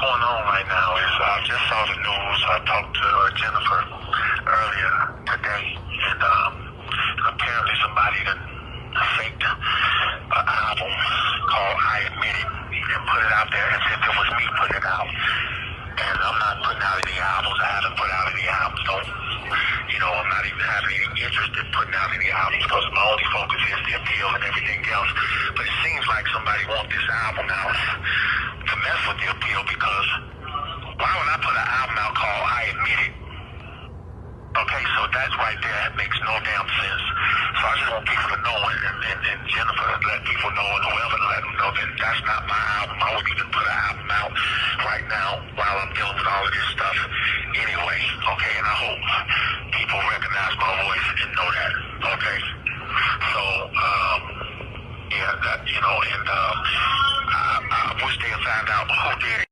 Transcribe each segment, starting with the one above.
going on right now is I just saw the news. I talked to Jennifer earlier today, and apparently somebody done faked an album called I Admit It and put it out there as if it was me putting it out. And I'm not putting out any albums. I haven't put out any albums. I'm not even having any interest in putting out any albums because my only focus is the appeal and everything else. But it seems like somebody wants this album out to mess with the appeal, because why would I put an album out called I Admit It? Okay, so that's right there. That makes no damn sense. So I just want people to know, and Jennifer let people know, and whoever let them know that that's not my album. I wouldn't even put an album out right now while I'm dealing with all of this stuff anyway. Okay, and I hope people recognize my voice and know that. Okay, so yeah, that and I wish they had found out who did it.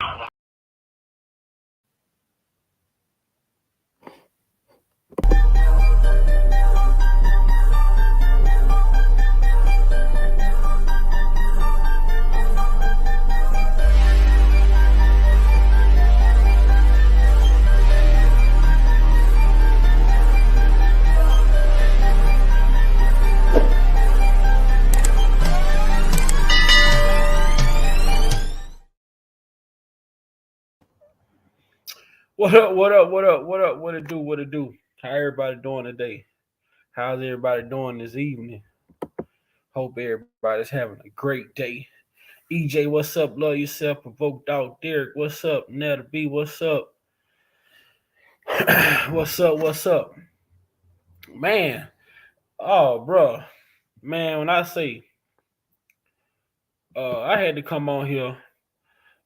What up, what up, what up, what up, what it do, what it do? How everybody doing today? How's everybody doing this evening? Hope everybody's having a great day. EJ, what's up? Love yourself, provoked out. Derek, what's up? Netta B, what's up? What's up? Man, oh, bro. Man, when I say I had to come on here,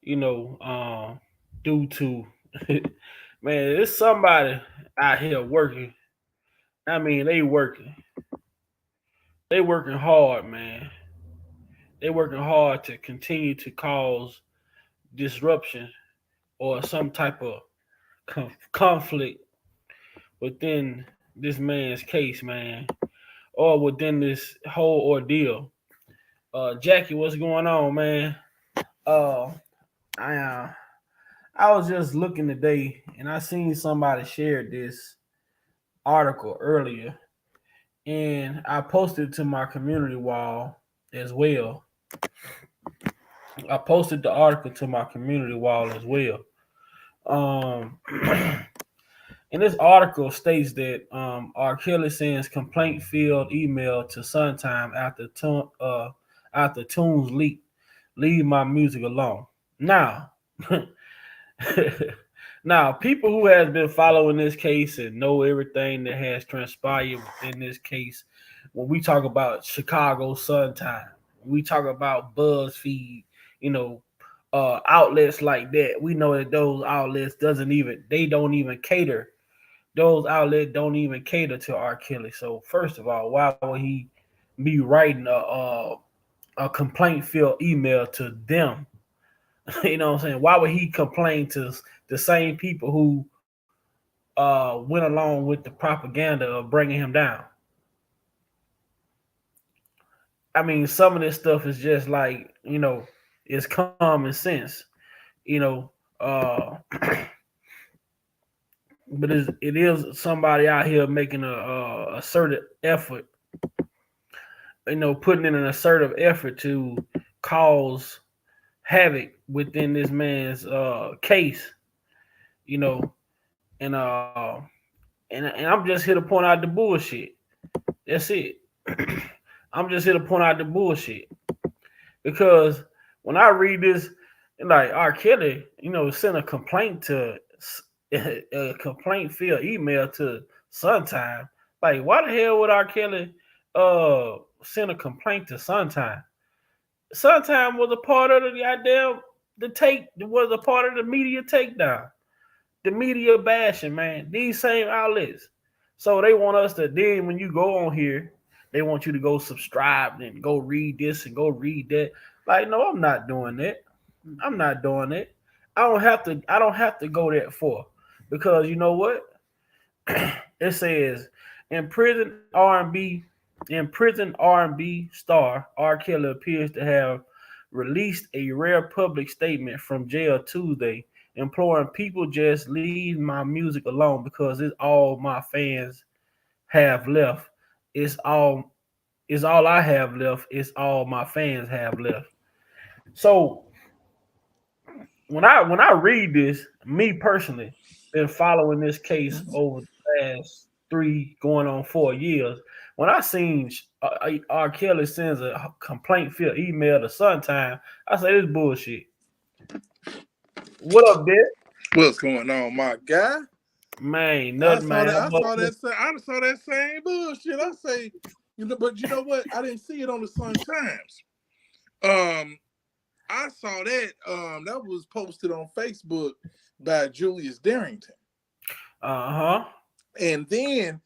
due to man, there's somebody out here working. I mean, they working. They working hard, man. They working hard to continue to cause disruption or some type of conflict within this man's case, man, or within this whole ordeal. Jackie, what's going on, man? Uh, I uh, I was just looking today, and I seen somebody share this article earlier, and I posted it to my community wall as well. I posted the article to my community wall as well. Um, and this article states that R.Kelly sends complaint filled email to Suntime after tunes leak. Leave my music alone. Now, now, people who has been following this case and know everything that has transpired within this case, when we talk about Chicago Sun Time, when we talk about BuzzFeed, outlets like that, we know that those outlets don't even cater. Those outlets don't even cater to R. Kelly. So first of all, why would he be writing a complaint filled email to them? You know what I'm saying? Why would he complain to the same people who went along with the propaganda of bringing him down? I mean, some of this stuff is just like, it's common sense, you know. But it is somebody out here making a assertive effort, putting in an assertive effort to cause havoc within this man's case, you know, and and I'm just here to point out the bullshit. That's it. I'm just here to point out the bullshit, because when I read this, like R. Kelly, sent a complaint to a complaint filled email to Suntime. Like, why the hell would R. Kelly send a complaint to Suntime? Suntime was a part of the goddamn was a part of the media takedown, the media bashing, man. These same outlets. So they want us to then, when you go on here, they want you to go subscribe and go read this and go read that. Like, no, I'm not doing that. I'm not doing it. I don't have to go that far, because you know what? It says in prison R&B star R. Kelly appears to have released a rare public statement from jail Tuesday imploring people just leave my music alone because it's all my fans have left. It's all it's all I have left. It's all my fans have left. So when I read this, me personally, been following this case over the last 3 going on 4 years. When I seen R. Kelly sends a complaint filled email to Suntime, I say this bullshit. What up, Dick? What's going on, my guy? Man, nothing, man. I saw that same bullshit. I say, but you know what? I didn't see it on the Sun Times. I saw that that was posted on Facebook by Julius Darrington. And then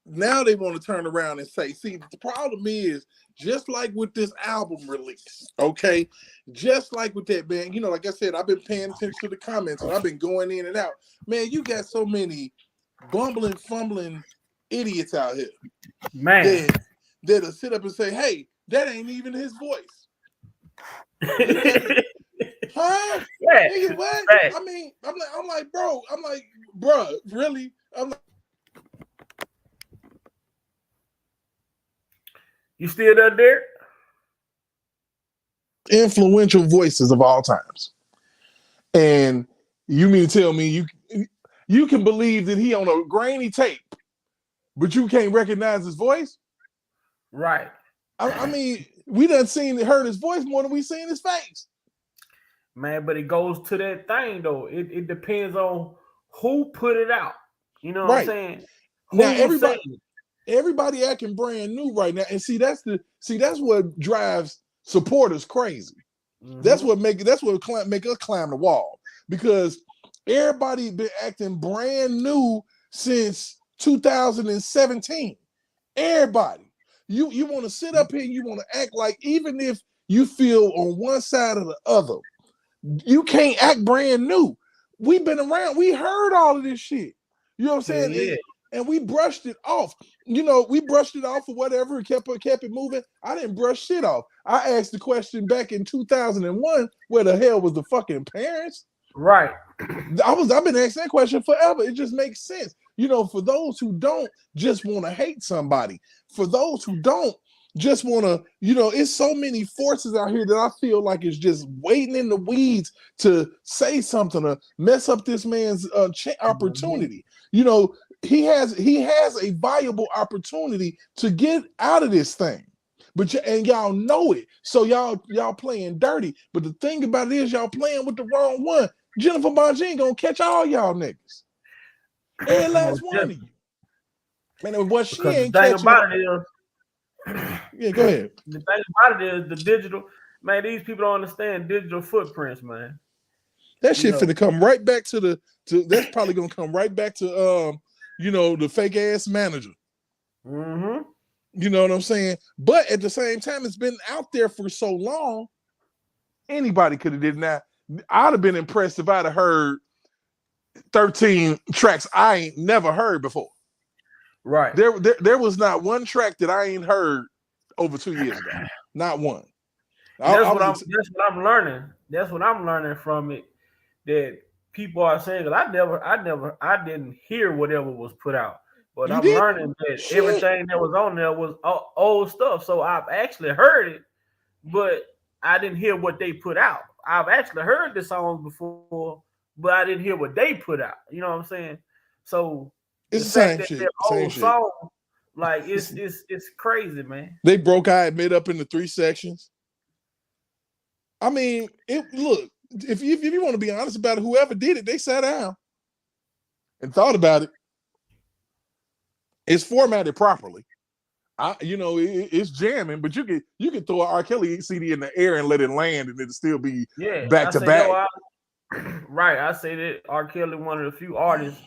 now they want to turn around and say, see, the problem is just like with this album release, okay? Just like with that, man, like I said, I've been paying attention to the comments and I've been going in and out. Man, you got so many bumbling, fumbling idiots out here. Man. That'll sit up and say, hey, that ain't even his voice. Huh? Yeah. Nigga, what? Right. I mean, I'm like, bro, really? I'm like, you still there, Derek? Influential voices of all times. And you mean to tell me you can believe that he on a grainy tape, but you can't recognize his voice? Right. I mean, we done heard his voice more than we seen his face. Man, but it goes to that thing though. It depends on who put it out. You know what I'm saying? Now everybody acting brand new right now, and that's what drives supporters crazy. Mm-hmm. That's what make us climb the wall, because everybody been acting brand new since 2017. Everybody. You want to sit up here and you want to act like, even if you feel on one side or the other, you can't act brand new. We've been around. We heard all of this shit. You know what I'm saying? Yeah. And we brushed it off. We brushed it off or whatever and kept it moving. I didn't brush shit off. I asked the question back in 2001, where the hell was the fucking parents? Right. I've been asking that question forever. It just makes sense. For those who don't just want to hate somebody, for those who don't just want to, it's so many forces out here that I feel like is just waiting in the weeds to say something to mess up this man's opportunity. He has a viable opportunity to get out of this thing, and y'all know it. So y'all playing dirty. But the thing about it is, y'all playing with the wrong one. Jennifer Bonjean gonna catch all y'all niggas. Every last one of you. Man, what she ain't catching. Yeah, go ahead. The thing about it is the digital, man, these people don't understand digital footprints, man. That shit finna come right back that's probably gonna come right back to the fake ass manager. Mm-hmm. You know what I'm saying? But at the same time, it's been out there for so long, anybody could have did that. I'd have been impressed if I'd have heard 13 tracks I ain't never heard before. Right. There was not one track that I ain't heard over 2 years ago. Not one. That's what I'm learning. That's what I'm learning from it. That people are saying, that I didn't hear whatever was put out. But I'm learning that everything that was on there was old stuff. So I've actually heard it, but I didn't hear what they put out. I've actually heard the songs before, but I didn't hear what they put out. You know what I'm saying? So it's the same shit. Old song, like it's crazy, man. They broke I Admit up into 3 sections. I mean, look, if you want to be honest about it, whoever did it, they sat down and thought about it. It's formatted properly. It's jamming, but you can throw an R.Kelly CD in the air and let it land, and it'll still be back to back. Right, I say that R.Kelly, one of the few artists,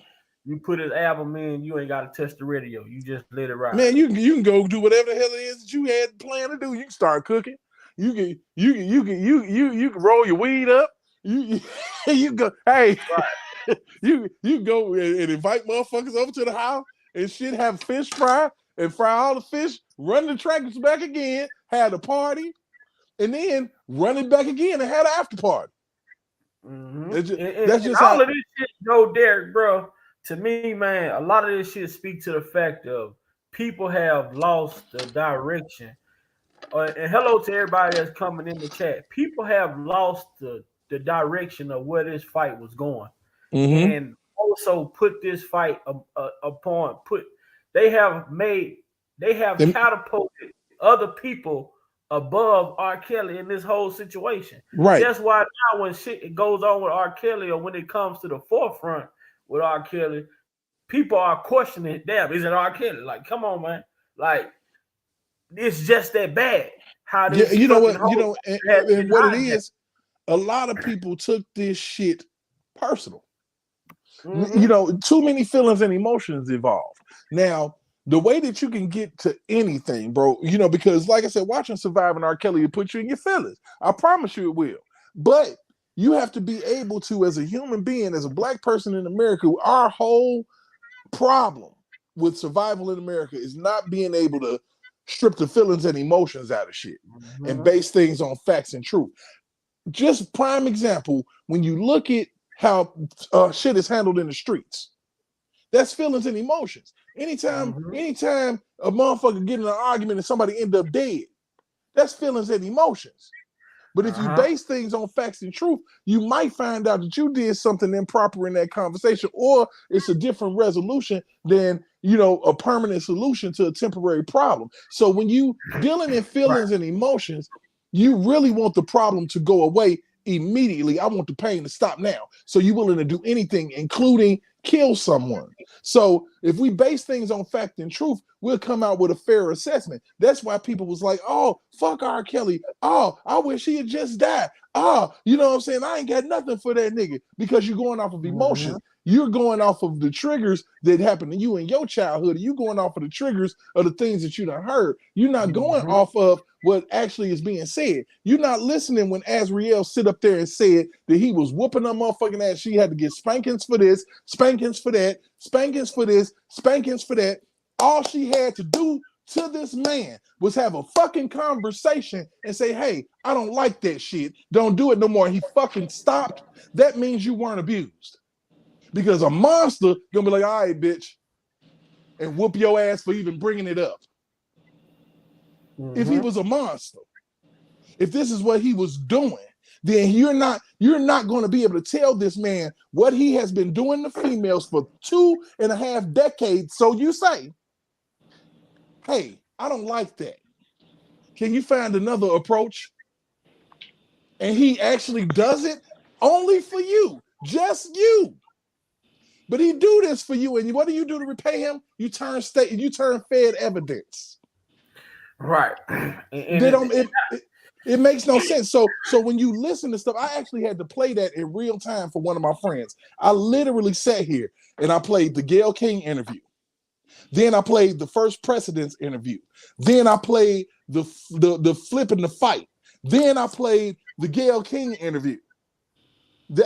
you put his album in, you ain't got to test the radio. You just let it ride. Man, you can go do whatever the hell it is that you had planned to do. You can start cooking. You can roll your weed up. You go. Hey, right. you go and invite motherfuckers over to the house and shit. Have fish fry and fry all the fish. Run the tractors back again. Have the party, and then run it back again and have the after party. Mm-hmm. That's just all how. of this shit, though, Derek, bro. To me, man, a lot of this shit speak to the fact of people have lost the direction. And hello to everybody that's coming in the chat. People have lost the direction of where this fight was going, Mm-hmm. and also put this fight upon put. They have made they have catapulted other people above R. Kelly in this whole situation. Right. That's why now when shit goes on with R. Kelly, or when it comes to the forefront with R. Kelly, people are questioning, damn, is it R. Kelly? Like, come on, man. Like, it's just that bad. How this you know what? and What it is, a lot of people took this shit personal. Mm-hmm. Too many feelings and emotions involved. Now, the way that you can get to anything, bro, because like I said, watching Surviving R. Kelly will put you in your feelings. I promise you it will. But you have to be able to, as a human being, as a black person in America, our whole problem with survival in America is not being able to strip the feelings and emotions out of shit and base things on facts and truth. Just prime example, when you look at how shit is handled in the streets, that's feelings and emotions. Anytime a motherfucker get in an argument and somebody end up dead, that's feelings and emotions. But if you base things on facts and truth, you might find out that you did something improper in that conversation, or it's a different resolution than, a permanent solution to a temporary problem. So when you dealing in feelings and emotions, you really want the problem to go away immediately. I want the pain to stop now. So you're willing to do anything, including kill someone. So if we base things on fact and truth, we'll come out with a fair assessment. That's why people was like, oh, fuck R. Kelly. Oh, I wish he had just died. Oh, you know what I'm saying? I ain't got nothing for that nigga, because you're going off of emotions. You're going off of the triggers that happened to you in your childhood. You're going off of the triggers of the things that you done heard. You're not going off of what actually is being said. You're not listening when Azriel sit up there and said that he was whooping her motherfucking ass. She had to get spankings for this, spankings for that, spankings for this, spankings for that. All she had to do to this man was have a fucking conversation and say, hey, I don't like that shit. Don't do it no more. And he fucking stopped. That means you weren't abused. Because a monster gonna be like, all right, bitch, and whoop your ass for even bringing it up. If he was a monster, if this is what he was doing, then you're not going to be able to tell this man what he has been doing to females for 2.5 decades. So you say, hey, I don't like that. Can you find another approach? And he actually does it only for you, just you. But he do this for you, and what do you do to repay him? You turn fed evidence. Right. It makes no sense. So when you listen to stuff, I actually had to play that in real time for one of my friends. I literally sat here and I played the Gayle King interview. Then I played the First Precedence interview. Then I played the flipping the fight. Then I played the Gayle King interview.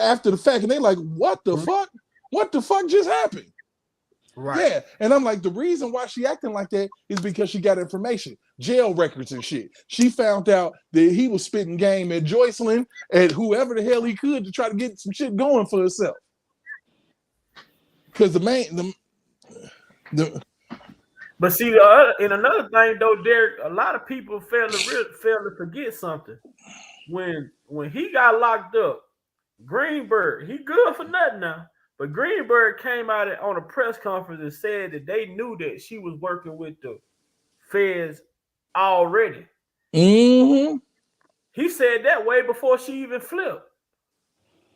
After the fact, and they like, what the fuck? What the fuck just happened? Right. Yeah. And I'm like, the reason why she acting like that is because she got information, jail records and shit. She found out that he was spitting game at Joycelyn and whoever the hell he could to try to get some shit going for herself. Because But see, in another thing though, Derek, a lot of people fail to forget something. When he got locked up, Greenberg, he good for nothing now. But Greenberg came out on a press conference and said that they knew that she was working with the feds already. Mm-hmm. He said that way before she even flipped.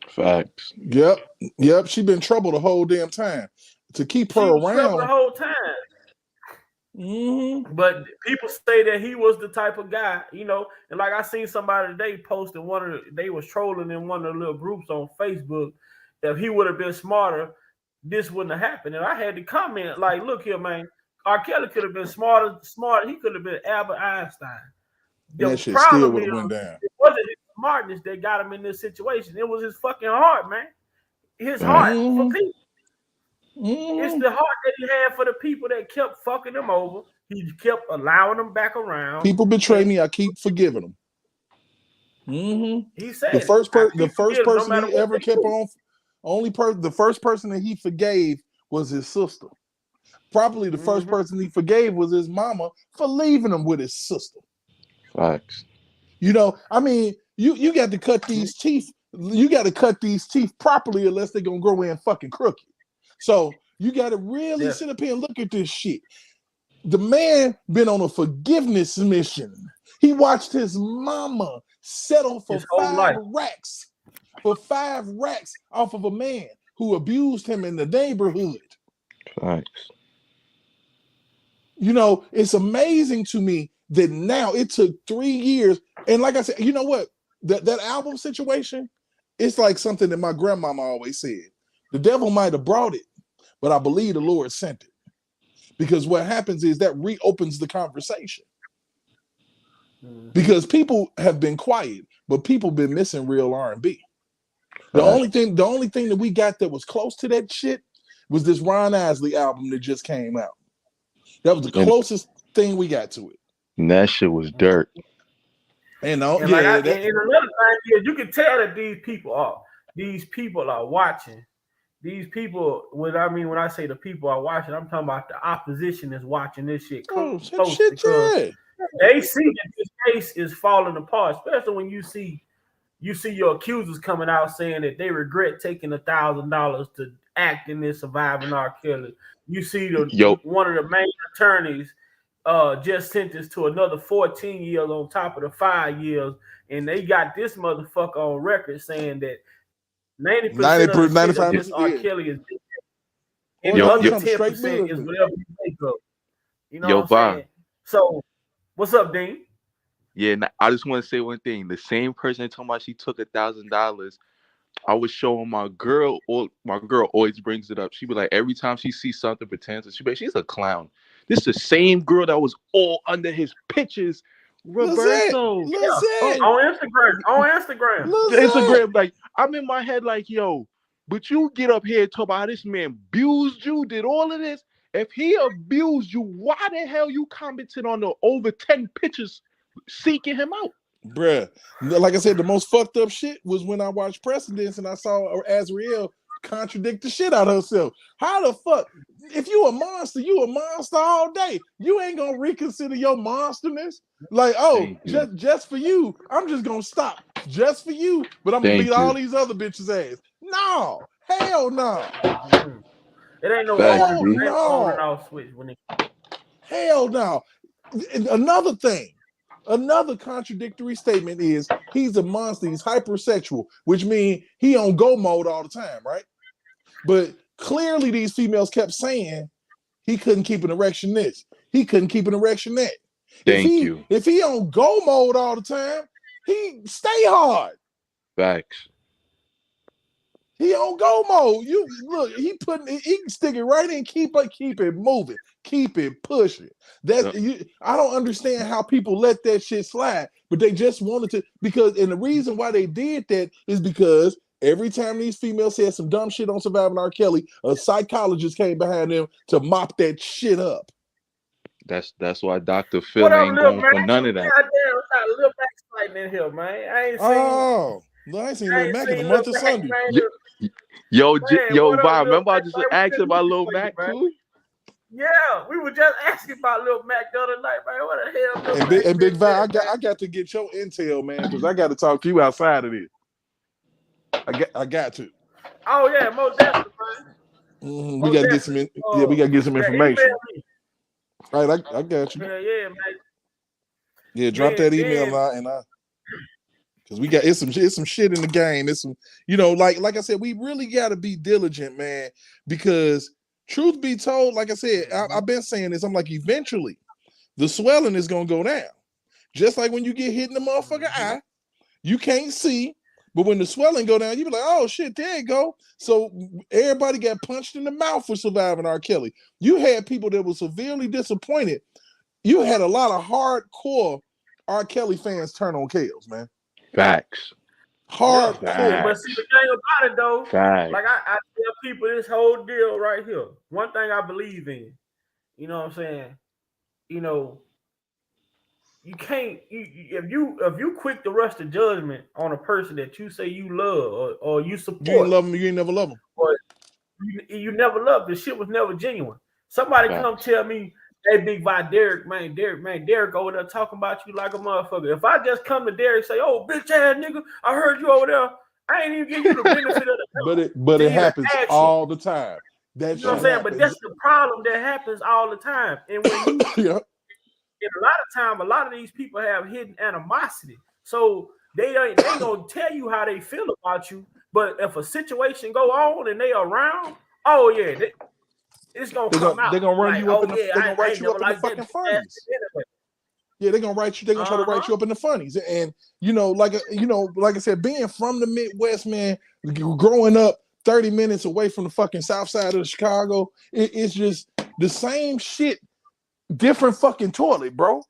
Facts. Yep. She been trouble the whole damn time. To keep her around the whole time. Mm-hmm. But people say that he was the type of guy, and like I seen somebody today posting they was trolling in one of the little groups on Facebook. If he would have been smarter, this wouldn't have happened. And I had to comment, like, look here, man, R. Kelly could have been smarter. He could have been Albert Einstein. The problem is, went down. It wasn't his smartness that got him in this situation. It was his fucking heart, man. His heart for people. It's the heart that he had for the people that kept fucking him over. He kept allowing them back around. People betray me. I keep forgiving them. Mm-hmm. He said The first him, person he ever kept on, the first person that he forgave was his sister. Probably the first person he forgave was his mama for leaving him with his sister. Facts. You know, I mean, you got to cut these teeth. You got to cut these teeth properly, unless they're gonna grow in fucking crooked. So you got to really sit up here and look at this shit. The man been on a forgiveness mission. He watched his mama settle for 5 racks. For 5 racks off of a man who abused him in the neighborhood. Facts. You know, it's amazing to me that now it took 3 years. And like I said, you know what? That album situation, it's like something that my grandmama always said. The devil might have brought it, but I believe the Lord sent it. Because what happens is that reopens the conversation. Because people have been quiet, but people been missing real R&B. The only thing that we got that was close to that shit was this Ron Isley album that just came out. That was the closest thing we got to it. And that shit was dirt. And another thing is, you can tell that these people are watching. These people, when I say the people are watching, I'm talking about the opposition is watching this shit close because they see that this case is falling apart, especially when you see your accusers coming out saying that they regret taking $1,000 to act in this surviving R.Kelly. You see one of the main attorneys just sentenced to another 14 years on top of the 5 years, and they got this motherfucker on record saying that 90% of the shit of this R.Kelly is and the other 10% is whatever you make up. You know what I'm saying? So, what's up, Dean? Yeah, I just want to say one thing. The same person talking about she took $1,000, I was showing my girl. My girl always brings it up. She be like, every time she sees something pretends, she be like, she's a clown. This is the same girl that was all under his pictures. Roberto. On Instagram. Instagram, like, I'm in my head like, yo, but you get up here and talk about how this man abused you, did all of this. If he abused you, why the hell you commented on the over 10 pictures seeking him out? Bruh, like I said, the most fucked up shit was when I watched Precedence and I saw Azriel contradict the shit out of herself. How the fuck? If you a monster all day. You ain't gonna reconsider your monsterness. Like, just for you, I'm just gonna stop. Just for you, but I'm gonna beat all these other bitches' ass. No, hell no. It ain't no on and off switch when it. Hell no. Another contradictory statement is he's a monster, he's hypersexual, which means he on go mode all the time, right? But clearly these females kept saying he couldn't keep an erection this, he couldn't keep an erection that. If he on go mode all the time, he stay hard. Facts. He on go mode. You look, he can stick it right in, keep it moving, keep it pushing. I don't understand how people let that shit slide, but they just wanted to, and the reason why they did that is because every time these females said some dumb shit on Surviving R. Kelly, a psychologist came behind them to mop that shit up. That's why Dr. Phil ain't going for none of that. Goddamn, Lil Mac's fighting in here, man. I ain't seen Lil Mac in the month of Sunday. Yo, Bob, remember I just asked about Lil Mac too? Yeah, we were just asking about Lil Mac the other night, man. What the hell? And Big Vi, I got to get your intel, man, because I got to talk to you outside of this. I got to. Oh yeah, most definitely, man. We got to get some. We got to get some information. All right, I got you. Yeah, man. Yeah, drop that email out and because we got it's some shit in the game. It's some, like I said, we really got to be diligent, man. Because truth be told, like I said, I've been saying this. I'm like, eventually, the swelling is gonna go down. Just like when you get hit in the motherfucking eye, you can't see, but when the swelling go down, you be like, oh shit, there you go. So everybody got punched in the mouth for Surviving R. Kelly. You had people that were severely disappointed. You had a lot of hardcore R. Kelly fans turn on Kales, man. Facts. Hardcore. But see, the thing about it though, like I tell people this whole deal right here. One thing I believe in, you know what I'm saying? You you can't if you quick to rush to judgment on a person that you say you love or you You ain't support, love them. You ain't never love them. or you never loved, the shit was never genuine. Somebody come Facts. tell me, hey, Big Vi, Derek over there talking about you like a motherfucker. If I just come to Derek and say, oh, bitch ass nigga, I heard you over there, I ain't even give you the benefit of the doubt. But it happens action. all the time. That You know what I'm shit saying? But that's happens. the problem that happens all the time. And when you, Yeah. and a lot of time, a lot of these people have hidden animosity. So they gonna tell you how they feel about you. But if a situation go on and they around, oh yeah, it's gonna come out. They're gonna run Like, you up oh in the. yeah, They're gonna I write ain't you up never in the liked that fucking bitch ass funnies. anyway. Yeah, they're gonna write you. They're gonna try to write you up in the funnies. And like I said, being from the Midwest, man, growing up 30 minutes away from the fucking South Side of Chicago, it's just the same shit, different fucking toilet, bro.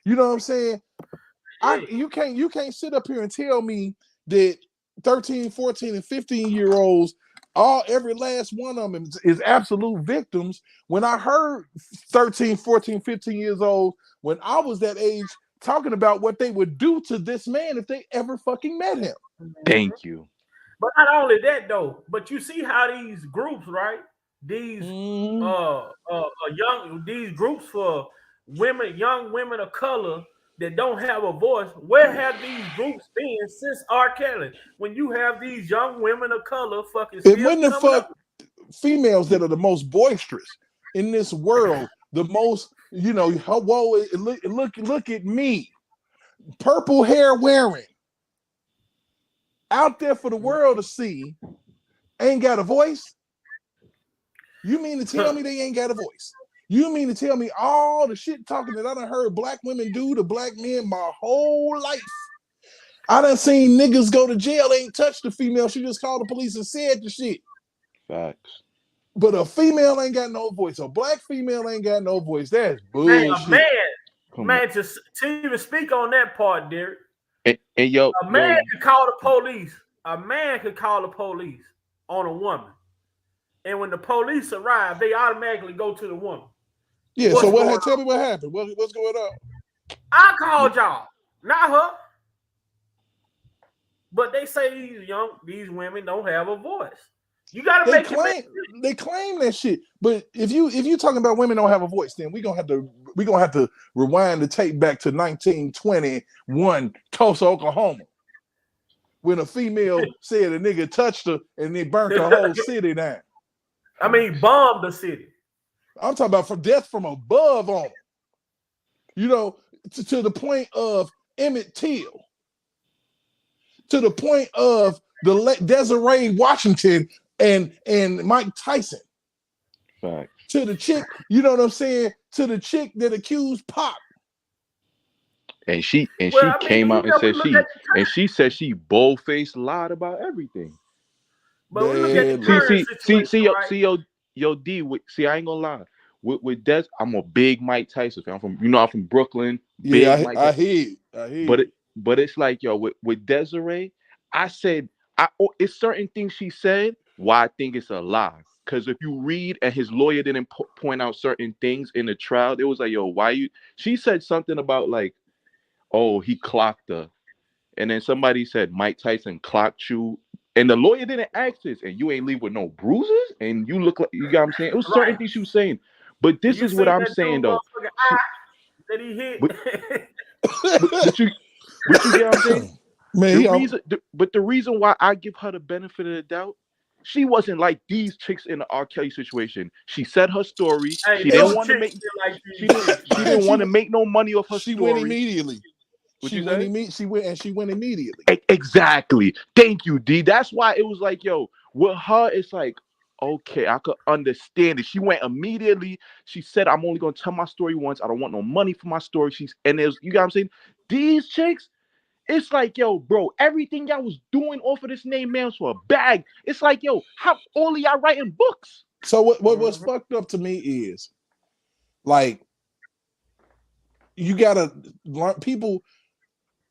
You know what I'm saying? You can't sit up here and tell me that 13, 14, and 15-year-olds, every last one of them is absolute victims. When I heard 13, 14, 15 years old, when I was that age, talking about what they would do to this man if they ever fucking met him. Thank you. But not only that though, but you see how these groups, right? These these groups for women, young women of color that don't have a voice. Where have these groups been since R.Kelly? When you have these young women of color fucking still when the coming fuck up, females that are the most boisterous in this world, the most, whoa, look at me, purple hair wearing, out there for the world to see, ain't got a voice? You mean to tell me they ain't got a voice? You mean to tell me all the shit talking that I done heard black women do to black men my whole life? I done seen niggas go to jail, ain't touched the female. She just called the police and said the shit. Facts. But a female ain't got no voice. A black female ain't got no voice. That's bullshit. Man, to even speak on that part, Derek. And yo, a man could call the police. A man could call the police on a woman. And when the police arrive, they automatically go to the woman. Yeah, so tell me what happened. What's going on? I called y'all, not her. But they say these women don't have a voice. You gotta they claim that shit. But if you talking about women don't have a voice, then we're gonna have to rewind the tape back to 1921, Tulsa, Oklahoma, when a female said a nigga touched her and they burnt the whole city down. I mean, bombed the city. I'm talking about from death from above on them. To the point of Emmett Till, to the point of the Desiree Washington and Mike Tyson. Facts. To the chick, you know what I'm saying? To the chick that accused Pop. And she came out and said she said she bold-faced lied about everything. But we look at the current situation, right? Yo, D, I ain't gonna lie. With Des, I'm a big Mike Tyson fan. I'm from Brooklyn. Yeah, I hear. But it's like, yo, with Desiree, I said, it's certain things she said why I think it's a lie. Because if you read, and his lawyer didn't point out certain things in the trial, it was like, yo, she said something about like, oh, he clocked her. And then somebody said Mike Tyson clocked you. And the lawyer didn't ask this, and you ain't leave with no bruises, and you look like, you got what I'm saying? It was certain things she was saying. But this is what I'm saying, though. That he hit. But you get what I'm saying? Man, the reason why I give her the benefit of the doubt, she wasn't like these chicks in the R.Kelly situation. She said her story. Hey, she didn't want to make. She didn't want to make no money off her story. She went immediately. She went immediately. Exactly. Thank you, D. That's why it was like, yo, with her, it's like, okay, I could understand it. She went immediately. She said, I'm only gonna tell my story once. I don't want no money for my story. You got what I'm saying? These chicks, it's like, yo, bro, everything y'all was doing off of this name man for a bag. It's like, yo, how all of y'all writing books? So what's fucked up to me is, like, you gotta learn people.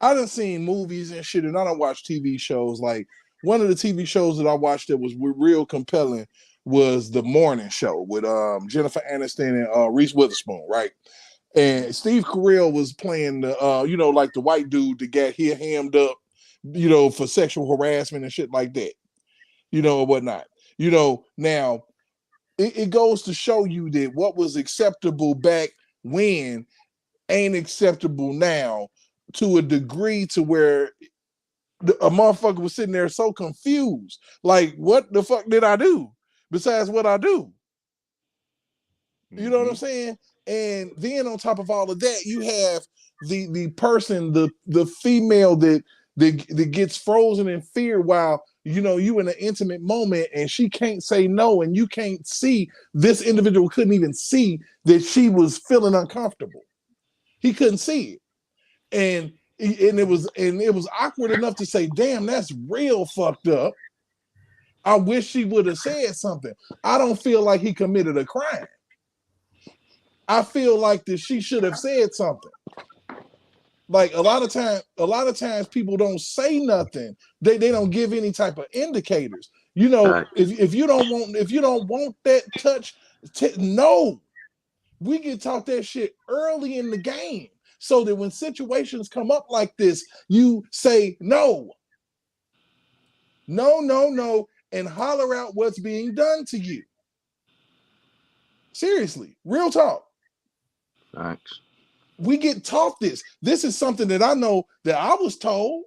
I done seen movies and shit, and I done watched TV shows. Like, one of the TV shows that I watched that was real compelling was The Morning Show with Jennifer Aniston and Reese Witherspoon, right? And Steve Carell was playing the, you know, like the white dude that got hammed up, you know, for sexual harassment and shit like that, you know, or whatnot. You know, now it goes to show you that what was acceptable back when ain't acceptable now, to a degree to where a motherfucker was sitting there so confused. Like, what the fuck did I do besides what I do? You know what I'm saying? And then on top of all of that, you have the person, the female that gets frozen in fear while, you know, you in an intimate moment and she can't say no, and you can't see, this individual couldn't even see that she was feeling uncomfortable. He couldn't see it. And it was awkward enough to say, damn, that's real fucked up. I wish she would have said something. I don't feel like he committed a crime. I feel like that she should have said something. Like a lot of times people don't say nothing. They don't give any type of indicators. You know, if you don't want that touch, no. We get taught that shit early in the game, so that when situations come up like this, you say no, and holler out what's being done to you. Seriously, real talk. Thanks. We get taught this. This is something that I know that I was told.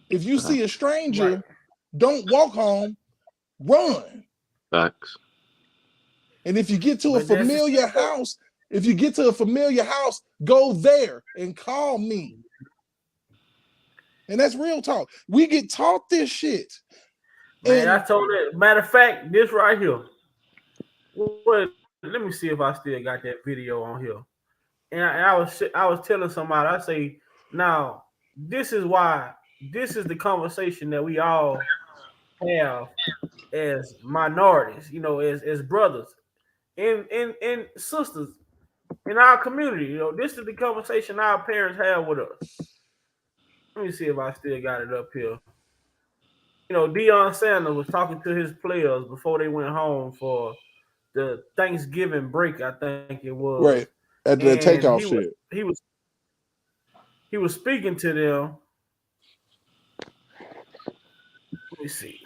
If you see a stranger, don't walk home, run. Thanks. And if you get to a familiar house, go there and call me. And that's real talk. We get taught this shit. Man, I told it. Matter of fact, this right here. What? Let me see if I still got that video on here. And I was telling somebody, I say, now this is the conversation that we all have as minorities, you know, as brothers and sisters in our community. You know, this is the conversation our parents have with us. Let me see if I still got it up here. You know, Deion Sanders was talking to his players before they went home for the Thanksgiving break, I think it was. Right. At the takeoff shit. He was speaking to them. Let me see.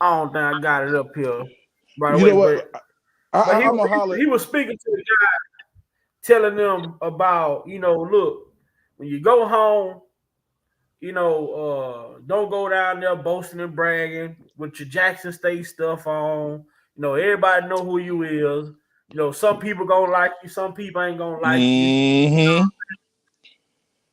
I don't think I got it up here right away. You know what? I'm gonna holler. He was speaking to the guy, telling them about, you know, look, when you go home, you know, don't go down there boasting and bragging with your Jackson State stuff on. You know, everybody know who you is. You know, some people gonna like you, some people ain't gonna like you.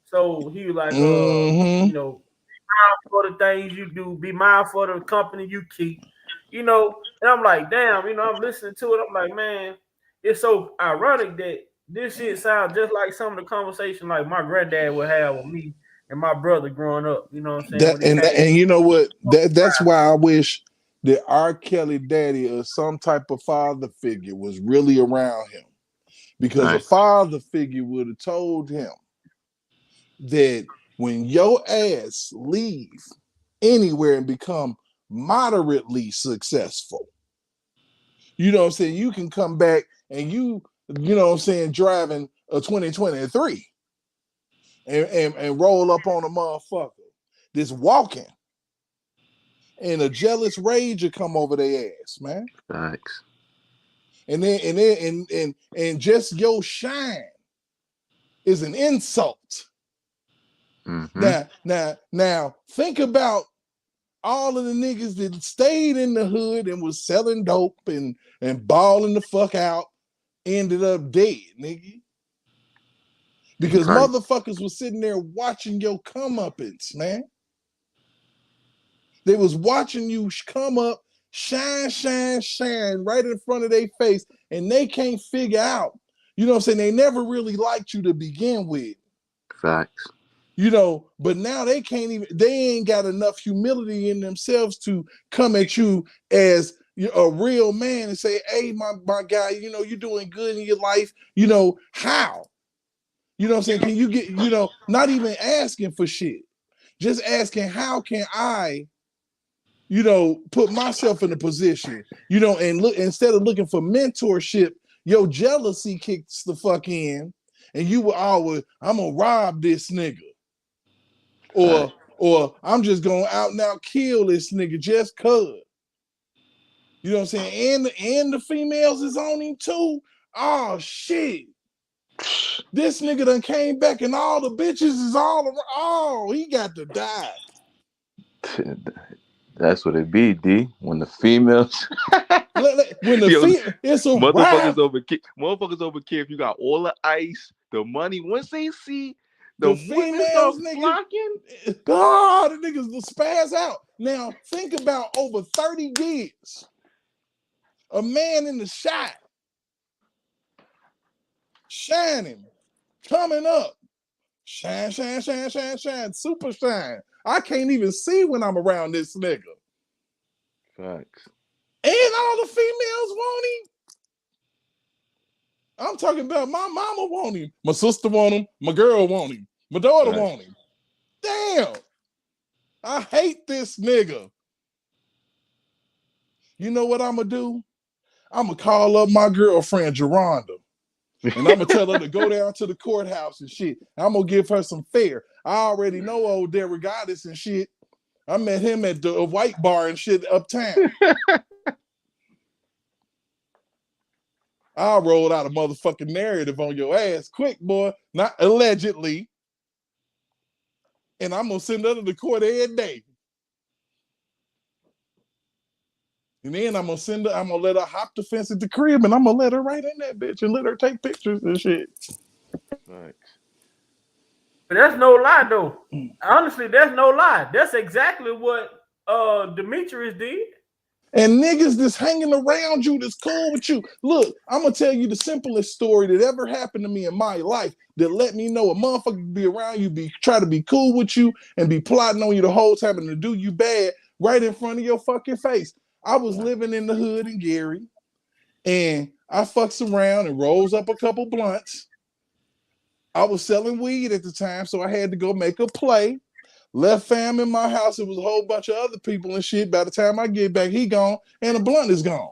So he was like, you know, be mindful for the things you do, be mindful for the company you keep. You know, and I'm like, damn, you know, I'm listening to it. I'm like, man, it's so ironic that this shit sounds just like some of the conversation like my granddad would have with me and my brother growing up. You know what I'm saying? And you know what? That's why I wish that R.Kelly daddy or some type of father figure was really around him, because a father figure would have told him that when your ass leave anywhere and become moderately successful, you know what I'm saying, you can come back and you know what I'm saying, driving a 2023 and roll up on a motherfucker that's walking, and a jealous rage will come over their ass, man. Thanks. And just your shine is an insult. Now think about all of the niggas that stayed in the hood and was selling dope and balling the fuck out, ended up dead, nigga. Because motherfuckers was sitting there watching your comeuppance, man. They was watching you come up, shine right in front of their face, and they can't figure out, you know what I'm saying, they never really liked you to begin with. Facts. You know, but now they ain't got enough humility in themselves to come at you as a real man and say, hey, my guy, you know, you're doing good in your life. You know, how? You know what I'm saying? Can you get, you know, not even asking for shit, just asking, how can I, you know, put myself in a position, you know, and look, instead of looking for mentorship, Your jealousy kicks the fuck in, and you were always, I'm gonna rob this nigga. Or I'm just gonna out and out kill this nigga just cuz. You know what I'm saying? And the females is on him too. Oh shit. This nigga done came back and all the bitches is all around. Oh, he got to die. That's what it be, D. When the females, when the it's a motherfuckers over care if you got all the ice, the money. Once they see the women start flocking, God, the niggas will spaz out. Now think about over 30 years, a man in the shot, shining, coming up, shine, super shine. I can't even see when I'm around this nigga. Facts. And all the females want him. I'm talking about my mama want him. My sister want him. My girl want him. My daughter want him. Damn. I hate this nigga. You know what I'm going to do? I'm going to call up my girlfriend, Geronda. And I'm going to tell her to go down to the courthouse and shit. I'm going to give her some fare. I already know old Derek Goddess and shit. I met him at the white bar and shit uptown. I rolled out a motherfucking narrative on your ass quick, boy. Not allegedly. And I'm going to send her to the court every day. And then I'm going to let her hop the fence at the crib and I'm going to let her right in that bitch and let her take pictures and shit. Right. But that's no lie, though. Honestly, that's no lie. That's exactly what Demetrius did. And niggas that's hanging around you that's cool with you. Look, I'm going to tell you the simplest story that ever happened to me in my life that let me know a motherfucker can be around you, try to be cool with you and be plotting on you the whole time and to do you bad right in front of your fucking face. I was living in the hood in Gary and I fucks around and rolls up a couple blunts. I was selling weed at the time, so I had to go make a play. Left fam in my house. It was a whole bunch of other people and shit. By the time I get back, he gone and the blunt is gone.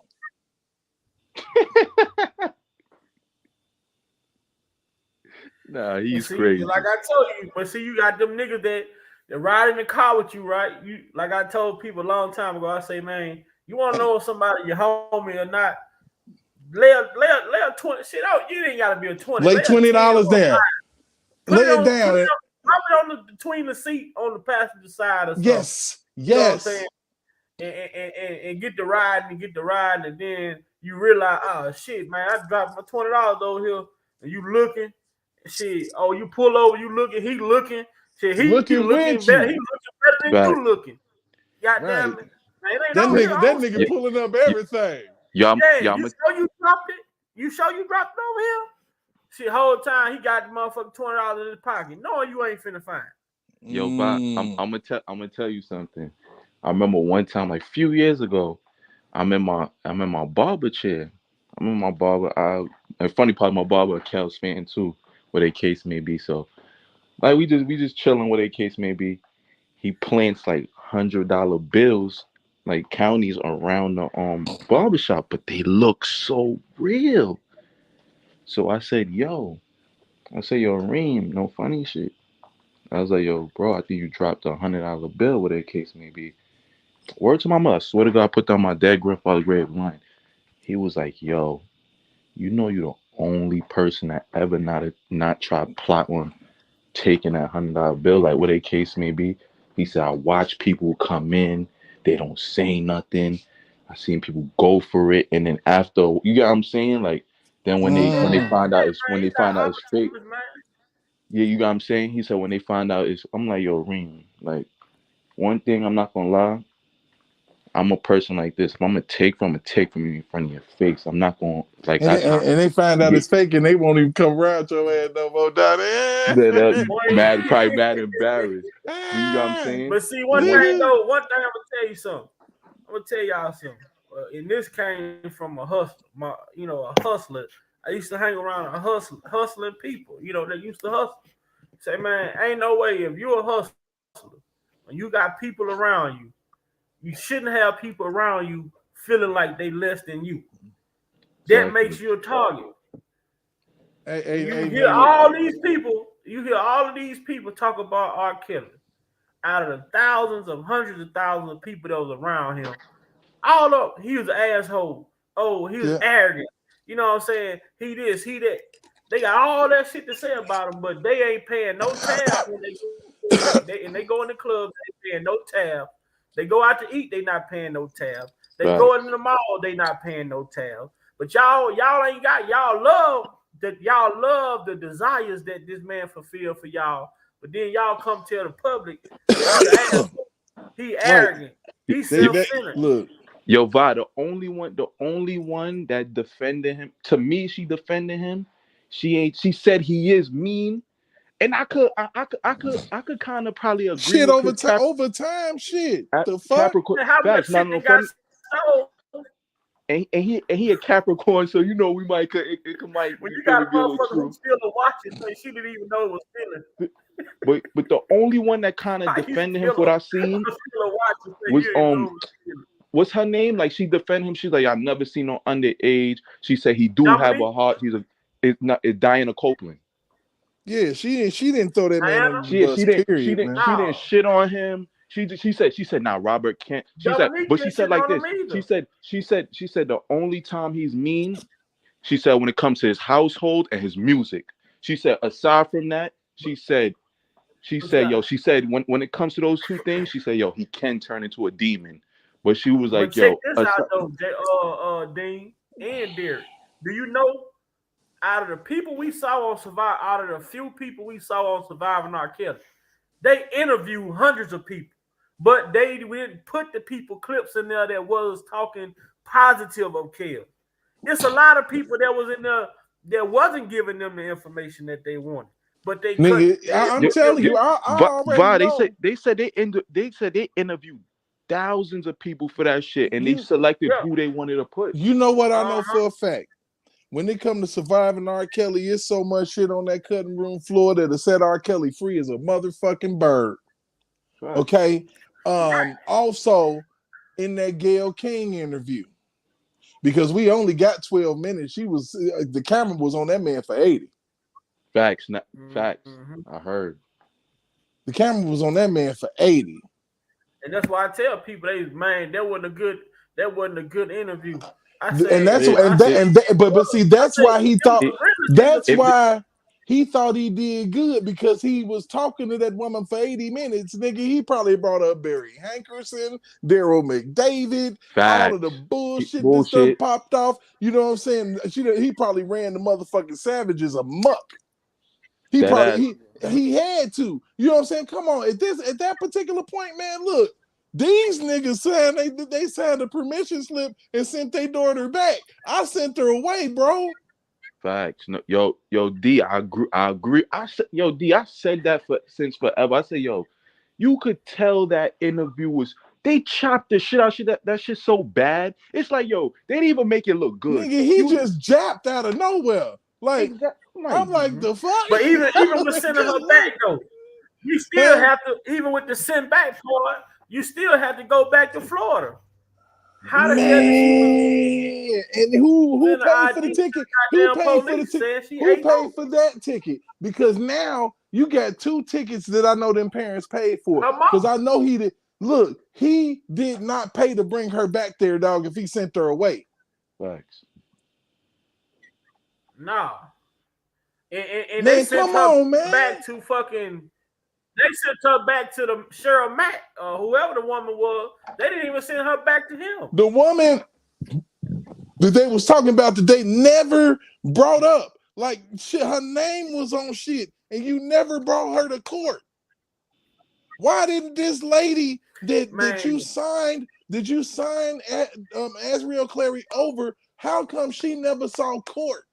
Nah, he's crazy. Like I told you, but see, you got them niggas that ride in the car with you, right? You like I told people a long time ago. I say, man, you want to know if somebody your homie or not? Lay a 20 shit out. You ain't gotta be a 20. Lay $20 down. Lay it down. Drop it on between the seat on the passenger side or something. Yes. You know what I'm saying? And get the ride and then you realize, oh shit, man, I dropped my $20 over here, and you looking, shit. Oh, you pull over, you looking, he looking, shit, he looking better, he looking better than you looking. Goddamn it, man, that nigga pulling up everything. You dropped it. You sure you dropped it over here? Shit, whole time he got the motherfucking $20 in his pocket, knowing you ain't finna find. Yo, Bob, I'm gonna tell you something. I remember one time, like a few years ago, I'm in my barber chair. I'm in my barber. And funny part, my barber a Cavs fan too, whatever case may be. So, like we just chilling, whatever case may be. He plants like $100 bills, like counties around the barbershop, but they look so real. So I said, yo, Reem, no funny shit. I was like, yo, bro, I think you dropped $100 bill, whatever case may be. Word to my mother, swear to God, I put down my dead grandfather's grave line. He was like, yo, you know you're the only person that ever not tried plot on taking that $100 bill, like whatever case may be. He said, I watch people come in, they don't say nothing. I seen people go for it, and then after, you get what I'm saying? Like, then when they find out it's fake. Yeah, you got what I'm saying? He said when they find out I'm like, yo, Reem, like, one thing I'm not gonna lie, I'm a person like this. If I'm gonna take from you in front of your face. I'm not gonna like. And they find out it's fake, and they won't even come around your ass no more, down there. Probably mad, embarrassed. You know what I'm saying? But see, one thing I'm gonna tell you something. I'm gonna tell y'all something. And this came from a hustler. A hustler. I used to hang around hustling people. You know, that used to hustle. Say, man, ain't no way if you're a hustler and you got people around you, you shouldn't have people around you feeling like they less than you. that makes you a target. You hear all these people. You hear all of these people talk about R.Kelly. Out of the thousands of hundreds of thousands of people that was around him, all up, he was an asshole. Oh, he was arrogant. You know what I'm saying? He this, he that. They got all that shit to say about him, but they ain't paying no tab when they go in the club. They paying no tab. They go out to eat. They not paying no tab. They go in the mall. They not paying no tab. But y'all ain't got. Y'all love the desires that this man fulfilled for y'all. But then y'all come tell the public he arrogant. He's self-centered. Look. Yo, Va, the only one that defended him, to me, she defended him. She said he is mean. And I could kind of probably agree shit with over time. Shit. The fuck? Capricorn, how much shit they got sold? And he a Capricorn, so you know we might when you got a motherfucker who's still a watching, so she didn't even know it was stealing. But the only one that kind of defended him for what I seen was what's her name? Like she defended him. She's like, I've never seen no underage. She said he do have a heart. It's Diana Copeland. Yeah, she didn't throw that man under the bus. She didn't shit on him. She said nah, Robert can't. She said like this. She said the only time he's mean, she said when it comes to his household and his music. She said aside from that, she said when it comes to those two things, she said he can turn into a demon. But she was like, check this out though, Dean and Derek. Do you know out of the people we saw on Survivor, out of the few people we saw on Surviving R.Kelly, they interviewed hundreds of people, but they didn't put the people clips in there that was talking positive of Kelly. It's a lot of people that was in there that wasn't giving them the information that they wanted. But they I'm telling you, I already know. They said they interviewed thousands of people for that shit, and they selected who they wanted to put. You know what I know for a fact? When it comes to Surviving R. Kelly, it's so much shit on that cutting room floor that'll set R. Kelly free as a motherfucking bird. Right. Okay. Also, in that Gayle King interview, because we only got 12 minutes, the camera was on that man for 80. Facts. Facts. I heard. The camera was on that man for 80. And that's why I tell people, that wasn't a good interview. That's why he thought he thought he did good, because he was talking to that woman for 80 minutes. Nigga, he probably brought up Barry Hankerson, Daryl McDavid, all of the bullshit that stuff popped off. You know what I'm saying? He probably ran the motherfucking Savages amok. He had to. You know what I'm saying? Come on, at that particular point, man, look. These niggas signed they signed a permission slip and sent their daughter back. I sent her away, bro. Facts. No, yo, D, I agree. I said that since forever. I said, you could tell that interview was they chopped the shit out. That shit's so bad. It's like, they didn't even make it look good. Nigga, he just japped out of nowhere. Like, I'm like, the fuck? But even with sending her back though, you still have to, even with the send back part, you still have to go back to Florida. How the hell did she? And who paid for the ticket? Who paid for the ticket? Who paid for that ticket? Because now you got two tickets that I know them parents paid for. Because I know he did. Look, he did not pay to bring her back there, dog. If he sent her away. Thanks. No. And man, they sent her man. back to fucking. They sent her back to the Cheryl Mack or whoever the woman was. They didn't even send her back to him. The woman that they was talking about that they never brought up. Like, shit, her name was on shit, and you never brought her to court. Why didn't this lady that you signed Azriel Clary over, how come she never saw court?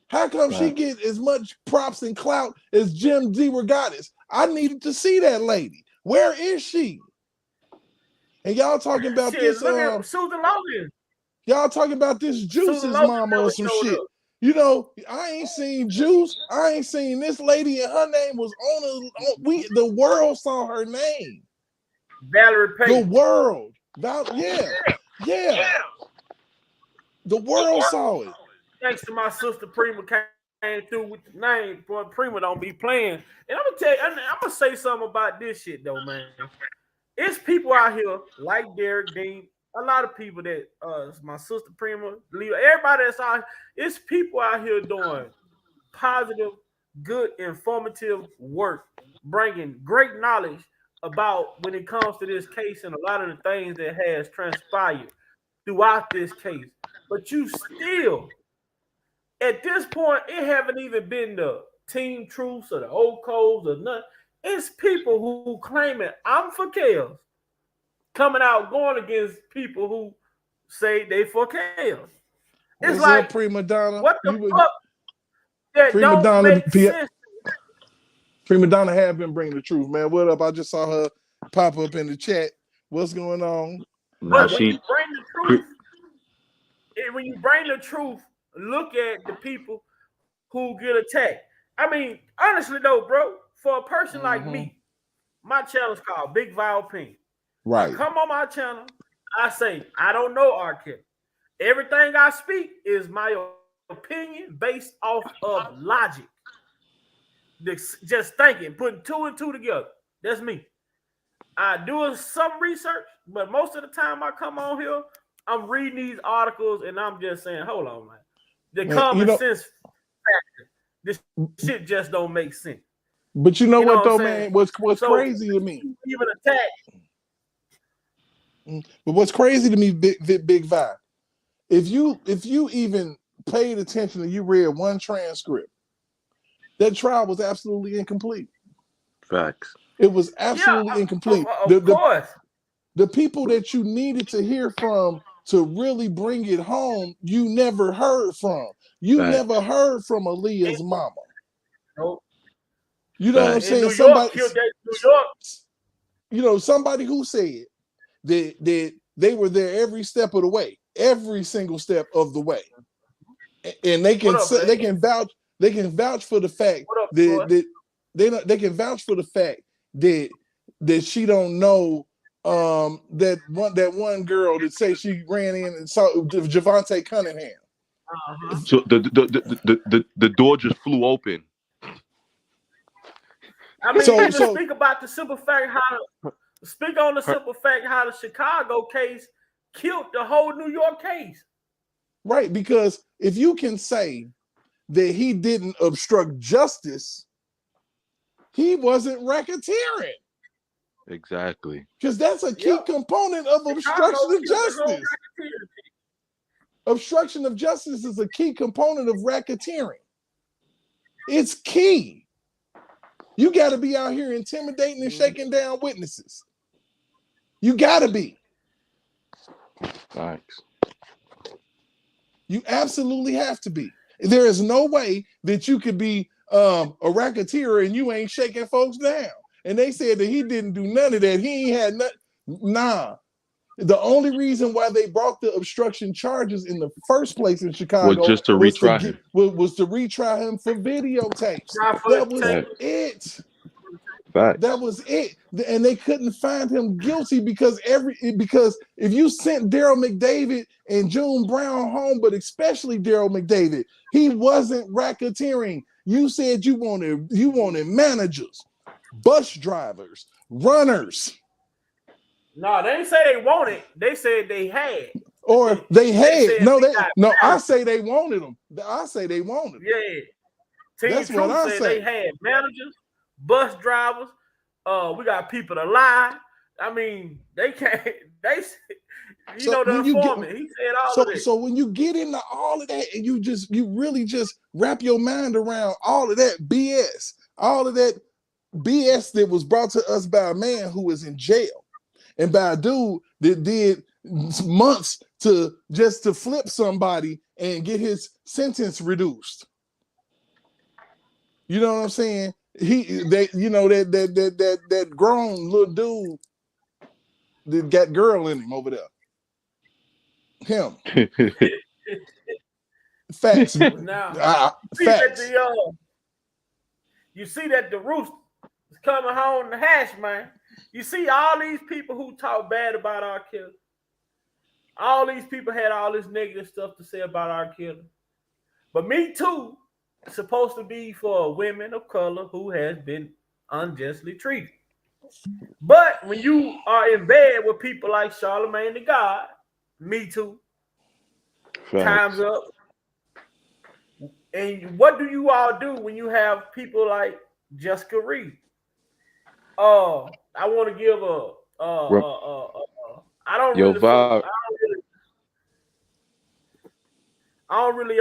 How come she get as much props and clout as Jim DeRogatis? I needed to see that lady. Where is she? And y'all talking about this Susan Logan. Y'all talking about this Juice's mama or some shit. You know, I ain't seen Juice. I ain't seen this lady, and her name was the world saw her name. Valerie Payton. The world. Yeah. The world saw it. Thanks to my sister Prima came through with the name. Boy, Prima don't be playing. And I'm gonna tell you, I'm gonna say something about this shit though, man. It's people out here like Derek Dean, a lot of people that my sister Prima, Leo, everybody that's out. It's people out here doing positive, good, informative work, bringing great knowledge about when it comes to this case and a lot of the things that has transpired throughout this case. But you still, at this point, it haven't even been the Team Truths or the Old Codes or nothing. It's people who claiming I'm for chaos coming out going against people who say they for chaos. It's What's like up, Prima Donna? what the fuck? That Prima don't Donna, make sense. Prima Donna have been bringing the truth, man. What up? I just saw her pop up in the chat. What's going on? But when you bring the truth, look at the people who get attacked. I mean, honestly though, bro, for a person like me, my channel is called Big Vile Opinion. Right. I come on my channel, I say, I don't know R.Kelly. Everything I speak is my opinion based off of logic. Just thinking, putting two and two together. That's me. I do some research, but most of the time I come on here, I'm reading these articles and I'm just saying, hold on, man. The common sense factor. This shit just don't make sense. But you know what though, man? What's crazy to me? Even attack. But what's crazy to me, Big Vi, if you even paid attention and you read one transcript, that trial was absolutely incomplete. Facts. It was absolutely incomplete. Of course. The people that you needed to hear from to really bring it home, you never heard from. You never heard from Aaliyah's mama. Nope. You know what I'm saying? Somebody who said that they were there every step of the way, every single step of the way, and they can vouch for the fact that she don't know that one girl that say she ran in and saw Javante Cunningham. So the door just flew open. I mean, speak about the simple fact how the Chicago case killed the whole New York case. Right, because if you can say that he didn't obstruct justice, he wasn't racketeering. Exactly. Because that's a key component of obstruction of justice. Obstruction of justice is a key component of racketeering. It's key. You got to be out here intimidating and shaking down witnesses. You got to be. Thanks. You absolutely have to be. There is no way that you could be a racketeer and you ain't shaking folks down. And they said that he didn't do none of that. He ain't had nothing. Nah. The only reason why they brought the obstruction charges in the first place in Chicago was just to retry him. Was to retry him for videotapes. That was it. Fact. That was it. And they couldn't find him guilty because if you sent Daryl McDavid and June Brown home, but especially Daryl McDavid, he wasn't racketeering. You said you wanted managers, bus drivers, runners. No, they didn't say they wanted. They said they had. Or they had. I say they wanted them. I say they wanted them. Yeah. That's what I say. They had managers, bus drivers. We got people to lie. I mean, they can't. The informant. He said all of this. So when you get into all of that, and you really just wrap your mind around all of that BS, all of that BS that was brought to us by a man who was in jail, and by a dude that did months to flip somebody and get his sentence reduced. You know what I'm saying? That grown little dude that got girl in him over there. Him. Facts. Now, facts. You see that the rooster is coming home to hash, man. You see all these people who talk bad about R.Kelly. All these people had all this negative stuff to say about R.Kelly. But Me Too is supposed to be for women of color who has been unjustly treated. But when you are in bed with people like Charlemagne the God, Me Too, Time's Facts. Up, and what do you all do when you have people like Jessica Reed? I want to give Rem- I don't Yo, really, vibe. I don't really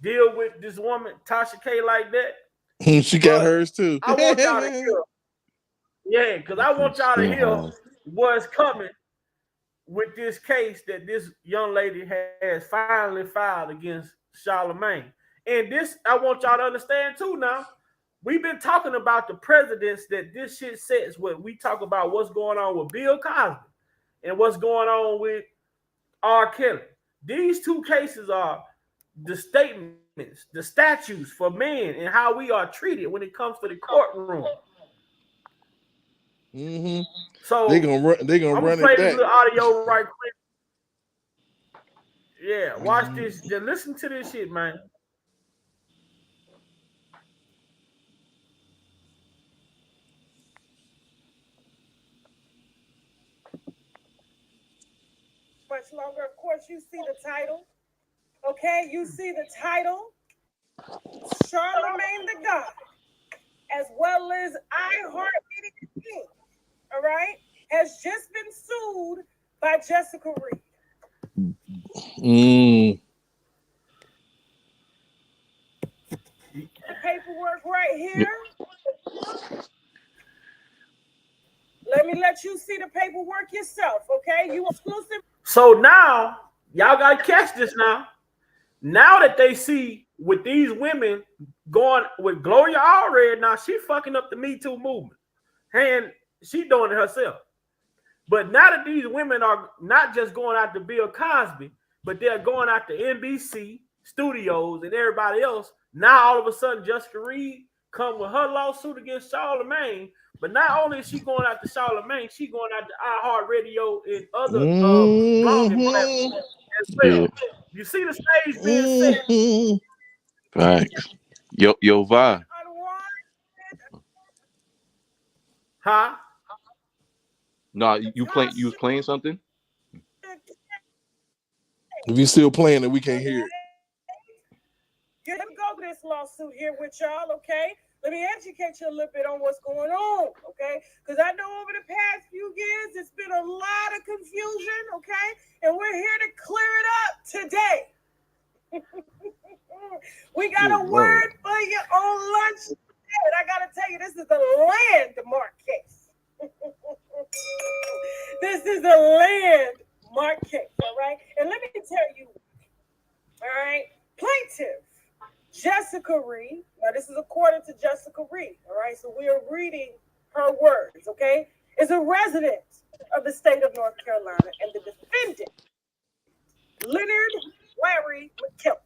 deal with this woman Tasha K like that. She got But hers too. I want y'all to hear, yeah, because I want y'all to Still hear high. what's coming with this case that this young lady has finally filed against Charlemagne. And this, I want y'all to understand too now. We've been talking about the precedents that this shit sets when we talk about what's going on with Bill Cosby and what's going on with R. Kelly. These two cases are the statements, the statutes for men and how we are treated when it comes to the courtroom. Mm-hmm. They So gonna run. They gonna I'm gonna run it play this back. little audio right quick. Yeah, watch Mm-hmm. this. Just listen to this shit, man. Much longer. Of course, you see the title. Okay, you see the title, Charlemagne the God, as well as iHeartMedia Inc. All right, has just been sued by Jessica Reed. Mm. The paperwork right Yeah. here. Let me let you see the paperwork yourself. Okay, you exclusive. So now, y'all gotta catch this now. Now that they see with these women going with Gloria Allred, now she fucking up the Me Too movement. And she doing it herself. But now that these women are not just going after Bill Cosby, but they're going after NBC studios and everybody else. Now all of a sudden, Jessica Reed come with her lawsuit against Charlemagne. But not only is she going after Charlemagne, she going after iHeartRadio and other blogging Mm-hmm. platforms as Yeah. well. You see the stage being set, Mm-hmm. Facts. Yo, vibe. huh? Nah, you was playing something? If you still playing it, we can't hear it. Let me go over this lawsuit here with y'all, okay? Let me educate you a little bit on what's going on, okay? Because I know over the past few years, it's been a lot of confusion, okay? And we're here to clear it up today. We got Good a Lord. word for you on lunch today. And I got to tell you, this is the landmark case. This is a landmark case, all right? And let me tell you, all right, plaintiff Jessica Reed. Now, this is according to Jessica Reed. All right, so we are reading her words. Okay, is a resident of the state of North Carolina, and the defendant, Leonard Larry McKillop,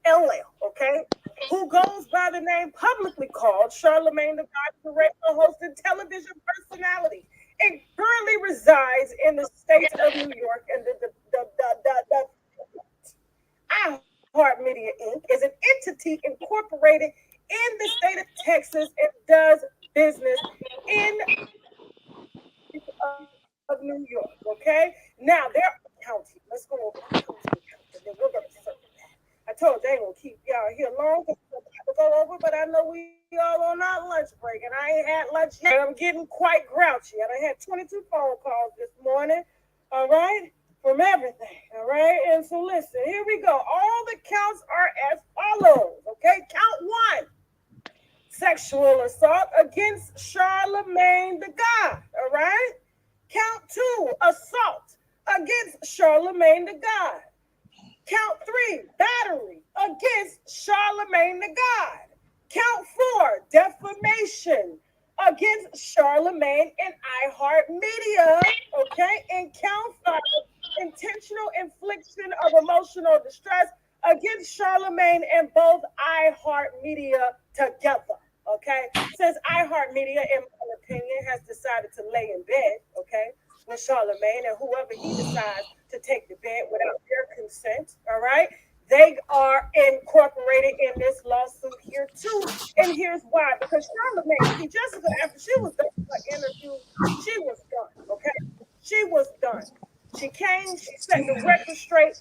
LL. Okay, who goes by the name publicly called Charlemagne the God, director, host, and television personality, and currently resides in the state of New York and iHeartMedia Inc. is an entity incorporated in the state of Texas and does business in of New York. Okay, now they're county. Let's go over the county, and then we're gonna circle that. I told they ain't gonna keep y'all here long to go over, but I know we all on our lunch break, and I ain't had lunch yet. And I'm getting quite grouchy. And I had 22 phone calls this morning. All right. From everything, all right? And so listen, here we go. All the counts are as follows, okay? Count one, sexual assault against Charlemagne the God, all right? Count two, assault against Charlemagne the God. Count three, battery against Charlemagne the God. Count four, defamation against Charlemagne and iHeartMedia, okay? And count five, intentional infliction of emotional distress against Charlemagne and both iHeartMedia together. Okay, since iHeartMedia, in my opinion, has decided to lay in bed, okay, with Charlemagne and whoever he decides to take the bed without their consent. All right. They are incorporated in this lawsuit here too. And here's why. Because Charlemagne, see, Jessica, after she was done with her interview, she was done. Okay. She was done. She came, she set the record straight,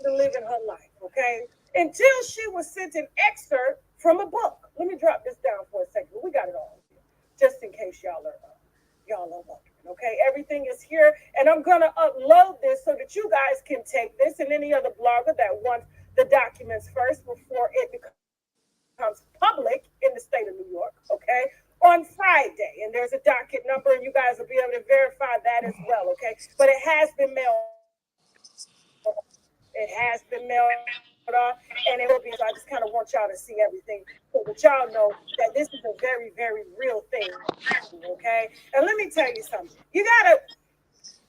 to live in her life. Okay. Until she was sent an excerpt from a book. Let me drop this down for a second. We got it all here, just in case y'all are wondering. Okay, everything is here, and I'm gonna upload this so that you guys can take this and any other blogger that wants the documents first before it becomes public in the state of New York. Okay, on Friday, and there's a docket number, and you guys will be able to verify that as well. Okay, but it has been mailed. It has been mailed off, and it will be. So I just kind of want y'all to see everything so that y'all know that this is a very, very real thing. Okay, and let me tell you something.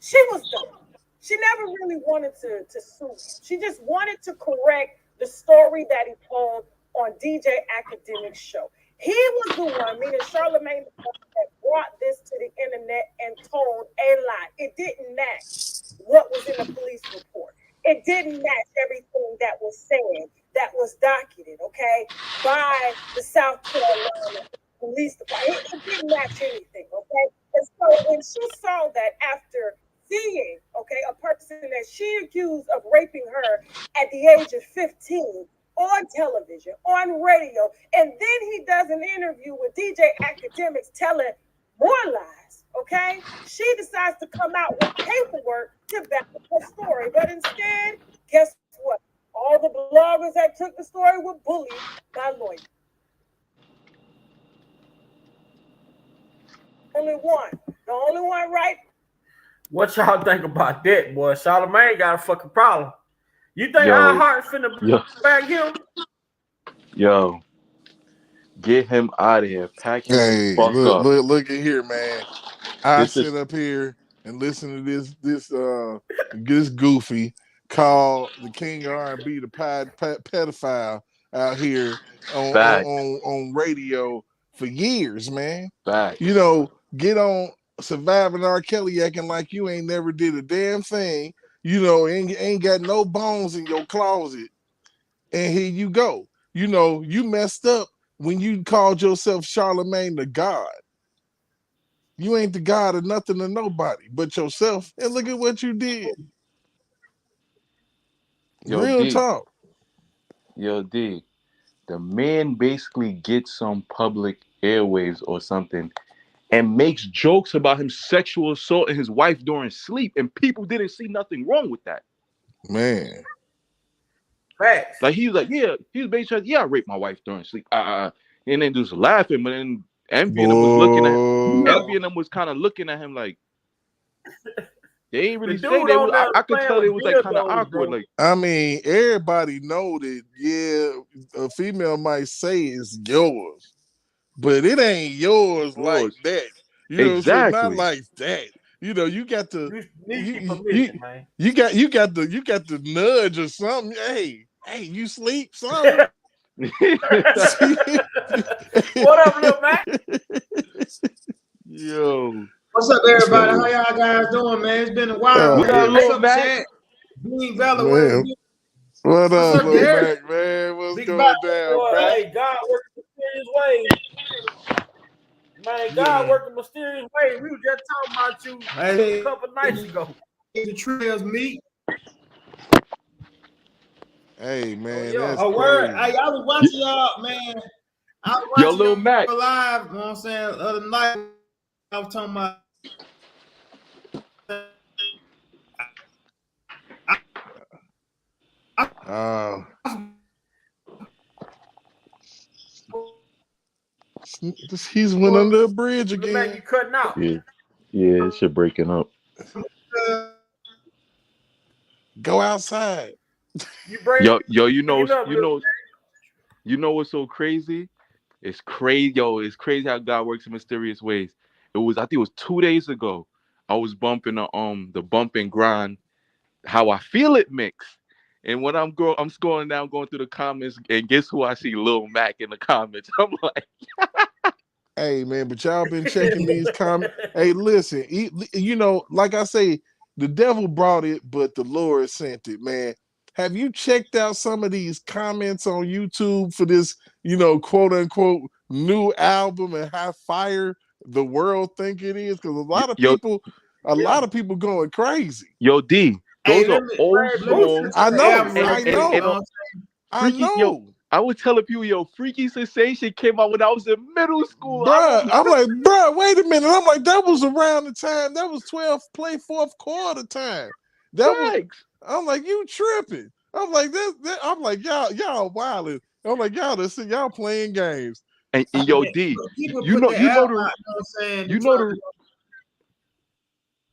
She was done. She never really wanted to sue him. She just wanted to correct the story that he told on DJ Academic's show. He was the one, meaning Charlemagne, that brought this to the internet and told a lie. It didn't match what was in the police report. It didn't match everything that was said, that was docketed, okay, by the South Carolina Police Department. It didn't match anything, okay? And so when she saw that after seeing, okay, a person that she accused of raping her at the age of 15 on television, on radio, and then he does an interview with DJ Academics telling more lies, okay? She decides to come out with paperwork to back up her story. But instead, guess what? All the bloggers that took the story were bullied by lawyers. The only one right. What y'all think about that, boy? Charlemagne got a fucking problem. You think our heart finna back him? Yo, get him out of here. Pack him the fuck up. Look at here, man. I sit up here and listen to this goofy called the king of R&B, the pedophile out here on radio for years, man. Fact. You know, get on Surviving R.Kelly acting like you ain't never did a damn thing. You know, ain't got no bones in your closet. And here you go. You know, you messed up when you called yourself Charlemagne the God. You ain't the God of nothing to nobody but yourself. And look at what you did. Real talk. Yo, D, the man basically gets on public airwaves or something and makes jokes about him sexual assaulting his wife during sleep, and people didn't see nothing wrong with that. Man. Facts. Like he was like, he was basically, I raped my wife during sleep. And then just laughing, but then Envy and them was looking at him. Envy and them was kind of looking at him like they ain't really say they was, I could tell it was like kind of awkward. Like, I mean, everybody know that a female might say it's yours, but it ain't yours like that. You know, so not like that. You know, you got to you got the nudge or something. Hey, you sleep, something. What up, little man? Yo. What's up, everybody? How y'all guys doing, man? It's been a while. What's up, little Mac? What up, little Mac, man? What's going down, man? Hey, God working mysterious ways. Man, God working mysterious ways. We were just talking about you a couple nights ago. The trails meet. Hey, man, that's crazy. Hey, I was watching y'all, man. I was watching Lil Mac live. You know what I'm saying? The other night, I was talking about. He's went under a bridge again. Look like you cutting out. Yeah, it's shit breaking up. Go outside. Yo, you know what's so crazy? It's crazy, it's crazy how God works in mysterious ways. I think it was 2 days ago. I was bumping the bump and grind, how I feel it mix. And when I'm scrolling down, going through the comments, and guess who I see? Lil Mac in the comments. I'm like, hey man, but y'all been checking these comments. Hey, listen, you know, like I say, the devil brought it, but the Lord sent it, man. Have you checked out some of these comments on YouTube for this, quote unquote new album and how fire the world think it is? Because a lot of people going crazy. Yo, D, those are old songs. I know. I know. I was telling people, Freaky Sensation came out when I was in middle school. Bruh, I'm like, wait a minute. I'm like, that was around the time. That was 12 play fourth quarter time. I'm like, you tripping. I'm like, I'm like, y'all wilding. I'm like, y'all playing games. And yo, D, you know the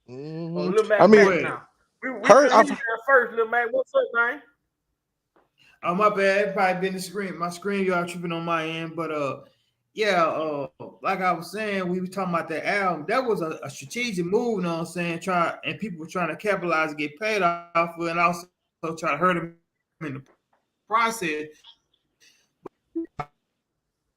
Lil Mac, now. We first, Lil Mac. What's up, man? Oh, my bad. Probably been the screen. My screen, y'all tripping on my end. But like I was saying, we were talking about that album. That was a strategic move, you know what I'm saying? And people were trying to capitalize and get paid off of it, and also try to hurt him in the process.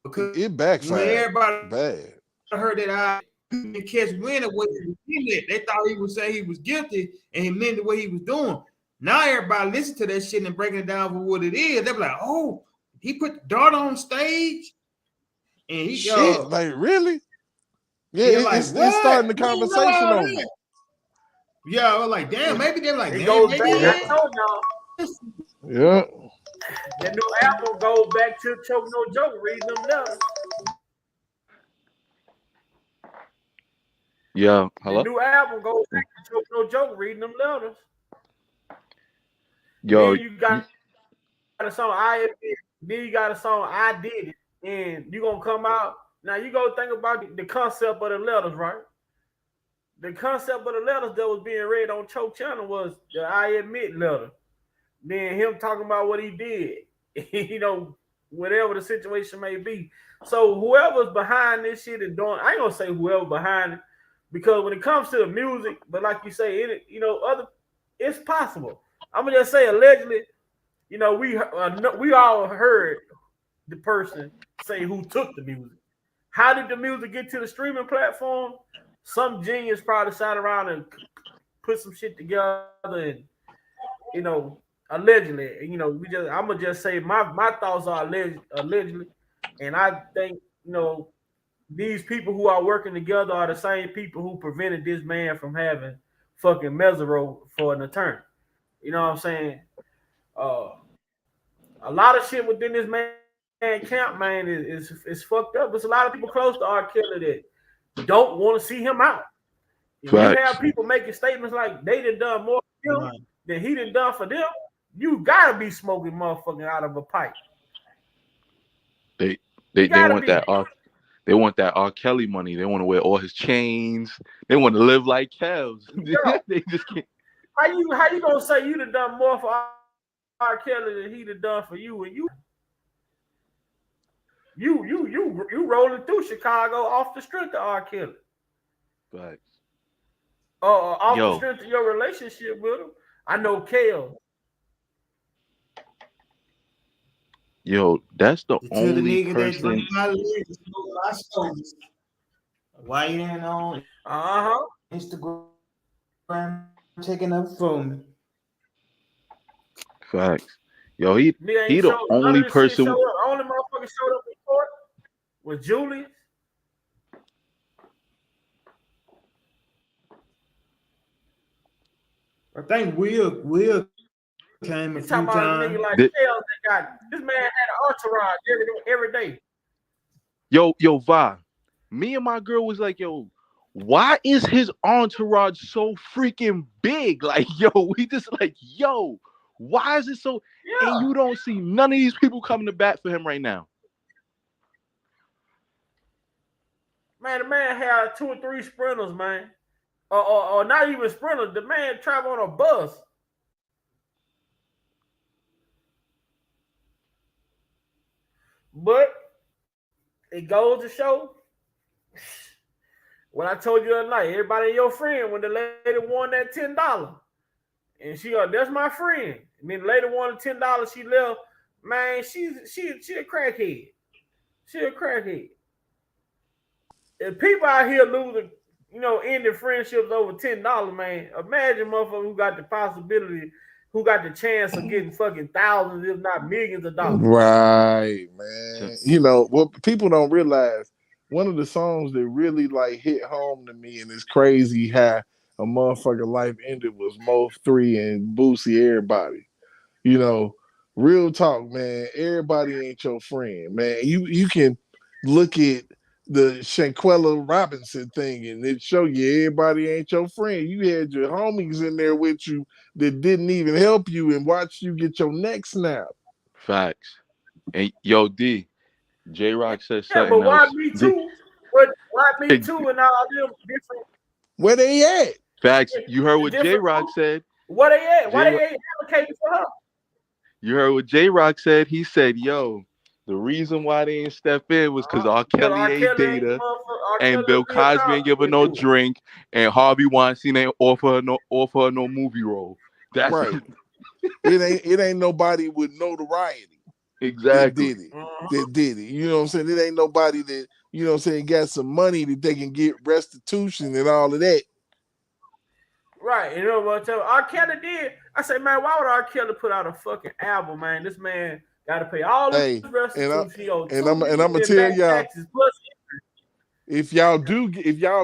Because it backfired. When everybody bad. heard that I didn't catch wind of what he was doing, they thought he was saying he was guilty and he meant the way he was doing. Now everybody listen to that shit and breaking it down for what it is. They're like, oh, he put the dart on stage, and he like really? Yeah, it's starting the conversation on it. Yeah, I was like, damn, maybe they're like, it damn, goes maybe back. Yeah. That new album goes back to Choke No Joke, reading them letters. Yeah, hello. The new album goes back to Choke No Joke, reading them letters. Yo, then you got a song I Admit. Then you got a song I Did It, and you gonna come out now. You go think about the concept of the letters, right? The concept of the letters that was being read on Choke Channel was the I Admit letter. Then him talking about what he did, whatever the situation may be. So whoever's behind this shit is doing. I ain't gonna say whoever behind it, because when it comes to the music, but like you say, it's possible. I'm gonna just say allegedly, we all heard the person say who took the music. How did the music get to the streaming platform? Some genius probably sat around and put some shit together, and allegedly, I'm gonna just say my thoughts are allegedly, and I think these people who are working together are the same people who prevented this man from having fucking Mesero for an attorney. You know what I'm saying? A lot of shit within this man camp, man, is fucked up. There's a lot of people close to R.Kelly that don't want to see him out. If you have people making statements like they done more for him than he done for them, you gotta be smoking motherfucking out of a pipe. They want that they want that R.Kelly money. They want to wear all his chains. They want to live like cows. They just can't. How you gonna say you done more for R.Kelly than he done for you, and you rolling through Chicago off the strength of R.Kelly? Right. Off the strength of your relationship with him. I know Kale. Yo, that's the only person. Why you ain't on Instagram taking up for me? Facts. Yo, he the only person. Only motherfucker showed up in court was Julius. I think Will came a few times. Like this man had an entourage every day. Yo, Va, me and my girl was like, yo, why is his entourage so freaking big? Like, yo, we just like, yo, why is it so? Yeah. And you don't see none of these people coming to bat for him right now. Man, the man had 2 or 3 sprinters, man. Or not even sprinters. The man traveled on a bus. But it goes to show what I told you the other night. Everybody your friend when the lady won that $10. And she that's my friend. And then the lady won the $10, she left. Man, she a crackhead. She a crackhead. If people out here losing, ended friendships over $10, man. Imagine motherfucker who got the possibility, who got the chance of getting fucking thousands, if not millions of dollars. Right, man. What people don't realize, one of the songs that really like hit home to me, and it's crazy how a motherfucker life ended, was Mo 3 and Boosie Everybody. Real talk, man. Everybody ain't your friend, man. You can look at the Shanquella Robinson thing and it show you everybody ain't your friend. You had your homies in there with you that didn't even help you and watch you get your neck snapped. Facts. And yo, D, J Rock said Yeah, something but why else. me too? Why me too and all them different? Where they at? Facts. You heard what J Rock said. Where they at? Why they ain't allocated for her? You heard what J Rock said. He said, "Yo, the reason why they didn't step in was because R.Kelly ain't data, and Bill Cosby ain't give her no drink, and Harvey Weinstein ain't offer her no movie role." That's right. It ain't nobody with notoriety. Exactly. That did it. You know what I'm saying? It ain't nobody that, got some money that they can get restitution and all of that. Right. You know what I'm telling you? R.Kelly did. I say, man, why would R.Kelly put out a fucking album, man? This man got to pay all this restitution. And I'm gonna tell y'all, if y'all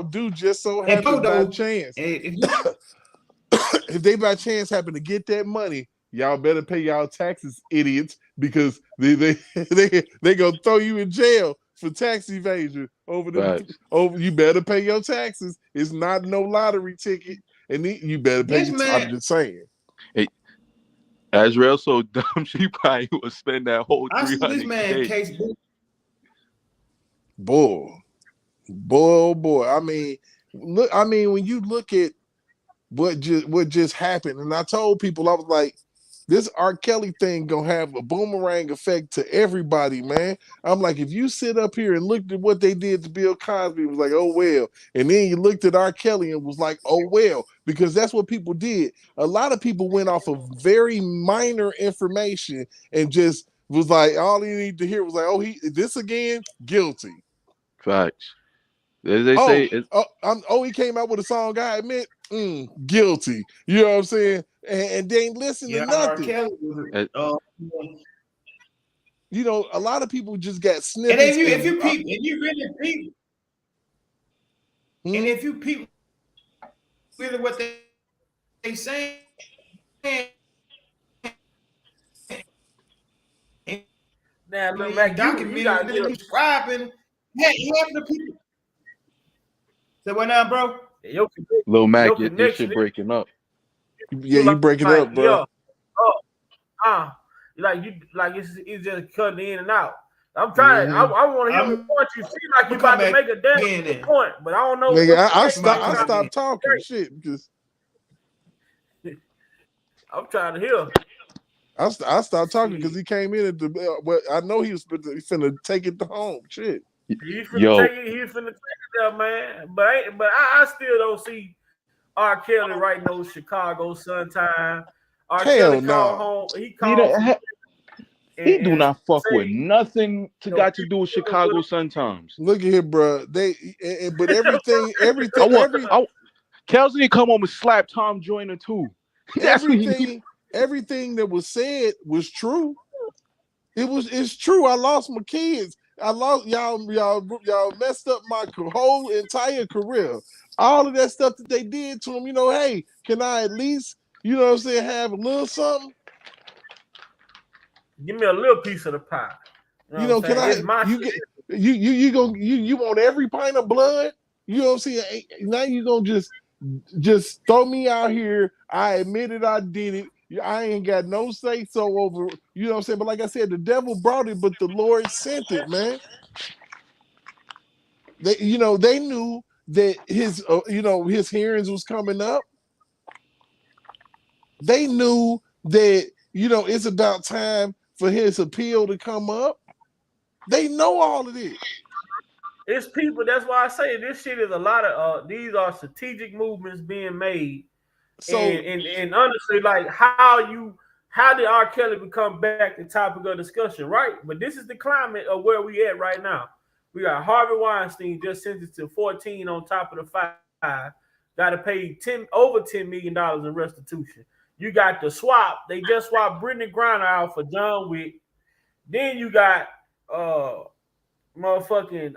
do just so happen by chance, if they by chance happen to get that money, y'all better pay y'all taxes, idiots, because they gonna throw you in jail for tax evasion over. You better pay your taxes. It's not no lottery ticket, and you better pay. I'm just saying. Hey, Azrael so dumb she probably would spend that whole 300K. I see this man case. Boy. I mean, look. When you look at what just happened, and I told people, I was like, this R. Kelly thing gonna have a boomerang effect to everybody, man. I'm like, if you sit up here and looked at what they did to Bill Cosby, it was like, oh well, and then you looked at R. Kelly and was like, oh well, because that's what people did. A lot of people went off of very minor information and just was like, all you need to hear was like, oh, this again, guilty. Facts. As they say, he came out with a song, I admit, guilty. You know what I'm saying? And they ain't listen to nothing. A lot of people just got snippets. And if you really peep, and if you peep really what they saying, now look back, you got to describing half the people. So what now, bro? Lil Mac, your shit breaking up. Yeah, you breaking up, bro. It's just cutting in and out. I'm trying. I want to hear what you see like you about to make a damn point, but I don't know. Nigga, I stopped talking shit because I'm trying to hear. I stopped talking because he came in at the. I know he was finna take it to home. Shit. He's finna take it there, man. But I still don't see R. Kelly writing no Chicago Sun-Time. R. Kelly called home. He called. He do not fuck with nothing got to do with Chicago Sun-Times. Look at here, bro. But everything. Kelsey come home and slap Tom Joyner too. Everything that was said was true. It's true. I lost my kids. I lost y'all messed up my whole entire career. All of that stuff that they did to him, hey, can I at least, have a little something? Give me a little piece of the pie. Can you want every pint of blood? You know what I'm saying? Now you gonna just throw me out here. I admitted I did it. I ain't got no say so over, you know what I'm saying? But like I said, the devil brought it, but the Lord sent it, man. They knew that his hearings was coming up. They knew that, it's about time for his appeal to come up. They know all of this. It's people. That's why I say this shit is a lot of. These are strategic movements being made. So and honestly, like how did R. Kelly become back the topic of discussion, right? But this is the climate of where we at right now. We got Harvey Weinstein just sentenced to 14 on top of the 5 got to pay over $10 million in restitution. You got the swap. They just swapped Brittany Griner out for John Wick. Then you got motherfucking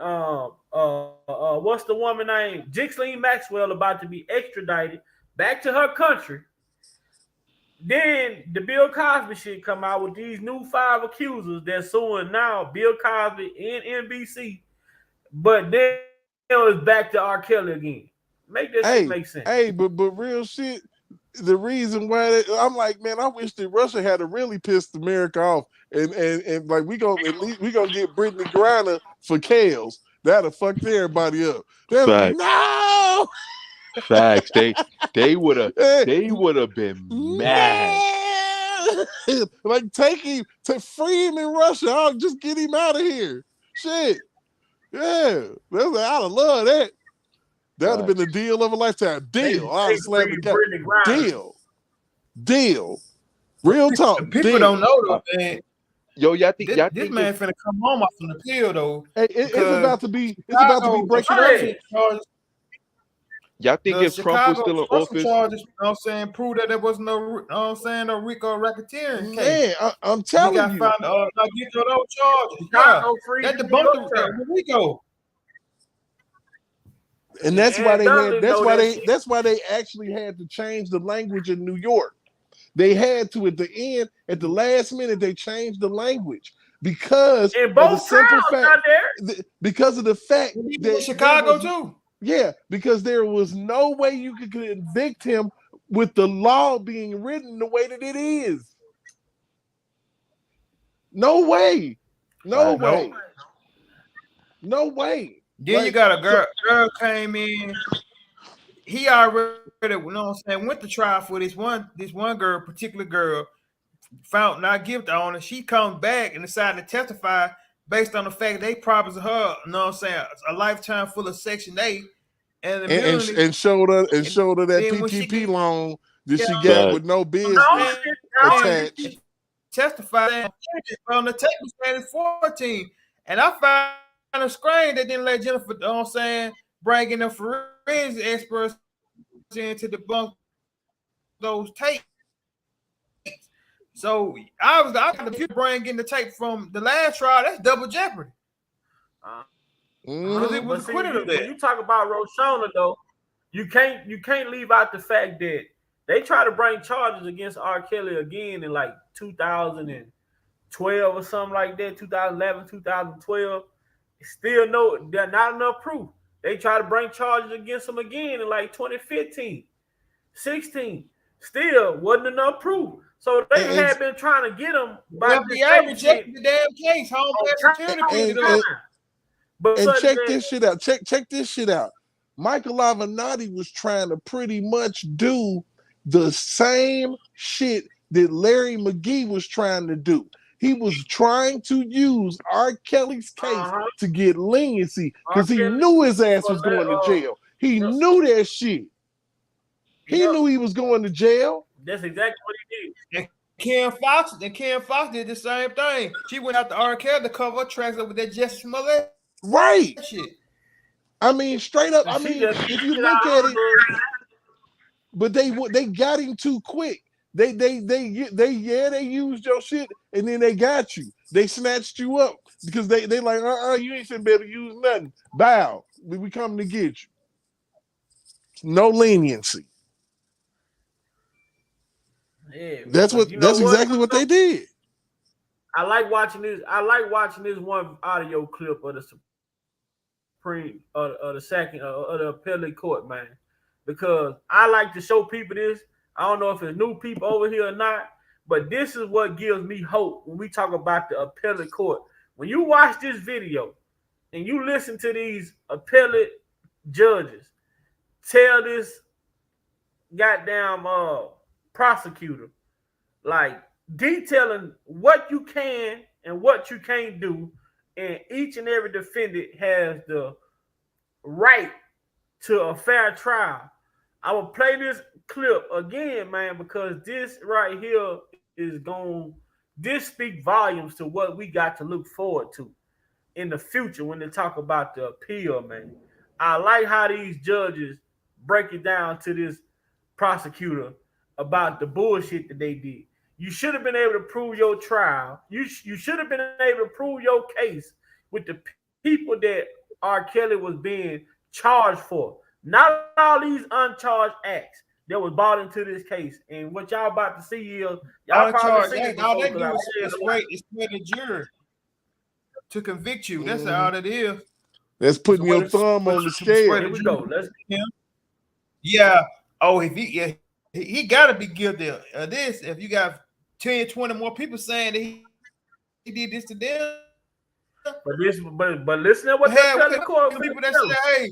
what's the woman name? Ghislaine Maxwell about to be extradited back to her country. Then the Bill Cosby shit come out with these new 5 accusers that's suing now Bill Cosby and NBC. But then it's back to R.Kelly again. Make that shit make sense. Hey, but real shit. The reason why I'm like, man, I wish that Russia had to really pissed America off, and like we gonna get Brittany Griner for Kales. That'll fuck everybody up. They're like, no. Facts. They would have been mad. Like take him to free him in Russia. I'll just get him out of here. Shit. Yeah. I'd have loved that. That would have been the deal of a lifetime. Deal. I'll slam the Deal. Real talk. People don't know though, man. Yo, y'all think this man finna come home off from the pill though? Hey, it's about to be breaking up. Y'all think if Trump was still in office, charges, you know what I'm saying, prove that there was no, no Rico racketeering case. Man, I'm telling you. Found, get those charges. That debunked the Rico. And that's why they actually had to change the language in New York. They had to at the end, at the last minute, they changed the language because of the simple fact. Because of the fact that Chicago too. Yeah, because there was no way you could convict him with the law being written the way that it is. No way. No way. Then like, you got a girl came in. He already, you know what I'm saying, went to trial for this one girl, particular girl, found not guilty on it. She comes back and decided to testify based on the fact they promised her, you know what I'm saying, a lifetime full of Section 8 and showed her that PPP loan that she got with no business attached. Testified on the tape saying it's 14. And I found a screen that didn't let Jennifer, you know what I'm saying, bring in the forensic experts in to debunk those tapes. So I got the bring in the tape from the last trial. That's double jeopardy. Because it was acquitted of that. When you talk about Roshona, though, you can't leave out the fact that they try to bring charges against R.Kelly again in like 2012 or something like that, 2011, 2012. Still not enough proof. They try to bring charges against him again in like 2015, 16. Still wasn't enough proof. So they had been trying to get him. FBI rejected the damn case. And check this shit out. Check this shit out. Michael Avenatti was trying to pretty much do the same shit that Larry McGee was trying to do. He was trying to use R. Kelly's case to get leniency because he knew his ass was going to jail. He knew that shit. He knew he was going to jail. That's exactly what he did. And Ken Fox did the same thing. She went out to R. Kelly to cover her tracks up with that Jesse Smollett. Right. Shit. I mean, straight up. I mean, if you look at it, but they got him too quick. They used your shit and then they got you. They snatched you up because they like you ain't finna be able to use nothing. Bow. We coming to get you. No leniency. Yeah, that's exactly what they did. I like watching this. I like watching this one audio clip of the Supreme of the second of the appellate court, man, because I like to show people this. I don't know if it's new people over here or not, but this is what gives me hope when we talk about the appellate court. When you watch this video and you listen to these appellate judges tell this goddamn prosecutor, like detailing what you can and what you can't do, and each and every defendant has the right to a fair trial. I will play this clip again, man, because this right here is this speak volumes to what we got to look forward to in the future when they talk about the appeal, man. I like how these judges break it down to this prosecutor about the bullshit that they did. You should have been able to prove your trial. You should have been able to prove your case with the people that R.Kelly was being charged for. Not all these uncharged acts that was brought into this case. And what y'all about to see is y'all probably see all they do is sway the jury to convict you. That's all it is. That's putting your thumb on the scale. Here we go. Let's Yeah. Oh, if he got to be guilty of this. If you got 10, 20 more people saying that he did this to them. But listen to what the court people that say,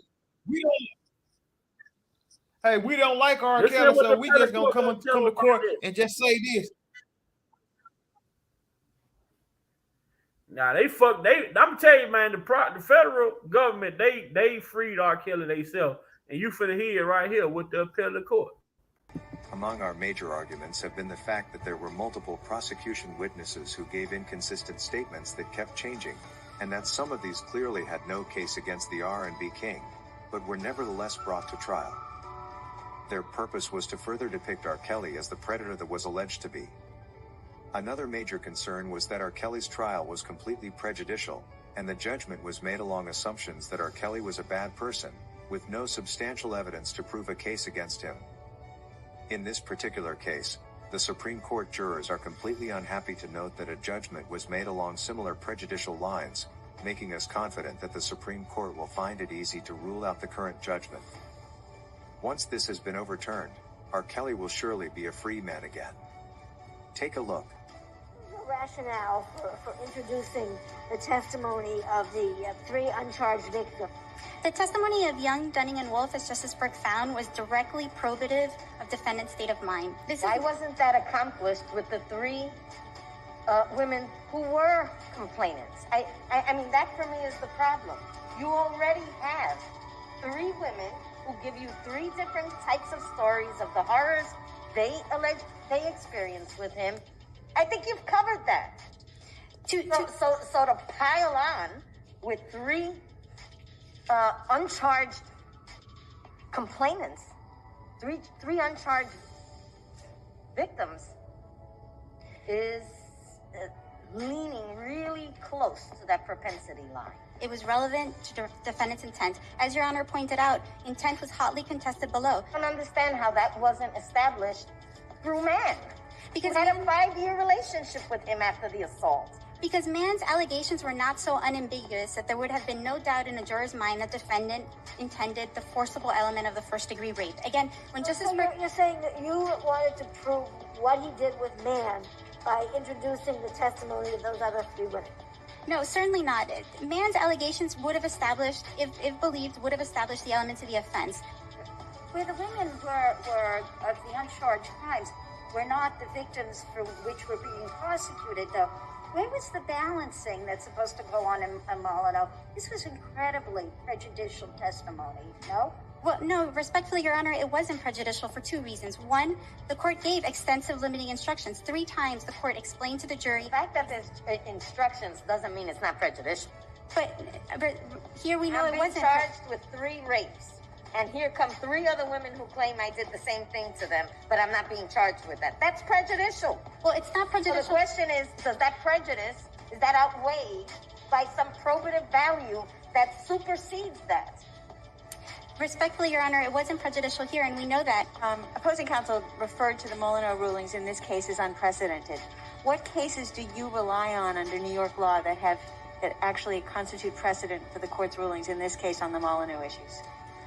hey, we don't like R.Kelly, so we just gonna come to court and just say this. Now I'm telling you, man, the federal government, they freed R.Kelly themselves, and you finna hear it right here with the appellate court. Among our major arguments have been the fact that there were multiple prosecution witnesses who gave inconsistent statements that kept changing, and that some of these clearly had no case against the R&B king, but were nevertheless brought to trial. Their purpose was to further depict R.Kelly as the predator that was alleged to be. Another major concern was that R.Kelly's trial was completely prejudicial, and the judgment was made along assumptions that R.Kelly was a bad person, with no substantial evidence to prove a case against him. In this particular case, the Supreme Court jurors are completely unhappy to note that a judgment was made along similar prejudicial lines, making us confident that the Supreme Court will find it easy to rule out the current judgment. Once this has been overturned, R.Kelly will surely be a free man again. Take a look. The rationale for introducing the testimony of the 3 uncharged victims. The testimony of Young, Dunning, and Wolf, as Justice Burke found, was directly probative of defendant's state of mind. Why wasn't that accomplished with the 3 women who were complainants? I mean, that for me is the problem. You already have 3 women who give you 3 different types of stories of the horrors they experienced with him. I think you've covered that. So to pile on with 3 uncharged complainants, 3 uncharged victims, is leaning really close to that propensity line. It was relevant to defendant's intent. As Your Honor pointed out, intent was hotly contested below. I don't understand how that wasn't established through Mann. Because he had a 5-year relationship with him after the assault. Because Mann's allegations were not so unambiguous that there would have been no doubt in a juror's mind that defendant intended the forcible element of the first-degree rape. Again, when Justice Burke... You're saying that you wanted to prove what he did with Mann by introducing the testimony of those other 3 women. No, certainly not. Mann's allegations would have established, if believed, would have established the elements of the offense. Where the women were of the uncharged crimes were not the victims for which were being prosecuted, though. Where was the balancing that's supposed to go on in Molyneux? This was incredibly prejudicial testimony, no? Well, no, respectfully, Your Honor, it wasn't prejudicial for 2 reasons. One, the court gave extensive limiting instructions. 3 times the court explained to the jury... The fact that there's instructions doesn't mean it's not prejudicial. But here we know it wasn't... I'm being charged with 3 rapes. And here come 3 other women who claim I did the same thing to them, but I'm not being charged with that. That's prejudicial. Well, it's not prejudicial. So the question is, does that prejudice, is that outweighed by some probative value that supersedes that? Respectfully, Your Honor, it wasn't prejudicial here, and we know that. Opposing counsel referred to the Molyneux rulings in this case as unprecedented. What cases do you rely on under New York law that actually constitute precedent for the court's rulings in this case on the Molyneux issues?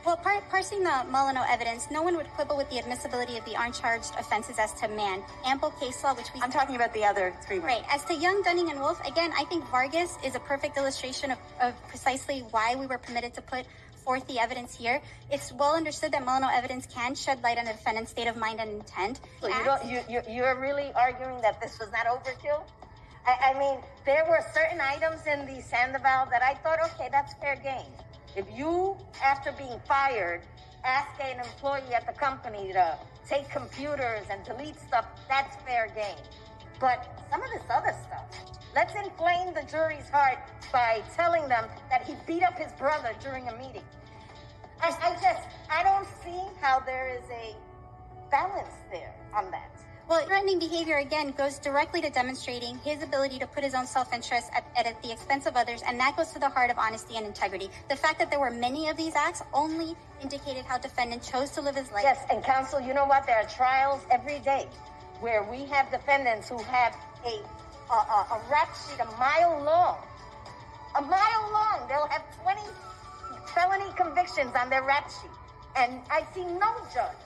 Well, parsing the Molyneux evidence, no one would quibble with the admissibility of the uncharged offenses as to Mann. Ample case law, which we... I'm talking about the other 3 women. Right. As to Young, Dunning, and Wolf, again, I think Vargas is a perfect illustration of precisely why we were permitted to put forth the evidence here. It's well understood that Molyneux evidence can shed light on a defendant's state of mind and intent. So you're really arguing that this was not overkill? I mean, there were certain items in the Sandoval that I thought, okay, that's fair game. If you, after being fired, ask an employee at the company to take computers and delete stuff, that's fair game. But some of this other stuff, let's inflame the jury's heart by telling them that he beat up his brother during a meeting. I don't see how there is a balance there on that. Well, threatening behavior, again, goes directly to demonstrating his ability to put his own self-interest at the expense of others, and that goes to the heart of honesty and integrity. The fact that there were many of these acts only indicated how defendant chose to live his life. Yes, and counsel, you know what? There are trials every day where we have defendants who have a rap sheet a mile long. A mile long. They'll have 20 felony convictions on their rap sheet. And I see no judge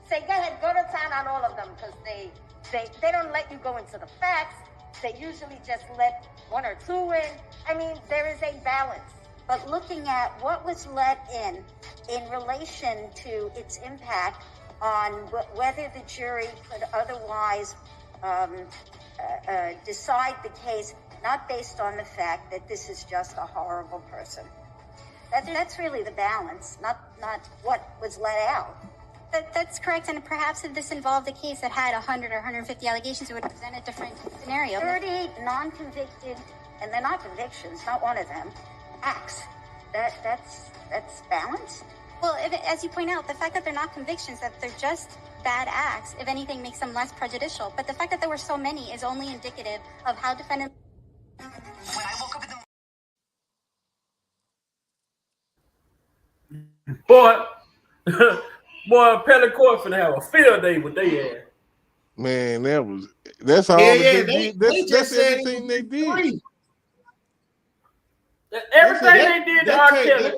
say, go ahead, go to town on all of them, because they don't let you go into the facts. They usually just let one or two in. I mean, there is a balance. But looking at what was let in relation to its impact on whether the jury could otherwise decide the case, not based on the fact that this is just a horrible person. That's really the balance, not what was let out. That's correct, and perhaps if this involved a case that had 100 or 150 allegations, it would present a different scenario. 38 non-convicted, and they're not convictions, not one of them, acts. That's balance. Well, as you point out, the fact that they're not convictions, that they're just bad acts, if anything, makes them less prejudicial. But the fact that there were so many is only indicative of how defendant. When I woke up in the Boy, Appellate Court finna have a field day with they ass. Man, that's all they did. That's everything they did. Everything they did to R.Kelly.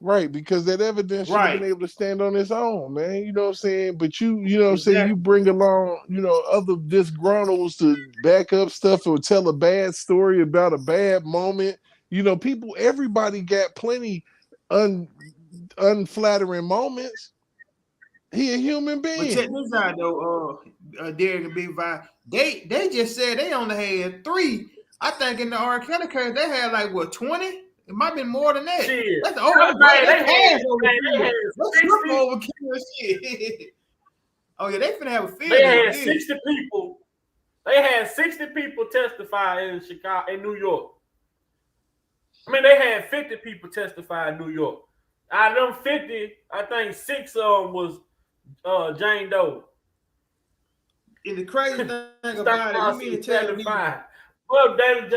Right, because that evidence should have been able to stand on its own, man. You know what I'm saying? But you know what I'm saying, you bring along, other disgruntles to back up stuff or tell a bad story about a bad moment. Everybody got plenty unflattering moments. He a human being. But check this out though, Derek and Big Vi. They just said they only had 3. I think in the R.Kelly case they had 20? It might have been more than that. Shit. That's shit. Oh yeah, they finna have a field. They had 60 people. They had 60 people testify in New York. I mean, they had 50 people testify in New York. Out of them 50, I think 6 of them was Jane Doe. And the crazy thing about it, you mean to tell me? Well, David J.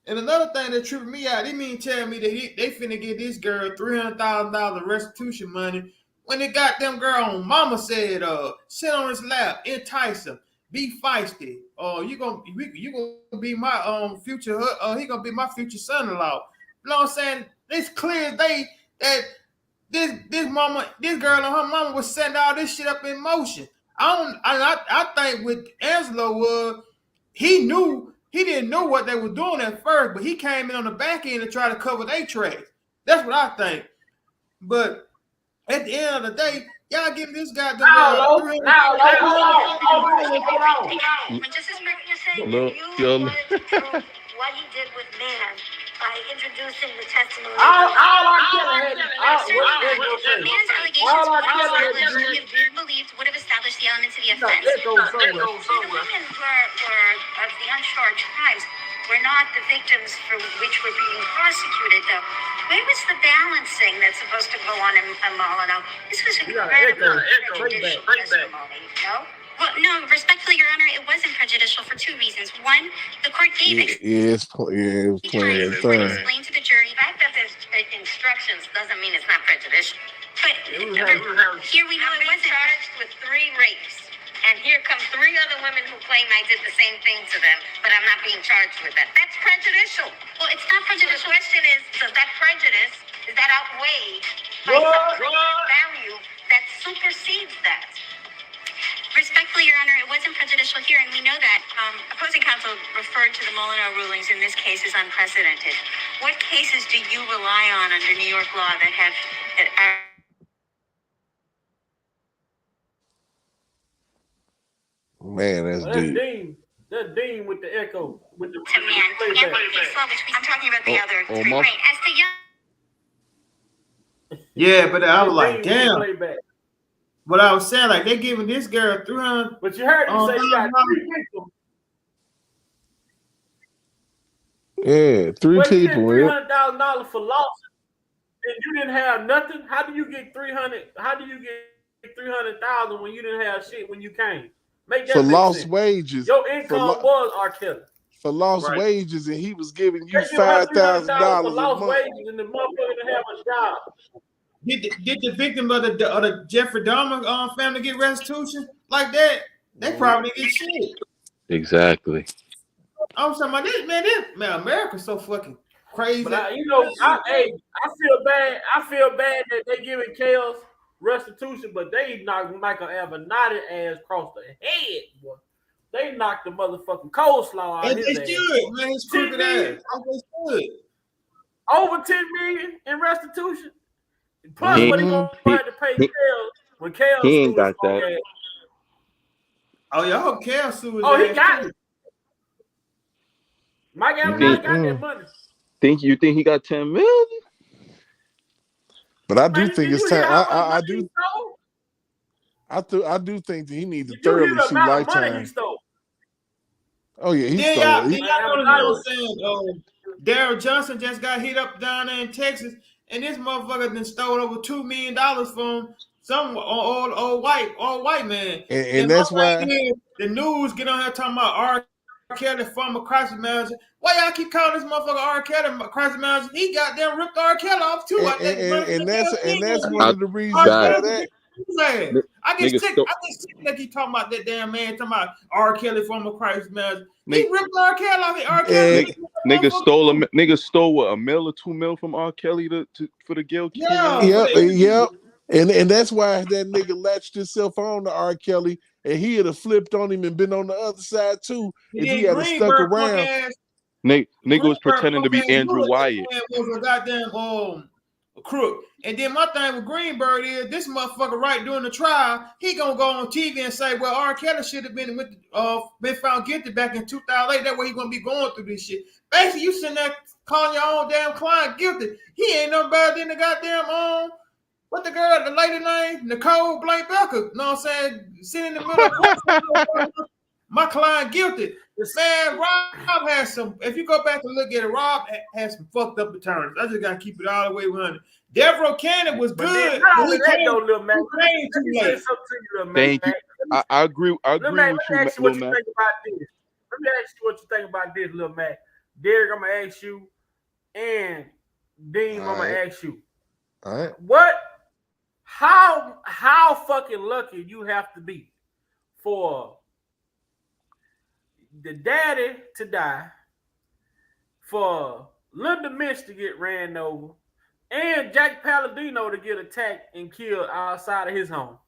And another thing that tripped me out, they mean to tell me that they finna get this girl $300,000 restitution money when they got them girl on mama said, sit on his lap, entice him, be feisty. You gonna be my future. He gonna be my future son-in-law. You know what I'm saying? It's clear as day that this girl and her mama was setting all this shit up in motion. I think with Angelo he didn't know what they were doing at first, but he came in on the back end to try to cover their tracks. That's what I think. But at the end of the day, y'all give this guy the what he did with man by introducing the testimony. Man's allegations believed would have established the elements of the offense. The women of the uncharged crimes were not the victims for which were being prosecuted, though. Where was the balancing that's supposed to go on in Molyneux? This was incredibly prejudicial testimony, no? Well, no, respectfully, Your Honor, it wasn't prejudicial for 2 reasons. One, the court gave it's plenty of time. Explain to the jury. The fact that there's instructions doesn't mean it's not prejudicial. But here we know it wasn't. Charged with 3 rapes, and here come 3 other women who claim I did the same thing to them, but I'm not being charged with that. That's prejudicial. Well, it's not prejudicial. The question is, does that prejudice, is that outweighed by some value that supersedes that? Respectfully, Your Honor, it wasn't prejudicial here, and we know that. Opposing counsel referred to the Molyneux rulings in this case as unprecedented. What cases do you rely on under New York law that have Man, that's deep. That's Dean with the echo. With the I'm talking about the other 3. Right, as to young. Yeah, but I was like, damn. But I was saying, they giving this girl 300. But you heard him say you got 3 people. Yeah, 3 people. $300,000 for losses. you didn't have nothing. How do you get 300? How do you get 300,000 when you didn't have shit when you came? Make for that make lost sense. wages. Your income was R.Kelly. For lost Right. wages, and he was giving you They give her $300 $5,000 for a lost month. wages, and the motherfucker didn't have a job. Did the victim of the Jeffrey Dahmer family get restitution like that? They probably didn't get shit. Exactly. I'm talking about this man. America's so fucking crazy. But I feel bad. I feel bad that they giving Chaos restitution, but they knocked Michael Avenatti ass across the head, boy. They knocked the motherfucking coleslaw out And his they ass. should, man. It's crooked ass. They should. Over 10 million in restitution. Plus what he gonna have to pay Chaos when Chaos he ain't got that. Ass. Oh yeah, I hope Chaos sued his Oh, he ass got too. it. Mike Avenatti got that money. You think he got 10 million? But I do Man, think did it's you time. hear how much I money he do. stole? I do think that he needs to Did you hear thoroughly the sue amount of money he Lifetime. stole? Oh yeah, he Then stole y'all it. know what saying? Daryl Johnson just got hit up down there in Texas, and this motherfucker then stole over $2 million from some old white man. And that's why the news get on here talking about R.Kelly, former crisis manager. Why y'all keep calling this motherfucker R.Kelly crisis manager? He goddamn ripped R.Kelly off too. and that's one of the reasons why that. I get sick that he talking about that damn man talking about R.Kelly former crisis manager. He ripped R.Kelly off. R.Kelly Nigga stole what, $1 million or $2 million from R. Kelly for the Gail case. Yep. And that's why that nigga latched himself on to R. Kelly, and he would have flipped on him and been on the other side too if he had stuck around. Nigga was pretending to be Andrew Wyatt. Was a goddamn crook. And then my thing with Greenberg is this motherfucker right during the trial, he gonna go on TV and say, well, R. Kelly should have been found guilty back in 2008. That way he gonna be going through this shit. Basically, you sitting there calling your own damn client guilty. He ain't no better than the goddamn what the girl, the lady name, Nicole Blake Becker. You know what I'm saying? Sitting in the middle of court, my client guilty. Man, Rob has some. If you go back and look at it, Rob has some fucked up attorneys. I just gotta keep it all the way 100. Devereaux Cannon was good. Thank you. I agree with you, Lil Mac. Let me ask you what you think about this, Lil Mac. Derek, I'm gonna ask you, and Dean, I'm gonna ask you. All right. What? How fucking lucky you have to be for the daddy to die, for Linda Mitch to get ran over, and Jack Palladino to get attacked and killed outside of his home.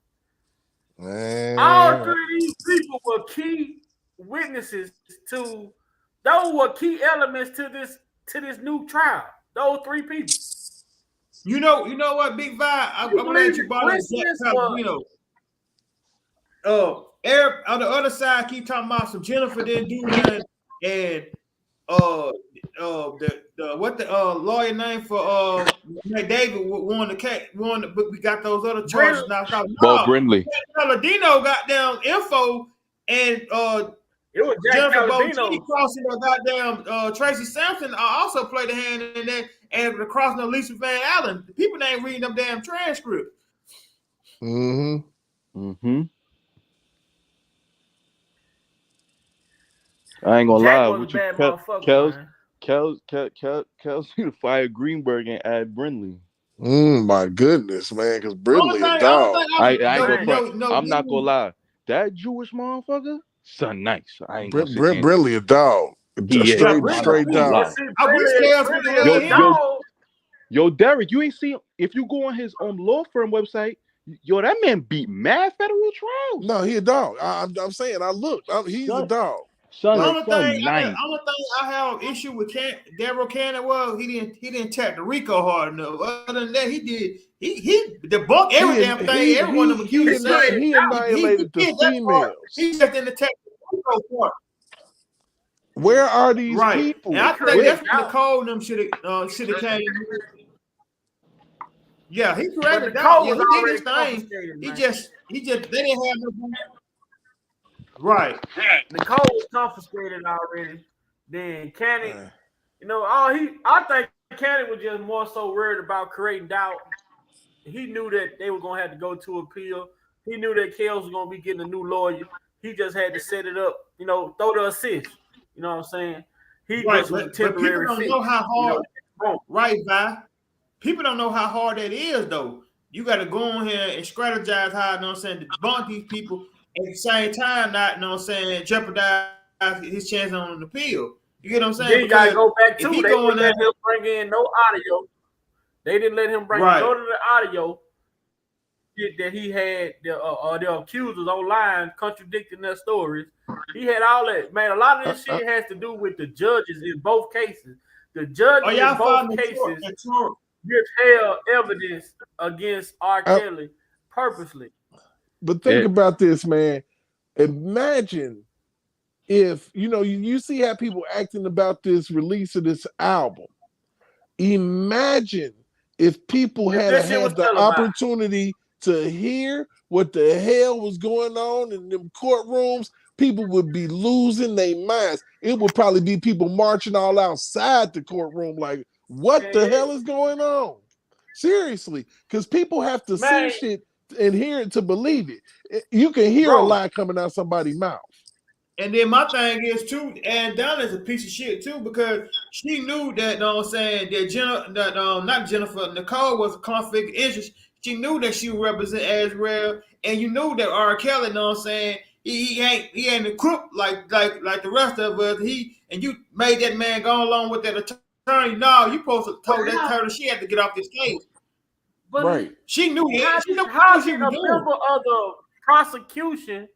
Man. All three of these people were key witnesses to. Those were key elements to this new trial. Those three people. You know what, Big Vibe? I'm glad you brought up Jack Palladino. Eric on the other side keep talking about some Jennifer didn't do nothing, and the lawyer name for David won the case, but we got those other charges knocked out. Bob Brindley. Palladino got down info, and it was Jennifer Botini crossing the goddamn Tracy Sampson. I also played a hand in that, and the crossing of Lisa Van Allen. The people ain't reading them damn transcripts. I ain't gonna Jack lie. was a bad motherfucker, Kels need to fire Greenberg and add Brindley. My goodness, man, because Brindley a dog. I'm not gonna lie. That Jewish motherfucker, son, nice. I ain't gonna say Brindley a dog. Straight dog. Yo, Derek, you ain't see if you go on his law firm website. Yo, that man beat mad federal trials. No, he a dog. I'm saying I looked. He's a dog. The only thing I have issue with Devereaux Cannon was he didn't tap the RICO hard enough. Other than that, he debunked every damn thing. Everyone of them accused. He annihilated the females. He just didn't attack the RICO part. Where are these people? And I think that's when Nicole and them should have came. Yeah, he corrected that. Yeah, he did his thing. He just they didn't have no. Right. Nicole was confiscated already. Then Cannon, I think County was just more so worried about creating doubt. He knew that they were gonna have to go to appeal. He knew that Kels was gonna be getting a new lawyer. He just had to set it up, throw the assist. You know what I'm saying? He Right, just was a but people temporary don't fix. know how hard. Boom. Right, Vi. People don't know how hard that is, though. You got to go on here and strategize how, you know what I'm saying, to debunk these people at the same time, not, you know what I'm saying, jeopardize his chance on an appeal. You get what I'm saying? Then you gotta Because go back if to he they go in didn't there, let him bring in no audio. They didn't let him bring Right. none of the audio that he had the accusers online contradicting their stories. He had all that. Man, a lot of this shit has to do with the judges in both cases. The judges y'all in both following cases Trump? withheld evidence against R.Kelly purposely. But think about this, man. Imagine if, you see how people acting about this release of this album. Imagine if people had the opportunity to hear what the hell was going on in them courtrooms. People would be losing their minds. It would probably be people marching all outside the courtroom like, what the hell is going on? Seriously, because people have to see shit and hear it to believe it. You can hear a lie coming out somebody's mouth. And then my thing is too, and Donna's a piece of shit too, because she knew that, you know what I'm saying, that not Jennifer, Nicole was a conflict of interest. She knew that she would represent Azrael, and you knew that R. Kelly, you know what I'm saying, he ain't a crook like the rest of us. And you made that man go along with that attorney. No, you supposed to told that attorney she had to get off this case. But she knew it. She knew how what she did was a doing. member of the prosecution?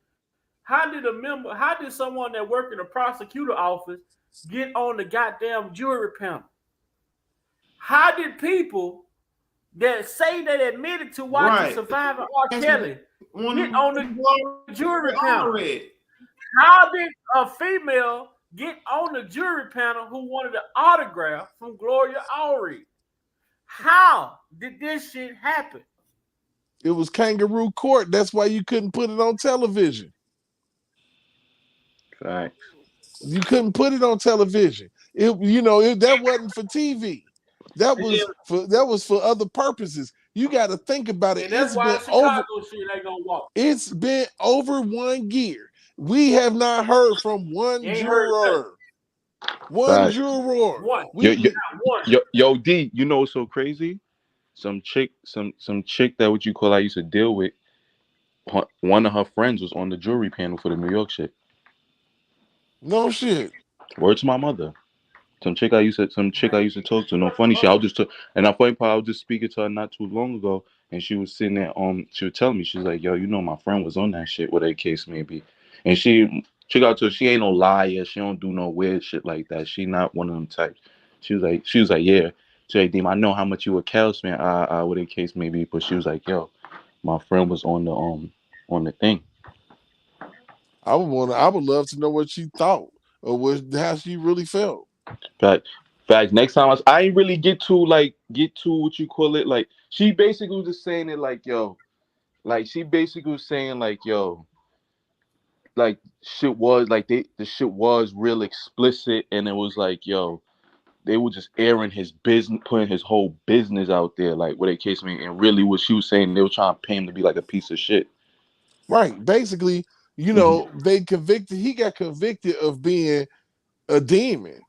How did someone that worked in the prosecutor office get on the goddamn jury panel? How did people that say they admitted to watching Surviving R. Kelly get on the jury panel? How did a female get on the jury panel who wanted an autograph from Gloria Allred? How did this shit happen? It was kangaroo court. That's why you couldn't put it on television. Right. You couldn't put it on television. That wasn't for TV. That was for other purposes. You got to think about it. And that's why Chicago shit ain't gonna walk. It's been over 1 year. We have not heard from one juror. One juror. One. Yo, D, you know what's so crazy? Some chick that what you call I used to deal with. One of her friends was on the jury panel for the New York shit. No shit. Word to my mother. Some chick I used to talk to. No funny shit. I was just speaking to her not too long ago, and she was sitting there. She was telling me, she's like, "Yo, my friend was on that shit, whatever the case may be." And she out to her, she ain't no liar. She don't do no weird shit like that. She not one of them types. She was like, yeah. She like, Deem, I know how much you a Kels man. Whatever the case may be, but she was like, yo, my friend was on the thing. I would love to know what she thought or how she really felt. Fact. Next time I ain't really get to what you call it. Like she basically was just saying it like, yo, like she basically was saying like, yo, like shit was like the shit was real explicit, and it was like, yo, they were just airing his business, putting his whole business out there, like what it case me, and really what she was saying, they were trying to pay him to be like a piece of shit. Right. Basically, he got convicted of being a demon.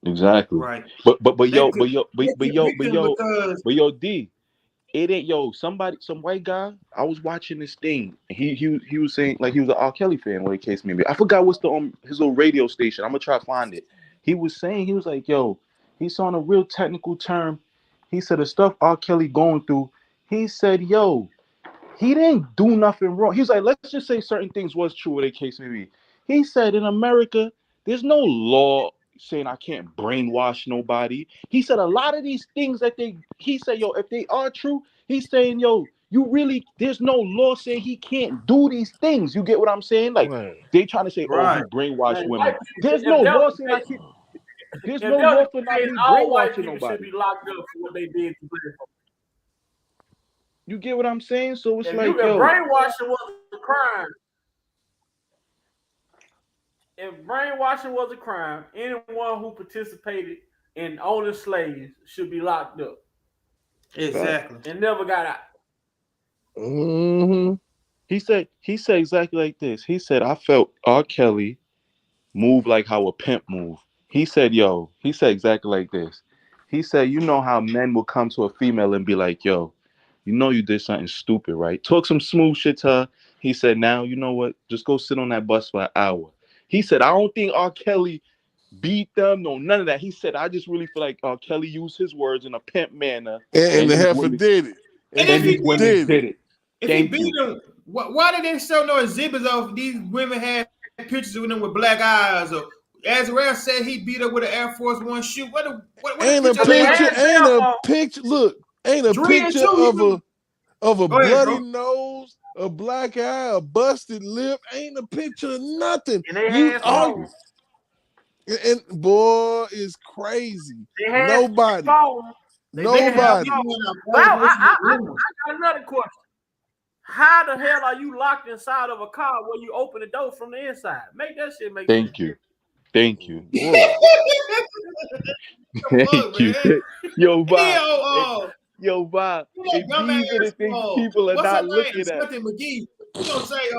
Exactly. Right. But yo, D, it ain't some white guy. I was watching this thing. And he was saying like he was an R. Kelly fan, what the case may be. I forgot what's his little radio station. I'm gonna try to find it. He was like, yo, he's on a real technical term. He said the stuff R. Kelly going through. He said, yo, he didn't do nothing wrong. He's like, let's just say certain things was true, what the case may be. He said in America, there's no law saying I can't brainwash nobody. He said a lot of these things he said, yo, if they are true, he's saying, yo, there's no law saying he can't do these things. You get what I'm saying? Like they trying to say, he brainwashed women. There's no law saying I can't. There's no law for not me brainwashing nobody. Should be locked up for what they did to black folks. You get what I'm saying? So it's like, yo, brainwashing was a crime. If brainwashing was a crime, anyone who participated and owning slaves should be locked up Exactly. and never got out. Mm-hmm. He said exactly like this. He said, I felt R.Kelly move like how a pimp move. He said exactly like this. He said, you know how men will come to a female and be like, yo, you know you did something stupid, right? Talk some smooth shit to her. He said, now, you know what? Just go sit on that bus for an hour. He said, I don't think R. Kelly beat them, no, none of that. He said, I just really feel like R. Kelly used his words in a pimp manner. And the these heifer women- did it. And And if he he women did it. If he beat them, why did they show no exhibits of these women had pictures of them with black eyes? Or Azrael said he beat her with an Air Force One shoe. What Ain't a picture. Look, ain't a picture of a bloody nose, a black eye, a busted lip. Ain't a picture of nothing. And they had phones. And boy, it's crazy. They had Nobody. phones. Nobody. I got another question. How the hell are you locked inside of a car where you open the door from the inside? Make that shit make sense. Thank you. Thank you. Yo, Bob. Yo, Bob. These are the things people are not looking at. Something McGee. You gonna say,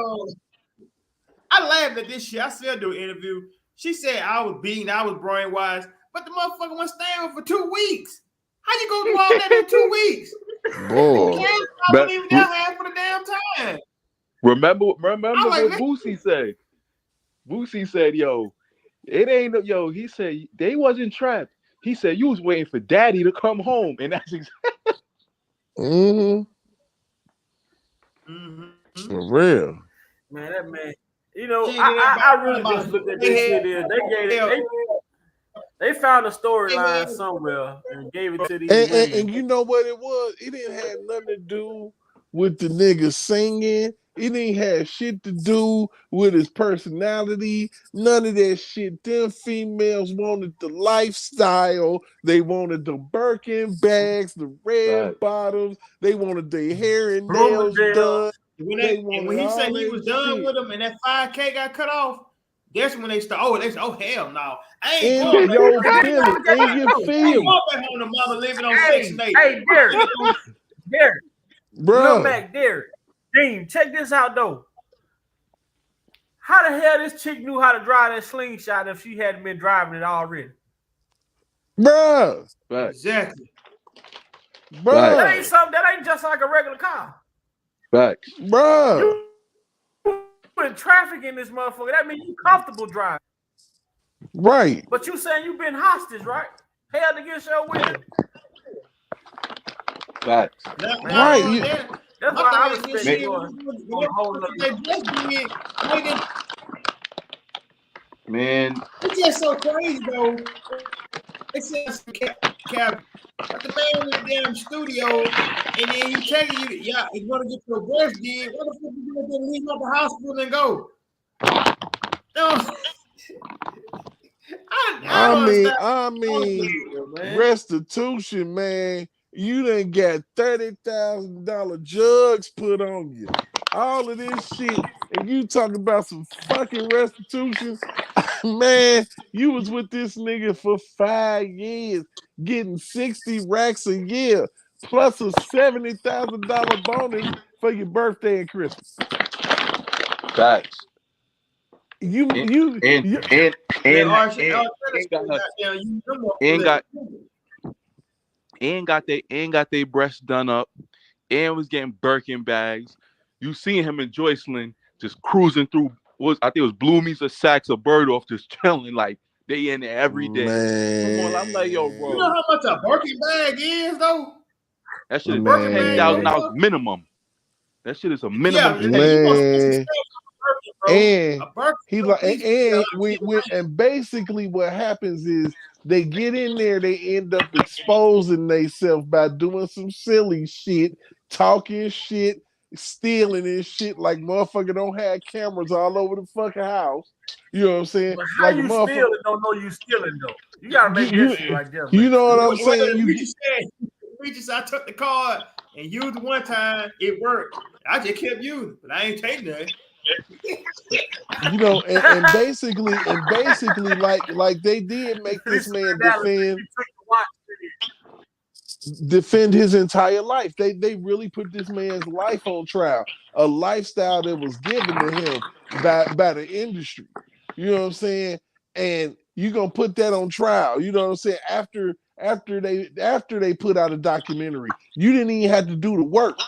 I laughed at this shit. I said do an interview. She said I was beaten, I was brainwashed, but the motherfucker went staying for 2 weeks. How you gonna do all that in 2 weeks? Boy. I wasn't even there half of the damn time. Remember what Boosie said? Boosie said, yo, it ain't, yo, he said, they wasn't trapped. He said, you was waiting for daddy to come home. And that's exactly. For real. Man, that man, you know, I really just looked at this shit is they found a storyline somewhere and gave it to these women. And you know what it was? It didn't have nothing to do with the nigga singing. It didn't have shit to do with his personality. None of that shit. Them females wanted the lifestyle. They wanted the Birkin bags, the red bottoms. They wanted their hair and nails done. When he said he was done with them and that 5K got cut off, that's when they start. Oh hell no! I ain't going back home. To mama living on 6 and 8. Hey, Derek, bro, real back, Derek. Dean, check this out though. How the hell this chick knew how to drive that slingshot if she hadn't been driving it already? Bro, exactly. Bro, that ain't something. That ain't just like a regular car. Facts, bro. In traffic in this motherfucker, that means you comfortable driving. Right. But you saying you been hostage, right? Held against your will. Facts. Right. That's why I respect man. It's just so crazy though. It's just cap. But the man in the damn studio, and then you taking you, you want to get your breast did. What the fuck you gonna do? Leave out the hospital and go? No. I mean, restitution, man. You done got $30,000 jugs put on you. All of this shit, and you talking about some fucking restitution, man. You was with this nigga for 5 years, getting 60 racks a year, plus a $70,000 bonus for your birthday and Christmas. Facts. Got their breasts done up, and was getting Birkin bags. You seen him in Joycelyn just cruising through. I think it was Bloomies or Saks or Bergdorf, just chilling like they in there every day. Man. Come on, I'm like, yo, bro. You know how much a Birkin bag is, though? That shit is $10,000 minimum. That shit is a minimum. Man. And he like, and basically what happens is they get in there, they end up exposing themselves by doing some silly shit, talking shit, stealing and shit, like motherfucker don't have cameras all over the fucking house. You know what I'm saying? But how like you steal it don't know you stealing though. You gotta make that shit like that. You know what I'm saying? We just I took the card and used it one time, it worked. I just kept using it, but I ain't taking that. You know, and basically, like they did make this man defend. defend his entire life. They really put this man's life on trial, a lifestyle that was given to him by the industry. You know what I'm saying? And you're gonna put that on trial. You know what I'm saying? After they put out a documentary, you didn't even have to do the work.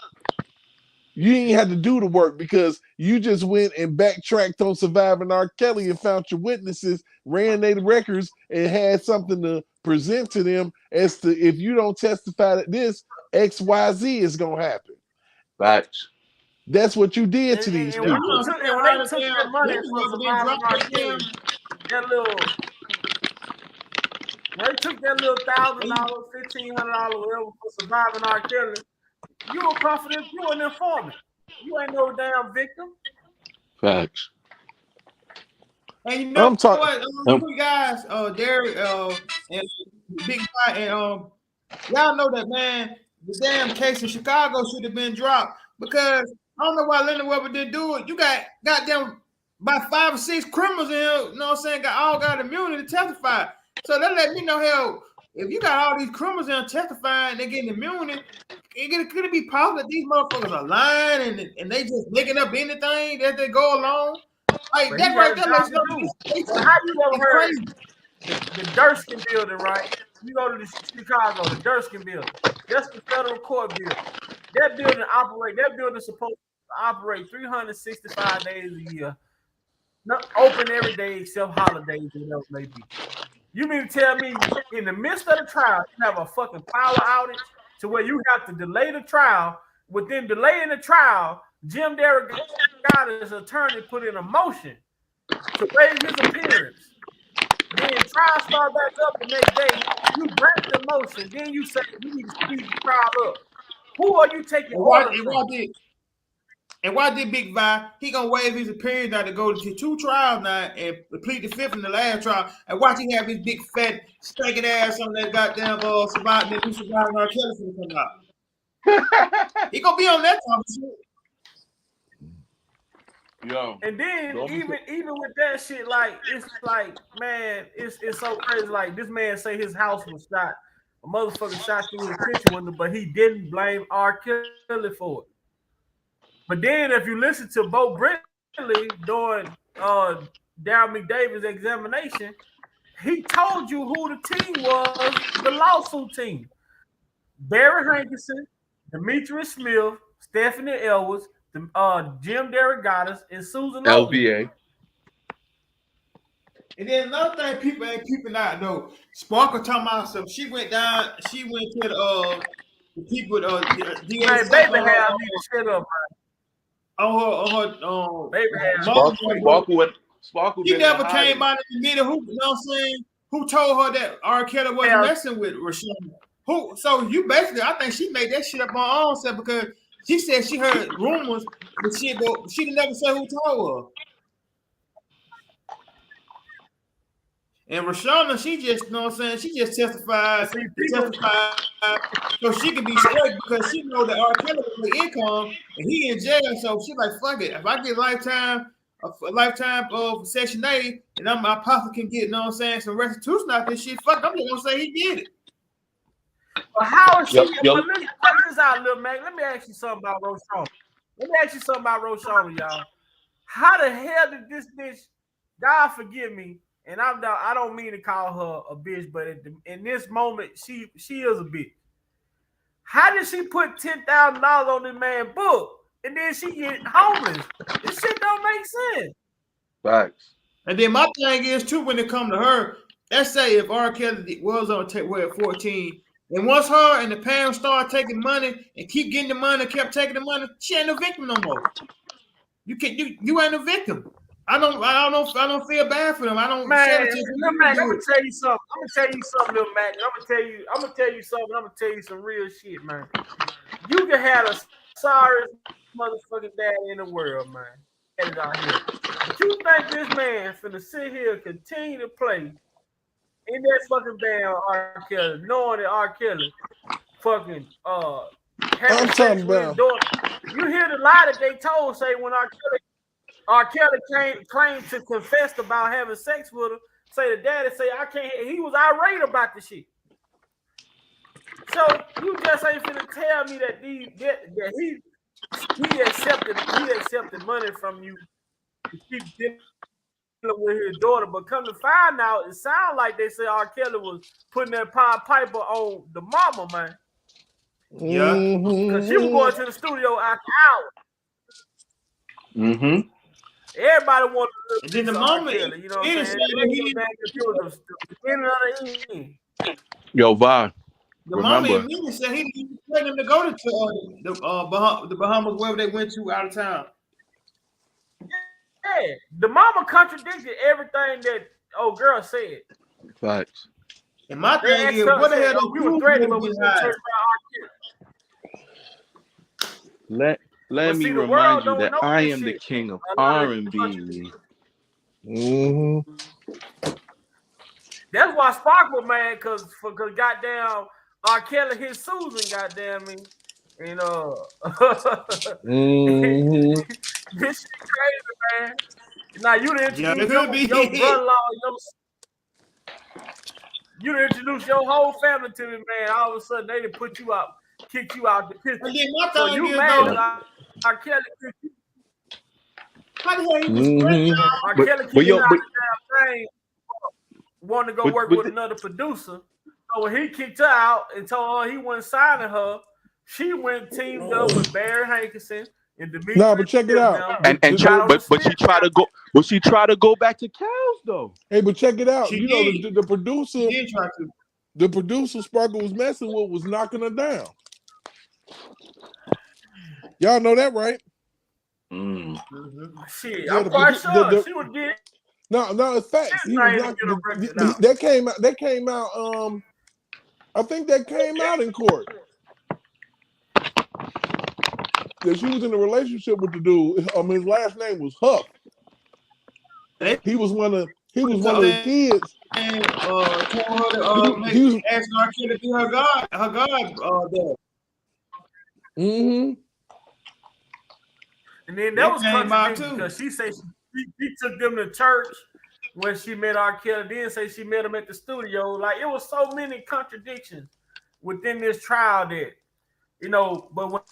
You didn't have to do the work because you just went and backtracked on surviving R.Kelly and found your witnesses, ran their records, and had something to present to them as to if you don't testify that this XYZ is gonna happen. Facts. That's what you did to these And people. when they took that money for surviving R.Kelly, that little, when they took that little $1,000, $1,500, whatever for surviving R.Kelly, you were confident, you were an informant. You ain't no damn victim. Facts. And you know I'm talking. what, you guys, Derek, and Big Fight, and y'all know that, man, the damn case in Chicago should have been dropped because I don't know why Leonard Webber didn't do it. You got goddamn by 5 or 6 criminals in here, you know what I'm saying, got immunity to testify. So that let me know, hell, if you got all these criminals in testifying, they getting immunity, could it be possible that these motherfuckers are lying and they just making up anything as they go along? Like that right there lets you know. How you ever heard the Durskin building, right? You go to the Chicago, the Durskin building. That's the federal court building. That building is supposed to operate 365 days a year. Not open every day except holidays, whatever it may be. You mean to tell me in the midst of the trial, you have a fucking power outage to where you have to delay the trial? Within delaying the trial, Jim Derrick got his attorney put in a motion to waive his appearance. Then trial start back up the next day. You grant the motion. Then you say you need to speed the trial up. Who are you taking orders from? And why did Big Vi? He gonna waive his appearance now to go to 2 trials now and plead the 5th in the last trial. And watch he have his big fat stinking ass on that goddamn surviving R.Kelly to come out. He gonna be on that type of shit. Yo. And then even with that shit, like it's like, man, it's so crazy. Like this man say his house was shot, a motherfucker shot through his kitchen window, but he didn't blame R.Kelly for it. But then if you listen to Bo Brinley during Darryl McDavid's examination, he told you who the team was, the lawsuit team. Barry Hankerson, Demetrius Smith, Stephanie Elwes, Jim Derrick Goddard, and Susan LVA. And then another thing people ain't peeping out though. Sparkle talking about some. She went to the people baby have me to shut up, man. Sparkle he never came out in the middle. Who, you know what I'm saying? Who told her that R. Kelly wasn't messing with Rashawn? Who? So you basically, I think she made that shit up on her own self because she said she heard rumors, but she didn't never say who told her. And Rashawn, she just, you know what I'm saying? She just testified so she can be straight because she know that R. Kelly was the income and he in jail. So she like, fuck it. If I get a lifetime of Section 80 and my papa can get, you know what I'm saying, some restitution out this shit, fuck, I'm just gonna say he did it. But how is she? Let this out, little man. Let me ask you something about Roshana, y'all. How the hell did this bitch? God forgive me, and I don't mean to call her a bitch, but in this moment, she is a bitch. How did she put $10,000 on this man's book and then she get homeless? This shit don't make sense. Facts. And then my thing is too, when it come to her, let's say if R. Kelly was on at 14. And once her and the parents start taking money and keep getting the money, kept taking the money, she ain't no victim no more. You ain't a victim. I don't feel bad for them. I don't. Man, I'm gonna tell you something. Little Mac. I'm gonna tell you some real shit, man. You can have the sorriest motherfucking dad in the world, man. That is out here. But you think this man finna sit here and continue to play in that fucking band R. Kelly, knowing that R. Kelly fucking having sex with his daughter. You hear the lie that they told, say when R. Kelly claimed to confess about having sex with her, say the daddy say I can't, he was irate about the shit. So you just ain't finna tell me that he accepted money from you to keep dealing with his daughter, but come to find out, it sounds like they say R.Kelly was putting that Pied Piper on the mama, man. Yeah. Because she was going to the studio after hours. Mm-hmm. Everybody wanted to And then the moment R.Kelly, you know what he I'm said saying? that he, It was the beginning of the end. Yo, Vi, the mama remember, immediately said he didn't expect him to go to the Bahamas, wherever they went to out of town. Yeah, the mama contradicted everything that old girl said. facts. And my They thing asked is, her, what the said, hell we were threatened, but we didn't hide? turn Let But me see, the remind world you don't that know I this am the shit. king of A lot of R&B. That's why Sparkle man, cause goddamn R. Kelly hit Susan, goddamn me. And this shit crazy, man. Now you done Yeah, introduce it could be. your brother-in-law, you done introduce your whole family to me, man. All of a sudden they done put you out, kicked you out the picture. And then my So thing you is, mad though, because R. Kelly kicked you? how the hell he was threatened? R. Kelly kicked you out the damn thing, wanted to go work with another producer. So when he kicked her out and told her he wasn't signing her, she went teamed up with Barry Hankinson and Demetrius. No, but check it out. But she tried to go back to Cows though. Hey, but check it out. She You know did. the producer. She did try to. The producer Sparkle was messing with was knocking her down. Y'all know that, right? Shit, Yeah, I'm quite sure she would get. No, it's facts. He was not. That came out. That came out. I think that came out in court. That she was in a relationship with the dude. His last name was Huff. He was one of the kids. And told her to ask R.Kelly to be her god there. And then that was contradictory because she said she took them to church when she met R. Kelly. Then say she met him at the studio. Like it was so many contradictions within this trial that But when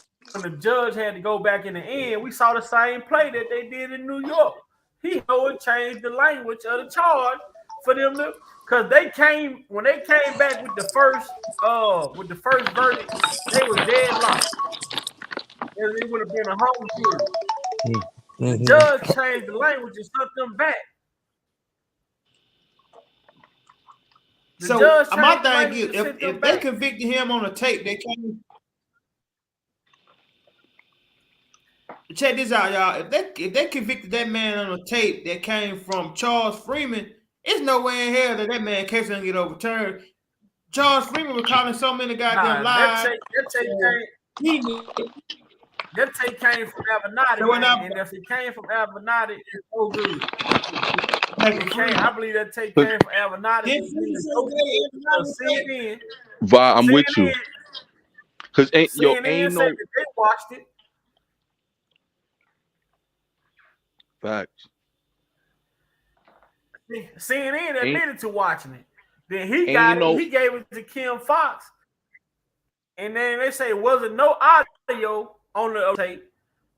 the judge had to go back in the end, we saw the same play that they did in New York. He changed the language of the charge for them to, because when they came back with the first verdict, they was deadlocked. And it would have been a home jury. The judge changed the language and sent them back. So my thing is, if they convicted him on a tape, they can't. Check this out, y'all. If they convicted that man on a tape that came from Charles Freeman, it's no way in hell that man case gonna get overturned. Charles Freeman was calling so many goddamn lies. That tape came from Avenatti, and if it came from Avenatti, it's no good. I believe that tape came from Avenatti. Va, I'm with you. Cause ain't no. They watched it. Facts. CNN admitted to watching it. Then he gave it to Kim Fox. And then they say, wasn't no audio on the tape.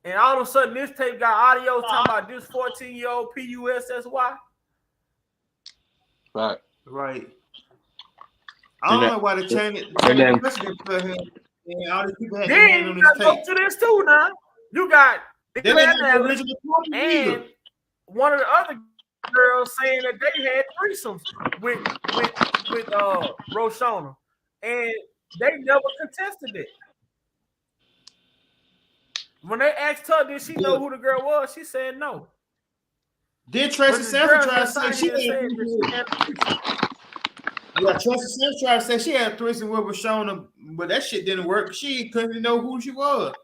And all of a sudden, this tape got audio talking about this 14-year-old PUSSY. Right. I don't know why they changed it. And all these people had their hand on this tape. To this too now. You got and one of the other girls saying that they had threesomes with Roshana, and they never contested it. When they asked her, did she know who the girl was? She said no. Did Tracy Sanford try to say she had? Yeah, Tracy Sanford tried to say she had a threesome with Roshana, but that shit didn't work. She couldn't know who she was.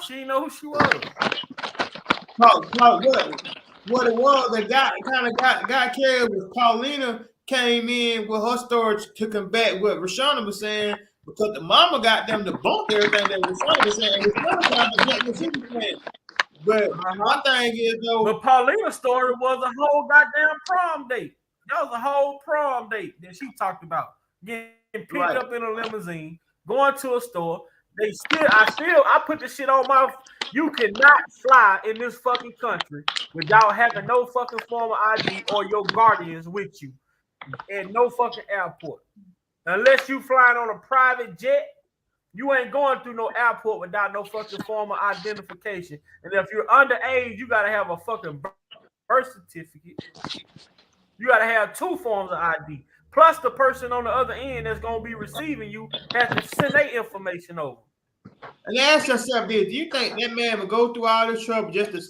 She didn't know who she was. What it was, the guy kind of got carried was Paulina came in with her story to combat what Roshana was saying, because the mama got them to bump everything that Roshana was saying. Roshana tried to get what she was saying. But my thing is though, but Paulina's story was a whole goddamn prom date. That was a whole prom date that she talked about. Getting picked up in a limousine, going to a store. I put this shit on my. You cannot fly in this fucking country without having no fucking form of ID or your guardians with you, and no fucking airport. Unless you flying on a private jet, you ain't going through no airport without no fucking form of identification. And if you're underage, you gotta have a fucking birth certificate. You gotta have 2 forms of ID. Plus, the person on the other end that's gonna be receiving you has to send their information over. And ask yourself this: do you think that man would go through all this trouble just to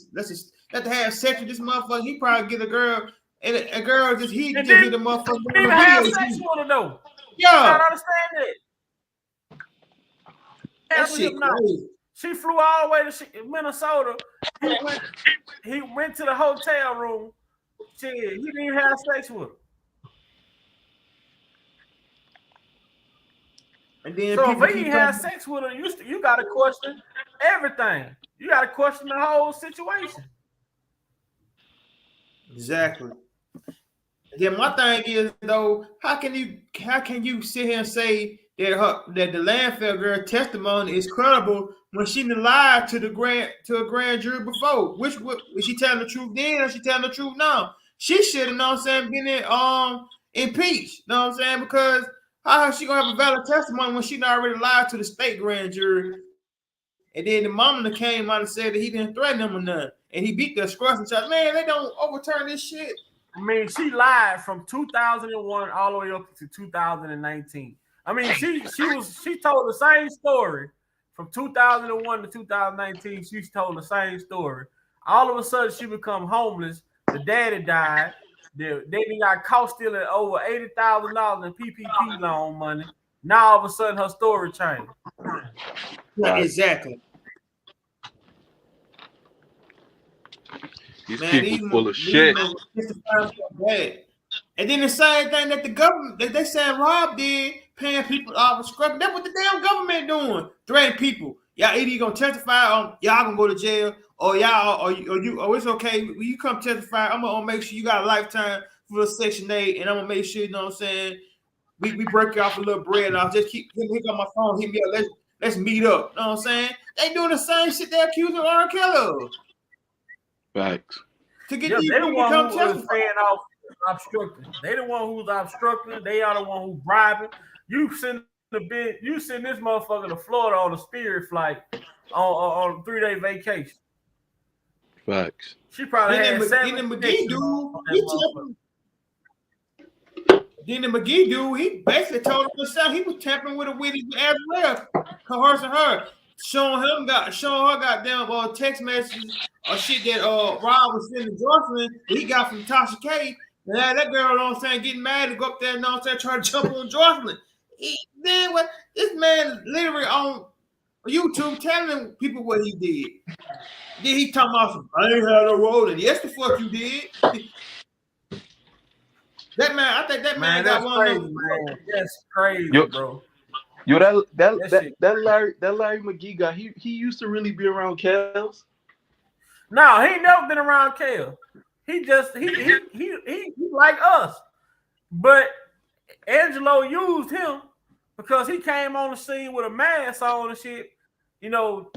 have sex with this motherfucker? He probably get a girl, and a girl just hit the motherfucker. Even have sex with her though. Yeah, I don't understand that. That shit crazy. She flew all the way to Minnesota. He went to the hotel room. Shit, he didn't even have sex with her. And then so if he had sex with her, you got to question everything. You got to question the whole situation. Exactly. Then my thing is though, how can you sit here and say that the landfill girl testimony is credible when she lied to a grand jury before? Was she telling the truth then, or she telling the truth now? She should have, know what I'm saying, been impeached. Know what I'm saying? Because how is she gonna have a valid testimony when she not already lied to the state grand jury? And then the mama came out and said that he didn't threaten him or nothing, and he beat the scruff and said, "Man, they don't overturn this shit." I mean, she lied from 2001 all the way up to 2019. I mean, she told the same story from 2001 to 2019. She told the same story. All of a sudden, she become homeless. The daddy died. They got caught stealing over $80,000 in PPP loan money. Now all of a sudden, her story changed. Exactly. These people full of shit. And then the same thing that the government, that they saying Rob did, paying people off obstruction. That's what the damn government doing. Threatening people. Y'all either gonna testify or y'all gonna go to jail, or it's okay. When you come testify, I'm gonna make sure you got a lifetime for Section 8, and I'm gonna make sure, you know what I'm saying, we break you off a little bread, and I'll just keep hit on my phone, hit me up, let's meet up. You know what I'm saying? They doing the same shit they accusing R.Kelly of. Facts. To get these people to come testify. Obstructing. They the one who's obstructing. They are the one who's bribing. You send this motherfucker to Florida on a Spirit flight on a 3-day vacation. Facts. She probably had McGee dude, he basically told himself he was tapping with a witty as well, coercing her, showing her goddamn text messages or shit that Rob was sending Jocelyn he got from Tasha K. And that girl, you know what I'm saying, getting mad to go up there, you know what I'm saying, trying to jump on Jocelyn. Then what? This man literally on YouTube telling people what he did. Then he talking about some, I ain't had no role, and yes, the fuck you did. That man, I think that man got one of those. That's crazy, bro. Yo, that Larry McGee guy, he used to really be around Kels. No, he ain't never been around Kel. He like us. But Angelo used him because he came on the scene with a mask on and shit. You know,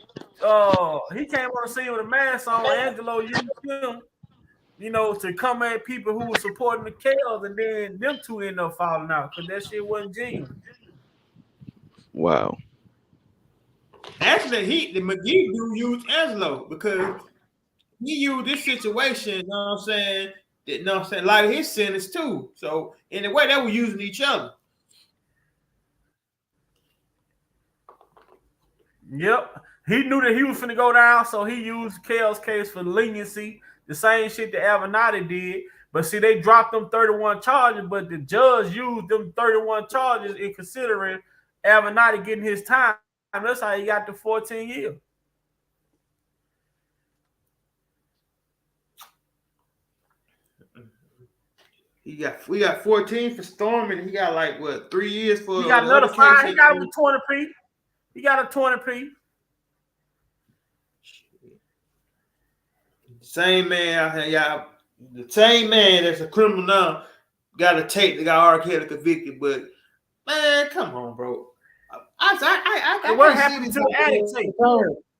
he came on the scene with a mask on. Angelo used him, you know, to come at people who were supporting the Kels, and then them two ended up falling out because that shit wasn't genuine. Wow. Actually, the McGee dude used Angelo because he used this situation, you know what I'm saying? You know what I'm saying? Like his sentence too. So in a way, they were using each other. Yep. He knew that he was finna go down, so he used Kel's case for leniency. The same shit that Avenatti did. But see, they dropped them 31 charges, but the judge used them 31 charges in considering Avenatti getting his time. And that's how he got the 14 years. We got 14 for storming, and he got like what 3 years for. He got another 5. He got him a 20p. He got a 20p. Same man out here, y'all. The same man that's a criminal now got a tape that got R.Kelly convicted, but Man, come on, bro. I What can't happened see to this the attic happening. tape?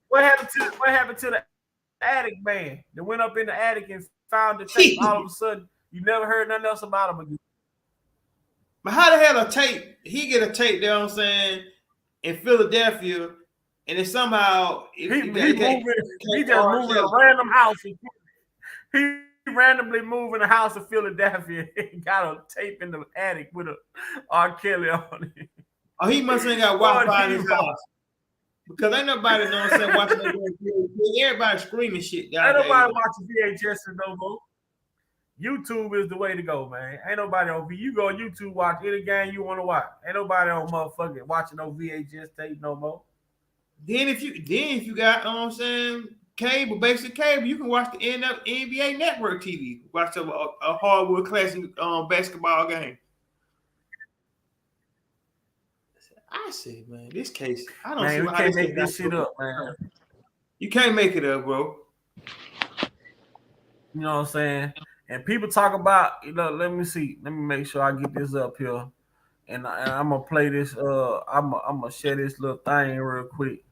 What happened to the attic man that went up in the attic and found the tape? All of a sudden, you never heard nothing else about him again. But how the hell a tape? He get a tape, you know what I'm saying, in Philadelphia, and then somehow He just moving a random house. He randomly moved in a house in Philadelphia and got a tape in the attic with a R.Kelly on it. Oh, he must ain't got Wi-Fi in his house. Because ain't nobody, you know what I'm saying, watching that. Everybody screaming shit. Ain't nobody watching VHS no more. YouTube is the way to go, man. Ain't nobody on you go on YouTube, watch any game you want to watch. Ain't nobody on motherfucking watching no VHS tape no more. Then if you got, you know what I'm saying, cable, basic cable, you can watch the NBA Network TV. Watch a hardwood classic basketball game. I see, man. This case, I don't see we how can't make this shit up, man. You can't make it up, bro. You know what I'm saying? And people talk about, let me see. Let me make sure I get this up here. And I'm gonna play this. I'm gonna share this little thing real quick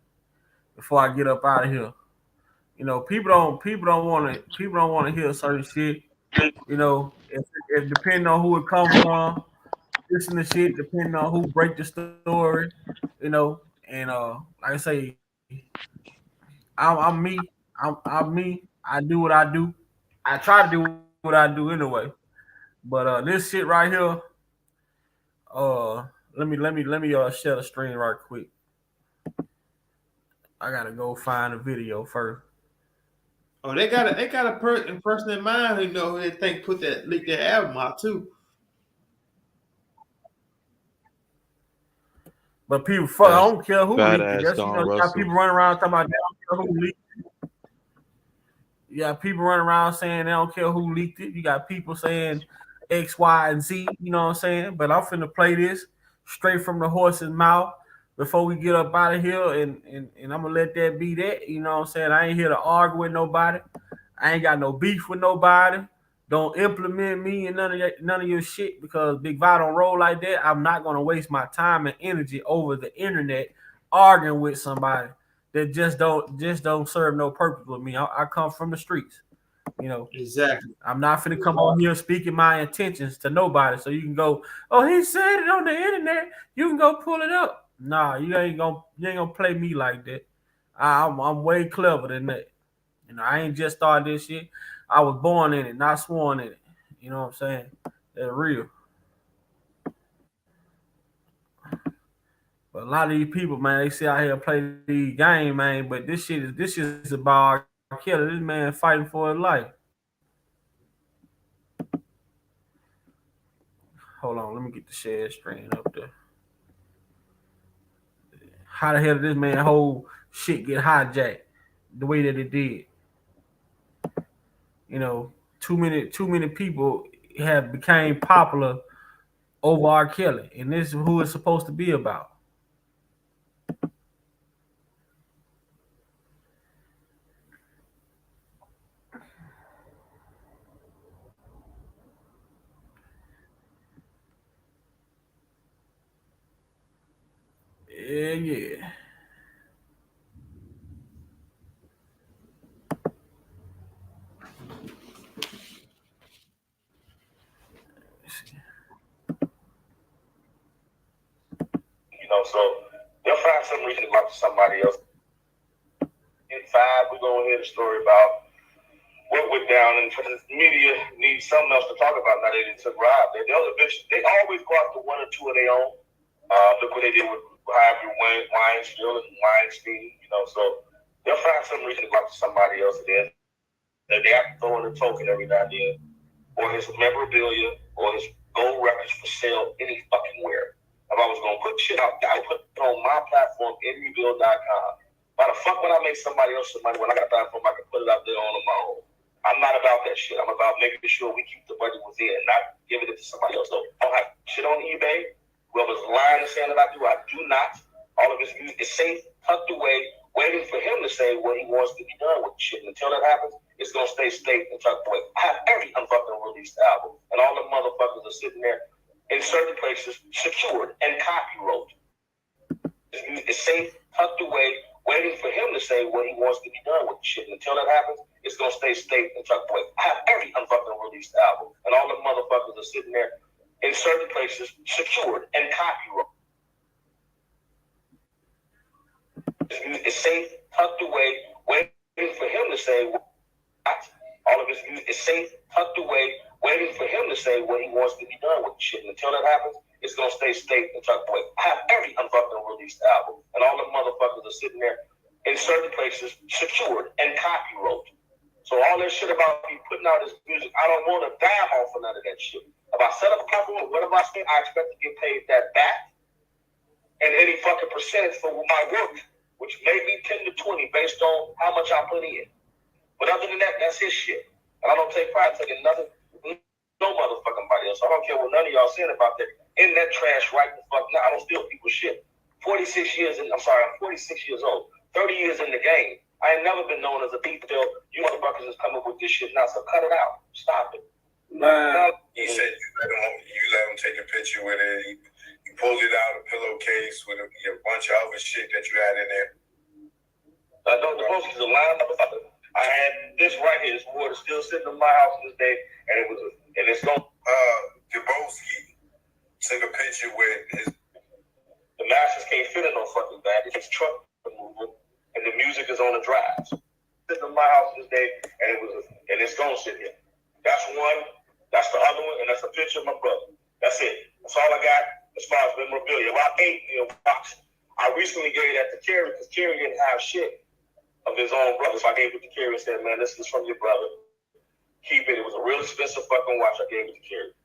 before I get up out of here. You know, people don't want to hear certain shit. You know, if depending on who it comes from, listen to shit depending on who break the story. You know, and like I say, I'm me. I'm me. I do what I do. I try to do what I do anyway. But this shit right here, let me share the screen right quick. I gotta go find a video first. Oh, they got a person in mind who know who they think leaked that album out too. But people, fuck, I don't care who leaked it. That's, Don you got Russell. people running around talking about they don't care who leaked it. You got people running around saying they don't care who leaked it. You got people saying X, Y, and Z. You know what I'm saying? But I'm finna play this straight from the horse's mouth before we get up out of here, and I'm gonna let that be that. You know what I'm saying? I ain't here to argue with nobody. I ain't got no beef with nobody. Don't implement me and none of your shit, because Big Vi don't roll like that. I'm not gonna waste my time and energy over the internet arguing with somebody that just don't serve no purpose with me. I come from the streets, you know. Exactly. I'm not finna come on here speaking my intentions to nobody, so you can go, oh, he said it on the internet. You can go pull it up. Nah, you ain't gonna play me like that. I'm way clever than that. You know, I ain't just started this shit. I was born in it, not sworn in it. You know what I'm saying? They're real. But a lot of these people, man, they sit out here and play these games, man. But this shit is about R.Kelly. This man fighting for his life. Hold on, let me get the share screen up there. How the hell did this man whole shit get hijacked the way that it did? You know, too many people have became popular over R.Kelly, and this is who it's supposed to be about. Yeah. You know, so they'll find some reason to go to somebody else. In 5, we're going to hear the story about what went down, and the media needs something else to talk about now they didn't took Rob. They always go after one or two of their own. Look what they did with Harvey Weinstein and Weinstein, you know, so they'll find some reason to go after somebody else then. They have to throw in a token every now and then, or his memorabilia, or his gold records for sale any fucking where. If I was going to put shit out, I would put it on my platform, inrebuild.com. Why the fuck would I make somebody else some money when I got a platform I can put it out there on my own? I'm not about that shit. I'm about making sure we keep the budget within, not giving it to somebody else. So I don't have shit on eBay. Whoever's lying and saying that I do not. All of his music is safe, tucked away, waiting for him to say what he wants to be done with the shit. And until that happens, it's going to stay safe and tucked away. I have every unfucking released album, and all the motherfuckers are sitting there in certain places, secured and copywrote. It's safe, tucked away, waiting for him to say what he wants to be done with the shit. And until that happens, it's gonna stay safe and tucked away. I have every unfucking released album, and all the motherfuckers are sitting there in certain places, secured and copywrote. It's safe, tucked away, waiting for him to say what. All of his music is safe, tucked away, waiting for him to say what he wants to be done with the shit. And until that happens, it's gonna stay safe and tucked away. I have every unfucking released album, and all the motherfuckers are sitting there in certain places, secured and copywrote. So all this shit about me putting out this music, I don't want a dime off of none of that shit. If I set up a company, whatever I spend, I expect to get paid that back, and any fucking percentage for my work, which may be 10 to 20 based on how much I put in. But other than that, that's his shit. And I don't take pride in taking nothing, no motherfucking body else. I don't care what none of y'all saying about that. In that trash right the fuck now. I don't steal people's shit. 46 years in, I'm 46 years old. 30 years in the game. I ain't never been known as a thief till you motherfuckers is coming with this shit now. So cut it out. Stop it. Man, he said you let him take a picture with it. You pulled it out of a pillowcase with a bunch of other shit that you had in there. I know the most is a lying motherfucker. I had this right here. This water still sitting in my house this day, and it's going. Dubowski took a picture with his. The masters can't fit in no fucking bag. It's truck removal, and the music is on the drives. Sitting in my house this day, and it's going to sit here. That's one. That's the other one, and that's a picture of my brother. That's it. That's all I got as far as memorabilia. About 8 box. I recently gave that to Kerry because Kerry didn't have shit of his own brother. So I gave it to Kerry and said, man, this is from your brother. Keep it. It was a real expensive fucking watch. I gave it to Kerry.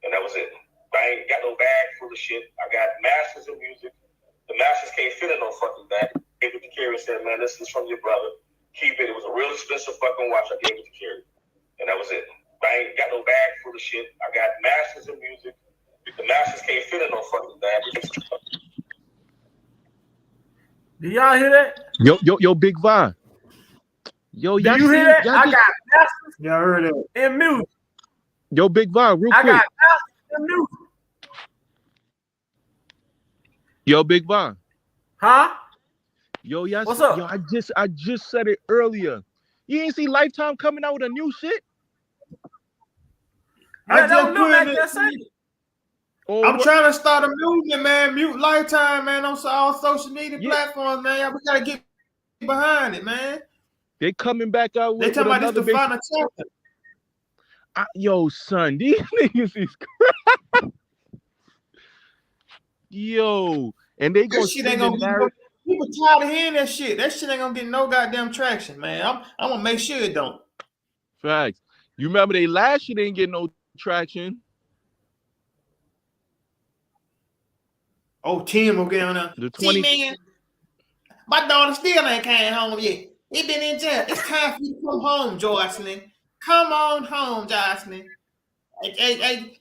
And that was it. I ain't got no bag full of shit. I got masters of music. The masters can't fit in no fucking bag. I gave it to Kerry and said, man, this is from your brother. Keep it. It was a real expensive fucking watch. I gave it to Kerry. And that was it. I ain't got no bag full of shit. I got masters of music. The masters can't fit in no fucking bag. Do y'all hear that? Yo, Big Vine. Yo, do you hear that? I got masters. Yeah, I heard that. And music. Yo, Big Vine, real quick. I got masters and music. Yo, Big Vine. Huh? Yo, y'all. What's up? Yo, I just said it earlier. You ain't see Lifetime coming out with a new shit? Yeah, that was Lil Mac that said it. I'm trying to start a movement, man. Mute Lifetime, man, on all social media platforms, man. We gotta get behind it, man. They coming back out with. They talking about this to find a chapter. Yo, son, these niggas is crap. Yo, and they gonna shit ain't gonna get people tired of hearing that shit. That shit ain't gonna get no goddamn traction, man. I'm gonna make sure it don't. Facts. You remember they last year didn't get no traction. Oh, Tim will get on the 20. Man, my daughter still ain't came home yet. He been in jail. It's time for you to come home, Jocelyn. Come on home, Jocelyn. Hey,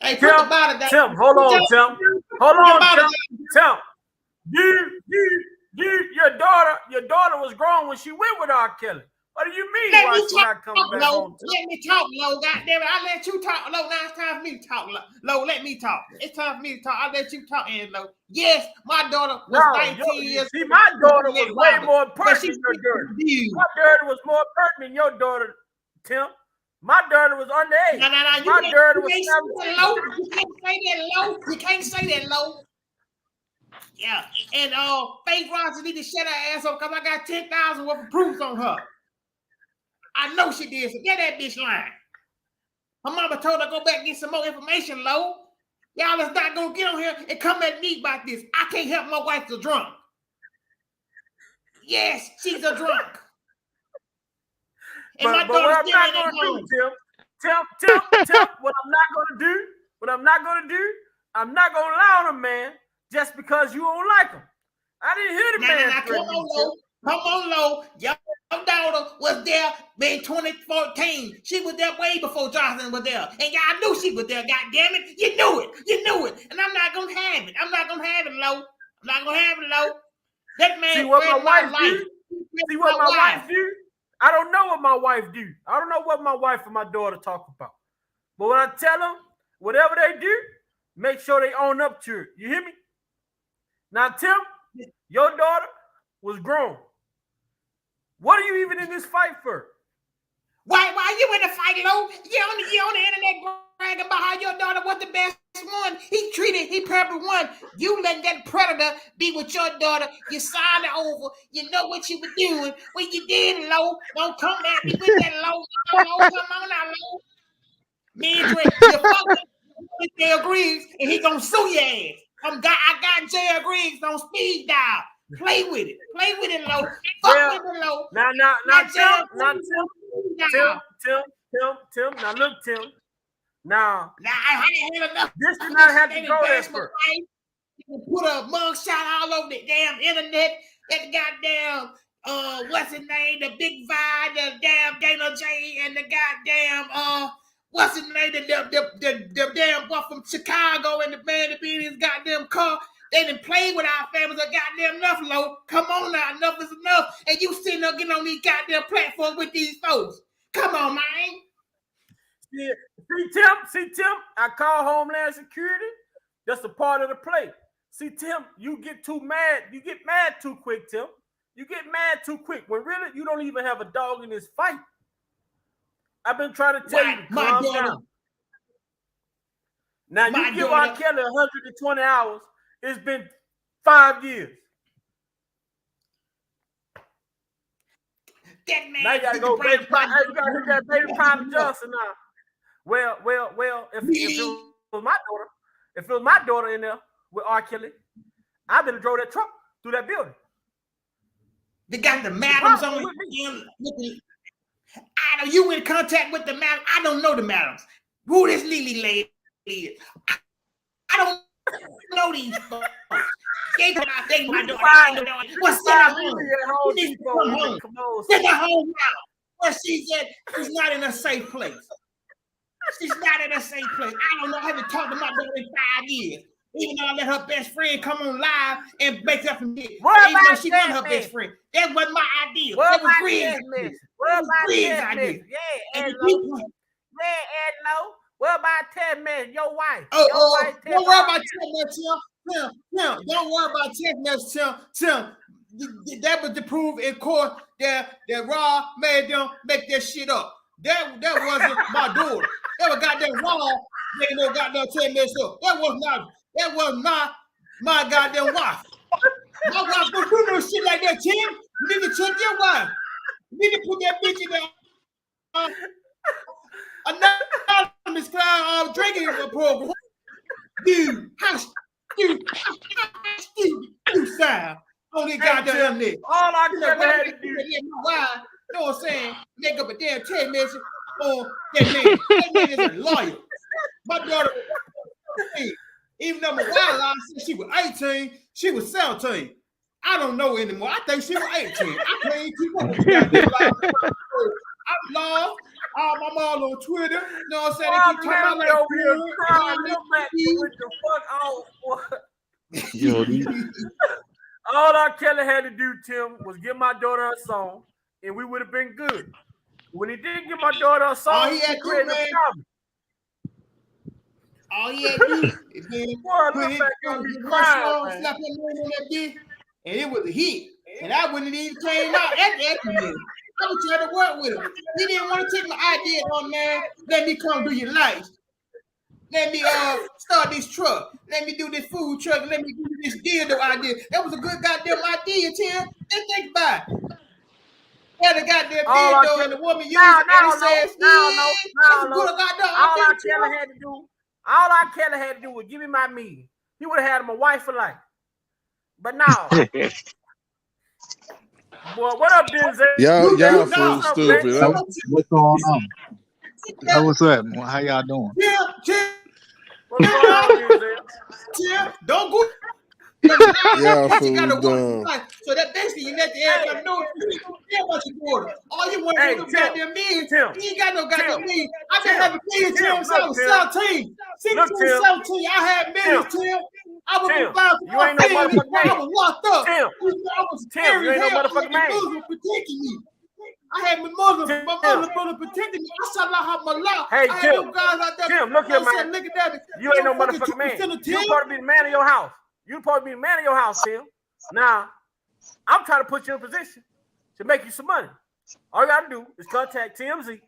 put the body down. Tim, hold on, Tim. Hold on, Tim. Your daughter was grown when she went with R.Kelly. What do you mean? Why she not coming back home? Let me talk, Lo. Goddamn it, I let you talk, Lo. Now it's time for me to talk, Lo. Let me talk. It's time for me to talk. I let you talk, and Lo. Yes, my daughter was 19 years. See, my daughter was way more pertinent than your daughter. My daughter was more pertinent than your daughter, Tim. My daughter was underage. No. My daughter was 17. You can't say that, Lo. You can't say that, Lo. Yeah, and Faith Robinson need to shut her ass up because I got 10,000 worth of proofs on her. I know she did. So get that bitch lying. Her mama told her to go back and get some more information, Lo. Y'all is not gonna get on here and come at me about this. I can't help my wife's a drunk. Yes, she's a drunk. And but what I'm not gonna do, Tim, what I'm not gonna do, I'm not gonna allow on a man just because you don't like him. I didn't hear the man. Come on, Lo. Your daughter was there in 2014. She was there way before Jocelyn was there. And y'all knew she was there, goddammit. You knew it. And I'm not going to have it. Lo. I'm not going to have it, Lo. That man see what my wife do? See what my wife do? I don't know what my wife do. I don't know what my wife and my daughter talk about. But when I tell them, whatever they do, make sure they own up to it. You hear me? Now, Tim, your daughter was grown. What are you even in this fight for? Why you in the fight, Lo? You on the internet bragging about how your daughter was the best one. He probably won. You let that predator be with your daughter. You signed it over. You know what you were doing. When you did, Lo. Don't come at me with that, Lo. Come on now, Lo. Man, you fucking Jay Griggs, and he gonna sue your ass. I got Jay Griggs on speed dial. Play with it, Lo. Fuck with it, Lo. Now, Tim. Now look, Tim. Now I ain't had enough. This did not have to go there first. Put a mugshot all over the damn internet. That goddamn what's his name? The Big Vi, the damn Dana J, and the goddamn what's his name? The damn boy from Chicago and the man that be in his goddamn car. They didn't play with our families. Goddamn enough, Lo. Come on now, enough is enough. And you sitting there getting on these goddamn platforms with these folks. Come on, man. Yeah. See, Tim, I call Homeland Security. That's a part of the play. See, Tim, you get too mad. You get mad too quick, Tim. You get mad too quick. When really, you don't even have a dog in this fight. I've been trying to tell you to calm down. Now, you give R.Kelly 120 hours. It's been 5 years. That man, now you gotta go baby prime. You gotta hit that baby prime Johnson now. Well. If it was my daughter in there with R.Kelly, I'd have drove that truck through that building. They got the madams on it. I know you in contact with the madam. I don't know the madams. Who this Lily lady is? I don't know these folks. They my daughter. What's that home? You need to come home. Send her home now. Where she's at, she's not in a safe place. She's not in a safe place. I don't know. I haven't talked to my daughter in 5 years. Even though I let her best friend come on live and make up for me. Even though she wasn't her best friend. That wasn't my idea. That was Griggs' idea. Yeah, Edlo. What about 10 minutes? Your wife. Don't worry about 10 minutes, Tim. Don't worry about 10 minutes, Tim. That was to prove in court that Raw made them make that shit up. That wasn't my daughter. That was goddamn Raw making no goddamn 10 minutes up. That was my goddamn wife. My wife don't do no shit like that, Tim. You need to check your wife. You need to put that bitch in there. Anonymous clown drinking program. Dude, how stupid you sound on this goddamn nigga. All I ever had to do. You know what I'm saying? Make up a damn 10 minutes on that man. That man is a lawyer. My daughter was 13. Even though my wild line said she was 18, she was 17. I don't know anymore. I think she was 18. I can't keep up with that. I'm lost. I'm all on Twitter. You know what I'm saying? They keep talking about over here crying with the fuck off. All R.Kelly had to do, Tim, was give my daughter a song, and we would have been good. When he didn't give my daughter a song, he created a problem. All he had to do is put his song, slap his name on that bitch, and it was a hit. And I wouldn't even came out at that minute. I was trying to work with him. He didn't want to take my idea on, man. Let me come do your life. Let me start this truck. Let me do this food truck. Let me do this dildo idea. That was a good goddamn idea, Tim. Then think about it. Yeah, the goddamn dildo and the woman used it and says, all R.Kelly had to do was give me my meeting. He would have had him a wife for life. But now, boy, what up, Denzel? Y'all so stupid. What's going on? What's up? How y'all doing? What's going on, Denzel? Don't go. Y'all fool dumb. So that basically you let the air know what you order. All you want to do is goddamn millions. You ain't got no goddamn millions. I been having millions since I was 17. Since I was 17, I had millions, Tim. I was you ain't no motherfucking man. I was locked up. Tim, you ain't no motherfucking man. Protecting me. I had my mother protecting me. I saw Allah. Hey, I had Tim. them guys out there. Tim, look here, man. Look at that. You ain't no motherfucking man. You supposed to be the man of your house. You supposed to be the man of your house, Tim. Now, I'm trying to put you in a position to make you some money. All you gotta do is contact TMZ.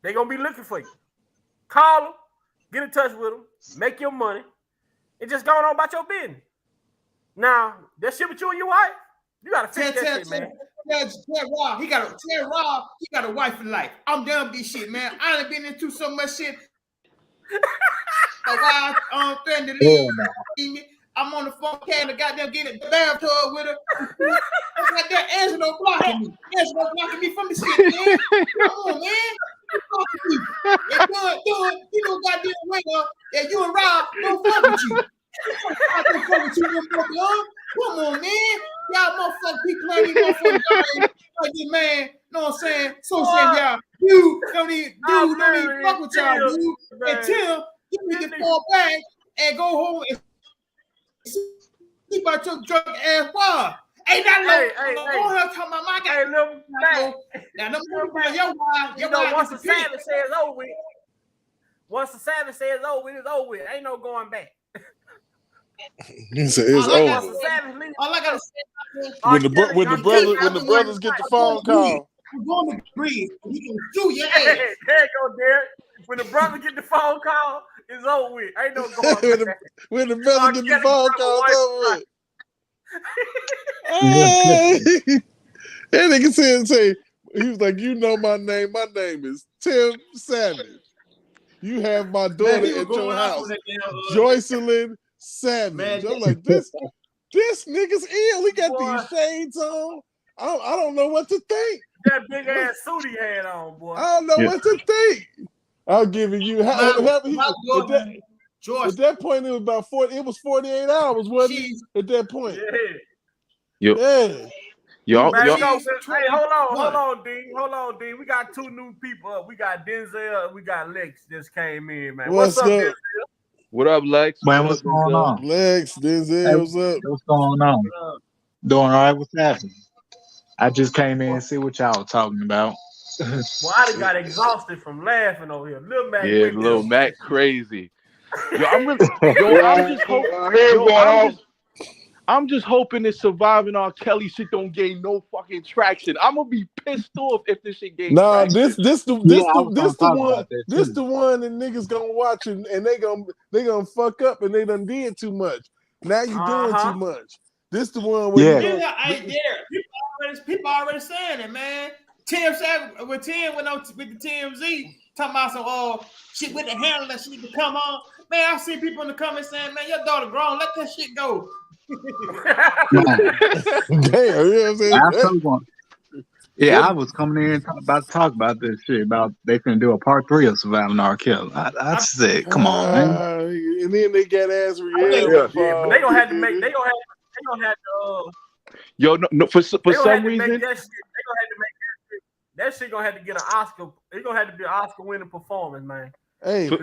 They're gonna be looking for you. Call them, get in touch with them, make your money, and just go on about your business. Now, that shit with you and your wife, you gotta fix that shit, man. Rob, he got a wife for life. I'm done with this shit, man. I done been into so much shit. Threatening to leave me. I'm on the phone, can the goddamn get a bathtub with her. That's like that Angelo blocking me. Angelo blocking me from the shit, man. Come on, man. You know, goddamn way up. Yeah, you and Rob don't fuck with you. I don't fuck with you, motherfucker. Come on, man. Y'all motherfuckers be playing these motherfuckers. Like this, man. Know what I'm saying? So saying y'all, you don't even fuck with y'all, dude. Until you need to fall back and go home and keep out your drunk ass bar. Hey, that little talking about my guy. Now, no more your wife. You know, once the savage says over with, it's over with. Ain't no going back. He said it's over. All I gotta say, when the brothers get the phone call, I'm going to breathe. He can sue your ass. There you go, Derek. When the brother get the phone call, it's over with. Ain't no going back. when the brother get the phone call, it's over with. That nigga say, he was like, you know my name. My name is Tim Savage. You have my daughter at your house, Joycelyn Savage. I'm like, this nigga's ill. He got these shades on. I don't know what to think. That big ass suit he had on, boy. I don't know what to think. I'll give you at that point it was about 40. It was 48 hours, wasn't it? At that point. Yeah. Y'all. Hey, hold on, D. We got two new people up. We got Denzel and we got Lex just came in, man. What's up, Denzel? What up, Lex? Man, what's going on? Lex, Denzel, what's up? What's going on? Doing all right? What's happening? I just came in and see what y'all were talking about. Well, I done got exhausted from laughing over here. Lil Mac, Lil Mac crazy. I'm just hoping this surviving R.Kelly shit don't gain no fucking traction. I'm gonna be pissed off if this shit gains traction. This the one that niggas gonna watch and they gonna fuck up and they done did too much. Now you doing too much. This the one where people already saying it, man. Tim Savage with Tim went on with the TMZ talking about some shit with the handle that she need to come on. Man, I see people in the comments saying, man, your daughter grown, let that shit go. Damn, you know what I'm saying? I was coming in about to talk about this shit about they can do a part 3 of Surviving R.Kelly. I said, come on, man. And then they got ass real. But they gonna have to make. For some reason, that shit gonna have to get an Oscar. It's gonna have to be an Oscar-winning performance, man. Hey, for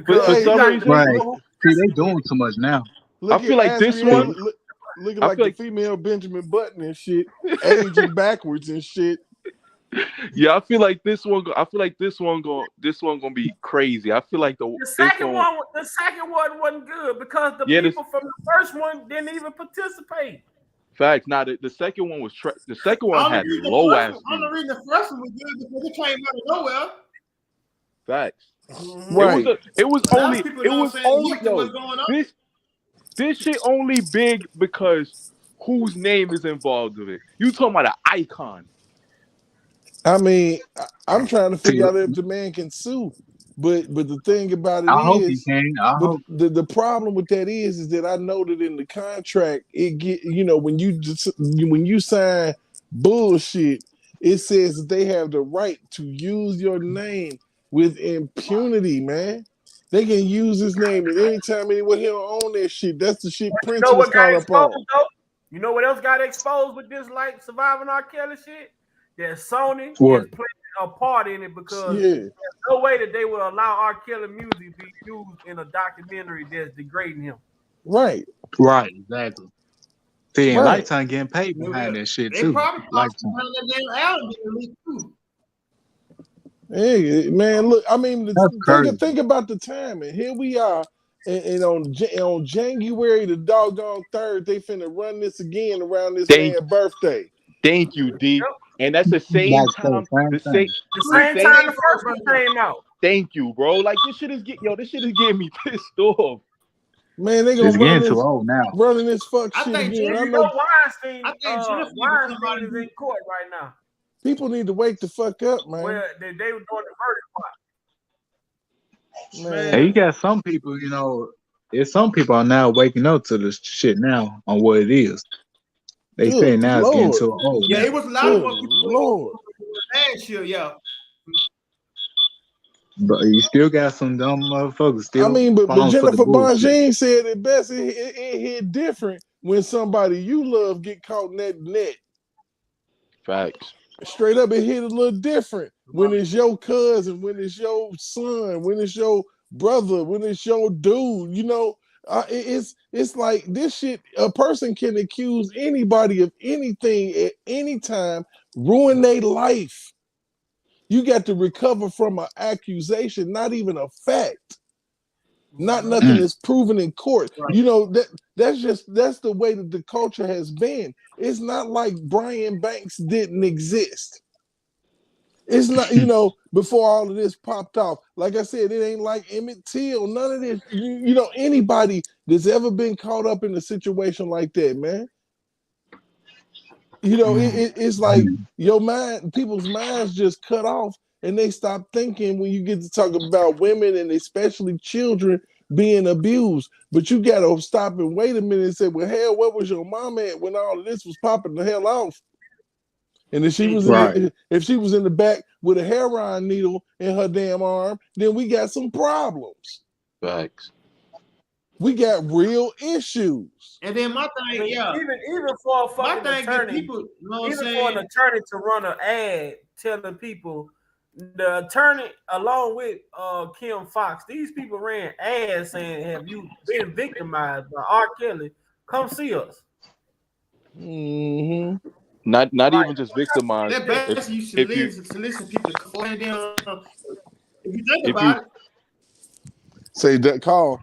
some reason, right? See, they doing too much now. I feel like this one looking like the female Benjamin Button and shit, aging backwards and shit. Yeah, I feel like this one gonna be crazy. I feel like the second one wasn't good because the people from the first one didn't even participate. Facts. Now the second one was the second one had low ass. I'm the reason the first one was good because it came out of nowhere. Facts. Right. It was only this shit only big because whose name is involved with it. You talking about an icon. I mean, I'm trying to figure out if the man can sue. But the thing about it I hope he can. The problem with that is that I know that in the contract it get when you sign bullshit, it says that they have the right to use your name with impunity, man. They can use his name at any time, anywhere. He don't own that shit. That's the shit Prince was caught up on. You know what else got exposed with this like Surviving R. Kelly shit? That Sony is playing a part in it because there's no way that they would allow R. Kelly music to be used in a documentary that's degrading him. Right, exactly. See, Lifetime getting paid behind that shit too. They probably Lifetime. That album getting leaked too. Hey, man, look, I mean, That's crazy. think about the timing. Here we are, and on January the doggone 3rd, they finna run this again around this man's birthday. Thank you, D. And that's the same time, the same time the first one came out. Thank you, bro. Like this shit is getting me pissed off. Man, they gonna It's run getting this, too old now. running this fuck I shit think again. You know Weinstein is in court right now. People need to wake the fuck up, man. Well, they were doing the verdict part. Man. Hey, you got some people, you know, there's some people are now waking up to this shit now on what it is. They say now it's getting too old. Yeah, now. it was a lot of people Lord. last year, yeah. But you still got some dumb motherfuckers still. I mean, but falling for the Jennifer bullshit. Bonjean said it best. It hit different when somebody you love get caught in that net. Facts. Straight up, it hit a little different when it's your cousin, when it's your son, when it's your brother, when it's your dude. You know, it's like this shit. A person can accuse anybody of anything at any time, ruin their life. You got to recover from an accusation, not even a fact. Not nothing is proven in court. Right. You know, that's the way that the culture has been. It's not like Brian Banks didn't exist. It's not, you know, before all of this popped off. Like I said, it ain't like Emmett Till, none of this. You know, anybody that's ever been caught up in a situation like that, man. You know, it's like your mind, people's minds just cut off and they stop thinking when you get to talk about women and especially children being abused. But you got to stop and wait a minute and say, well, hell, where was your mom at when all of this was popping the hell off? And if she was if she was in the back with a heroin needle in her damn arm, then we got some problems. Facts. We got real issues. And then my thing, even for a fucking attorney, people, you know even for an attorney to run an ad telling people, the attorney along with Kim Fox, these people ran ads saying, "Have you been victimized by R.Kelly? Come see us." Mm-hmm. Not even just victimized. That best you solicit people to if you think about it. Say that call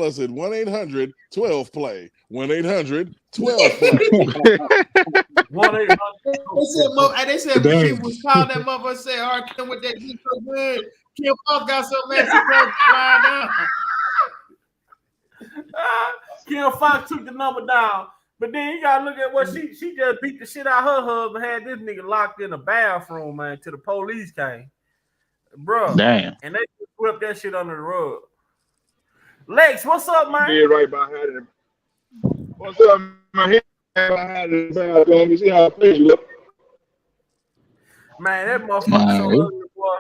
us at 1-800-12-PLAY. 1-800-12-PLAY. 1-800. They said when people was calling that motherfucker say, "R.Kelly with that dick so good, Kim Fox got so mad she called flying down." Kim Fox took the number down, but then you gotta look at what she just beat the shit out of her husband, had this nigga locked in a bathroom, man, till the police came, bro. Damn. And they just swept that shit under the rug. Lex, what's up, man? Be right behind him. What's up, man? Behind the bathroom. You see how crazy you look? Man, that motherfucker so ugly, boy.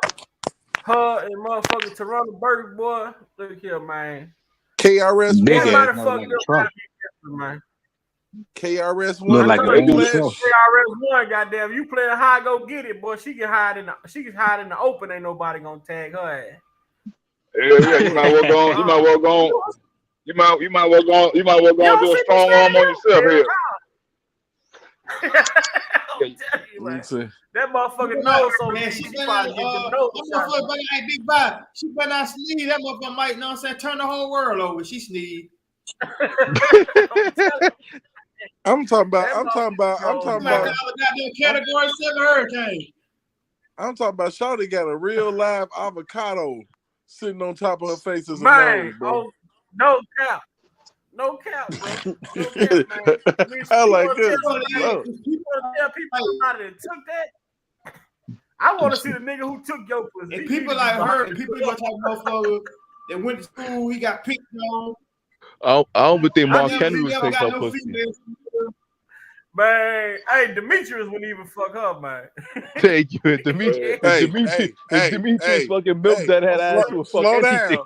Her and motherfucker Toronto Burger, boy. Look here, man. KRS Everybody fucking up, man. KRS Look like KRS One, goddamn. You play a high, go get it, boy. She can hide in the open. Ain't nobody gonna tag her ass. Yeah, you might well go on. You might well go on. You might well go on. You might well go on do a strong arm on yourself here. That motherfucker knows so man. She better big vibe. She better not sneeze. That motherfucker might, know what I'm saying, turn the whole world over. She sneeze. I'm talking about goddamn Category 7 hurricane. I'm talking about Shawty got a real live avocado sitting on top of her face as a man, nose, bro. Oh, no cap, bro. No cap, man. I like this. People out there took that. I want to see the nigga who took your pussy. And people like her, and people gonna talk about motherfucker that went to school, he got picked on. I don't think Mark Henry would take her pussy. Man, hey, Demetrius wouldn't even fuck her, man. Thank you, Demetrius. Demetrius fucking milk that had ass will fuck anything.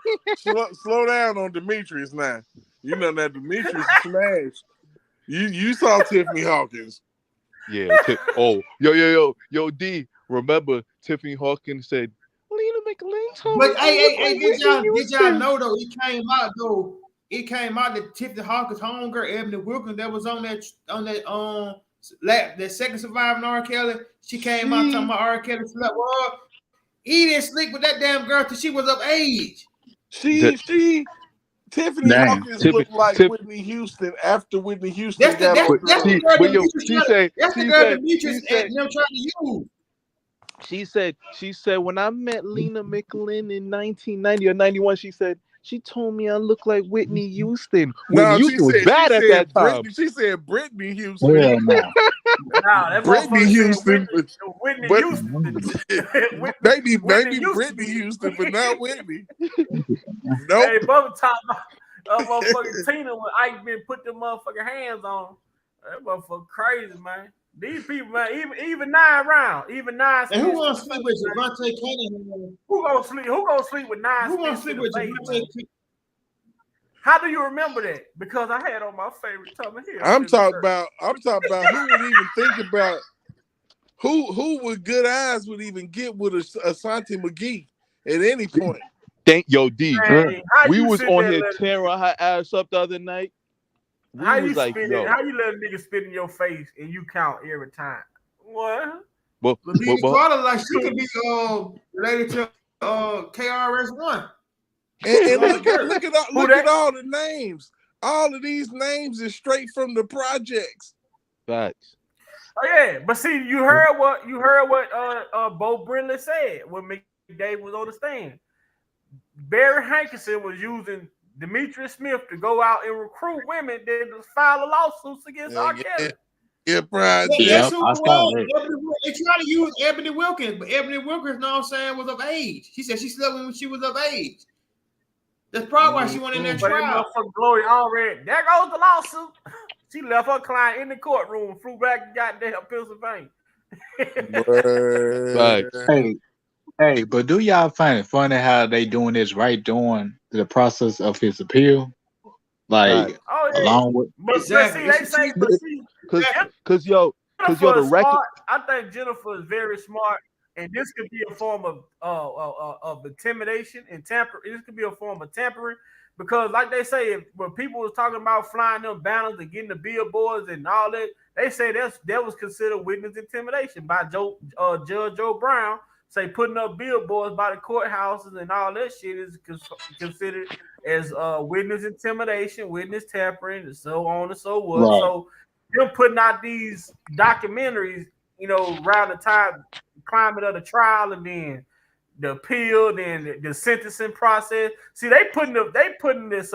Slow down on Demetrius now. You know that Demetrius is smash. You saw Tiffany Hawkins. Yeah. Yo, D. Remember Tiffany Hawkins said, "Lena McLean." But hey, did y'all know though? It came out that Tiffany Hawkins' homegirl Ebony Wilkins that was on that second surviving R. Kelly. She came out talking about R. Kelly slept with her. He didn't sleep with that damn girl till she was of age. Tiffany Damn. Hawkins looked like Whitney Houston after Whitney Houston That's the got on girl Demetrius and them trying to use. She said when I met Lena McLean in 1990 or 91, she told me I look like Whitney Houston. Whitney Houston was bad at that time. She said Brittany Houston. Hell no. Nah, that Brittany Houston. Whitney But- Houston. Maybe Houston. Brittany Houston, but not Whitney. Hey, Nope. Bubba talking about motherfucking Tina when Ike been put them motherfucking hands on. That motherfucker crazy, man. These people, man, even 9 rounds, even 9. And who gonna sleep with Javante Cunningham? Who gonna sleep with 9? Who gonna sleep with Javante? How do you remember that? Because I had on my favorite Tommy Hill. I'm talking about who would even think about who with good eyes would even get with Asante McGee at any point. Thank yo D. Hey, We was on here tearing her ass up the other night. How you let a nigga spit in your face and you count every time? What? Lavina Carter, like she could be related to KRS-One. And look at all the names. All of these names is straight from the projects. Facts. Oh yeah, but see, you heard what Bo Brindley said when McDade was on the stand. Barry Hankerson was using Demetrius Smith to go out and recruit women that file lawsuits against R.Kelly. Yeah, Brian. They try to use Ebony Wilkins, but Ebony Wilkins, know what I'm saying, was of age. She said she slept when she was of age. That's probably why she went in that trial. But Glory already, there goes the lawsuit. She left her client in the courtroom and flew back to goddamn Pennsylvania. Hey, but do y'all find it funny how they doing this right during the process of his appeal? Like, along with exactly. They say, because the record. I think Jennifer is very smart, and this could be a form of intimidation and tamper. This could be a form of tampering, because, like they say, when people was talking about flying them banners and getting the billboards and all that, they say that was considered witness intimidation by Judge Joe Brown. Say putting up billboards by the courthouses and all that shit is considered as witness intimidation, witness tampering, and so on and so forth. Right. So them putting out these documentaries, around the time climate of the trial and then the appeal, then the sentencing process. See, they putting this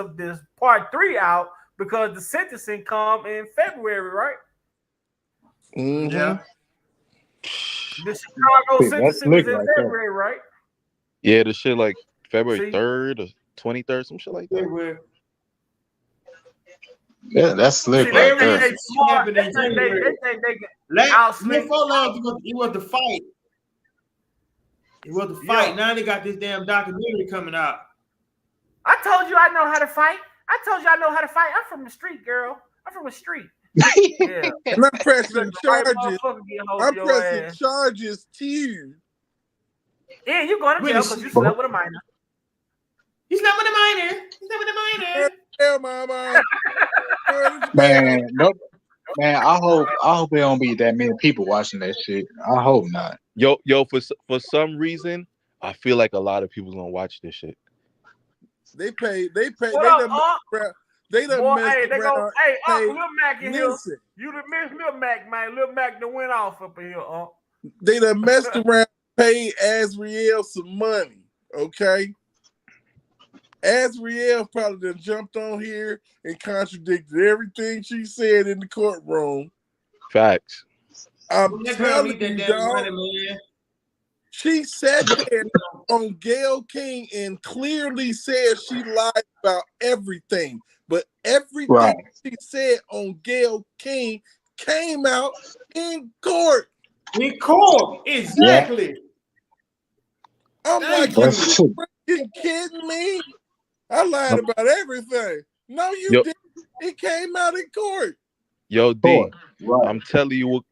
part 3 out because the sentencing come in February, right? Mm-hmm. Yeah. The Chicago sentencing is in February, right? Yeah, the shit like February 3rd or 23rd, some shit like that. Yeah, that's slick. See, they think they smart. They think they can outsmart. It was the fight. It was the fight. Yeah. Now they got this damn documentary coming out. I told you I know how to fight. I'm from the street, girl. I'm from the street. Yeah. And I'm pressing charges. I'm pressing charges too. Yeah, you're going to jail because you slept with a minor. You slept with a minor. Hell, mama. Man, nope. Man, I hope there don't be that many people watching that shit. I hope not. Yo, for some reason, I feel like a lot of people gonna watch this shit. They pay. They done messed around. Hey, Lil Mac in here. You done missed Lil Mac, man. Lil Mac done went off up in here, They done messed around, paid Azriel some money, okay? Azriel probably done jumped on here and contradicted everything she said in the courtroom. Facts. I'm telling you, dog. She sat there on Gayle King and clearly said she lied about everything. But everything she said on Gayle King came out in court. In court, exactly. Yeah. I'm like, you freaking kidding me? I lied about everything. No, you didn't. It came out in court. Yo, D, I'm telling you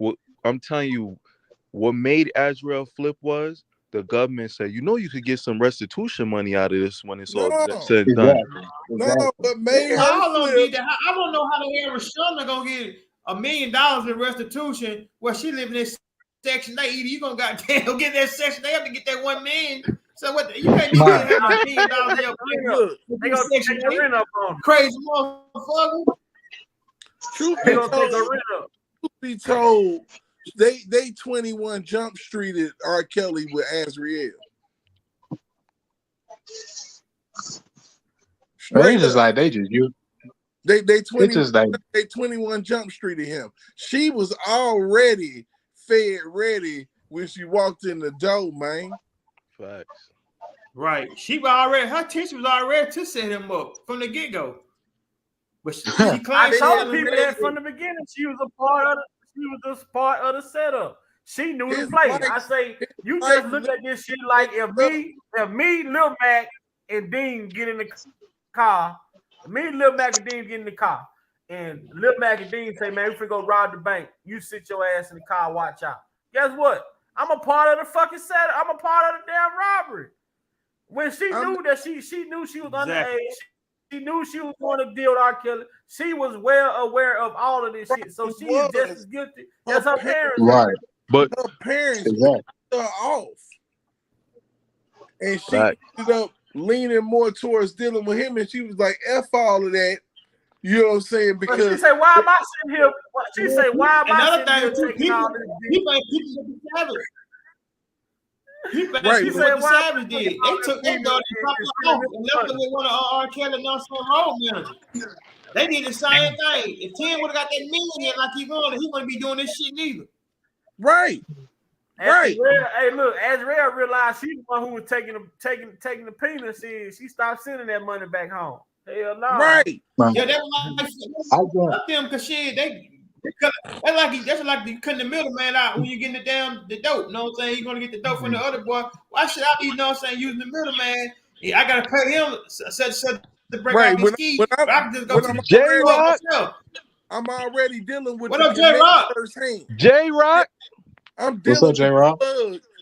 what made Azriel flip was the government said, you could get some restitution money out of this when it's all said and done. No, but made her flip. I don't know how the hell Rashonda gonna get $1 million in restitution where she living in Section 8, either you gonna goddamn get that Section 8 to get that $1 million. So what? You can't be getting $1 million in your Look, they gonna take the rent up on them. Crazy motherfucker. Truth They gonna take the rent up. be told, they 21 Jump Streeted R.Kelly with Azriel. They just like they just you. They It's 21 Jump Streeted him. She was already fed ready when she walked in the door, man. Facts. Right. She was already, her intention was already to set him up from the get-go. But she I claimed told people that from the beginning she was a part of the setup. She knew the play. I say you just look at this shit like if me, Lil Mac, and Dean get in the car, Lil Mac and Dean get in the car, and Lil Mac and Dean say, man, we finna go rob the bank. You sit your ass in the car, watch out. Guess what? I'm a part of the fucking setup. I'm a part of the damn robbery. When she knew that she knew she was underage, she knew she was going to deal with R.Kelly. She was well aware of all of this shit. So she is just as guilty as her parents. Right. But her parents exactly. her off. And she ended up leaning more towards dealing with him, and she was like, F all of that. You know what I'm saying? Because but she said, why am I sitting here? She said, why am I sitting here taking all this? Right. She said, "What the Savage did? They took their daughter and left her with one of R.Kelly road managers. They did the same thing. If Tim would have got that million like he wanted, he wouldn't be doing this shit neither." Right. Right. Hey, look, Azriel realized she was the one who was taking the peanuts. She stopped sending that money back home. Hell no. Right. Yeah, that was like them because that's like you cutting the middleman out when you getting the dope. You know what I'm saying? You're gonna get the dope from the other boy. Why should I be, you know what I'm saying, using the middleman? Yeah, I gotta pay him to break out these keys. I can just go to the J-Rock. I'm already dealing with what up, J-Rock? J-Rock. I'm dealing with J-Rock,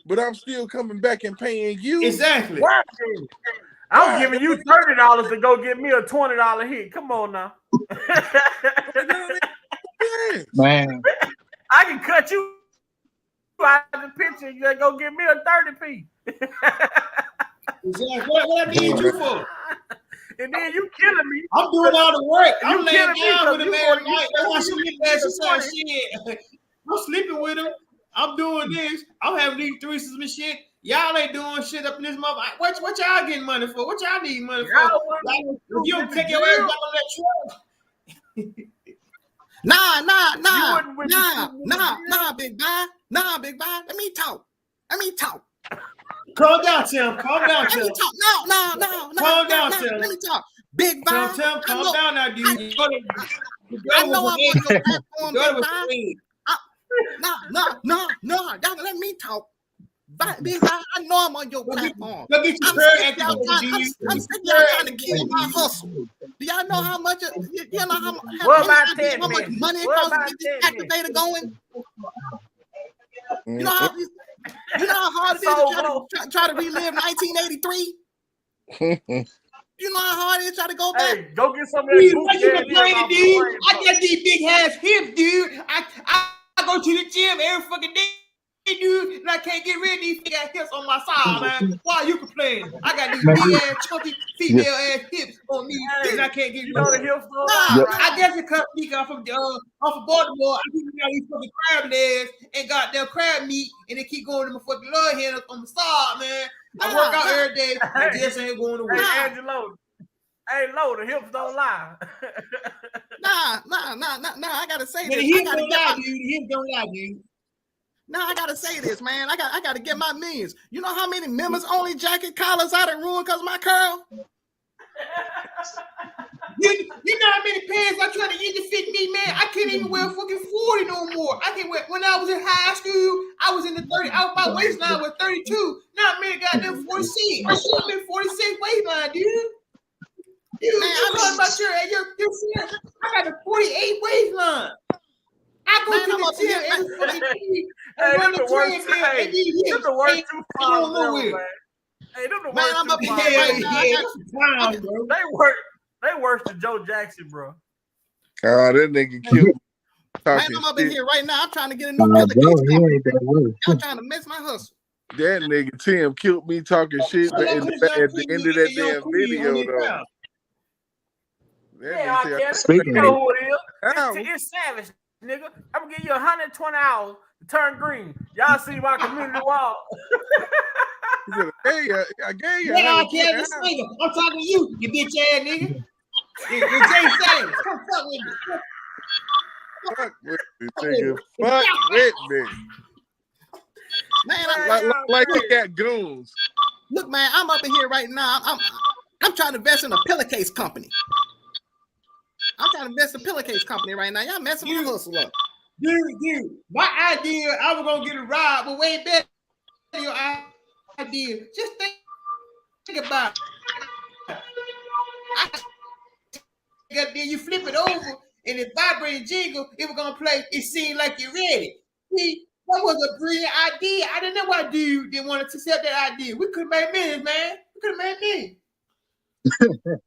but I'm still coming back and paying you. Exactly. Why? I'm giving you $30 to go get me a $20 hit. Come on now. Man, I can cut you out of the picture. You go give me a 30p. Exactly. What I need you for? And then you killing me. I'm doing all the work. I'm You laying killing me down with him every you night. That's why she get that exercise shit. I'm sleeping with him. I'm doing this. I'm having these threesomes and shit. Y'all ain't doing shit up in this mother. What y'all getting money for? What y'all need money for? Like, if you don't take your ass back on that truck. Nah, big guy. Nah, big guy. Let me talk. Calm down, Tim. Calm down, Tim. Let me talk. No. Calm down, Tim. Let me talk. Big guy. Tim, calm down now, dude. I know I'm on your platform, big guy. No. Y'all let me talk. Big guy, I know I'm on your platform. I'm sick of y'all trying to kill my hustle. Do y'all know how much? You know how much money it costs to get this activator going? You know how hard it is to try to relive 1983. You know how hard it is to try to go back. Hey, go get some of that. What you complaining, dude? I got these big ass hips, dude. I go to the gym every fucking day. Dude, and I can't get rid of these big ass hips on my side, man. Why are you complaining? I got these big ass, chunky, female ass hips on me, and I can't get rid of them. I guess it cut me off of Baltimore. I keep got these fucking crab legs and got their crab meat, and they keep going to my fucking love handles on the side, man. I work out every day, and just ain't going to work. Hey, Lo, the hips don't lie. Nah. I gotta say this. The hips don't lie, dude. The hips don't lie, dude. Now I gotta say this, man. I gotta get my millions. You know how many members only jacket collars I done ruined because of my curl? You know how many pants I try to get to fit me, man? I can't even wear fucking 40 no more. I can't wear. When I was in high school, I was in the 30. My waistline was 32. Now man got them 46. I'm in 46 waistline, dude. Dude, man, I'm talking about your I got a 48 waistline. I go to the gym every fucking day. Hey, them the worst two problems ever, man. Hey, them the worst two problems ever. They worse than Joe Jackson, bro. God, that nigga killed. Talking Man, I'm up in shit. here right now. I'm trying to get a new Bro, pillowcase he company. ain't that way. Y'all trying to mess my hustle. That nigga Tim killed me talking shit So at don't put the young end of that damn queen on video this though. house. That Yeah, nigga R. Kelly. Speaking You of- know who it is. How? It's Savage, nigga. I'm gonna give you 120 hours to turn green. Y'all see my community wall. He said, I gave you. Yeah, I can't this nigga. I'm talking to you, you bitch ass nigga. It's Jay Savage. Come fuck with me. Fuck with me, nigga. Fuck with me. Man, Like he got goons. look, man, I'm up in here right now. I'm trying to invest in a pillowcase company. I'm trying to invest in a pillowcase company right now. Y'all messing my hustle up. Dude, my idea, I was gonna get a ride, but way better your idea. Just think about it. You flip it over and it vibrating jingle, it was gonna play, it seemed like you're ready. See, that was a brilliant idea. I didn't know why dude didn't want to accept that idea. We could have made millions, man. We could have made millions.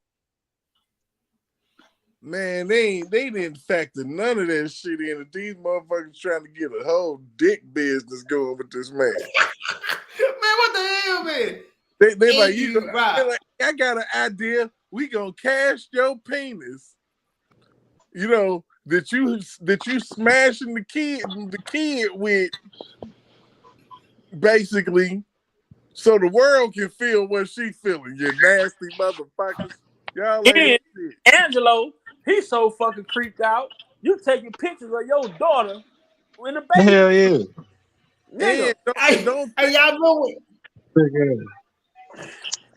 Man, they didn't factor none of that shit in. These motherfuckers trying to get a whole dick business going with this man. Man, what the hell, man? They like, they're like, I got an idea. We gonna cash your penis. You know, that you smashing the kid with, basically, so the world can feel what she feeling. You nasty motherfuckers. Y'all ain't And shit. Angelo, he's so fucking creeped out. You taking pictures of your daughter in the baby. Hell yeah. Nigga. Hey, y'all know it.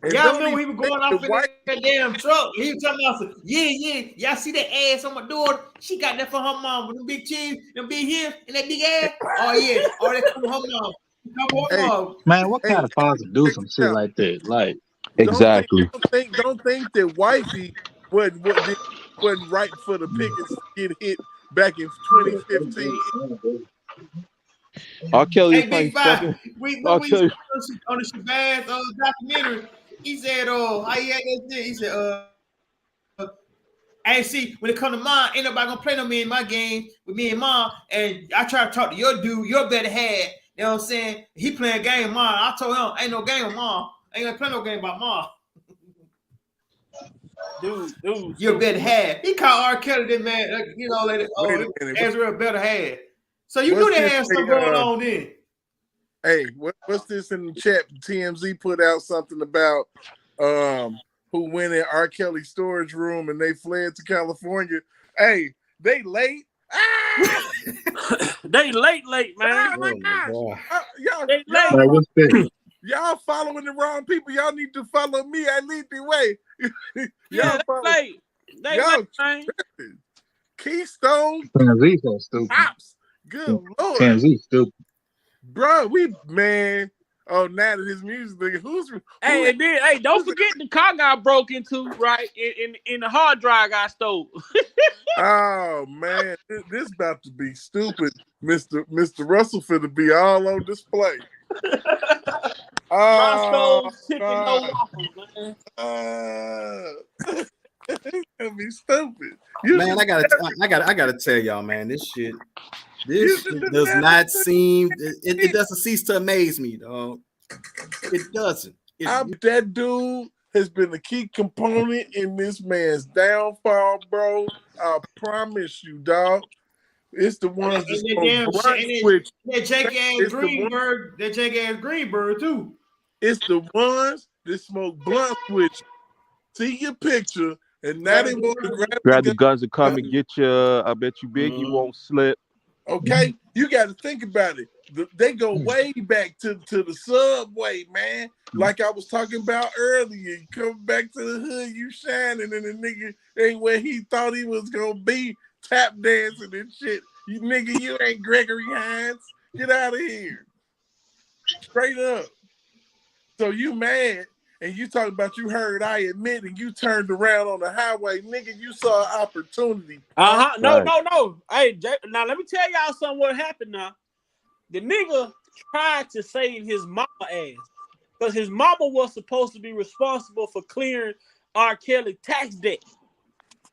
And Y'all don't remember he even was going think off the in white- that damn truck. He was talking about, yeah. Y'all see that ass on my daughter? She got that from her mom with them big cheese, them big hips, and that big ass. Oh yeah, all that from her mom. Man, what kind of father do some shit like that? Like, Exactly. Don't think that wifey wasn't right for the pickets to get hit back in 2015. R.Kelly is Hey, like Big Five, fucking. we R.Kelly. on the Shabazz documentary. He said, how he had that shit? He said, hey, see, when it come to mom, ain't nobody gonna play no me in my game with me and mom. And I try to talk to your dude, your better head. You know what I'm saying? He playing a game with mom. I told him, ain't no game with mom. Ain't gonna play no game about mom. Dude, your better half. He called R. Kelly that man, you know, like Wait a minute. Ezra better half. So you What's knew they this had something thing, going on then. Hey, what's this in the chat? TMZ put out something about who went in R. Kelly's storage room and they fled to California. Hey, they late. They late, man. Oh my gosh. They late. man, what's that? Y'all following the wrong people. Y'all need to follow me. I lead the way. Yeah, they late. They late, man. Keystone. TMZ so stupid. Pops. Good Lord. TMZ stupid. Bro, man. Oh, now that his music, Hey, don't forget the car got broke into, right? In the hard drive got stole. Oh man, this about to be stupid. Mr. Russell finna be all on display. Roscoe's chicken no waffles, man. It's gonna be stupid. Man, I gotta tell y'all, man, this shit does not seem. It doesn't cease to amaze me, dog. It doesn't. That dude has been a key component in this man's downfall, bro. I promise you, dog. It's the ones that's gonna blunt switch. That Jake ass Greenberg too. It's the ones that smoke blunt switch. See your picture, and now they want to grab the guns and come and get you. I bet you big you won't slip. Okay, you got to think about it. They go way back to the subway, man. Like I was talking about earlier. You come back to the hood, you shining, and the nigga ain't where he thought he was gonna be, tap dancing and shit. You nigga, you ain't Gregory Hines. Get out of here. Straight up. So you mad, and you talking about you heard I admit, and you turned around on the highway, nigga. You saw an opportunity. No. Hey, now let me tell y'all something. What happened now? The nigga tried to save his mama ass because his mama was supposed to be responsible for clearing R. Kelly tax debt.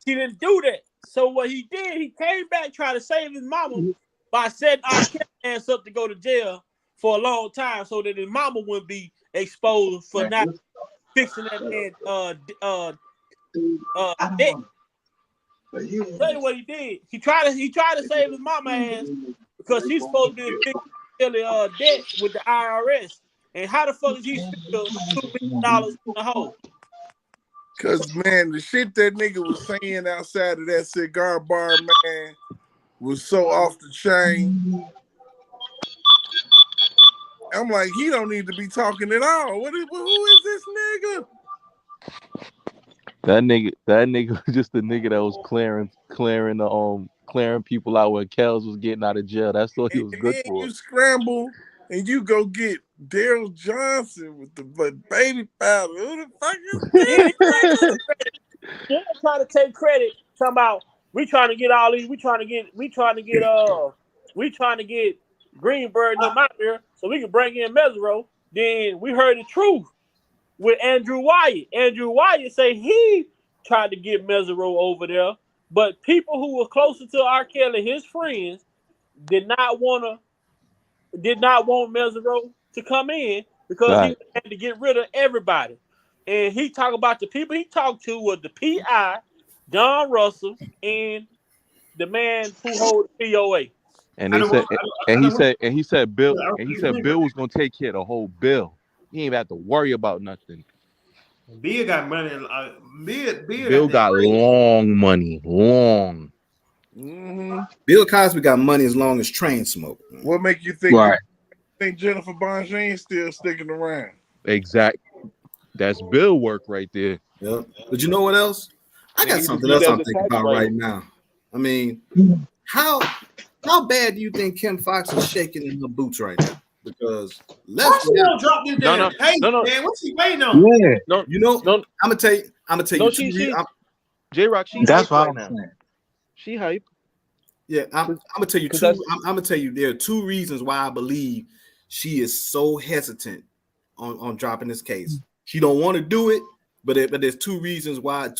She didn't do that. So what he did, he came back trying to save his mama by setting R.Kelly ass up to go to jail for a long time, so that his mama wouldn't be exposed for not fixing that man debt. I'll tell you what he did. He tried to save his mama ass because he's supposed to be fixing debt with the IRS. And how the fuck is he still $2 million in the hole? Cause man, the shit that nigga was saying outside of that cigar bar, man, was so off the chain. I'm like, he don't need to be talking at all. Who is this nigga? That nigga was just the nigga that was clearing people out when Kels was getting out of jail. That's what he was good then for. You scramble and you go get Daryl Johnson with the baby powder. Who the fuck is this? They're trying to take credit. Talking about we trying to get all these. We trying to get Greenberg and them out there so we can bring in Mesereau. Then we heard the truth with Andrew Wyatt. Andrew Wyatt say he tried to get Mesereau over there, but people who were closer to R. Kelly, his friends, did not want Mesereau to come in because he had to get rid of everybody. And he talked about the people he talked to was the PI, Don Russell, and the man who holds the POA. And he said Bill was gonna take care of the whole bill. He ain't have to worry about nothing. Bill got money. Bill got long money, long. Mm-hmm. Bill Cosby got money as long as Train smoke. What make you think? Right. Think Jennifer Bonjean still sticking around? Exactly. That's Bill work right there. Yep. But you know what else? I got something else I'm thinking about right now. I mean, how bad do you think Kim Fox is shaking in her boots right now? Because let's drop this damn no. man. What's he waiting on? Yeah. No, you know, I'm gonna tell you. J-Rock, she that's hype what right I'm now. saying. She hype. Yeah, I'm gonna tell you two. I'm gonna tell you there are two reasons why I believe she is so hesitant on dropping this case. She don't want to do it, but there's two big reasons why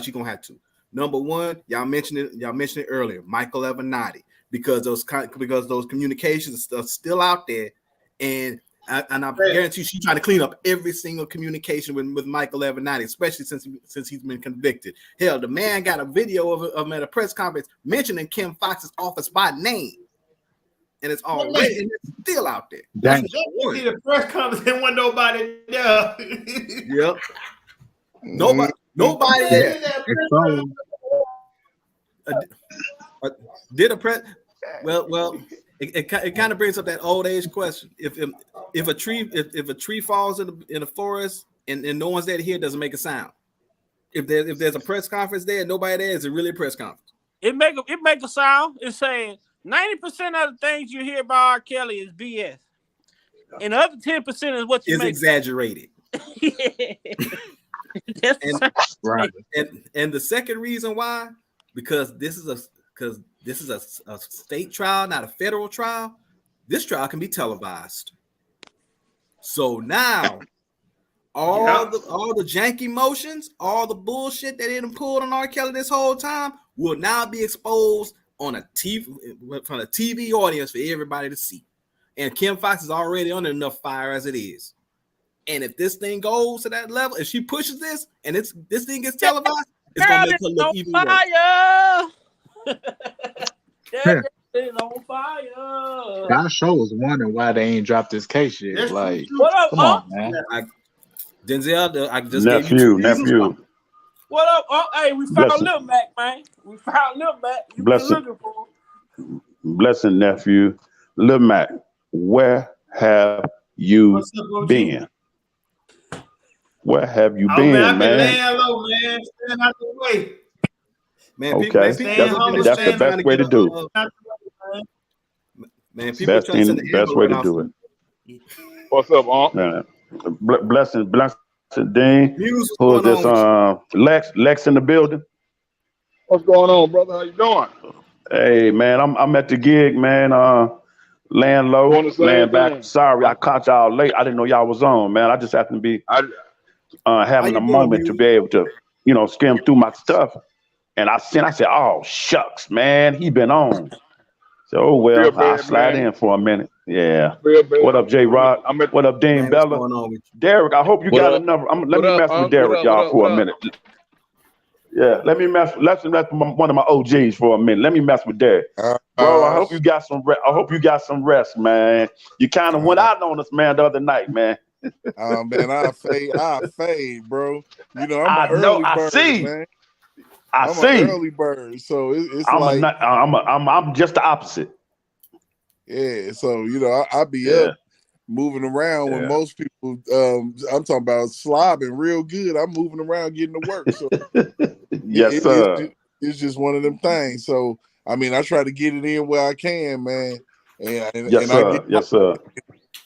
she's gonna have to. Number one, y'all mentioned it earlier, Michael Avenatti, because those communications are still out there, and I guarantee she's trying to clean up every single communication with Michael Avenatti, especially since he's been convicted. Hell, the man got a video of him at a press conference mentioning Kim Fox's office by name, and it's already and it's still out there. That's did a press conference and wasn't nobody there. Yep. Nobody there. Did a press? Well. It kind of brings up that old age question. If a tree falls in the forest and no one's there to hear, it doesn't make a sound. If there's a press conference there and nobody there, is it really a press conference? It make a sound. It's saying 90% of the things you hear about R. Kelly is BS, and the other 10% is what you make exaggerated. Right. And the second reason why, because this is a state trial, not a federal trial. This trial can be televised. So now, all the janky motions, all the bullshit that they done pulled on R. Kelly this whole time will now be exposed on a TV audience for everybody to see. And Kim Fox is already under enough fire as it is. And if this thing goes to that level, if she pushes this and this thing gets televised, it's gonna make her look even worse. On fire. That show was wondering why they ain't dropped this case yet. That's like, what up, come on, man. Denzel, I just nephew. What up? Oh, hey, we found Lil Mac, man. We found Lil Mac. You been looking for him. Blessing, nephew. Lil Mac, where have you been? Where have you been, man? Man? Laying low, man. Stand out the way. Man, okay, that's the best way to do it. Man, people best way to do it. What's up, Unc? Blessing, Dean. Who is this? Lex in the building. What's going on, brother? How you doing? Hey, man, I'm at the gig, man. Laying low, laying back. Sorry, I caught y'all late. I didn't know y'all was on, man. I just happened to be having a moment to be able to, skim through my stuff. And I said, oh shucks, man, he been on. So oh Real well, I'll bad, slide man. in for a minute. Yeah. Real bad. What up, J Rod? I'm at What up, Dame Man, what's Bella? going on with you? Derek, I hope you What got up? a number. Let What me up, mess with Unc? Derek, y'all, What for a up? minute. Yeah, let me mess. Let's one of my OGs for a minute. Let me mess with Derek, bro. I hope you got some. I hope you got some rest, man. You kind of went out on us, man, the other night, man. Man, I fade, bro. You know, I'm I an know. early I bird, see. man. I I'm see. an early bird, so it's I'm like I'm just the opposite. yeah. So you know, I be Yeah. up moving around when Yeah. most people. I'm talking about slobbing real good. I'm moving around getting to work. So Yes, sir. it's just one of them things. So I mean, I try to get it in where I can, man. And Yes, I sir. get Yes, sir.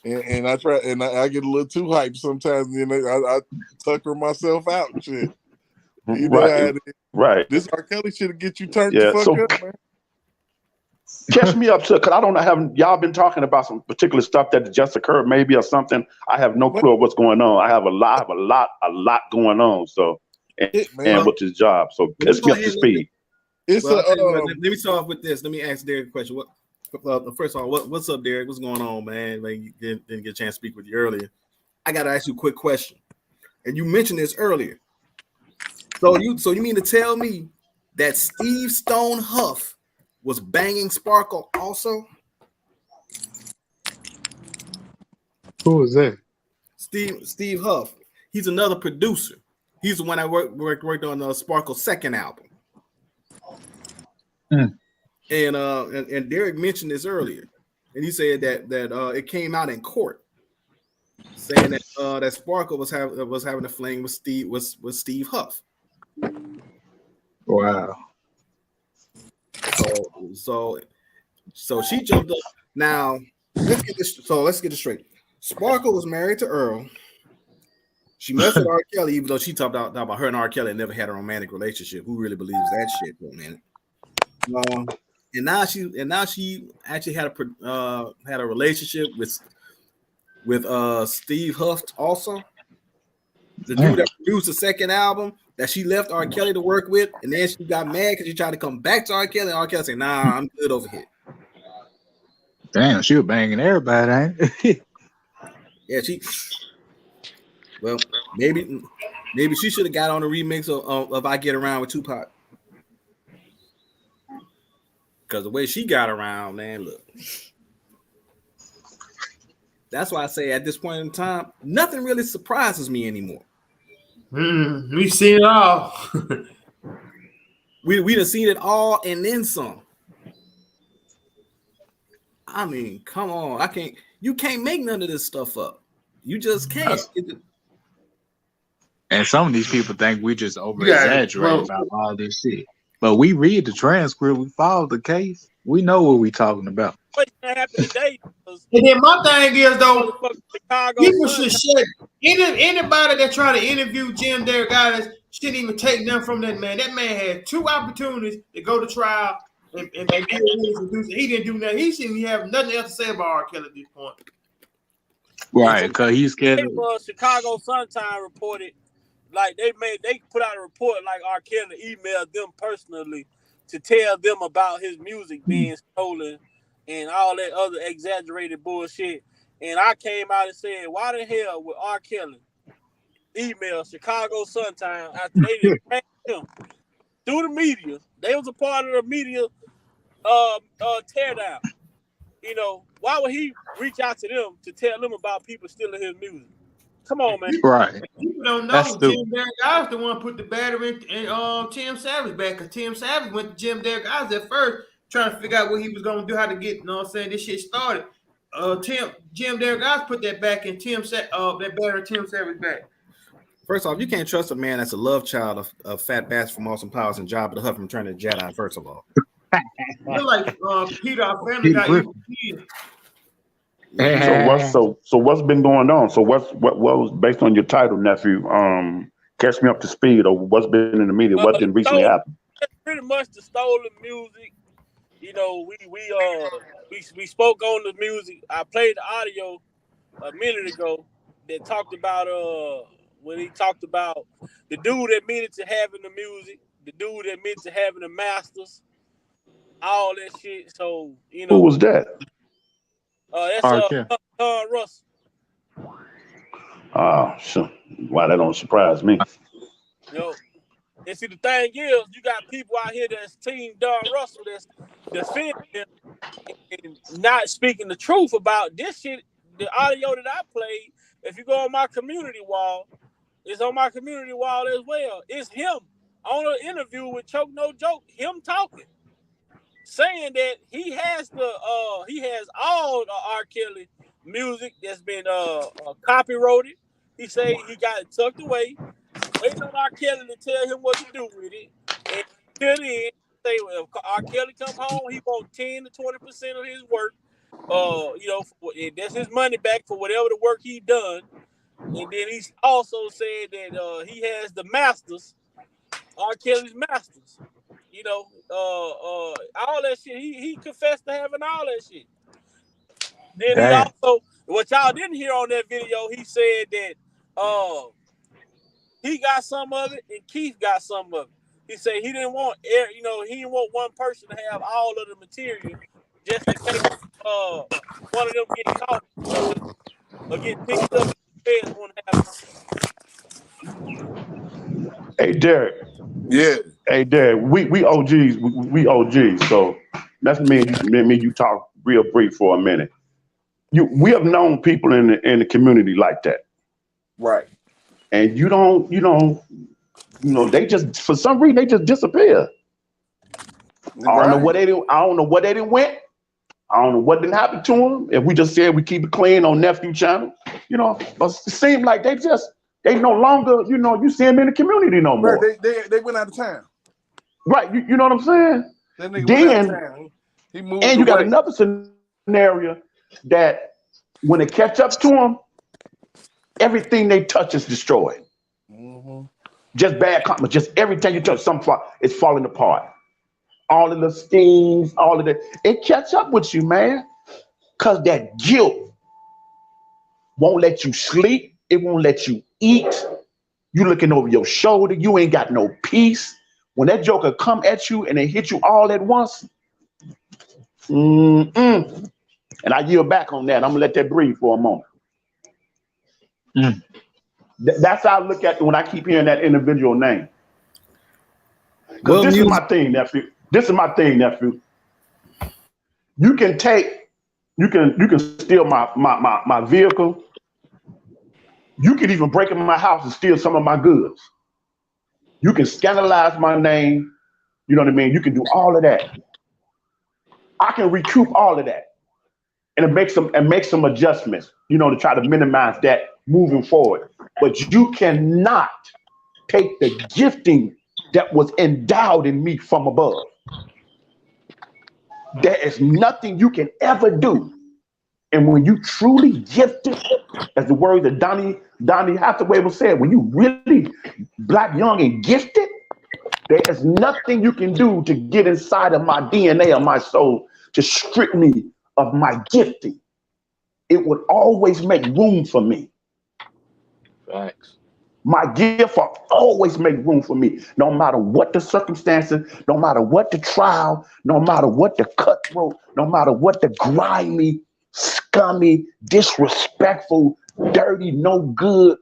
and I try and I get a little too hyped sometimes. And I tucker myself out and shit. You know how it is. Right. This R.Kelly should get you turned Yeah. the fuck So up, man. catch me up to, because I don't know, haven't y'all been talking about some particular stuff that just occurred, maybe, or something? I have no clue of what's going on. I have a lot going on. So and with this job, so catch me up to speed. Let me start off with this. Let me ask Derek a question. First of all, what's up, Derek? What's going on, man? Like, you didn't get a chance to speak with you earlier. I got to ask you a quick question, and you mentioned this earlier. So you mean to tell me that Steve Stone Huff was banging Sparkle also? Who was that? Steve Huff. He's another producer. He's the one I worked on Sparkle's second album. And Derek mentioned this earlier, and he said that it came out in court, saying that Sparkle was having a fling with Steve Huff. Wow. So she jumped up. Now let's get this straight. Sparkle was married to Earl. She messed with R. Kelly, even though she talked about her and R. Kelly never had a romantic relationship. Who really believes that shit for a minute? And now she actually had a relationship with Steve Huff also, the dude that produced the second album that she left R. Kelly to work with, and then she got mad because she tried to come back to R. Kelly, and R. Kelly said, "Nah, I'm good over here." Damn, she was banging everybody, ain't Yeah, well, maybe she should have got on a remix of "I Get Around with Tupac." Because the way she got around, man, look. That's why I say at this point in time, nothing really surprises me anymore. We've seen it all. we done seen it all and then some. I mean, come on. You can't make none of this stuff up. You just can't. And some of these people think we just over exaggerate about all this shit. But we read the transcript, we follow the case, we know what we talking about. What's gonna happen today? And then my thing is though, Chicago people should shut anybody that try to interview Jim Derrick shouldn't even take them from that man. That man had 2 opportunities to go to trial and he didn't do nothing. He shouldn't have nothing else to say about R. Kelly at this point. Right, because he's scared. Chicago Sun-Times reported, like they put out a report like R. Kelly emailed them personally to tell them about his music being stolen and all that other exaggerated bullshit. And I came out and said, why the hell would R. Kelly email Chicago Sun-Times after they didn't pay him through the media? They was a part of the media teardown. You know, why would he reach out to them to tell them about people stealing his music? Come on, man. Right. People don't know Jim Derrick was the one who put the battery in Tim Savage back, because Tim Savage went to Jim Derrick at first trying to figure out what he was gonna do, how to get, you know what I'm saying, this shit started. Jim Derrick put that back in that battery Tim Savage back. First off, you can't trust a man that's a love child of Fat Bass from Austin Powers and Jabba the Hutt from Return of the Jedi, first of all. You're like Peter, our family got you. So what's been going on? So what was, based on your title, nephew? Catch me up to speed, or what's been in the media? What didn't recently happen? Pretty much the stolen music. You know, we spoke on the music. I played the audio a minute ago that talked about when he talked about the dude that admitted to having the music the dude admitted to having a master's, all that shit. So you Who know, was that? That's Russell. Oh, sure. Why that don't surprise me. You know, and see the thing is, you got people out here that's Team Don Russell that's defending him and not speaking the truth about this shit. The audio that I played, if you go on my community wall, it's on my community wall as well. It's him on an interview with Choke No Joke, him talking, saying that he has all the R. Kelly music that's been copyrighted. He say he got it tucked away, waiting on R. Kelly to tell him what to do with it. And till then, say well, if R. Kelly come home, he want 10 to 20% of his work. That's his money back for whatever the work he done. And then he's also said that he has the masters, R. Kelly's masters. You know, all that shit. He confessed to having all that shit. Then he also, what y'all didn't hear on that video, he said that he got some of it and Keith got some of it. He said he didn't want he didn't want one person to have all of the material just in case one of them get caught or get picked up. Hey Derek. Yeah. Hey Derek, we OGs, we OGs. So that's me and you talk real brief for a minute. We have known people in the community like that. Right. And they just for some reason they just disappear. I don't know what they didn't went. I don't know what didn't happen to them. If we just said we keep it clean on Nephew Channel, but it seemed like they no longer, you see them in the community no more. They went out of town. Right, you know what I'm saying? That nigga went out of town. He moved and you got away. another scenario that when they catch up to them, everything they touch is destroyed. Mm-hmm. Just bad karma. Just everything you touch, it's falling apart. All of the schemes, all of that, it catch up with you, man. Cause that guilt won't let you sleep. It won't let you eat. You looking over your shoulder. You ain't got no peace. When that joker come at you and they hit you all at once, and I yield back on that. I'm gonna let that breathe for a moment. That's how I look at it when I keep hearing that individual name. Because this is my thing, nephew. This is my thing, nephew. You can steal my vehicle. You can even break into my house and steal some of my goods. You can scandalize my name. You know what I mean? You can do all of that. I can recoup all of that. And make some adjustments, to try to minimize that moving forward. But you cannot take the gifting that was endowed in me from above. There is nothing you can ever do. And when you truly gifted, as the word that Donnie Hathaway was saying, when you really black, young, and gifted, there is nothing you can do to get inside of my DNA or my soul to strip me of my gifting. It would always make room for me. Facts. My gift will always make room for me, no matter what the circumstances, no matter what the trial, no matter what the cutthroat, no matter what the grimy, scummy, disrespectful, dirty, no good,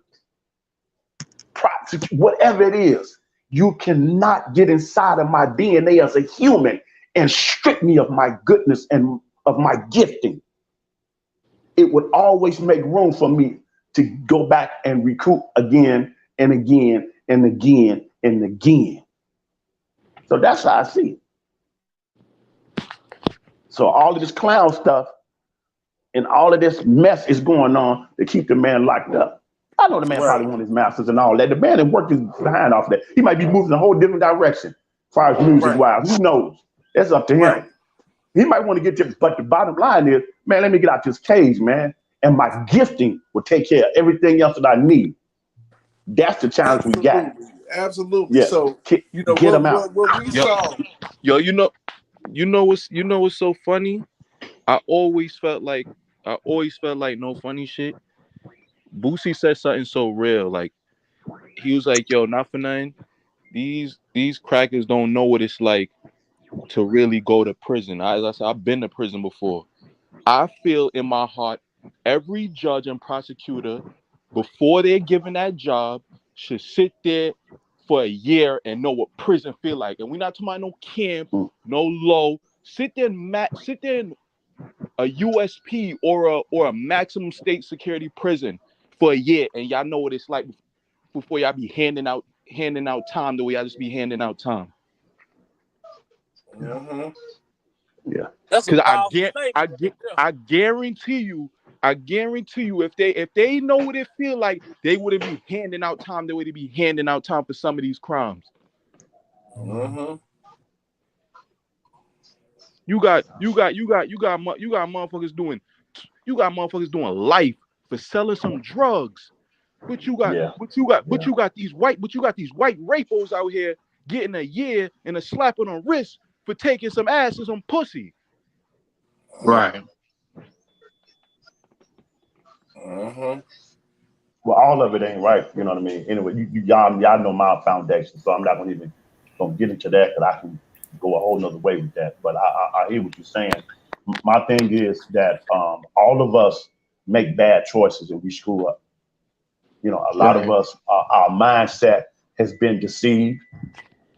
whatever it is. You cannot get inside of my DNA as a human and strip me of my goodness and of my gifting. It would always make room for me to go back and recruit again and again and again and again. So that's how I see it. So all of this clown stuff and all of this mess is going on to keep the man locked up. I know the man probably won his masters and all that. The man that worked his behind off that. He might be moving a whole different direction as far as music wise. Who knows? That's up to him. He might want to get to, but the bottom line is, man, let me get out this cage, man. And my gifting will take care of everything else that I need. That's the challenge we got. Absolutely. Yeah. So Get them out. What we saw. Yo, you know what's so funny? I always felt like no funny shit. Boosie said something so real. Like he was like, yo, not for nothing. these crackers don't know what it's like to really go to prison. As I said, I've been to prison before. I feel in my heart every judge and prosecutor, before they're given that job, should sit there for a year and know what prison feel like. And we're not talking about no camp, no low. Sit there in a USP or a maximum state security prison for a year, and y'all know what it's like before y'all be handing out time the way y'all just be handing out time. Mm-hmm. Yeah. Because I guarantee you, if they know what it feel like, they wouldn't be handing out time the way they be handing out time for some of these crimes. Mm-hmm. You got motherfuckers doing life for selling some drugs. But you got these white rapos out here getting a year and a slap on the wrist for taking some ass and some pussy. Right. Mm-hmm. Well, all of it ain't right. You know what I mean? Anyway, y'all know my foundation, so I'm not gonna get into that because I can go a whole nother way with that. But I hear what you're saying. My thing is that all of us make bad choices and we screw up. You know, a lot of us, our mindset has been deceived.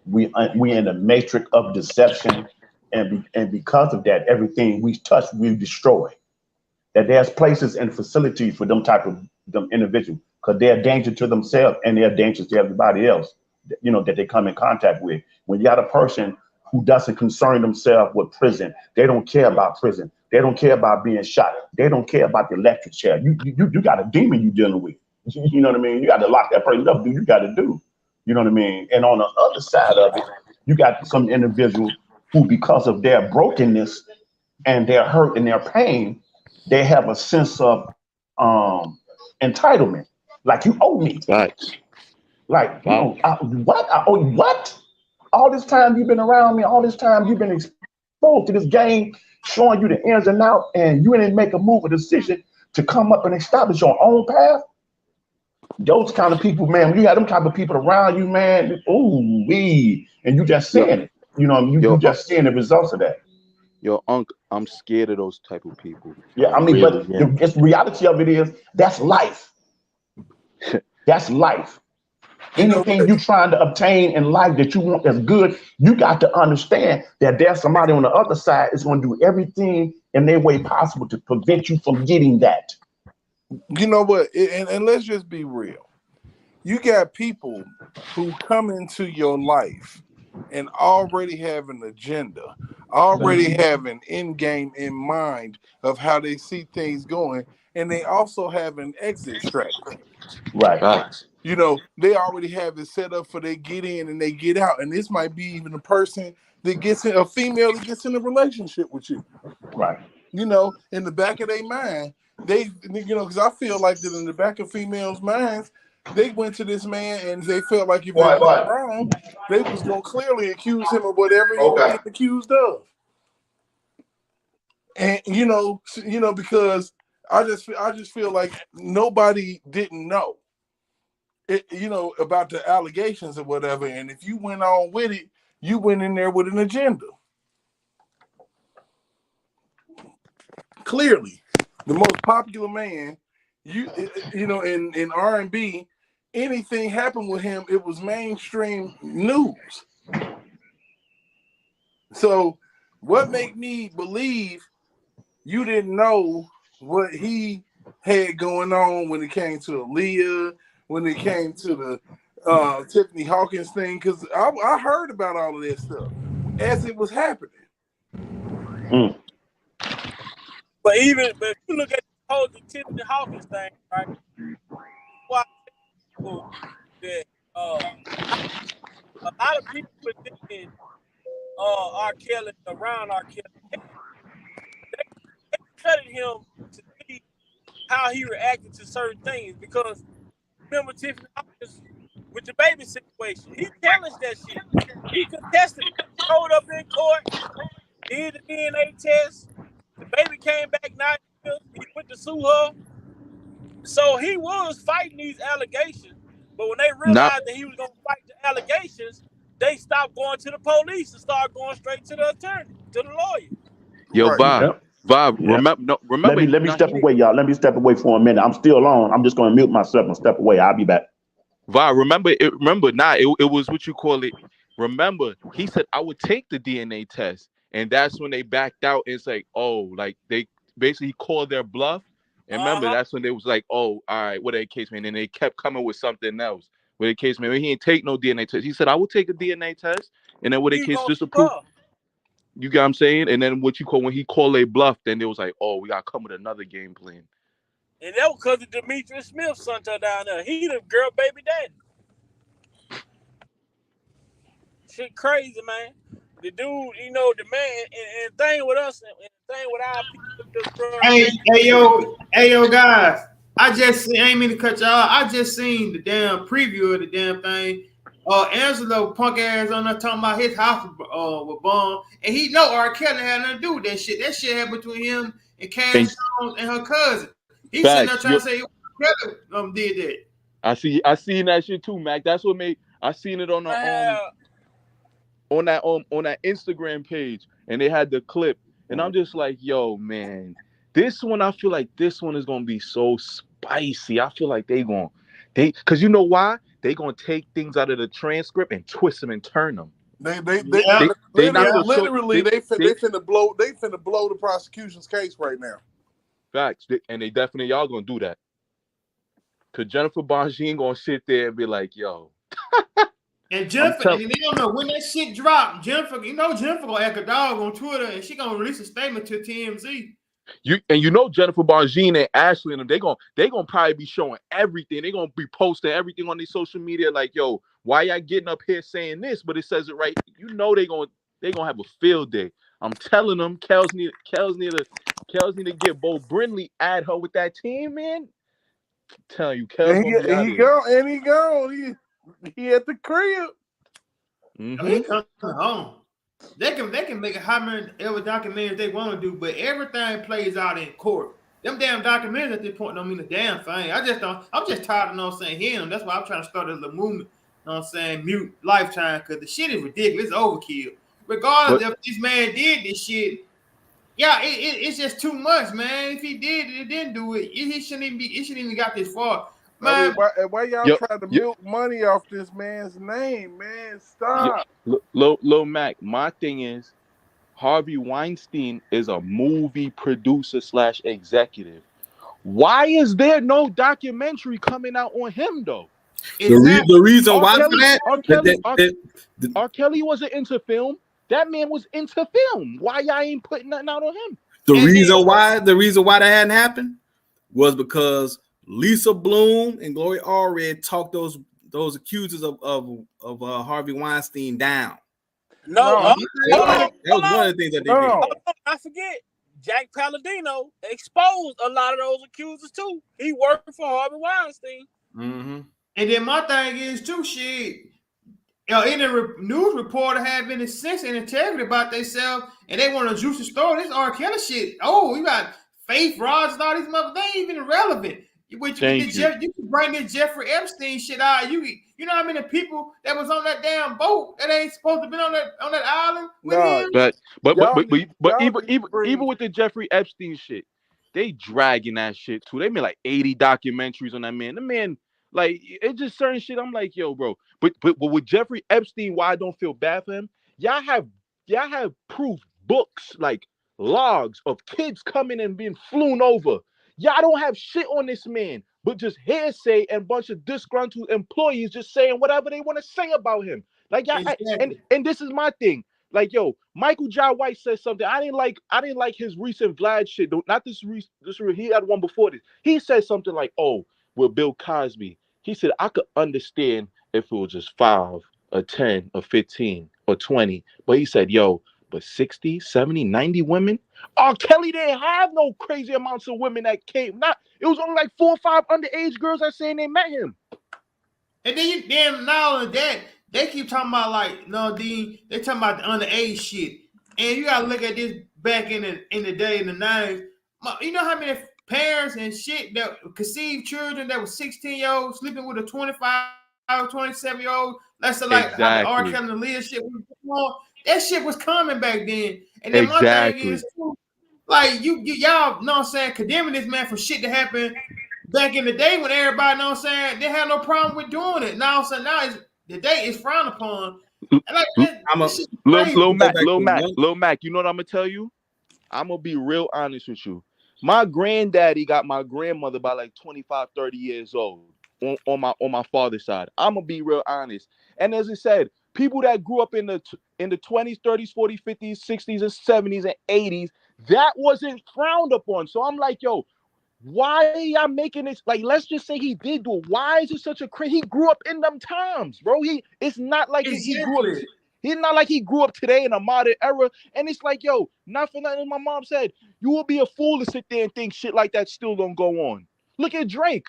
We in the matrix of deception, and because of that, everything we touch, we destroy. That there's places and facilities for them individuals because they're a danger to themselves and they're dangerous to everybody else. You know, that they come in contact with. When you got a person who doesn't concern themselves with prison, they don't care about prison. They don't care about being shot. They don't care about the electric chair. You got a demon you're dealing with. You know what I mean? You got to lock that person up. Do you got to do? You know what I mean? And on the other side of it, you got some individuals who, because of their brokenness and their hurt and their pain, they have a sense of entitlement. Like, you owe me. Right. Like, you know, what? I owe you what? All this time you've been around me, all this time you've been exposed to this game, showing you the ins and outs, and you didn't make a move, a decision to come up and establish your own path. Those kind of people, man, when you got them type of people around you, man, ooh wee, and you just seeing it. You know, you just seeing the results of that. Yo, Unc, I'm scared of those type of people. Yeah, I mean, really, but the reality of it is that's life. That's life. Anything you're trying to obtain in life that you want that's good, you got to understand that there's somebody on the other side is going to do everything in their way possible to prevent you from getting that. You know what? And let's just be real. You got people who come into your life and already have an agenda, already have an end game in mind of how they see things going, and they also have an exit strategy. Right. You know, they already have it set up for they get in and they get out. And this might be even a person that gets in, a female that gets in a relationship with you. Right. You know, in the back of their mind, they, you know, because I feel like that in the back of females' minds, they went to this man and they felt like if they went wrong, they was going to clearly accuse him of whatever he was being accused of. And, you know, because I just feel like nobody didn't know. You know, about the allegations or whatever, and if you went on with it, you went in there with an agenda. Clearly, the most popular man, you know, in R&B, anything happened with him, it was mainstream news. So, what made me believe you didn't know what he had going on when it came to Aaliyah? When it came to the Tiffany Hawkins thing, because I heard about all of this stuff as it was happening. But if you look at the whole Tiffany Hawkins thing, right? Why that a lot of people within R.Kelly, around R.Kelly, they studied him to see how he reacted to certain things, because remember Tiffany Hawkins with the baby situation. He challenged that shit. He contested it. Showed up in court, did the DNA test. The baby came back 9 years. He went to sue her. So he was fighting these allegations. But when they realized that he was going to fight the allegations, they stopped going to the police and start going straight to the attorney, to the lawyer. Yo, Right. Bob, Yep. remember. Let me now, step away, y'all. Let me step away for a minute. I'm still on. I'm just going to mute myself and step away. I'll be back. Remember, it was what you call it. Remember, he said I would take the DNA test, and that's when they backed out. It's like, oh, like they basically called their bluff. And remember, that's when they was like, oh, all right, what a case, man. And they kept coming with something else. With a case, man, he didn't take no DNA test. He said I would take a DNA test, and then with a case just to prove. You get what I'm saying? And then what you call when he called a bluff, then it was like, oh, we gotta come with another game plan. And that was because of Demetrius Smith's son down there. He the girl baby daddy. Shit crazy, man. The dude, the man, and the thing with us, and the thing with our Hey, people. yo, guys. I ain't mean to cut y'all. I just seen the damn preview of the damn thing. Angelo punk ass on there talking about his house was bombed, and he know R.Kelly had nothing to do with that shit. That shit happened between him and Cash Jones and her cousin. He's sitting there trying to say R.Kelly did that. I seen that shit too, Mac. That's what made I seen it on the on that Instagram page, and they had the clip, and I'm just like, yo, man, this one I feel like this one is gonna be so spicy. I feel like because you know why? They gonna take things out of the transcript and twist them and turn them. They finna blow the prosecution's case right now. Facts, and they definitely y'all gonna do that. Cause Jennifer Bonji ain't gonna sit there and be like, yo. And Jennifer, and they don't know when that shit dropped. Jennifer gonna act a dog on Twitter, and she gonna release a statement to TMZ. Jennifer Bonjean and Ashley and them, they gonna probably be showing everything. They gonna be posting everything on their social media, like, yo, why y'all getting up here saying this? But it says it right. They gonna have a field day. I'm telling them, Kels need to get Bo Brindley, add her with that team, man. I'm telling you, Kels he at the crib. Mm-hmm. He coming home. They can make how many ever documentaries they want to do, but everything plays out in court. Them damn documentaries at this point don't mean a damn thing. I'm just tired of hearing them. That's why I'm trying to start a little movement, mute Lifetime, because the shit is ridiculous. It's overkill. Regardless if this man did this shit, it's just too much, man. If he did it, didn't do it, it shouldn't even got this far. Man, why y'all trying to milk money off this man's name, man? Stop. Lil Mac, my thing is, Harvey Weinstein is a movie producer / executive. Why is there no documentary coming out on him, though? The reason why for that, R. Kelly wasn't into film. That man was into film. Why y'all ain't putting nothing out on him? The reason why that hadn't happened was because Lisa Bloom and Gloria Allred talked those accusers of Harvey Weinstein down. That was one of the things that they did. I forget. Jack Palladino exposed a lot of those accusers too. He worked for Harvey Weinstein. Mm-hmm. And then my thing is too, any news reporter have any sense and integrity about themselves, and they want to juice the story. This R. Kelly shit. Oh, you got Faith Rods and all these mother. They ain't even relevant. You can bring this Jeffrey Epstein shit out. You know how many people that was on that damn boat that ain't supposed to be on that island with him? But even with the Jeffrey Epstein shit, they dragging that shit too. They made like 80 documentaries on that man. The man, like, it's just certain shit. I'm like, yo, bro. But with Jeffrey Epstein, why I don't feel bad for him? Y'all have proof books, like logs of kids coming and being flown over. Y'all don't have shit on this man, but just hearsay and a bunch of disgruntled employees just saying whatever they want to say about him. Like, and this is my thing. Like, yo, Michael Jai White said something. I didn't like his recent Vlad shit. Not this he had one before this. He said something like, oh, with Bill Cosby. He said, I could understand if it was just 5 or 10 or 15 or 20. But he said, yo, but 60, 70, 90 women? R. Kelly didn't have no crazy amounts of women that came. It was only like 4 or 5 underage girls that saying they met him. And then now that they keep talking about they talking about the underage shit. And you gotta look at this back in the day in the 90s. You know how many parents and shit that conceived children that was 16-year-olds sleeping with a 25 27-year-old. Let's say like how the R. Exactly. Kelly and Leah shit was going on. That shit was coming back then. And then my thing is, like y'all know what I'm saying, condemning this man for shit that happened back in the day when everybody know what I'm saying, they had no problem with doing it. Now so now the day is frowned upon. And like Lil Mac, you know what I'm gonna tell you? I'm gonna be real honest with you. My granddaddy got my grandmother by like 25, 30 years old on my father's side. I'm gonna be real honest. And as I said, people that grew up in the 20s, 30s, 40s, 50s, 60s, and 70s and 80s, that wasn't frowned upon. So I'm like, yo, why are y'all making this? Like, let's just say he did do it. Why is it such a crazy? He grew up in them times, bro. It's not like he grew up. He's not like he grew up today in a modern era. And it's like, yo, not for nothing. My mom said, you will be a fool to sit there and think shit like that still don't go on. Look at Drake.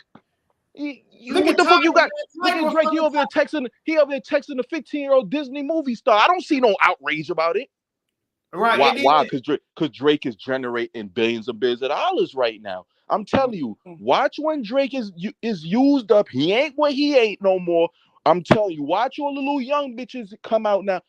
What the fuck you got? Look at Drake. He over there texting the 15-year-old Disney movie star. I don't see no outrage about it. Right? Why? Because Drake is generating billions of dollars right now. I'm telling you, watch when Drake is used up. He ain't what he ain't no more. I'm telling you, watch all the little young bitches come out now.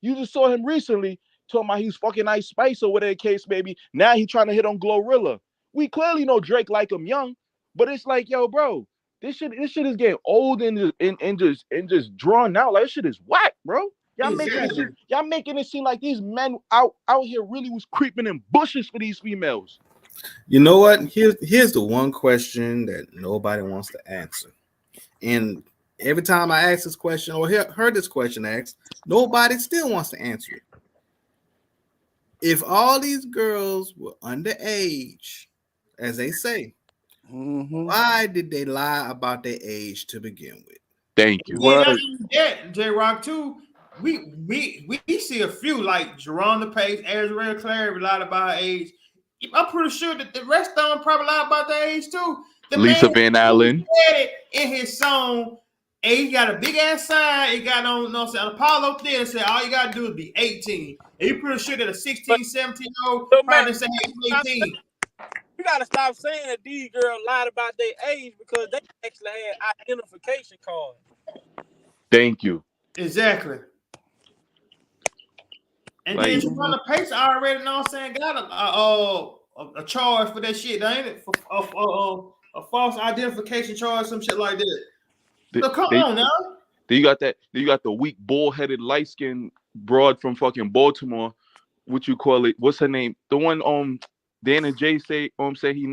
You just saw him recently talking about he's fucking Ice Spice or whatever the case may be. Now he trying to hit on Glorilla. We clearly know Drake like him young, but it's like, yo, bro, this shit is getting old and just drawn out. Like, this shit is whack, bro. Y'all making it seem like these men out here really was creeping in bushes for these females. You know what? Here's the one question that nobody wants to answer. And every time I ask this question or heard this question asked, nobody still wants to answer it. If all these girls were underage, as they say, why did they lie about their age to begin with? Thank you. J-Rock too. We see a few like Jerron Pace, Azrael Clary lied about her age. I'm pretty sure that the rest of them probably lied about their age too. Lisa Van Allen said it in his song, and he got a big ass sign. He got on, Apollo Theater said all you gotta do is be 18. And you pretty sure that a 16, 17-year-old probably say he's 18. You gotta stop saying that these girls lied about their age because they actually had identification cards. Thank you. Exactly. And then Jerron Pace already know what I'm saying got a charge for that shit, ain't it? For a false identification charge, some shit like that. So come on now. Then you got the weak, bull-headed, light-skinned broad from fucking Baltimore. What you call it? What's her name? The one Dan and Jay say he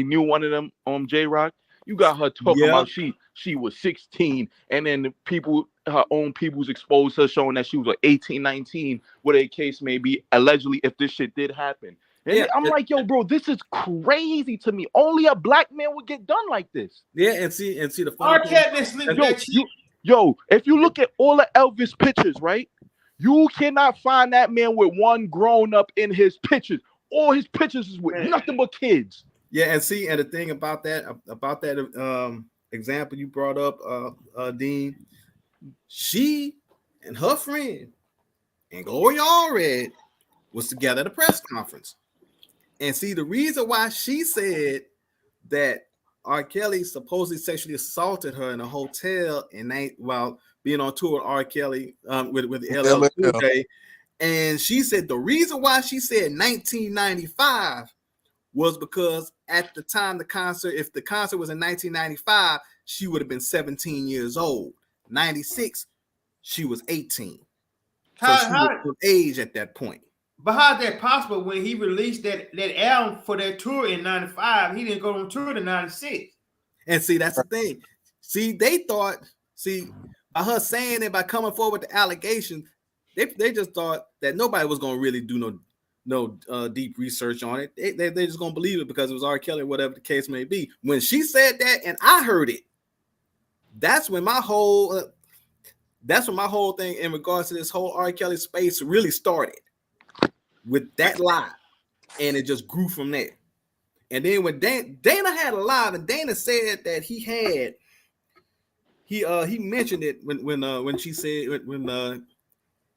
knew one of them J-Rock. You got her talking about she was 16, and then her own people's exposed her showing that she was like 18, 19, whatever the case may be, allegedly, if this shit did happen. And I'm like, yo, bro, this is crazy to me. Only a black man would get done like this. Yeah, and see the funny thing. Yo, if you look at all the Elvis pictures, right? You cannot find that man with one grown up in his pictures. All his pictures is with nothing but kids. Yeah, and the thing about that example you brought up, Dean, she and her friend and Gloria Allred was together at a press conference. And see, the reason why she said that R. Kelly supposedly sexually assaulted her in a hotel while being on tour with R. Kelly with LL Cool J, and she said the reason why she said 1995 was because at the time the concert, if the concert was in 1995, she would have been 17 years old. 96, she was 18. So she was of age at that point. But how's that possible when he released that album for that tour in 95? He didn't go on tour in 96. And see, that's the thing. See, they thought, by her saying it, by coming forward with the allegation, they just thought that nobody was going to really do no deep research on it. They just going to believe it because it was R. Kelly, whatever the case may be. When she said that and I heard it, that's when my whole thing in regards to this whole R. Kelly space really started. With that lie, and it just grew from there. And then when Dana had a live, and Dana said that he mentioned it when she said when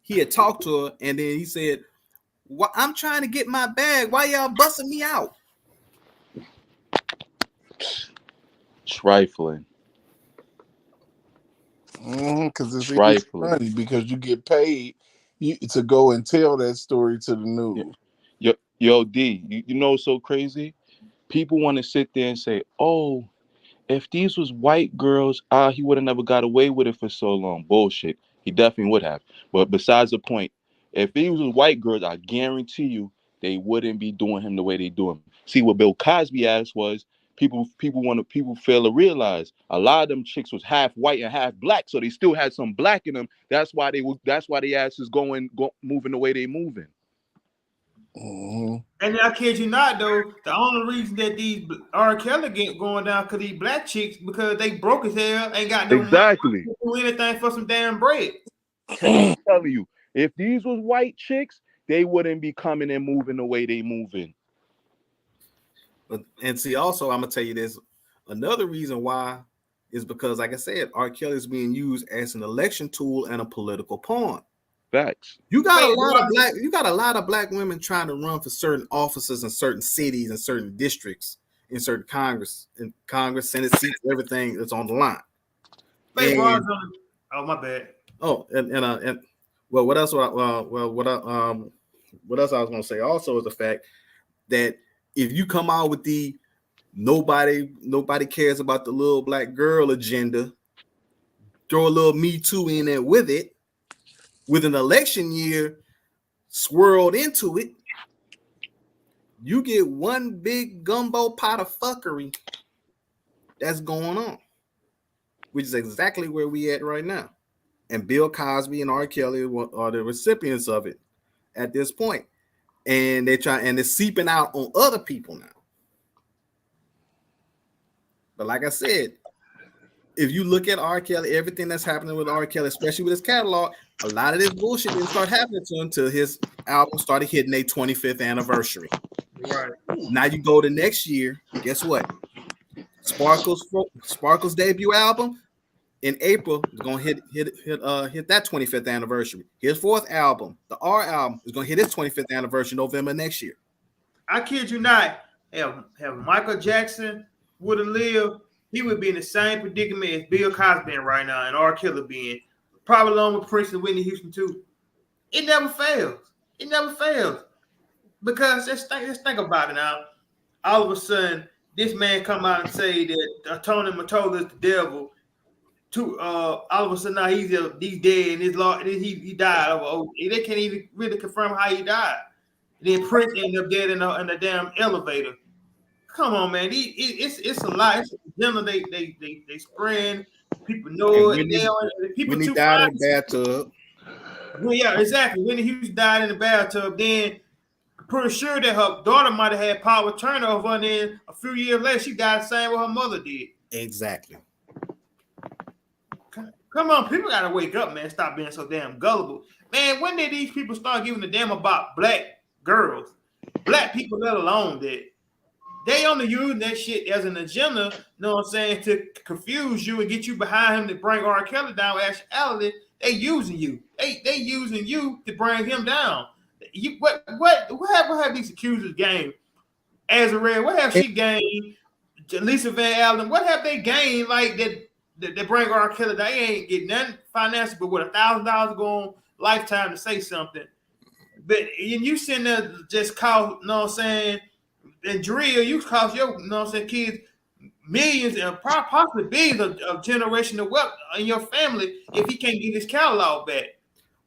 he had talked to her, and then he said, "I'm trying to get my bag. Why y'all busting me out?" Trifling. Because it's Rightfully. money, because you get paid to go and tell that story to the news. Yo, D, you know what's so crazy? People want to sit there and say, oh, if these was white girls, he would have never got away with it for so long. Bullshit. He definitely would have. But besides the point, if these was white girls, I guarantee you they wouldn't be doing him the way they do him. See, what Bill Cosby asked was, people fail to realize a lot of them chicks was half white and half black, so they still had some black in them. That's why they asses moving the way they moving. And I kid you not, though, the only reason that these R.Kelly get going down because these black chicks, because they broke as hell, ain't got no money to do anything for some damn bread. I'm telling you, if these was white chicks, they wouldn't be coming and moving the way they moving. And see, also, I'm gonna tell you this. Another reason why is because, like I said, R. Kelly is being used as an election tool and a political pawn. Facts. You got a lot of black women trying to run for certain offices in certain cities and certain districts in certain Congress, Senate seats, everything that's on the line. Oh, my bad. Oh, and what else? What else I was gonna say also is the fact that if you come out with the nobody cares about the little black girl agenda, throw a little Me Too in there with it, with an election year swirled into it, you get one big gumbo pot of fuckery that's going on, which is exactly where we at right now. And Bill Cosby and R. Kelly are the recipients of it at this point. And it's seeping out on other people now. But like I said, if you look at R. Kelly, everything that's happening with R. Kelly, especially with his catalog, a lot of this bullshit didn't start happening to him until his album started hitting their 25th anniversary. Right. Now you go to next year, guess what? Sparkle's debut album in April is gonna hit that 25th anniversary. His fourth album, the R album, is gonna hit its 25th anniversary November next year. I kid you not. Have Michael Jackson would have lived, he would be in the same predicament as Bill Cosby right now, and R. Kelly being, probably along with Prince and Whitney Houston too. It never fails. It never fails. Because let's think about it now. All of a sudden, this man come out and say that Tony Mottola is the devil. All of a sudden now he's dead and he died of they can't even really confirm how he died. Then Prince ended up dead in the damn elevator. Come on, man. It's a lot. It's a agenda they spread. People know it. Whitney died in the bathtub. Well, yeah, exactly. Whitney Houston died in the bathtub. Then pretty sure that her daughter might have had power turnover, and then a few years later she died the same way her mother did. Exactly. Come on, people gotta wake up, man. Stop being so damn gullible. Man, when did these people start giving a damn about black girls? Black people, let alone that. They only use that shit as an agenda, you know what I'm saying, to confuse you and get you behind him to bring R. Kelly down. Actually, they using you. They using you to bring him down. What have these accusers gained? Azrael, what have she gained? Lisa Van Allen, what have they gained like that? They bring R. Kelly, they ain't getting nothing financial, but with $1,000 going lifetime to say something. But you sitting there just call, you know what I'm saying, and drill, you cost your, you know what I'm saying, kids millions and possibly billions of generational wealth in your family if he can't get his catalog back.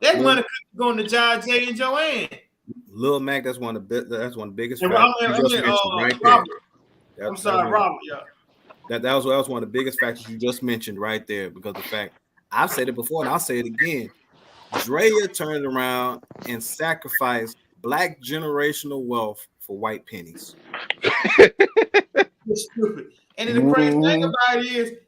That money could go to John Jay and Joanne. Lil Mac, that's one of the biggest And factors you just mentioned right there. I'm sorry, Robert. Yeah. That was one of the biggest factors you just mentioned right there, because the fact, I've said it before and I'll say it again. Drea turned around and sacrificed black generational wealth for white pennies. It's stupid. And then the crazy thing about it is, if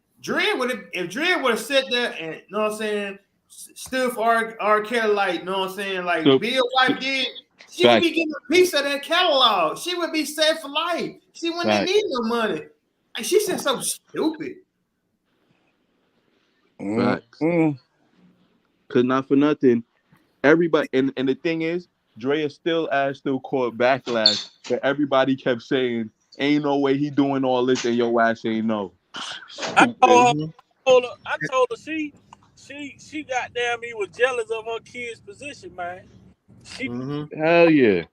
Drea would have sat there and, you know what I'm saying, stood for R. Kelly, like, you know what I'm saying, like Bill White did, she would be getting a piece of that catalog. She would be set for life. She wouldn't need no money. And she said so stupid. Facts. Cause not for nothing, everybody, and the thing is, Drea still caught backlash, but everybody kept saying, "Ain't no way he doing all this, and your ass ain't no." I told her she goddamn me was jealous of her kid's position, man. She Hell yeah.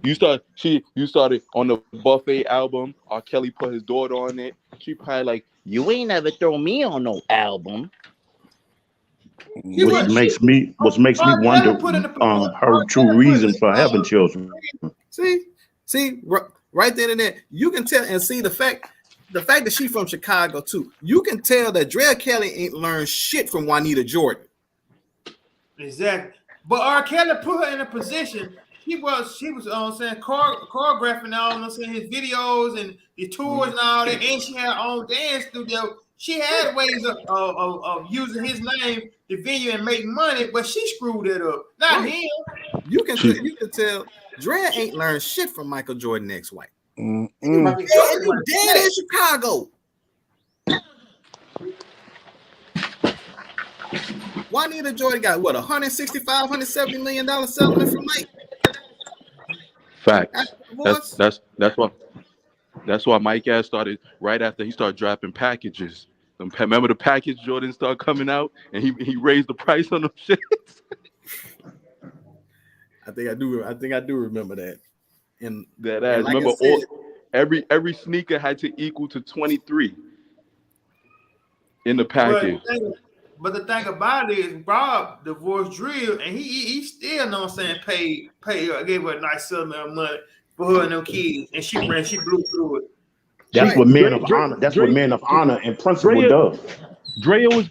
You started on the Buffet album. R.Kelly put his daughter on it. She probably like, you ain't never throw me on no album. Which makes me wonder her true reason for having children. See, right then and there, you can tell and see the fact that she's from Chicago too. You can tell that R.Kelly ain't learned shit from Juanita Jordan. Exactly. But R.Kelly put her in a position. She was saying choreographing all, I'm saying, his videos and the tours and all that, and she had her own dance studio. She had ways of using his name, the venue, and making money, but she screwed it up. Not him. You can tell Dre ain't learned shit from Michael Jordan ex-wife. And you dead in Chicago. Juanita Jordan got what, $165, $170 million settlement from Mike. Facts. That's why Mike ass started right after he started dropping packages. Remember the package Jordan started coming out and he raised the price on them shit. I think I do remember that. And that ass. Like remember every sneaker had to equal to 23 in the package. But the thing about it is Bob divorced Drill, and he still, know what I'm saying, paid her, gave her a nice settlement of money for her and them kids, and she blew through it. That's what men of honor. That's what men of honor and principle does. Drea's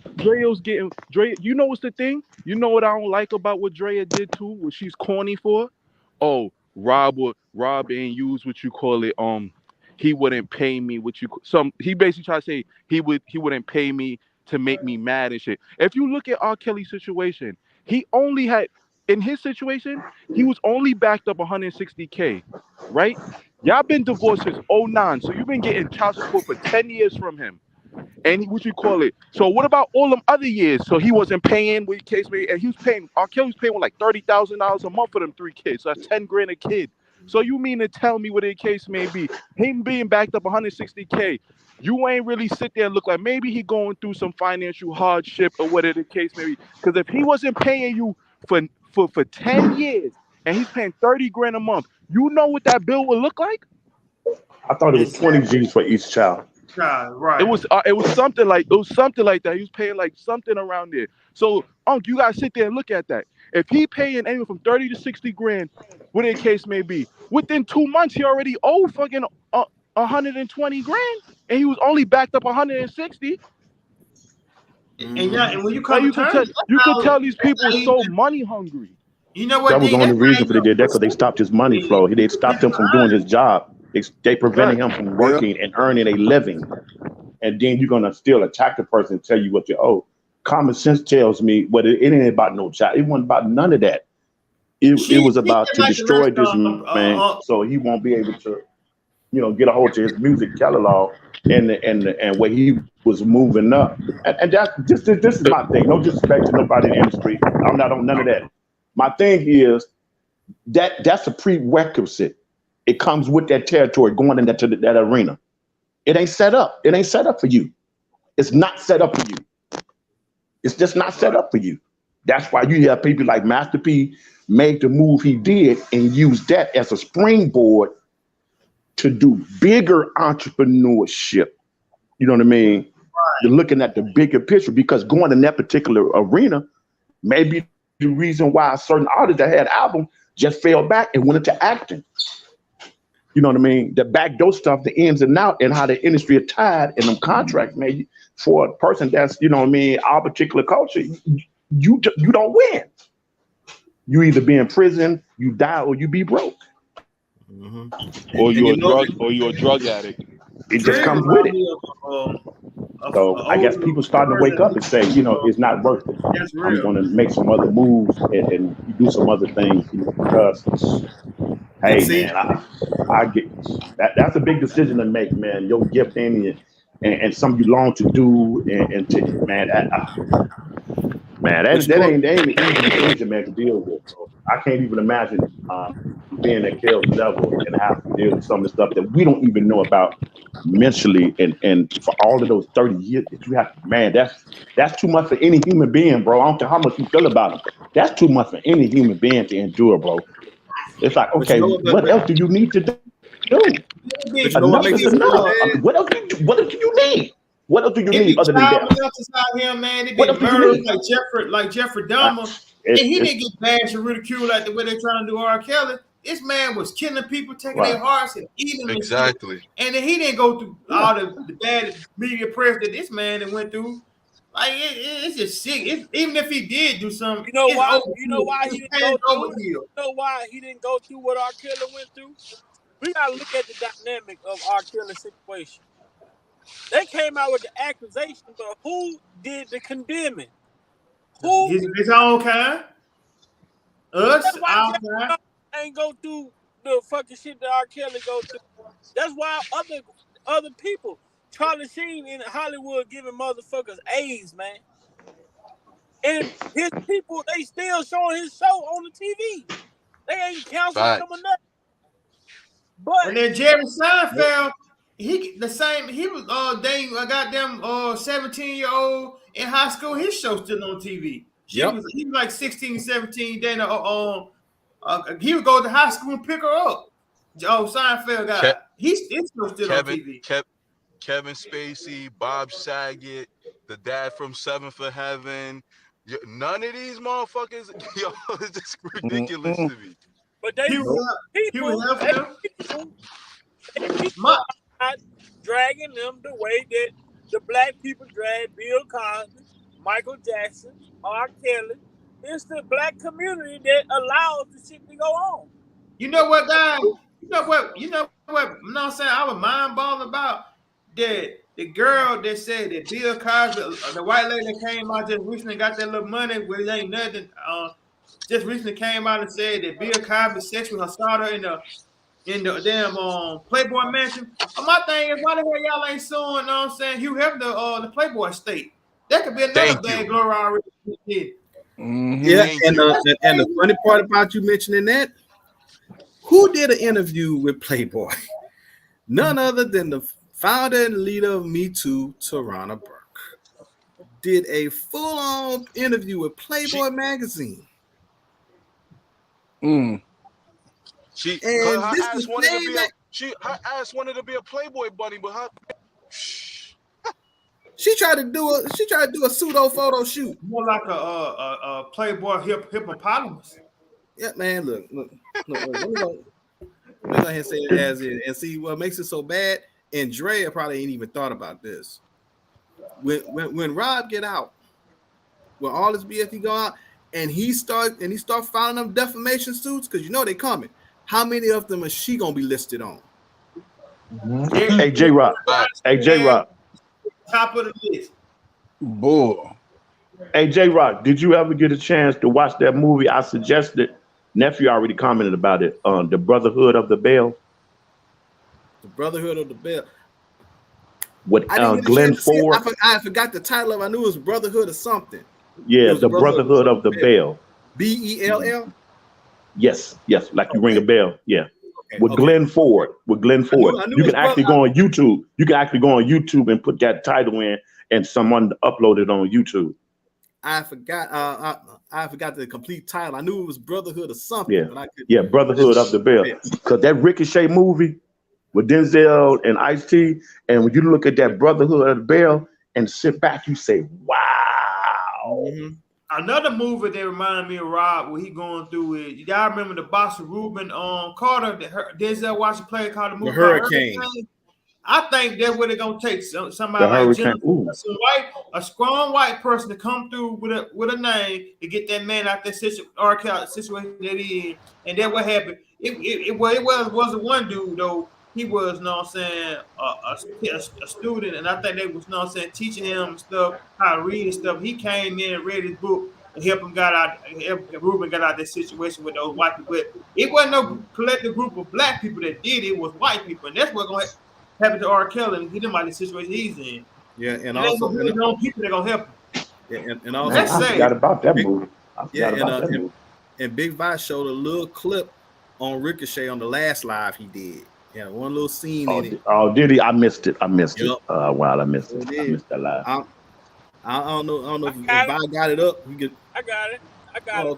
getting Dre. You know what's the thing? You know what I don't like about what Drea did too? What she's corny for? Oh, Rob ain't use what you call it. He wouldn't pay me what you he basically tried to say he wouldn't pay me to make me mad and shit. If you look at R. Kelly's situation, he only had in his situation, he was only backed up $160K, right? Y'all been divorced since 2009, so you've been getting child support for 10 years from him. And what you call it? So what about all them other years? So he wasn't paying what case may, and he was paying. R. Kelly was paying like $30,000 a month for them 3 kids. So that's $10,000 a kid. So you mean to tell me what the case may be? Him being backed up $160K. You ain't really sit there and look like maybe he going through some financial hardship or whatever the case may be. Because if he wasn't paying you for 10 years and he's paying $30,000 a month, you know what that bill would look like? I thought it was 20 G's for each child. Right. It was something like that. He was paying like something around there. So, you gotta sit there and look at that. If he paying anywhere from 30 to 60 grand, whatever the case may be, within 2 months he already owed fucking 120 grand, and he was only backed up 160. And when you come, you could tell these people are so money hungry. You know what? That was the only reason for they did that, because they stopped his money flow. They stopped him from doing his job. They prevented him from working and earning a living. And then you're gonna still attack the person and tell you what you owe. Common sense tells me, it ain't about no child. It wasn't about none of that. It was about to destroy this man, so he won't be able to, get a hold of his music catalog and where he was moving up. And that's this is my thing. No disrespect to nobody in the industry. I'm not on none of that. My thing is that's a prerequisite. It comes with that territory going into that arena. It ain't set up. It ain't set up for you. It's not set up for you. It's just not set up for you. That's why you have people like Master P made the move he did and used that as a springboard to do bigger entrepreneurship. You know what I mean? Right. You're looking at the bigger picture, because going in that particular arena may be the reason why a certain artist that had album just fell back and went into acting. You know what I mean? The backdoor stuff, the ins and out, and how the industry is tied in them contracts, maybe for a person that's, our particular culture, you don't win. You either be in prison, you die, or you be broke. Mm-hmm. Or you're a drug addict. It just comes with it. So I guess people starting to wake up and say, it's not worth it. I'm going to make some other moves and do some other things, because, hey, man, I get that's a big decision to make, man. Your gifting and something you long to do, and to, man, Man, that ain't an easy decision, man, to deal with. Bro. I can't even imagine being at Kel's level and have to deal with some of the stuff that we don't even know about mentally, and for all of those 30 years that you have. Man, that's too much for any human being, bro. I don't care how much you feel about them. That's too much for any human being to endure, bro. It's like, okay, what else do you need to do? Enough is enough. What else do you need? What else do you need other than that? Out here, man, they get murdered like Jeffrey Dahmer, and he didn't get bashed or ridiculed like the way they're trying to do R. Kelly. This man was killing people, taking their hearts, and eating them. Exactly. And then he didn't go through all the bad media press that this man went through. Like it's just sick. Even if he did do something, you know why he didn't go through? You know why he didn't go through what R. Kelly went through? We gotta look at the dynamic of R. Kelly's situation. They came out with the accusation, but who did the condemning? Who? His own kind. Us, our kind. Ain't go through the fucking shit that R. Kelly go through. That's why other people, Charlie Sheen in Hollywood giving motherfuckers AIDS, man. And his people, they still showing his show on the TV. They ain't counseling him or nothing. But and then Jerry Seinfeld, he was dating a goddamn 17-year-old in high school. His show still on TV. He was like 16, 17. Then he would go to high school and pick her up. Seinfeld guy. His show still on TV. Kevin Spacey, Bob Saget, the dad from Seven for Heaven. None of these motherfuckers, yo, it's just ridiculous to me. But they dragging them the way that the black people drag Bill Cosby, Michael Jackson, R. Kelly. It's the black community that allows the shit to go on. You know what, guys? You know what? You know what I'm saying? I was mind-boggling about that. The girl that said that Bill Cosby, the white lady that came out just recently got that little money where it ain't nothing. Just recently came out and said that Bill Cosby sexually assaulted her in the damn Playboy mansion. My thing is, why the hell y'all ain't suing? You know what I'm saying? Hugh Hefner, the Playboy estate. That could be another bad glory already. Yeah, and the funny part about you mentioning that, who did an interview with Playboy? None other than the founder and leader of Me Too, Tarana Burke, did a full-on interview with Playboy magazine. Her ass wanted to be a Playboy bunny, but she tried to do a pseudo photo shoot, more like a Playboy hippopotamus. Yeah, man. Look. Let me go ahead and say it as is, and see what makes it so bad. And Drea probably ain't even thought about this. When Rob get out, when all this BFE go out, and he start filing them defamation suits, because you know they coming. How many of them is she gonna be listed on? Hey, J-Rock. Hey, J-Rock. Top of the list. Boy. Hey, J-Rock, did you ever get a chance to watch that movie I suggested? Nephew already commented about it. The Brotherhood of the Bell. The Brotherhood of the Bell. With Glenn Ford. I forgot the title of it. I knew it was Brotherhood or something. Yeah, the Brotherhood of the Bell. BELL? Yes, like you ring a bell. Yeah. With Glenn Ford. You can actually go on YouTube. You can actually go on YouTube and put that title in, and someone uploaded it on YouTube. I forgot. I forgot the complete title. I knew it was Brotherhood or something. Yeah, but I could, yeah, Brotherhood of the Bell. Because that Ricochet movie with Denzel and Ice-T, and when you look at that Brotherhood of the Bell and sit back, you say, "Wow." Mm-hmm. Another movie that reminded me of Rob, where he going through it. Y'all remember the boxer Reuben Carter that Denzel Washington played called the movie Hurricane. I think that's what they're gonna take somebody like Jennifer, a strong white person to come through with a name to get that man out that situation that he in, and then what happened? It wasn't one dude though. He was, a student, and I think they was, teaching him stuff, how to read and stuff. He came in and read his book and helped Reuben got out that situation with those white people. But it wasn't no collective group of black people that did it. It was white people, and that's what's going to happen to R. Kelly and get him out of the situation he's in. Yeah, and also people that gonna help him. And also, Man, I forgot about that movie. I forgot about that movie. And Big Vice showed a little clip on Ricochet on the last live he did. Yeah, one little scene in it. Oh, did he? I missed it. I missed Yep. it. Wow, I missed it. I missed that live. I don't know if Vi got it up. You could. I got it. Okay.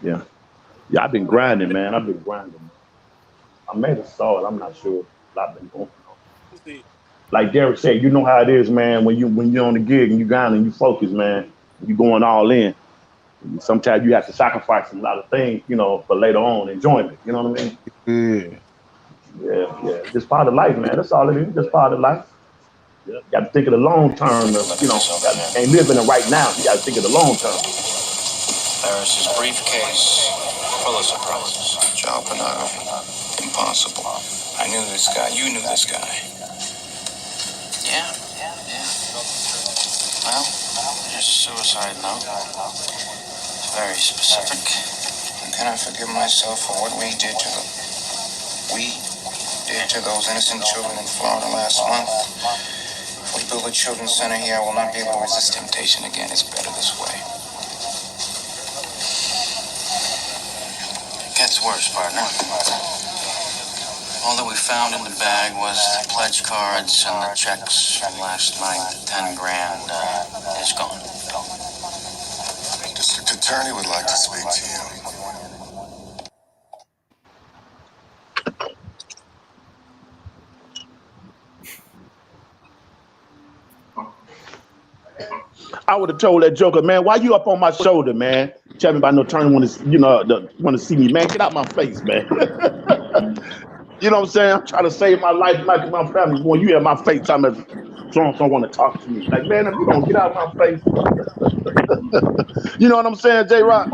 Yeah. I've been grinding, man. I may have saw it. I'm not sure. I've been going. Like Derek said, you know how it is, man. When you're on the gig and you grinding, you focus, man. You're going all in. Sometimes you have to sacrifice a lot of things, for later on enjoyment. You know what I mean? Yeah. Just part of life, man. That's all it is. Just part of life. You got to think of the long term. Ain't living it right now. You got to think of the long term. Harris's briefcase full of surprises. Child pornography. Impossible. I knew this guy. You knew this guy. Yeah. Well, there's a suicide note. It's very specific. And can I forgive myself for what we did to those innocent children in Florida last month? If we build a children's center here, I will not be able to resist temptation again. It's better this way. It gets worse, partner. All that we found in the bag was the pledge cards and the checks from last night. 10 grand is gone. District Attorney would like to speak to you. I would have told that joker, man, why you up on my shoulder, man? Tell me about no turning want to see me, man. Get out my face, man. You know what I'm saying? I'm trying to save my life, like my family. Boy, you have my face time as don't want to talk to me. Like, man, if you don't get out of my face. You know what I'm saying, J-Rock?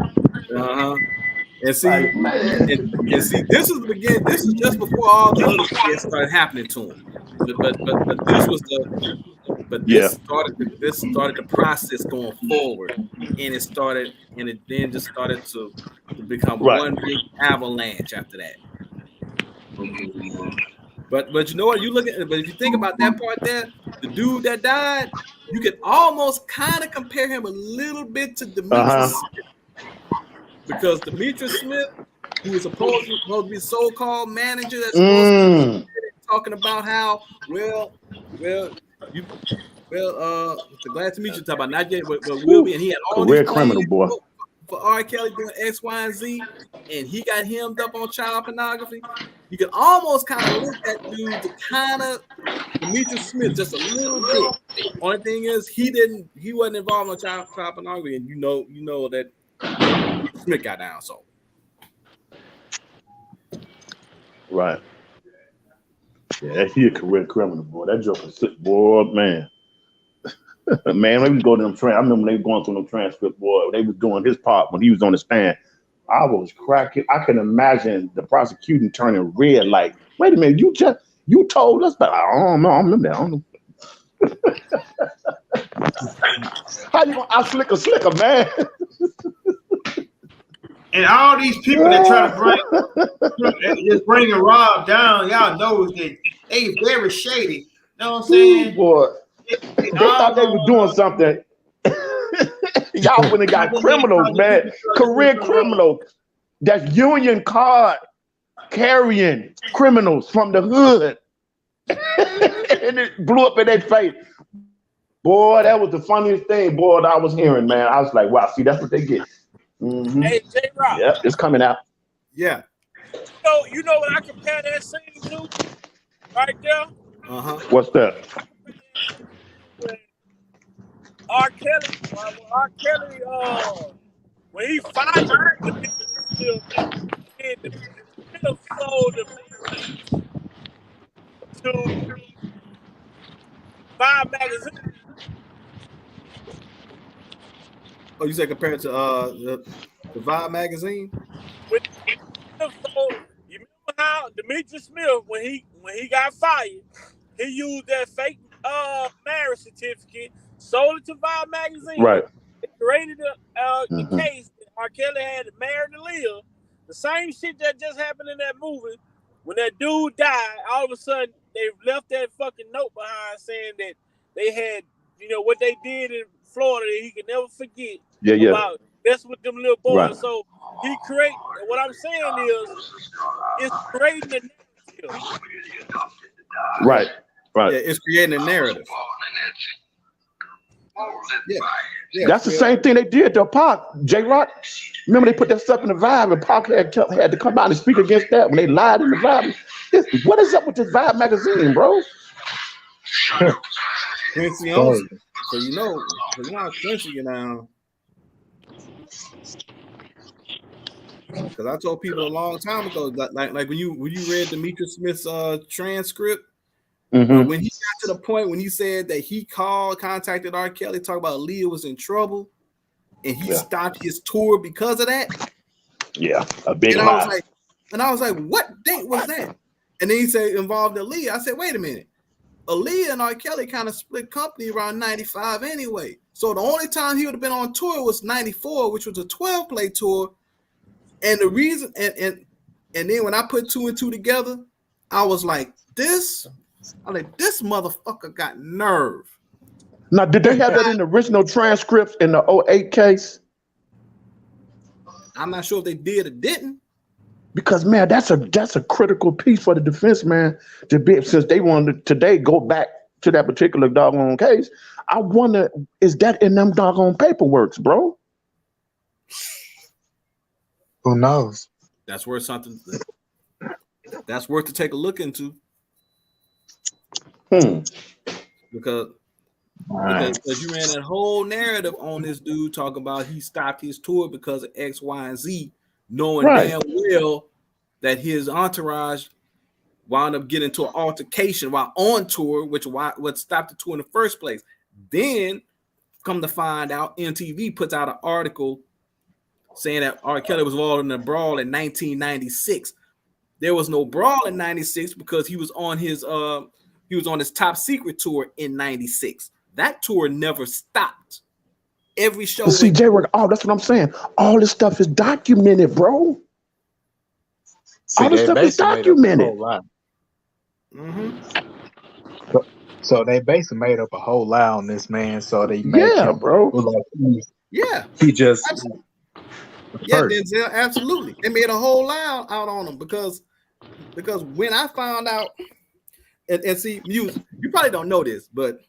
And see, and see, this is the beginning. This is just before all the other shit started happening to him. But this was the. But this started the process going forward, and it then just started to become one big avalanche after that. But you know what? But if you think about that part there, the dude that died, you could almost kind of compare him a little bit to Demetrius Smith, because Demetrius Smith, who was supposed to be so-called manager, that's supposed to be talking about how glad to meet you. Talk about not yet, but will be, and he had all career these criminal, boy. For R.Kelly doing X, Y, and Z, and he got hemmed up on child pornography. You can almost kind of look at dude to kind of Demetrius Smith just a little bit. Only thing is he wasn't involved in child pornography, and you know that Smith got down. So right. Yeah, he a career criminal, boy. That joker sick, boy, man. Man, let me go to them. I remember they were going through them transcripts, boy. They was doing his part when he was on the stand. I was cracking. I can imagine the prosecuting turning red. Like, wait a minute, you told us, but I don't know. I remember that. I don't know. How you gonna out slicker, man? And all these people that try to bring a Rob down, y'all know that they very shady. You know what I'm saying? Boy, they thought they were doing something. Y'all went and got criminals, man. Career criminals. That's union card carrying criminals from the hood. And it blew up in their face. Boy, that was the funniest thing, boy, that I was hearing, man. I was like, wow, see, that's what they get. Mm-hmm. Hey, J-Rock. Yep, it's coming out. Yeah. You know what I compare that scene to? Right there? What's that? R.Kelly, when he fired the still sold the to Vibe magazine. Oh, you said compared to the Vibe magazine? You remember how Demetrius Smith, when he got fired, he used that fake marriage certificate, sold it to Vibe magazine. Right. It created the case that R.Kelly had married Aaliyah. The same shit that just happened in that movie. When that dude died, all of a sudden they left that fucking note behind saying that they had, what they did Florida that he can never forget Yeah. about messing with them little boys. Right. So he create. What I'm saying is, it's creating the narrative. Right. Yeah, it's creating a narrative. Yeah. That's the same thing they did to Pac, J-Rock. Remember they put that stuff in the Vibe, and Pac had to come out and speak against that when they lied in the Vibe. What is up with this Vibe magazine, bro? Quincy owns it. So you know how Quincy you now. Because I told people a long time ago, like when you read Demetrius Smith's transcript, when he got to the point when he said that he contacted R.Kelly, talked about Leah was in trouble, and he stopped his tour because of that. Yeah, a big lie. I was like, what date was that? And then he said involved Aaliyah. I said, wait a minute. Aaliyah and R.Kelly kind of split company around 95 anyway. So the only time he would have been on tour was 94, which was a 12-play tour. And the reason, and then when I put 2 and 2 together, I was like, this motherfucker got nerve. Now, did they have that in the original transcripts in the 08 case? I'm not sure if they did or didn't. Because man, that's a critical piece for the defense, man, to be, since they wanted to today go back to that particular doggone case. I wonder, is that in them doggone paperworks, bro? Who knows? That's worth something. That's worth to take a look into. Because you ran that whole narrative on this dude talking about he stopped his tour because of X, Y, and Z, knowing damn well that his entourage wound up getting into an altercation while on tour, which what stopped the tour in the first place. Then, come to find out, MTV puts out an article saying that R. Kelly was involved in a brawl in 1996. There was no brawl in 96 because he was on his top secret tour in 96. That tour never stopped. Every show. See, J-Rock, that's what I'm saying. All this stuff is documented, bro. All this stuff is documented. So they basically made up a whole lie on this man. So they made him, bro. He just. Yeah, Denzel, absolutely. They made a whole lie out on him because when I found out, and see, you probably don't know this, but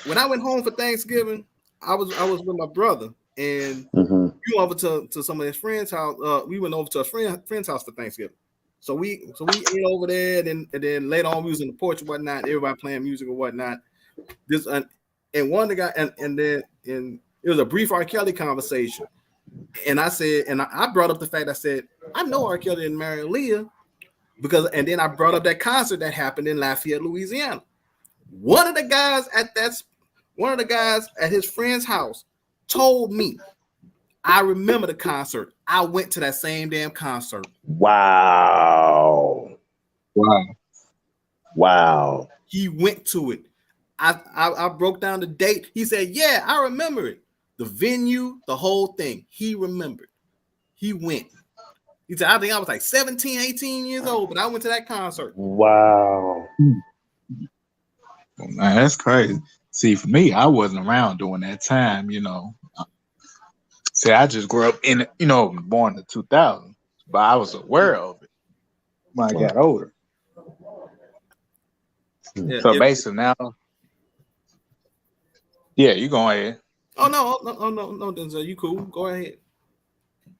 when I went home for Thanksgiving, I was with my brother, and we went over to some of his friends' house. We went over to a friend's house for Thanksgiving. So we ate over there, and then later on we was in the porch and whatnot. Everybody playing music and whatnot. And one of the guy, and then it was a brief R. Kelly conversation. And I said, and I brought up the fact, I said, I know R. Kelly didn't marry Leah and then I brought up that concert that happened in Lafayette, Louisiana. One of the guys at his friend's house told me, I remember the concert. I went to that same damn concert. Wow. He went to it. I broke down the date. He said, yeah, I remember it. The venue, the whole thing. He remembered. He went. He said, I think I was like 17, 18 years old, but I went to that concert. Wow. Man, that's crazy. See, for me, I wasn't around during that time, See, I just grew up in, born in 2000, but I was aware of it when I got older. Yeah, so basically now, you go ahead. Oh no, Denzel, you cool. Go ahead.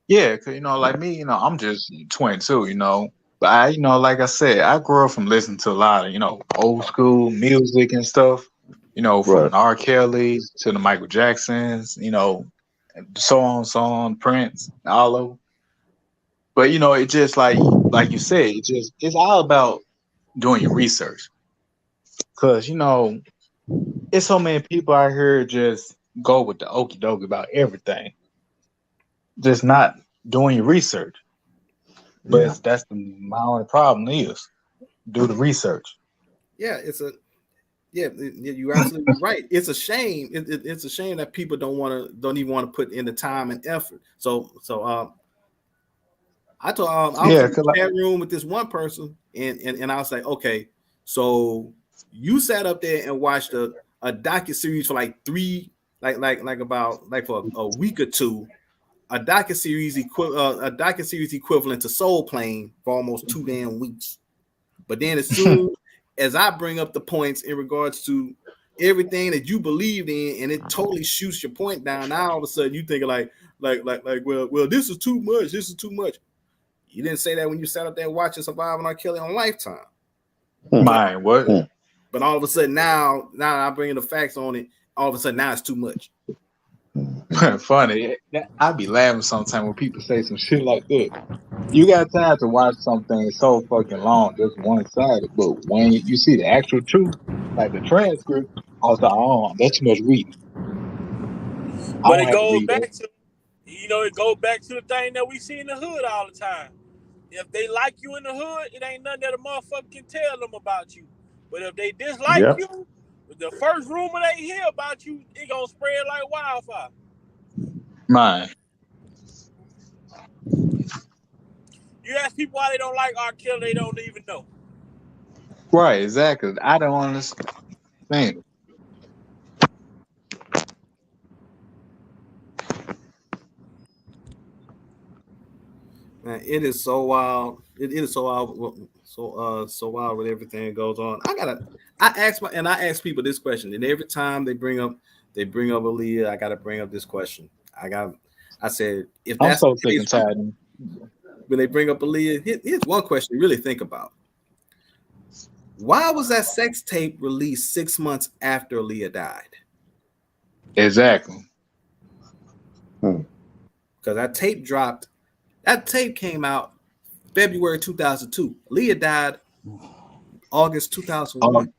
Yeah, cause like me, I'm just 22, but I, like I said, I grew up from listening to a lot of, old school music and stuff, from R. Kelly to the Michael Jacksons, so on, Prince, all of them. But it just like you said, it's all about doing your research, cause it's so many people out here just go with the okie doke about everything, just not doing your research. But that's my only problem is do the research. Yeah, you're absolutely right. It's a shame. It's a shame that people don't even want to put in the time and effort. So I told I was in the chat room with this one person, and I was like, okay, so you sat up there and watched a docuseries for like for a week or two, a docuseries equivalent to Soul Plane for almost 2 damn weeks. But then as soon as I bring up the points in regards to everything that you believed in, and it totally shoots your point down, now all of a sudden you think well, this is too much. This is too much. You didn't say that when you sat up there watching Surviving R.Kelly on Lifetime. Mine, what? But all of a sudden now I'm bringing the facts on it. All of a sudden now it's too much. Funny. I be laughing sometimes when people say some shit like that. You got time to watch something so fucking long, just one sided. But when you see the actual truth, like the transcript, I was like, oh, that's too much reading. But it goes back to, it goes back to the thing that we see in the hood all the time. If they like you in the hood, it ain't nothing that a motherfucker can tell them about you. But if they dislike you, the first rumor they hear about you, it gonna spread like wildfire. Mine. You ask people why they don't like R. Kelly, they don't even know. Right, exactly. I don't understand. Man, it is so wild. It is so wild. So wild with everything that goes on. I ask people this question, and every time they bring up Aaliyah, I gotta bring up this question. I said, if that's I'm so sick and tired. When they bring up Aaliyah, here's one question to really think about. Why was that sex tape released 6 months after Aaliyah died? Exactly. Because that tape dropped. That tape came out February 2002. Aaliyah died August 2001.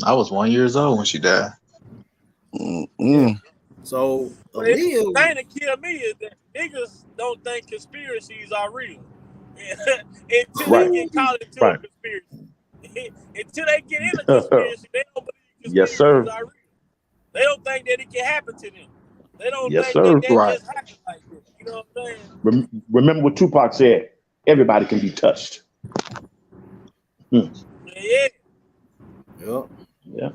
I was 1 year old when she died. Yeah. So the thing that killed me is that niggas don't think conspiracies are real until they get caught into a conspiracy. Until they get in a conspiracy, they don't believe conspiracies are real. They don't think that it can happen to them. They don't think that just happens like this. You know what I'm saying? Remember what Tupac said: everybody can be touched. Yeah. Yeah.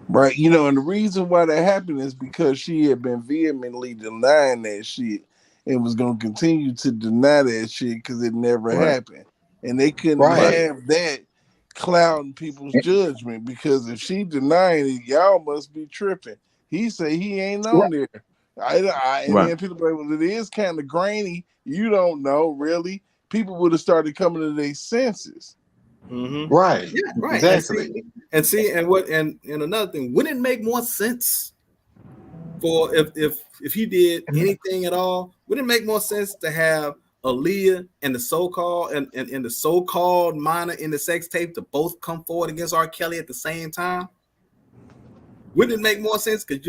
Right, and the reason why that happened is because she had been vehemently denying that shit and was going to continue to deny that shit because it never happened. And they couldn't have that clouding people's judgment, because if she denying it, y'all must be tripping. He say he ain't on there. And then people are like, well, it is kind of grainy. You don't know, really. People would have started coming to their senses. Mm-hmm. Right. Yeah, right. Exactly. And another thing, wouldn't it make more sense for if he did anything at all? Wouldn't it make more sense to have Aaliyah and the so-called and the so-called minor in the sex tape to both come forward against R. Kelly at the same time? Wouldn't it make more sense? Because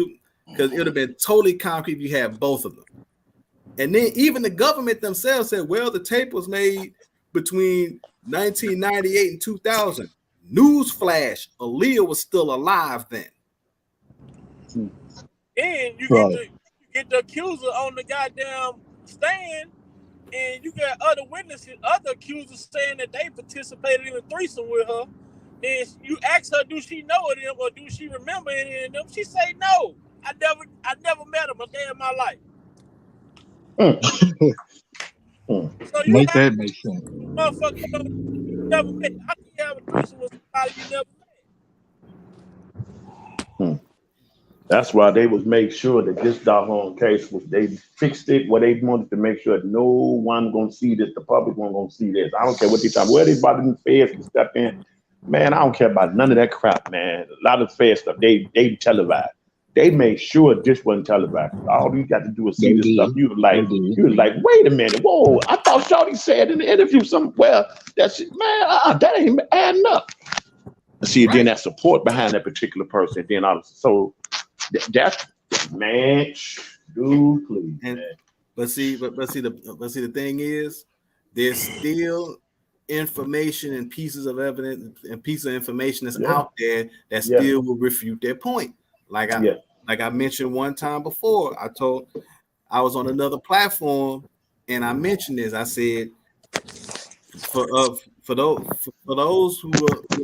it would have been totally concrete if you had both of them. And then even the government themselves said, well, the tape was made between 1998 and 2000. Newsflash, Aaliyah was still alive then. And you get the accuser on the goddamn stand, and you got other witnesses, other accusers saying that they participated in a threesome with her. And you ask her, do she know them or do she remember any of them? She say no. I never met them a day in my life. So you Make that make sense. Motherfucker you never met. How can you have a threesome with somebody you never met? That's why they was make sure that this doggone case was, they fixed it where they wanted to make sure that no one gonna see this, the public wasn't gonna see this. I don't care what they talk, where they brought in the feds to step in. Man, I don't care about none of that crap, man. A lot of fed stuff, they televised. They made sure this wasn't televised. All you got to do is see this stuff. You was like, wait a minute, whoa! I thought Shawty said in the interview somewhere that shit, man, that ain't adding up. See, then that support behind that particular person, then so that's man, dude, please. And but see the thing is, there's still information and pieces of evidence and pieces of information that's out there that still will refute their point. Like I mentioned one time before, I was on another platform and I mentioned this. I said for those who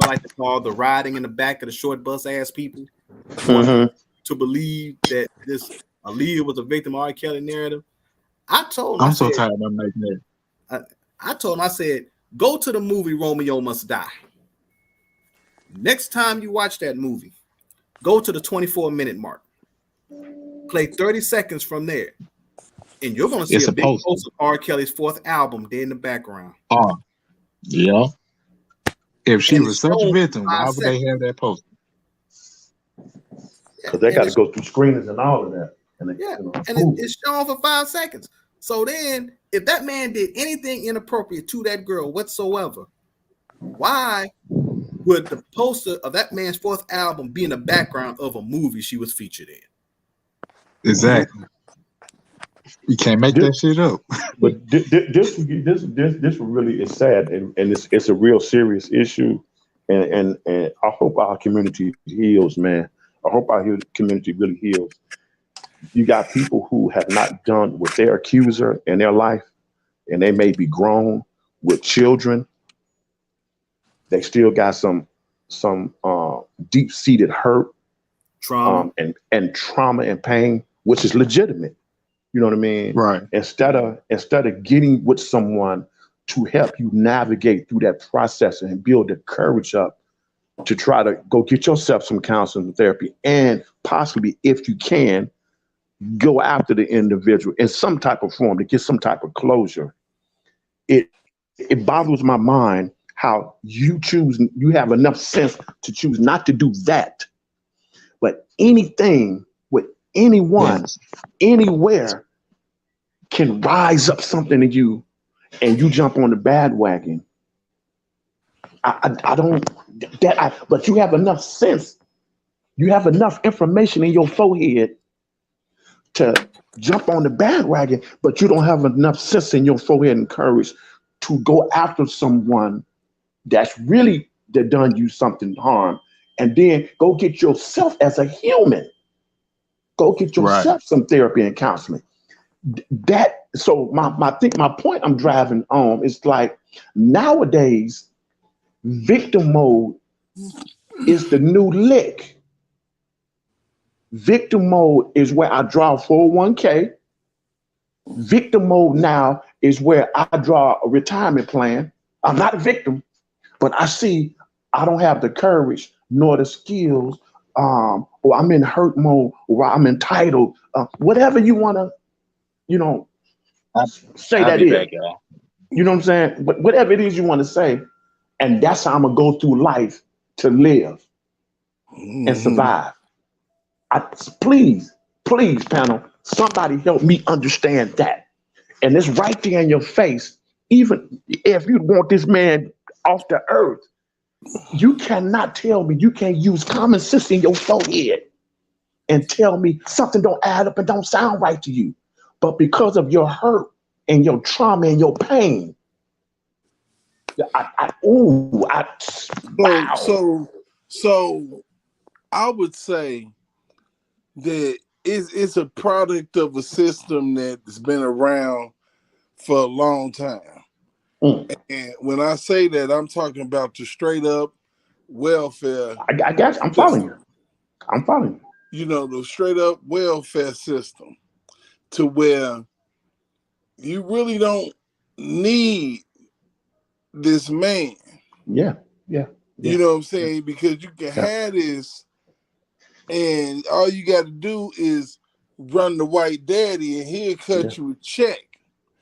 I like to call the riding in the back of the short bus ass people, to believe that this Aaliyah was a victim of R.Kelly narrative. I told him, I'm so tired of them making that. I told him, I said, go to the movie Romeo Must Die. Next time you watch that movie, go to the 24-minute mark. Play 30 seconds from there. And you're going to see a big post of R. Kelly's 4th album there in the background. Oh, yeah. If she was such a victim, why would they have that post? Because they got to go through screenings and all of that. And it's shown for 5 seconds. So then, if that man did anything inappropriate to that girl whatsoever, why would the poster of that man's 4th album be in the background of a movie she was featured in? Exactly. You can't make that shit up. But this really is sad, and it's a real serious issue. And I hope our community heals, man. I hope our community really heals. You got people who have not done with their accuser in their life, and they may be grown with children. They still got some deep-seated hurt, trauma, and trauma and pain, which is legitimate. You know what I mean? Right. Instead of getting with someone to help you navigate through that process and build the courage up to try to go get yourself some counseling and therapy, and possibly, if you can, go after the individual in some type of form to get some type of closure. It boggles my mind how you have enough sense to choose not to do that. But anything with anyone, anywhere, can rise up something in you, and you jump on the bandwagon. But you have enough sense, you have enough information in your forehead to jump on the bandwagon, but you don't have enough sense in your forehead and courage to go after someone that's really done you something harm, and then go get yourself as a human. Go get yourself some therapy and counseling. My point I'm driving on is like, nowadays, victim mode is the new lick. Victim mode is where I draw 401k. Victim mode now is where I draw a retirement plan. I'm not a victim, but I see I don't have the courage nor the skills, or I'm in hurt mode, or I'm entitled. Whatever you want to, say that is. You know what I'm saying? But whatever it is you want to say, and that's how I'm gonna go through life to live and survive. Please, panel, somebody help me understand that. And it's right there in your face. Even if you want this man off the earth, you cannot tell me, you can't use common sense in your forehead and tell me something don't add up and don't sound right to you. But because of your hurt and your trauma and your pain, So I would say that it's a product of a system that's been around for a long time. And when I say that, I'm talking about the straight up welfare. I guess I'm following you. You know, the straight up welfare system, to where you really don't need this man. Yeah. You know what I'm saying? Because you can have this, and all you got to do is run the white daddy, and he'll cut you a check.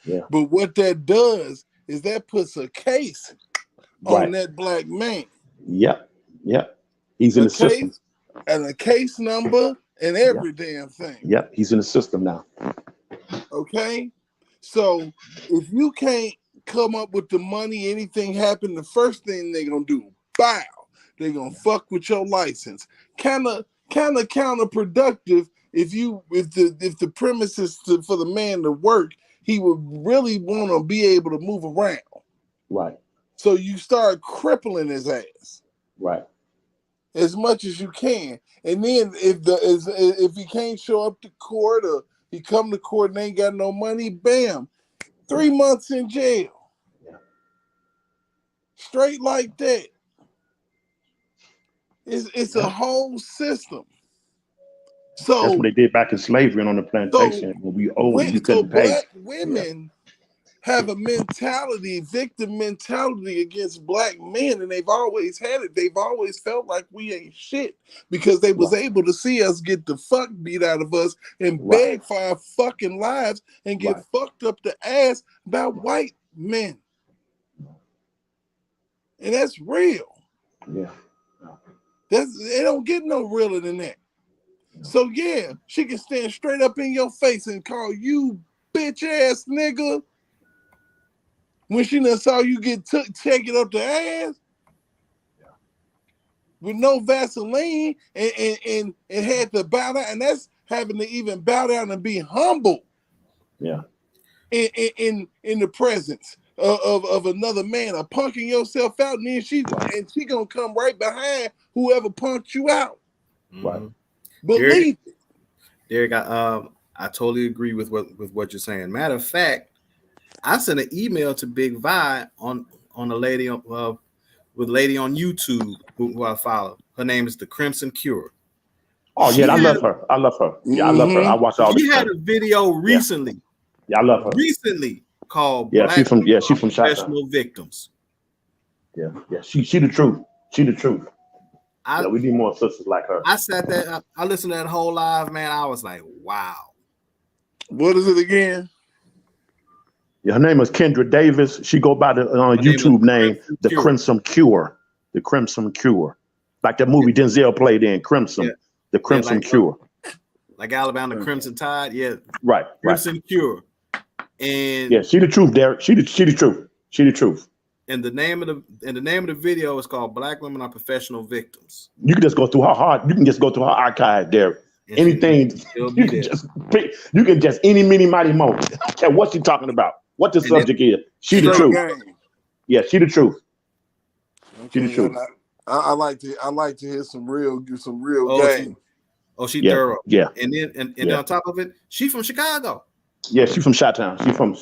Yeah. But what that does is that puts a case on that black man. Yep. He's in the system. And a case number and every damn thing. Yep, he's in the system now. Okay? So if you can't come up with the money, anything happen, the first thing they're gonna do, bow. They're gonna fuck with your license. Kinda counterproductive if the premise is for the man to work, he would really want to be able to move around. Right. So you start crippling his ass. Right. As much as you can. And then if he can't show up to court, or he come to court and ain't got no money, bam, 3 months in jail. Yeah. Straight like that. It's a whole system. So that's what they did back in slavery and on the plantation. When we owed, you couldn't pay. Black women have a victim mentality against black men, and they've always had it. They've always felt like we ain't shit because they was able to see us get the fuck beat out of us and beg for our fucking lives and get fucked up the ass by white men. And that's real. Yeah. It don't get no realer than that. So yeah, she can stand straight up in your face and call you bitch ass nigga when she done saw you get taken up the ass with no Vaseline and had to bow down, and that's having to even bow down and be humble. Yeah. In the presence of another man, or punking yourself out, and then she gonna come right behind whoever punked you out. Right. Believe it. Derek, I totally agree with what you're saying. Matter of fact, I sent an email to Big Vi on a lady with a lady on YouTube who I follow. Her name is the Crimson Cure. Oh yeah, I love her. I love her. Yeah, I love her. I watch all. She had a video recently. Yeah, I love her. Recently called she's from Professional Victims. Yeah. She the truth. She the truth. We need more sisters like her. I sat there. I listened to that whole live, man. I was like, wow. What is it again? Yeah, her name is Kendra Davis. She go by the YouTube name The Crimson Cure. The Crimson Cure. Like that movie Denzel played in, Crimson. Yeah. The Crimson Cure. Like Alabama Crimson Tide. Yeah. Right. Crimson Cure. And yeah, she the truth, Derek. She the truth. She the truth. And the name of the video is called Black Women Are Professional Victims. You can just go through her heart. You can just go through her archive, Derek. Anything you can just pick, you can just any mini mighty mo. I don't care what she's talking about. What the subject is. She the truth. Yeah, she the truth. She the truth. I like to hear some real game. She thorough. Yeah. And then on top of it, she from Chicago. Yeah, she from Chi-Town. She from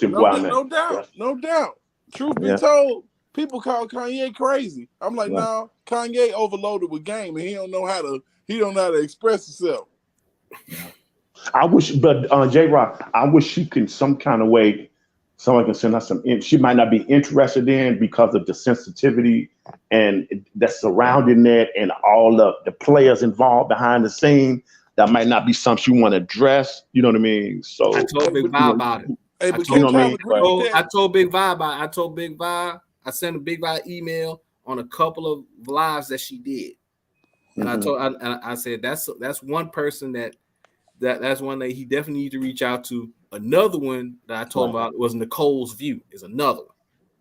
No doubt. Truth be told, people call Kanye crazy. I'm like, no, Kanye overloaded with game, and he don't know how to express himself. I wish, but J-Rock, I wish she can some kind of way, someone can send her some. She might not be interested in because of the sensitivity and that's surrounding that, and all of the players involved behind the scene. That might not be something she want to address. You know what I mean? So I told Big Vi about it. Hey, but I told Big Vi about it. I told Big Vi. I sent a Big Vi email on a couple of lives that she did, and I said that's one person that's one that he definitely need to reach out to. Another one that I told him about was Nicole's View. Is another one.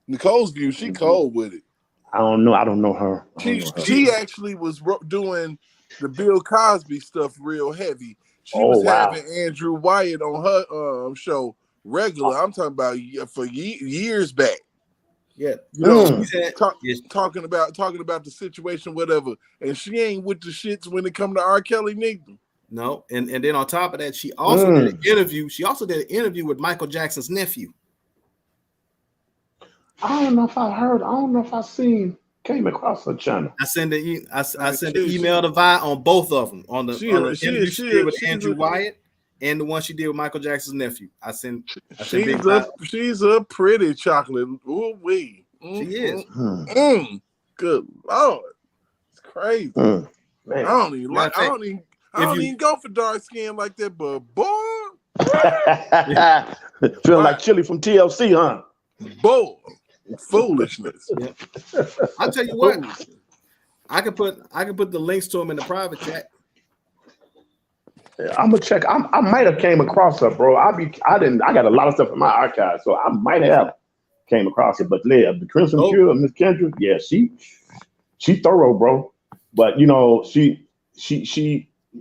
Nicole's View. She cold with it. I don't know her. She actually was doing the Bill Cosby stuff real heavy. She was having Andrew Wyatt on her show regular. I'm talking about for years back. Yeah, talking about the situation, whatever. And she ain't with the shits when it come to R.Kelly neither. No, and then on top of that, she also did an interview. She also did an interview with Michael Jackson's nephew. I don't know if I heard. I don't know if I came across her channel. I sent an email to Vi on both of them. On the interview she did with Andrew Wyatt and the one she did with Michael Jackson's nephew. She's a pretty chocolate. Ooh wee. She is. Good Lord, it's crazy. Man. I don't even go for dark skin like that, but boy, feeling like Chili from TLC, huh? Boy, foolishness. I'll tell you what. I can put the links to him in the private chat. I'm gonna check. I might have came across her, bro. I got a lot of stuff in my archive, so I might have came across it. But yeah, the Crimson Cure, Miss Kendra, yeah, she thorough, bro. But you know, she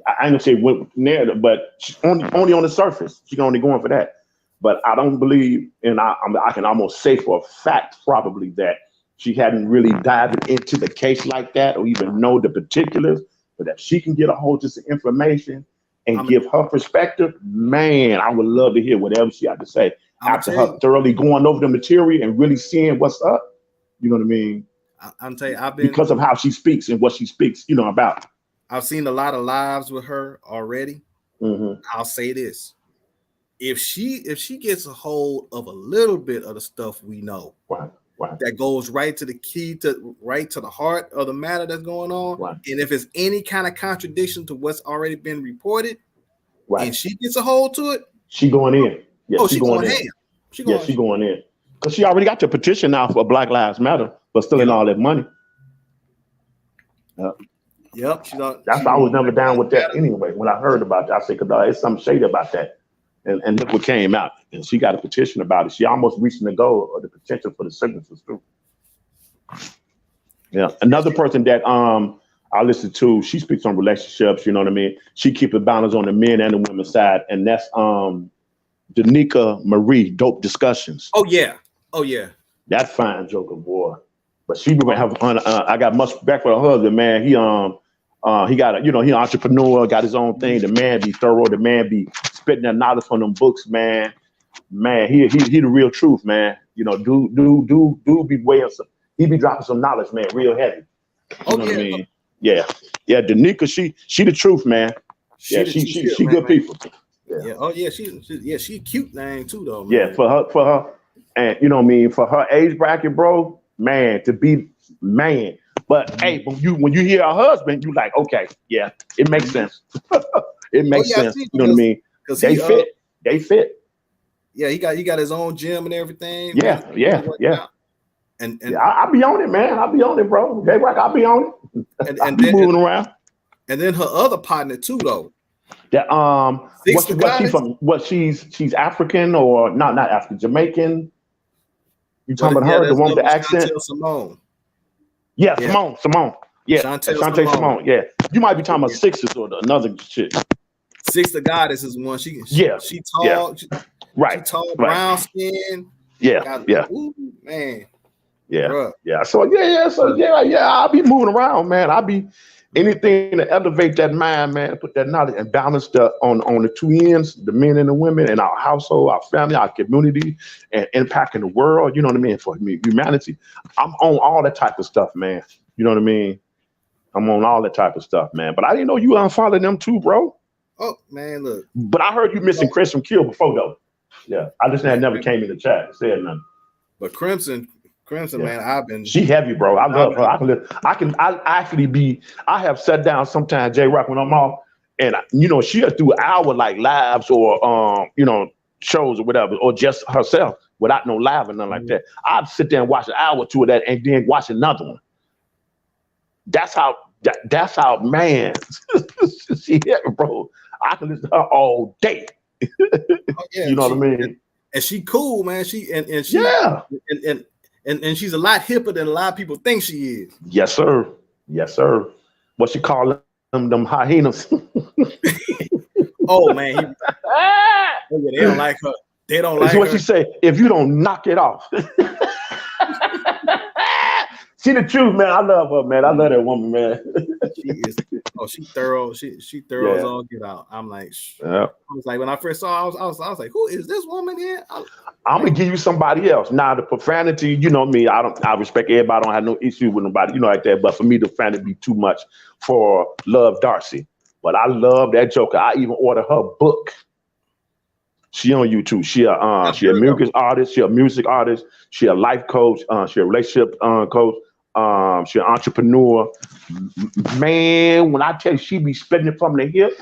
I ain't gonna say went there, but she's only on the surface. She's only going for that. But I don't believe, and I can almost say for a fact probably that she hadn't really dived into the case like that or even know the particulars. But if she can get a hold of some information and give her perspective, man, I would love to hear whatever she had to say after her thoroughly going over the material and really seeing what's up. You know what I mean? I'm telling you, because of how she speaks and what she speaks, about. I've seen a lot of lives with her already, I'll say this: if she gets a hold of a little bit of the stuff we know, that goes right to the the heart of the matter that's going on, and if it's any kind of contradiction to what's already been reported, and she gets a hold to it, she going in. Yeah, she going ham. She going in because she already got the petition now for Black Lives Matter, but still in all that money. Yep. That's why I was never down with that anyway. When I heard about that, I said, because it's some shade about that. And look what came out. And she got a petition about it. She almost reaching the goal of the potential for the signatures too. Yeah. Another person that I listen to, she speaks on relationships, you know what I mean? She keeps the balance on the men and the women's side. And that's Danica Marie, Dope Discussions. Oh yeah. That fine joker, boy. But she would have I got much respect for her husband, man. He got he an entrepreneur, got his own thing. The man be thorough, the man be spitting that knowledge from them books, man. Man, he the real truth, man. You know, do be weighing some, he be dropping some knowledge, man, real heavy. You know what I mean? Yeah. Danica, she the truth, man. She good people. Yeah. Oh yeah, she cute name too though, man. Yeah, for her, and you know what I mean, for her age bracket, bro, man, to be man. But hey, when you hear her husband, you like, okay, yeah, it makes sense. It makes sense. You know what I mean? They fit. Yeah, he got his own gym and everything. Yeah. And I'll be on it, man. I'll be on it, bro. J-Rock, I'll be on it. And be moving around. And then her other partner too, though. That she's African or not African, Jamaican. You talking about her, the one with the accent? Simone. Yeah, Simone. Yeah, Shantae Simone. Yeah, you might be talking about Sixers or another shit. Six the Goddess is one. She tall. Yeah. She tall, brown skin. Yeah. Ooh, man. Yeah. Bruh. Yeah. So I'll be moving around, man. I'll be anything to elevate that mind, man, put that knowledge and balance on the two ends, the men and the women in our household, our family, our community, and impacting the world. You know what I mean? For humanity. I'm on all that type of stuff, man. You know what I mean? I'm on all that type of stuff, man. But I didn't know you unfollowed them too, bro. Oh, man, look. But I heard you missing Crimson Kill before, though. Yeah. I just never came in the chat and said nothing. But Crimson, man, she heavy, bro. I love her. I have sat down sometimes, J-Rock, when I'm off, and she'll do hour like lives or shows or whatever, or just herself without no live or nothing like that. I'd sit there and watch an hour or two of that and then watch another one. That's how man. She heavy, bro. I can listen to her all day. You know what I mean? And she cool, man. And she's a lot hipper than a lot of people think she is. Yes, sir. What she call them hyenas? Oh man, they don't like her. They don't like her. What she say? If you don't knock it off. She the truth, man. I love her, man. I love that woman, man. She is. Oh, she thorough. She thorough as all get out. I'm like, I was like, when I first saw her, I was like, who is this woman here? I'm gonna give you somebody else. Now the profanity, you know me. I respect everybody. I don't have no issue with nobody, like that. But for me, the profanity be too much for Love Darcy. But I love that joker. I even ordered her book. She on YouTube. She a music artist. She a music artist. She a life coach. She a relationship coach. She an entrepreneur. Man, when I tell you she be spitting it from the hip,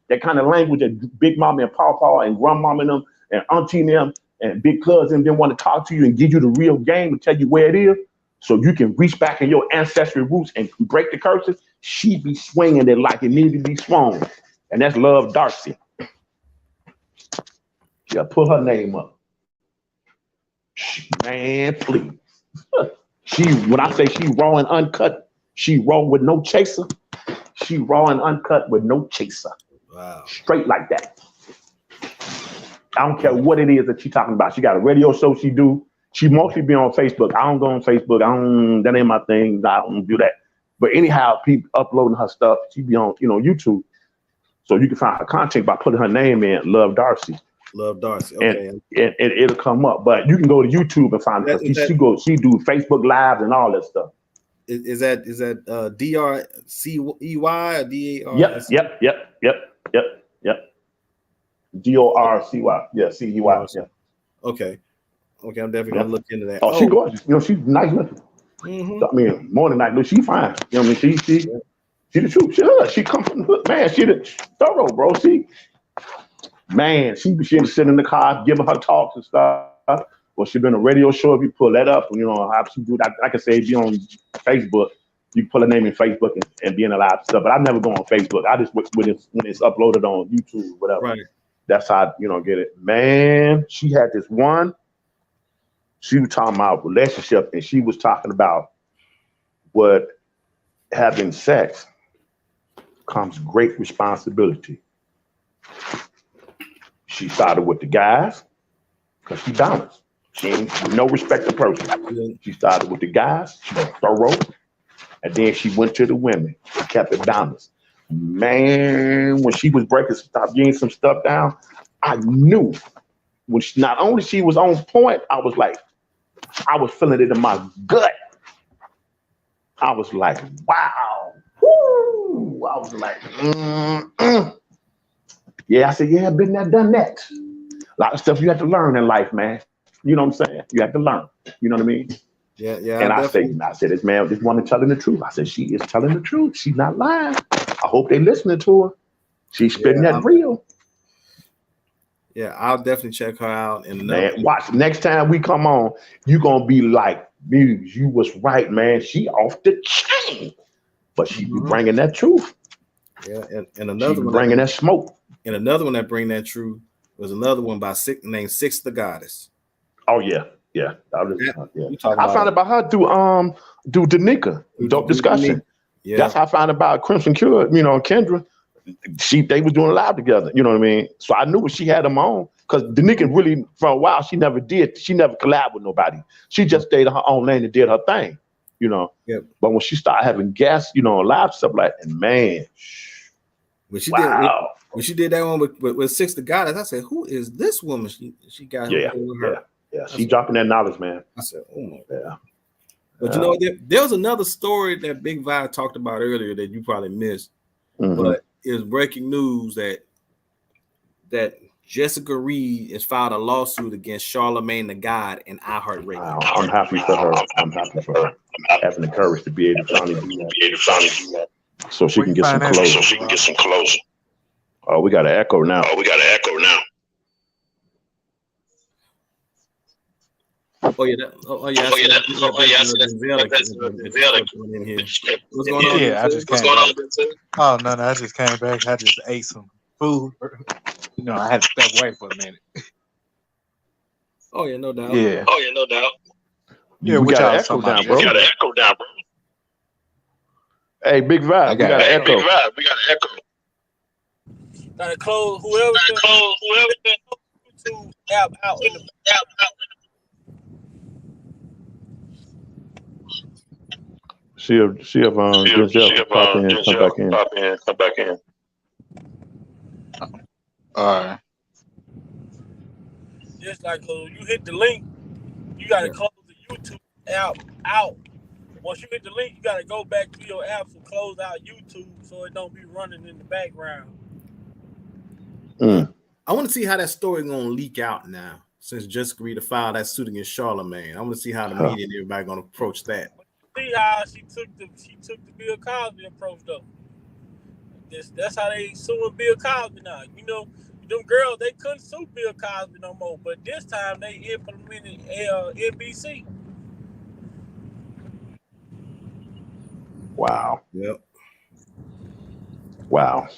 that kind of language that Big Mama and Pawpaw and Grandmama and them and Auntie and them and Big Cousin them want to talk to you and give you the real game and tell you where it is, so you can reach back in your ancestral roots and break the curses. She be swinging it like it needs to be swung, and that's Love Darcy. Yeah, put her name up. Man, please. When I say she raw and uncut, she raw with no chaser. She raw and uncut with no chaser. Wow. Straight like that. I don't care what it is that she's talking about. She got a radio show she do. She mostly be on Facebook. I don't go on Facebook. That ain't my thing. I don't do that. But anyhow, people uploading her stuff. She be on, YouTube. So you can find her content by putting her name in, Love Darcy. Love Darcy. Okay. And it'll come up. But you can go to YouTube and find her. She do Facebook Live and all that stuff. Is that DRCEY or DAR? Yep. Dorcy. Yeah, CEY. Yeah. Okay, I'm definitely gonna look into that. Oh, she gorgeous. You know, she's nice looking. Mm-hmm. I mean, more than nice. Look, she fine. You know what I mean? She the truth. She come from the hood, man. She the thorough, bro. She sit in the car giving her talks and stuff. Or she been on a radio show. If you pull that up, you know how she do that. I can say be on Facebook. You pull her name in Facebook and be in a live stuff. But I never go on Facebook. I just when it's uploaded on YouTube, whatever. Right. That's how get it. Man, she had this one. She was talking about relationship, and she was talking about what having sex comes great responsibility. She started with the guys because she balanced. She ain't no respect to person. She started with the guys. She was thorough, and then she went to the women. She kept it balanced. Man, when she was getting some stuff down, I knew when not only she was on point, I was feeling it in my gut. I was like, wow. Woo! I was like, Yeah, I said, yeah, been there, done that. A lot of stuff you have to learn in life, man. You know what I'm saying? You have to learn. You know what I mean? Yeah. And I said, this woman telling the truth. I said, she is telling the truth. She's not lying. I hope they listening to her. She's spitting that real. Yeah, I'll definitely check her out. And man, watch next time we come on, you gonna be like, Muse, you was right, man. She off the chain, but she be bringing that truth. Yeah, and another one bringing that smoke. And another one that bring that truth was another one named Six the Goddess. Oh yeah. I found out about her through Danica, Dope Discussion. Yeah. That's how I found out about Crimson Cure, Kendra. They was doing live together, you know what I mean? So I knew what she had them on because Danica really, for a while, she never collabed with nobody. She just stayed in her own lane and did her thing, Yep. But when she started having guests, live stuff like, and man, when she did that one with Six the Goddess, I said, who is this woman? She got her. Yeah. She dropping that knowledge, man. I said, oh my God. But there was another story that Big Vi talked about earlier that you probably missed. Mm-hmm. But it's breaking news that Jessica Reed has filed a lawsuit against Charlemagne the God and iHeartRadio. Wow, I'm happy for her. Having the courage to be able to finally do that. So she can get some closure. Oh, we got an echo now. Oh yeah. What's going on? Yeah, I just came back. Oh no, I just came back. I just ate some food. I had to step away for a minute. Oh yeah, no doubt. Yeah. Yeah, we got an echo down, bro. Hey, Big Vibe, we got an echo. Gotta close whoever YouTube app out in the app. See if Denzel pop in and come back in. All right. Just like you hit the link, you gotta close the YouTube app out. Once you hit the link, you gotta go back to your apps and close out YouTube so it don't be running in the background. I want to see how that story gonna leak out now. Since Jessica Reed filed that suit against Charlemagne, I want to see how the media and everybody gonna approach that. See how she took the Bill Cosby approach though. That's how they suing Bill Cosby now. Them girls, they couldn't sue Bill Cosby no more, but this time they implemented NBC. Wow. Yep. Wow.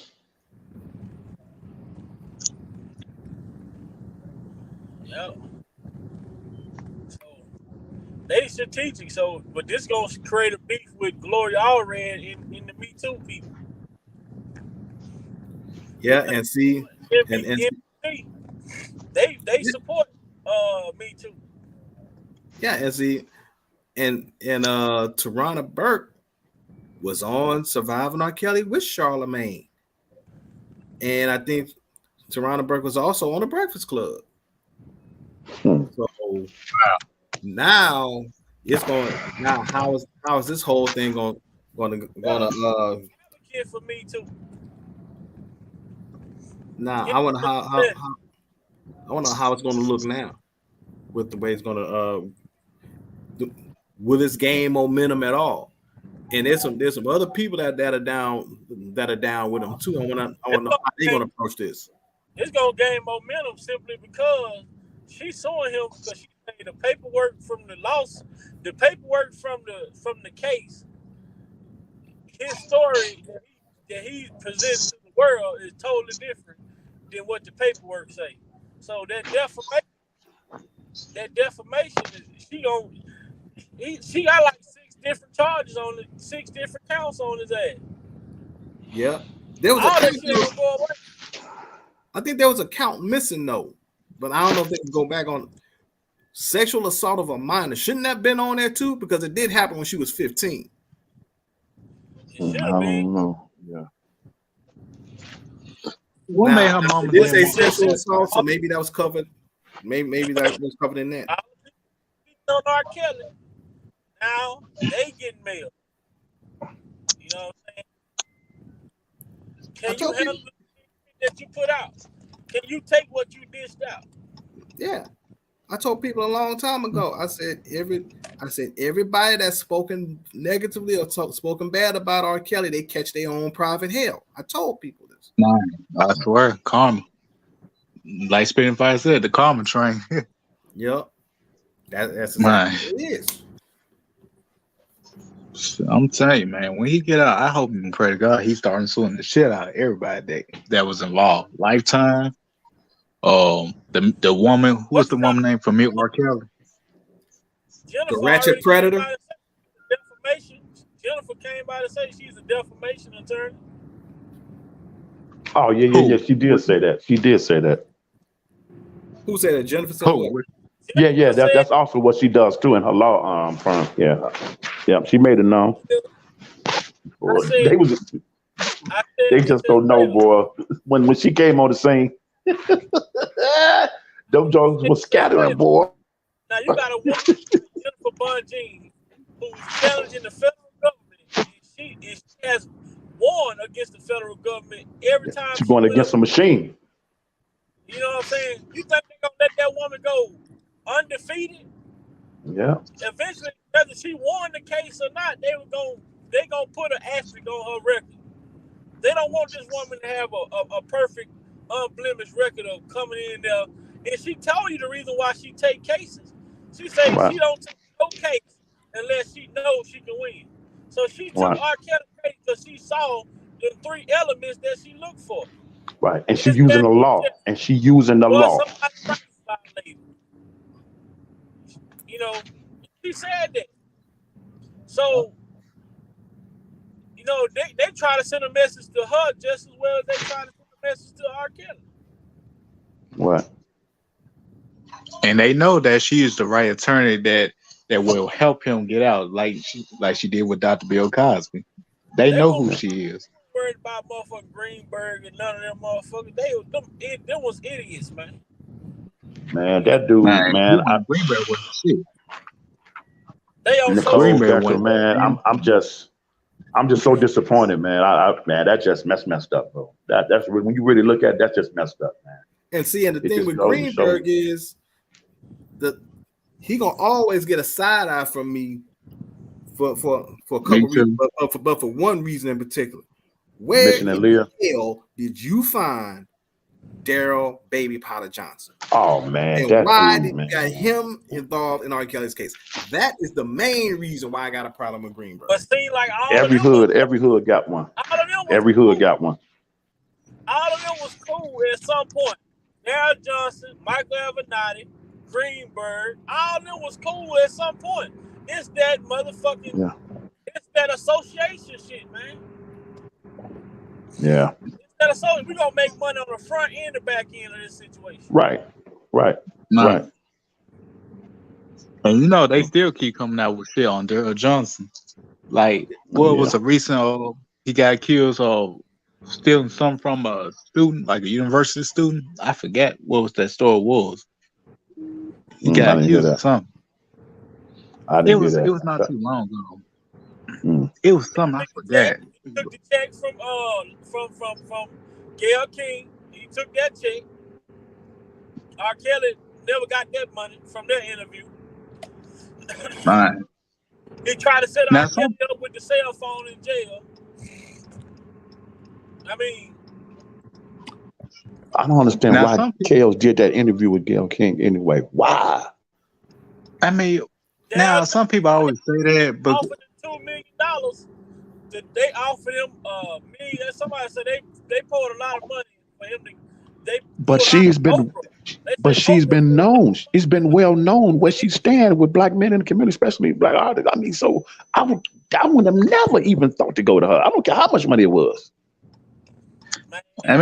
Yep. So they strategic. But this gonna create a beef with Gloria Allred in the Me Too people. Yeah, and see, and they support Me Too. Yeah, and see, and Tarana Burke was on Surviving R.Kelly with Charlemagne, and I think Tarana Burke was also on the Breakfast Club. So now it's going. Now how is this whole thing going to Kid for Me Too. Now I wonder how it's going to look now with the way it's going to. Will this gain momentum at all? And there's some other people that are down with them too. I want to know how they're going to approach this. It's gonna gain momentum simply because she's suing him because she made the paperwork from the case. His story that he presents to the world is totally different than what the paperwork say. So that defamation is she got like 6 different charges on it, 6 different counts on his ass. Yeah, there was all that shit gonna go away. I think there was a count missing though, but I don't know if they can go back on sexual assault of a minor. Shouldn't that have been on there too? Because it did happen when she was 15. I don't know. Yeah. What made her mama? Did say sexual assault, so maybe that was covered. Maybe that was covered in that. On R.Kelly, now they getting mail. You know what I'm saying? Can you handle the that you put out? Can you take what you dished out? Yeah, I told people a long time ago. I said everybody that's spoken negatively or spoken bad about R. Kelly, they catch their own private hell. I told people this. I swear, karma. Like Spitting Fire said, the karma train. Yep, that's exactly what it is. I'm telling you, man, when he get out, I hope and pray to God he's starting suing the shit out of everybody that was involved. Lifetime, the woman, who was the woman named from R. Kelly? Jennifer the ratchet predator. Defamation. Jennifer came by to say she's a defamation attorney. Oh yeah. She did say that. Who said that? Jennifer said what? Yeah. That's also what she does too in her law firm. Yeah. She made it known. They just don't know, boy. When she came on the scene, them dogs was scattering, boy. Now you got a woman, Jennifer Bonjean, who's challenging the federal government, and she has won against the federal government every time. She's going against a machine. You know what I'm saying? You think they're gonna let that woman go undefeated? Yeah. Eventually, whether she won the case or not, they gonna put an asterisk on her record. They don't want this woman to have a perfect, unblemished record of coming in there. And she told you the reason why she take cases. She said she don't take no case unless she knows she can win. So she took R. Kelly case because she saw the 3 elements that she looked for. Right, and she's using the law. You know, she said that. So, you know, they try to send a message to her just as well as they try to send a message to R. Kelly. What? And they know that she is the right attorney that will help him get out, like she did with Dr. Bill Cosby. They know who she is. Worried about motherfucking Greenberg and none of them motherfuckers. Them was idiots, man. Man, that dude, man. Greenberg was shit. They on Nicole, man. I'm just so disappointed, man. Man, that just messed up, bro. That's when you really look at it, that's just messed up, man. And see, and the thing with Greenberg is that he gonna always get a side eye from me for a couple reasons, but for one reason in particular. Where in the hell did you find Daryl Baby Potter Johnson? Oh man, and why did you got him involved in R. Kelly's case? That is the main reason why I got a problem with Greenberg. But see, like every hood got one. Every hood got one. All of them was cool at some point. Daryl Johnson, Michael Avenatti, Greenberg, all of them was cool at some point. It's that motherfucking, it's that association shit, man. Yeah. We're gonna make money on the front and the back end of this situation. Right. And you know they still keep coming out with shit on Daryl Johnson. Like what was a recent he got accused of stealing something from a student, like a university student. I forget what was that store was. He got accused of something. It was not too long ago. It was something I forgot. Took the check from Gayle King He took that check. R. Kelly never got that money from that interview. Right. He tried to set Now R. Kelly up with the cell phone in jail. I mean, I don't understand Now, why some Kels did that interview with Gayle King anyway. Why? I mean, now some people always say that, but offered him $2 million. They offered him million. Somebody said they poured a lot of money for him to. But she's been known. It's been well known where she stands with black men in the community, especially black artists. I mean, so I would have never even thought to go to her. I don't care how much money it was. I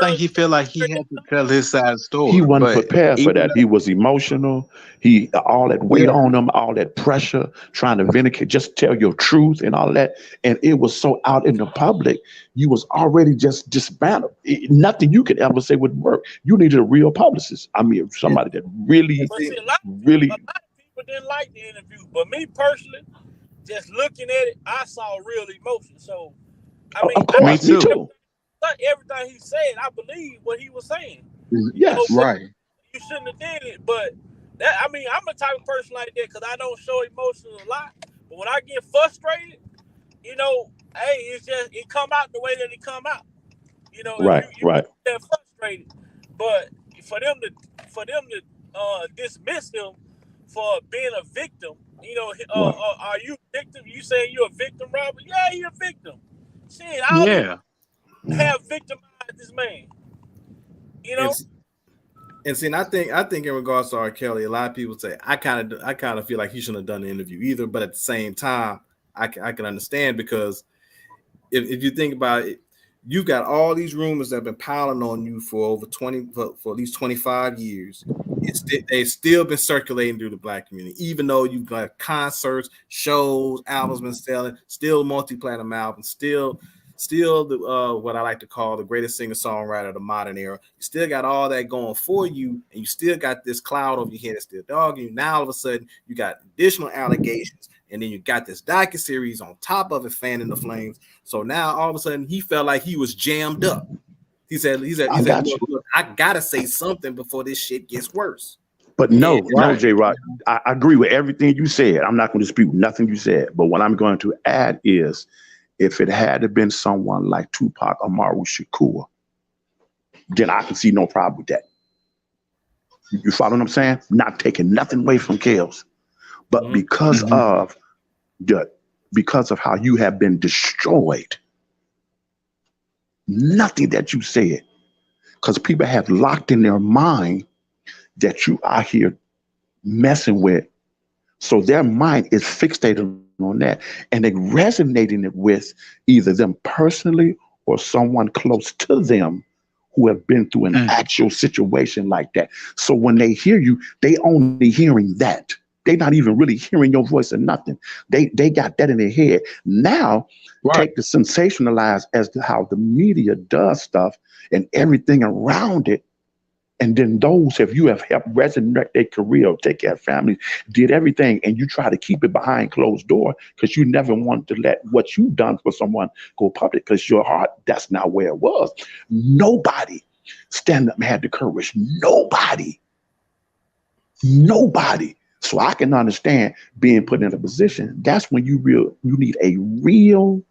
think he felt like he had to tell his side of the story. He wasn't but prepared for that. He was emotional. He all that weight Yeah. on him, all that pressure, trying to vindicate, just tell your truth and all that. And it was so out in the public, you was already just disbanded. Nothing you could ever say would work. You needed a real publicist. I mean, somebody that really, really. A lot of people didn't like the interview, but me personally, just looking at it, I saw real emotion. So, I mean, Of course, me too. Not everything he said, I believe what he was saying. Yes, right. You shouldn't have did it, but that, I mean, I'm a type of person like that because I don't show emotions a lot. But when I get frustrated, you know, hey, it's just it come out the way that it come out. You know, Right, right. Get frustrated, but for them to dismiss him for being a victim, you know, are you a victim? You saying you're a victim, Robert? Yeah, you're a victim. Shit, I have victimized this man. You know. And see, and I think in regards to R. Kelly, a lot of people say I kind of feel like he shouldn't have done the interview either. But at the same time, I can understand because if you think about it, you've got all these rumors that have been piling on you for at least 25 years. They've still been circulating through the black community, even though you've got concerts, shows, albums been selling, still multi-platinum albums, still the what I like to call the greatest singer-songwriter of the modern era. You still got all that going for you, and you still got this cloud over your head that's still dogging you. Now all of a sudden you got additional allegations, and then you got this docuseries on top of it fanning the flames. So now all of a sudden he felt like he was jammed up. He said, look, I gotta say something before this shit gets worse. But no, J-Rock, I agree with everything you said. I'm not going to dispute nothing you said. But what I'm going to add is, if it had been someone like Tupac or Amaru Shakur, then I can see no problem with that. You follow what I'm saying? Not taking nothing away from Kels, but because of how you have been destroyed, nothing that you said, because people have locked in their mind that you are here messing with, so their mind is fixated on that, and they're resonating it with either them personally or someone close to them who have been through an actual situation like that. So when they hear you, they only hearing that. They're not even really hearing your voice or nothing. They got that in their head. Now, take the sensationalize as to how the media does stuff and everything around it. And then those, if you have helped resurrect their career, or take care of families, did everything, and you try to keep it behind closed door because you never want to let what you've done for someone go public because your heart, that's not where it was. Nobody stand up and had the courage. Nobody. So I can understand being put in a position. That's when you need a real,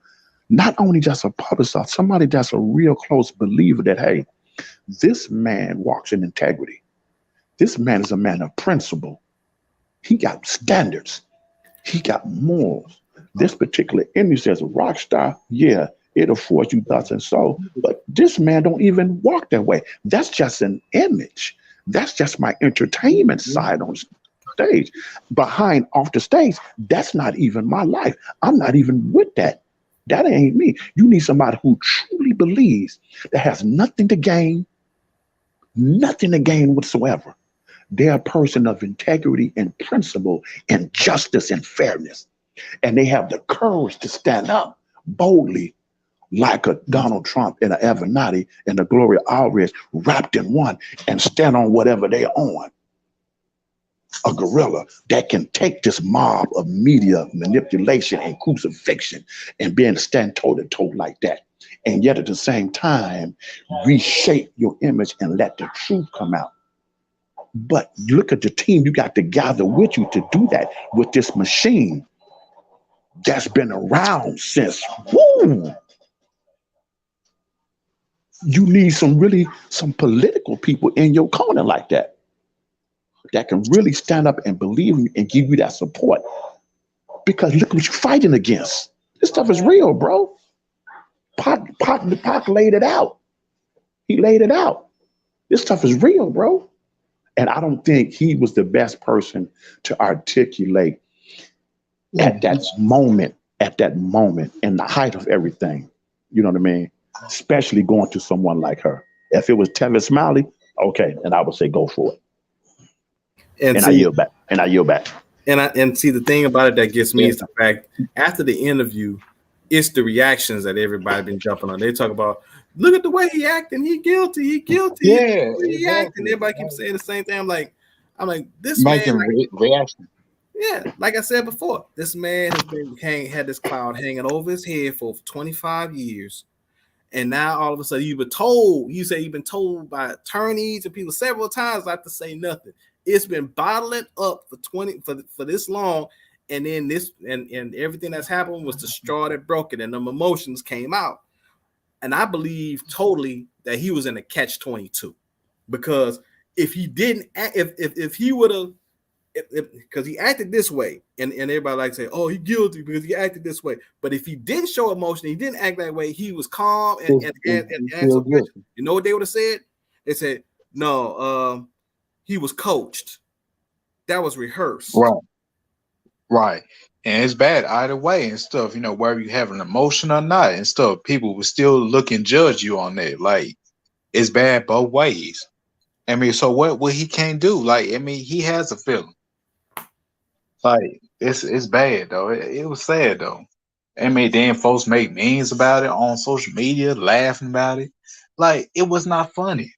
not only just a publicist, somebody that's a real close believer that, hey, this man walks in integrity. This man is a man of principle. He got standards. He got morals. This particular image as a rock star, yeah, it affords you thus and so. But this man don't even walk that way. That's just an image. That's just my entertainment side on stage. Behind off the stage, that's not even my life. I'm not even with that. That ain't me. You need somebody who truly believes, that has nothing to gain whatsoever. They're a person of integrity and principle and justice and fairness. And they have the courage to stand up boldly like a Donald Trump and an Avenatti and a Gloria Allred wrapped in one and stand on whatever they're on. A gorilla that can take this mob of media manipulation and crucifixion and stand toe to toe like that and yet at the same time, reshape your image and let the truth come out. But look at the team you got to gather with you to do that with this machine that's been around since, woo! You need some political people in your corner like that can really stand up and believe in you and give you that support. Because look what you're fighting against. This stuff is real, bro. Pac laid it out. He laid it out. This stuff is real, bro. And I don't think he was the best person to articulate at that moment, in the height of everything. You know what I mean? Especially going to someone like her. If it was Tavis Smiley, okay, then I would say go for it. And I yield back. And see, the thing about it that gets me is the fact after the interview, it's the reactions that everybody been jumping on. They talk about, look at the way he acting. He guilty. Yeah, he acting. Everybody keeps saying the same thing. I'm like, this making man reaction. Yeah, like I said before, this man has had this cloud hanging over his head for 25 years. And now all of a sudden you say you've been told by attorneys and people several times not to say nothing. It's been bottling up for this long, and then this and everything that's happened was the straw that broke it, and the emotions came out. And I believe totally that he was in a catch-22, because if he didn't, if he would have, because he acted this way, and everybody like to say, oh, he's guilty because he acted this way. But if he didn't show emotion, he didn't act that way, he was calm and answered questions. You know what they would have said? They said, no, he was coached. That was rehearsed. Right. And it's bad either way and stuff, whether you have an emotion or not and stuff, people will still look and judge you on that. Like, it's bad both ways. I mean, so what he can't do? Like, I mean, he has a feeling. Like, it's bad though. It was sad though. I mean, then folks make memes about it on social media, laughing about it. Like, it was not funny.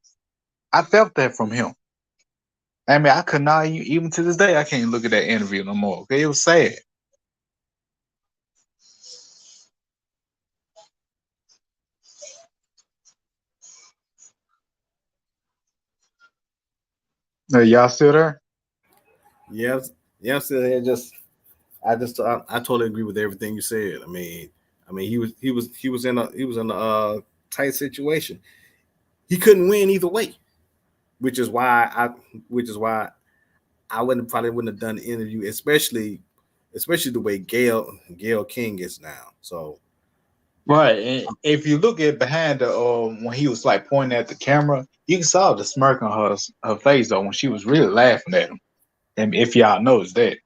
I felt that from him. I mean, I could not, even to this day, I can't look at that interview no more. Okay, it was sad. Y'all still there? Yes, yeah, I'm still there. I totally agree with everything you said. I mean, he was in a tight situation. He couldn't win either way, which is why I probably wouldn't have done the interview, especially the way Gail King is now. So, right, and if you look at behind the when he was like pointing at the camera, you can saw the smirk on her face though when she was really laughing at him. And if y'all noticed that,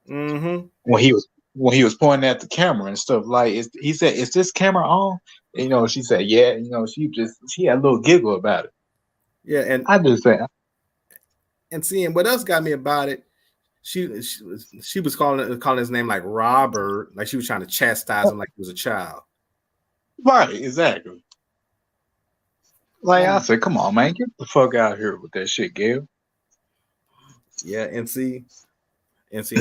when he was pointing at the camera and stuff, like he said, "Is this camera on?" And, she said, "Yeah." She had a little giggle about it. Yeah, and I just said, and seeing what else got me about it, she was calling his name like Robert, like she was trying to chastise him like he was a child. Right, exactly. Like I said, come on, man, get the fuck out of here with that shit, Gail. Yeah, and see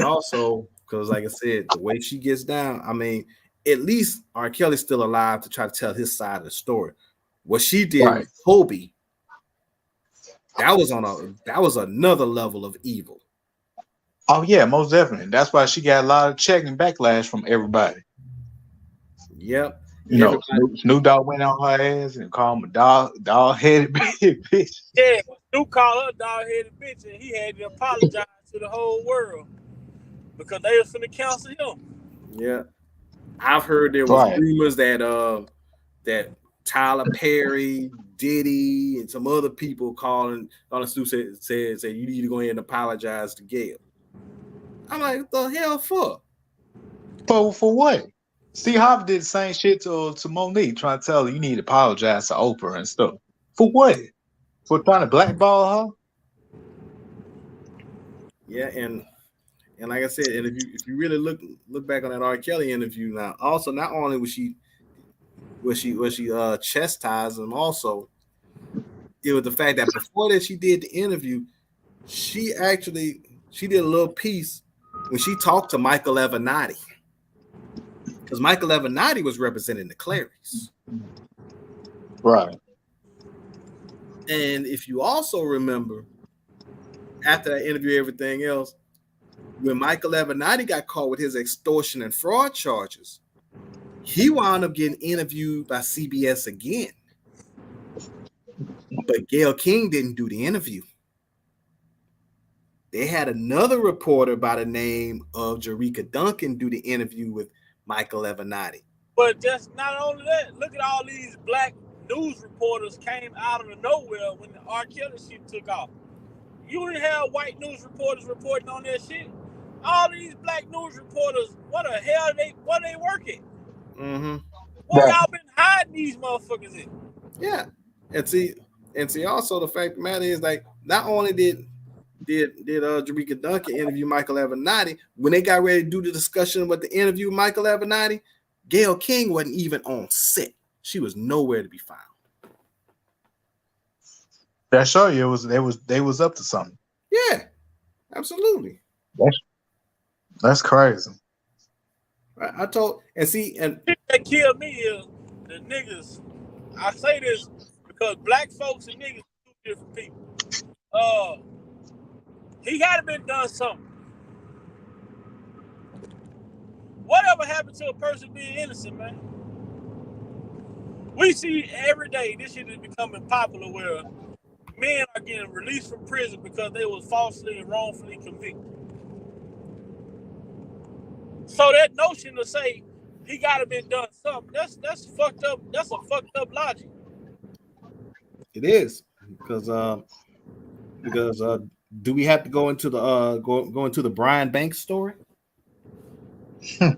also, because like I said, the way she gets down, I mean, at least R. Kelly's still alive to try to tell his side of the story. What she did with Kobe, that was another level of evil. Oh yeah, most definitely. That's why she got a lot of check and backlash from everybody. Yep. Snoop Dogg went on her ass and called him a dog-headed bitch. Yeah, Snoop called her a dog-headed bitch, and he had to apologize to the whole world because they was finna cancel him. Yeah, I've heard there was rumors that Tyler Perry, Diddy, and some other people calling Snoop said you need to go ahead and apologize to Gail. I'm like, what the hell for? For what? Steve Harvey did the same shit to Monique, trying to tell her you need to apologize to Oprah and stuff. For what? For trying to blackball her? Yeah, and like I said, and if you really look back on that R. Kelly interview now, also not only was she chastised him, also it was the fact that before that she did the interview, she did a little piece when she talked to Michael Avenatti. because Michael Avenatti was representing the Clarys. Right. And if you also remember, after that interview, everything else, when Michael Avenatti got caught with his extortion and fraud charges, he wound up getting interviewed by CBS again. But Gayle King didn't do the interview. They had another reporter by the name of Jerika Duncan do the interview with Michael Avenatti. But just not only that, look at all these black news reporters came out of nowhere when the R.Kelly shit took off. You didn't have white news reporters reporting on that shit. All these black news reporters, what the hell they working? Mm-hmm. Where y'all been hiding these motherfuckers in? Yeah, and see, also the fact of the matter is, like, not only did Jerika Duncan interview Michael Avenatti, when they got ready to do the discussion with the interview with Michael Avenatti, Gayle King wasn't even on set. She was nowhere to be found. That show you they was up to something. Yeah, absolutely. That's crazy. I told, and see, and that killed me is the niggas. I say this because black folks and niggas are two different people. He got to been done something. Whatever happened to a person being innocent, man? We see every day this shit is becoming popular where men are getting released from prison because they was falsely and wrongfully convicted. So that notion to say he got to been done something, that's fucked up. That's a fucked up logic. It is because do we have to go into the go into the Brian Banks story? Shit, you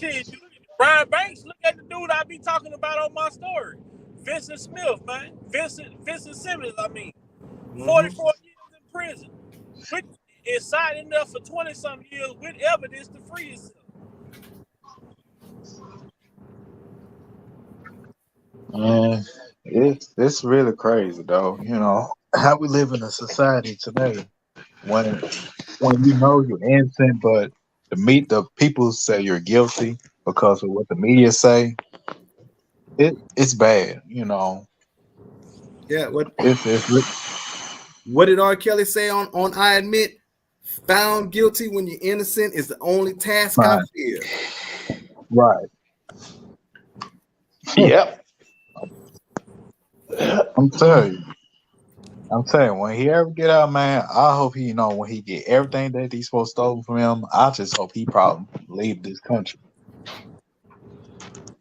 look at Brian Banks. Look at the dude I be talking about on my story, Vincent Smith, man. Vincent Simmons. I mean, 44 years in prison, inside in there for 20-something years with evidence to free himself. Man, it's really crazy though. You know how we live in a society today when you know you're innocent, but the people say you're guilty because of what the media say. It's bad, you know. Yeah. What did R. Kelly say on I Admit? Found guilty when you're innocent is the only task I fear. Right. Yep. I'm telling you, when he ever get out, man, I hope he, when he get everything that he's supposed to steal from him, I just hope he probably leave this country.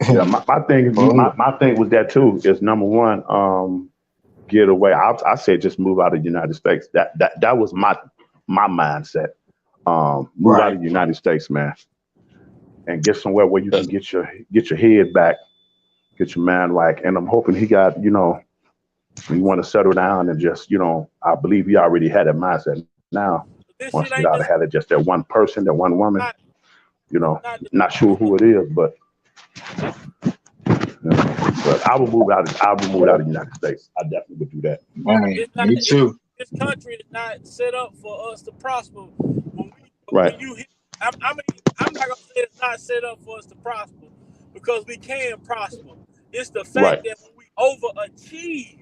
Yeah, my thing was that too. Is number one, get away. I said just move out of the United States. That was my mindset. Move out of the United States, man, and get somewhere where you can get your head back, get your mind right. And I'm hoping he got, you want to settle down and just, I believe he already had that mindset. Now, once he got to have it, just that one person, that one woman, not sure who it is, but I will move out of the United States. I definitely would do that. Me too. This country is not set up for us to prosper. Right. I'm not gonna say it's not set up for us to prosper because we can prosper. It's the fact that when we overachieve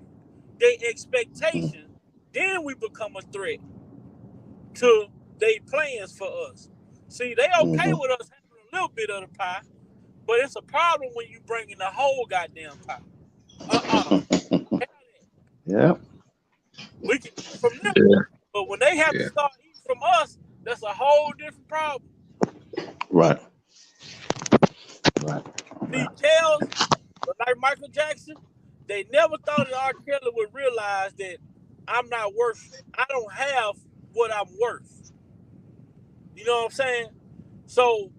their expectations, then we become a threat to their plans for us. See, they okay with us having a little bit of the pie, but it's a problem when you bring in the whole goddamn pie. Yeah. We can eat from them, but when they have to start eating from us, that's a whole different problem. Right. See, jails, like Michael Jackson, they never thought that R. Kelly would realize that I don't have what I'm worth. You know what I'm saying? So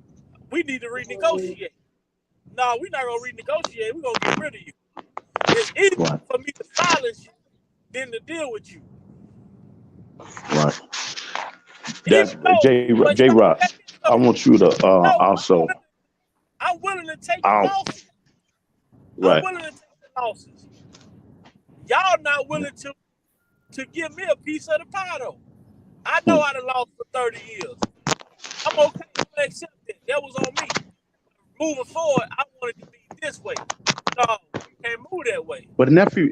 we need to renegotiate. No, we're not going to renegotiate. We're going to get rid of you. It's easier for me to silence you than to deal with you. Right. That's J. Rock. I want you to also. I'm willing to take the losses. Right. I'm willing to take the losses. Y'all not willing to give me a piece of the pie, though. I know I done lost for 30 years. I'm okay to accept that. That was on me. moving forward, I want it to be this way. No, you can't move that way. But nephew,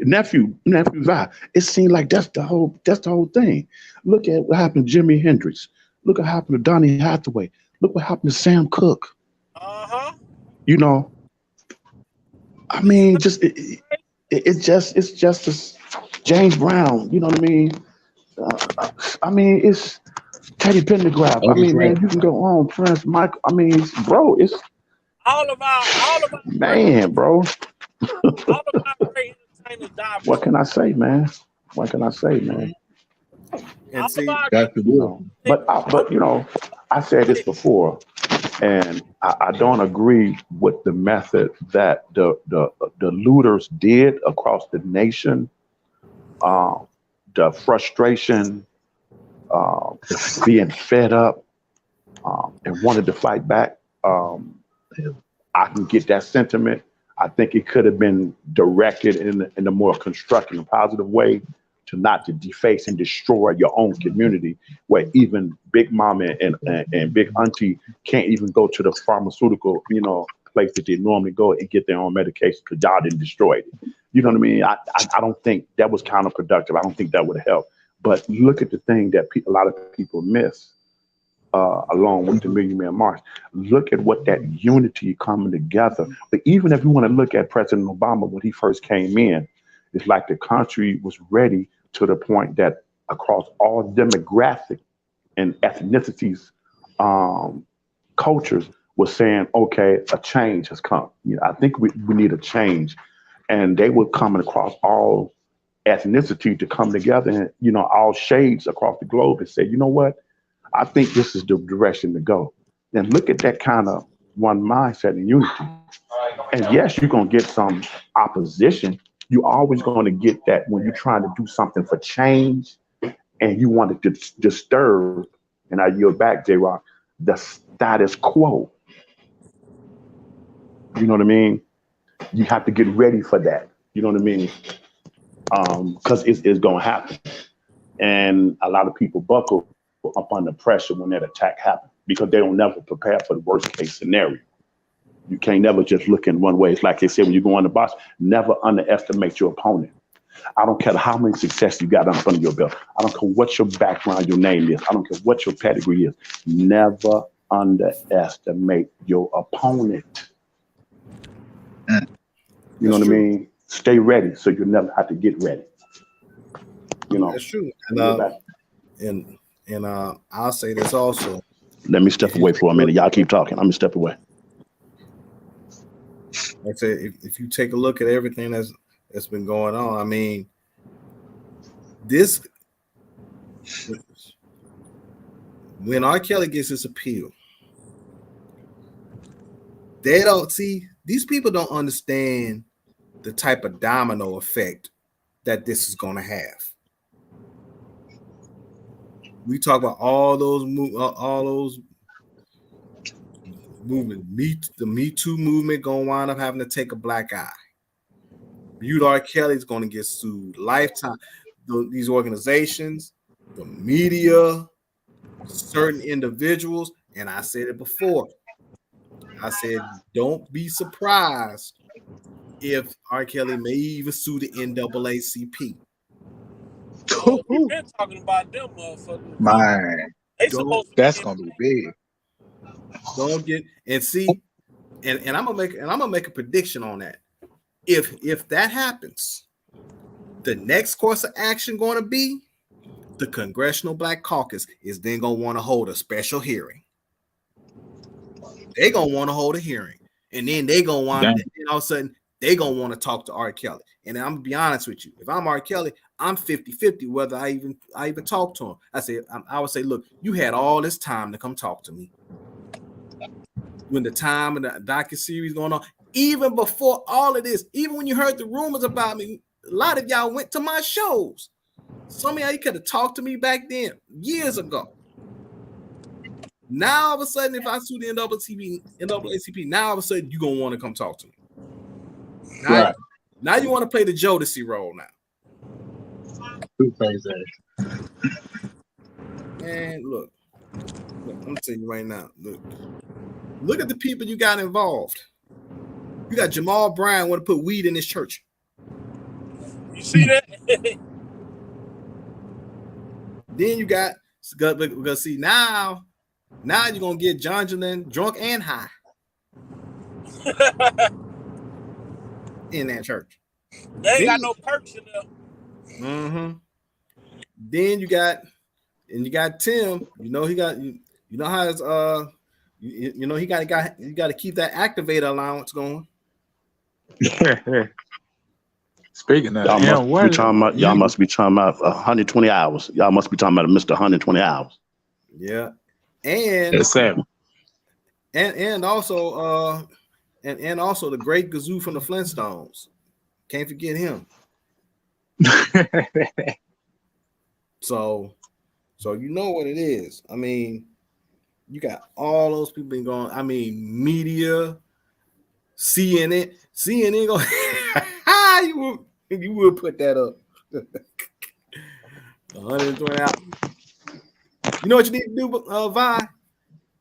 it seemed like that's the whole thing. Look at what happened to Jimi Hendrix. Look what happened to Donny Hathaway. Look what happened to Sam Cooke. You know, I mean, just it's just as James Brown. You know what I mean? I mean, it's Teddy Pendergrass. I mean, man, you can go on, Prince, Michael. I mean, bro, it's all of our man, bro. all of our great entertainers died. What can I say, man? What can I say, man? And see, that's the deal. But you know, I said this before, and I don't agree with the method that the looters did across the nation. The frustration, being fed up, and wanted to fight back. I can get that sentiment. I think it could have been directed in a more constructive and positive way to not to deface and destroy your own community, where even Big Mama and Big Auntie can't even go to the pharmaceutical, you know, place that they normally go and get their own medication because y'all didn't destroy it. You know what I mean? I don't think that was counterproductive. I don't think that would have helped. But look at the thing that a lot of people miss, along with the Million Man March. Look at what that unity coming together. But even if you want to look at President Obama when he first came in, it's like the country was ready to the point that across all demographic and ethnicities, cultures, was saying, okay, a change has come. You know, I think we need a change. And they were coming across all ethnicity to come together and, you know, all shades across the globe and say, you know what? I think this is the direction to go. And look at that kind of one mindset and unity. And yes, you're going to get some opposition. You're always going to get that when you're trying to do something for change and you want to disturb, and I yield back, J-Rock, the status quo. You know what I mean? You have to get ready for that. You know what I mean? Because it's going to happen. And a lot of people buckle up under pressure when that attack happens because they don't never prepare for the worst case scenario. You can't never just look in one way. It's like they say when you go on the box, never underestimate your opponent. I don't care how many success you got on front of your belt. I don't care what your background, your name is. I don't care what your pedigree is. Never underestimate your opponent. You know what I mean? Stay ready so you never have to get ready. You know. That's true. And I'll say this also. Let me step away for a minute. Y'all keep talking. I'm gonna step away. Like I said, if you take a look at everything that's been going on, I mean, this when R.Kelly gets his appeal, they don't see, these people don't understand the type of domino effect that this is going to have. We talk about all those movements. The Me Too movement going to wind up having to take a black eye. Mute R. Kelly's going to get sued lifetime. These organizations, the media, certain individuals, and I said it before. I said, don't be surprised if R. Kelly may even sue the NAACP. We've been talking about them motherfuckers. Man, that's gonna be big. Don't get and see, and I'm gonna make a prediction on that. If that happens, the next course of action going to be the Congressional Black Caucus is then gonna want to hold a special hearing. They're gonna want to hold a hearing, and then they gonna want, and all of a sudden they gonna want to talk to R. Kelly. And I'm gonna be honest with you, if I'm R. Kelly, I'm 50-50 whether I even talk to him. I would say, look, you had all this time to come talk to me. When the time and the docuseries going on, even before all of this, even when you heard the rumors about me, a lot of y'all went to my shows. Some of y'all could have talked to me back then, years ago. Now all of a sudden, if I sue the NAACP, now all of a sudden you're gonna want to come talk to me. Now you want to play the Jodeci role now. Who plays that? Man, look, I'm telling you right now. Look, Look at the people you got involved. You got Jamal Brown want to put weed in his church. You see that? Then you got, we're gonna see now you're gonna get John Jalen drunk and high in that church. They ain't got no perks in there. Mm-hmm. Then you got Tim. You know he got how it's you know he got to keep that activator allowance going. Speaking of y'all must be talking about 120 hours. Y'all must be talking about Mr. 120 hours. Yeah, and also the great Gazoo from the Flintstones. Can't forget him. So you know what it is. I mean, you got all those people been going. I mean, media, CNN going. you would put that up. 120 hours. You know what you need to do, Vi?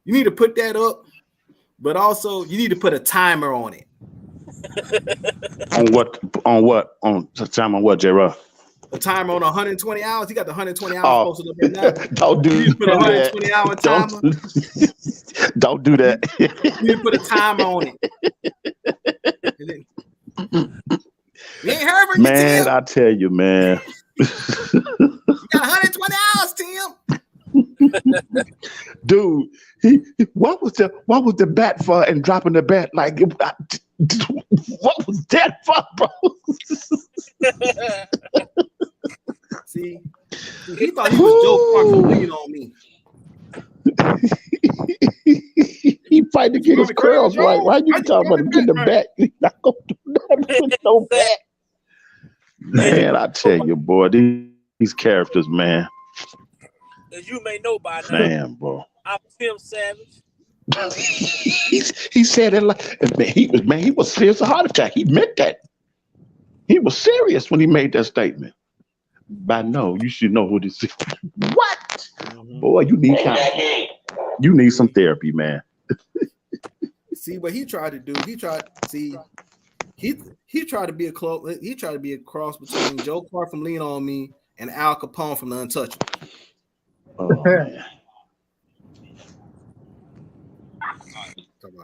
You need to put that up, but also you need to put a timer on it. On what? On time on what, J-Rock? A timer on 120 hours. He got the 120 hours posted up there now. Don't do you put a 120 hour timer. Don't do that. You put a timer on it. You ain't heard from man, Tim. I tell you, man. You got 120 hours, Tim. Dude, what was the bet for and dropping the bet? Like, what was that for, bro? See, he thought he was Joe Clark from Lean on Me. He fighting to get his curls right. Why you talking about him getting the bet? He's not gonna do nothing with no bet. Man, I tell you, boy, these characters, man. As you may know by now, man, bro. I'm Tim Savage. he said it like he was serious, a heart attack. He meant that. He was serious when he made that statement. By no, you should know who this is. What? Boy, you need some therapy, man. See what he tried to do. He tried to be a cross between Joe Clark from Lean on Me and Al Capone from The Untouchables. Oh, man.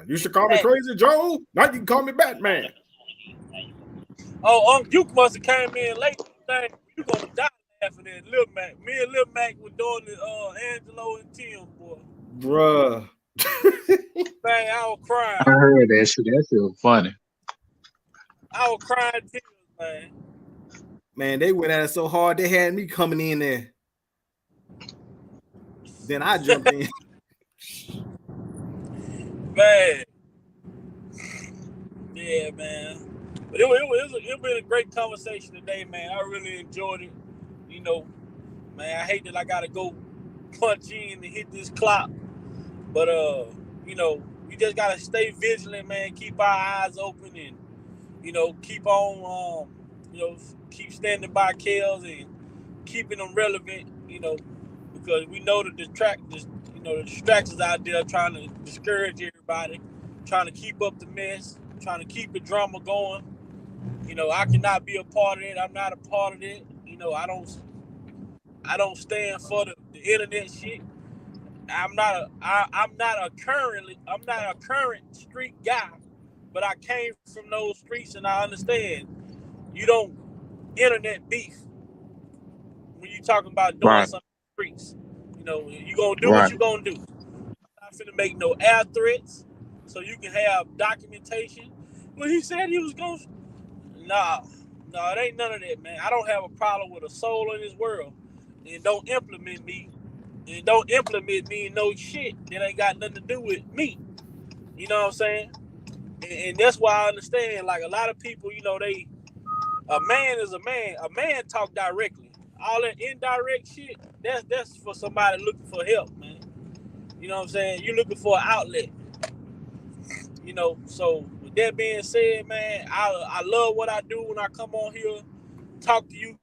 You should call me Crazy Joe. Now you can call me Batman. Oh, you must have came in late. You gonna die laughing at Lil Mac. Me and Lil Mac were doing the Angelo and Tim, boy. Bruh. Man, I was crying. I heard that shit. That shit was funny. I was crying tears, man. Man, they went at it so hard they had me coming in there. Then I jumped in. Man. Yeah, man. But it been a great conversation today, man. I really enjoyed it. You know, man, I hate that I gotta go punch in and hit this clock. But you know, we just gotta stay vigilant, man. Keep our eyes open and, you know, keep on keep standing by Kels and keeping them relevant, you know, because we know the distractions out there trying to discourage everybody, trying to keep up the mess, trying to keep the drama going. You know, I cannot be a part of it. I'm not a part of it. You know, I don't stand for the internet shit. I'm not a current street guy, but I came from those streets and I understand you don't internet beef when you talking about doing something in the streets. You know, you gonna do what you gonna do. I'm not finna make no air threats so you can have documentation. Well, he said he was gonna. No, it ain't none of that, man. I don't have a problem with a soul in this world, and don't implement me in no shit that ain't got nothing to do with me. You know what I'm saying? And that's why I understand, like, a lot of people, you know, a man is a man. A man talk directly. All that indirect shit, that's for somebody looking for help, man. You know what I'm saying? You're looking for an outlet. You know, so with that being said, man, I love what I do when I come on here, talk to you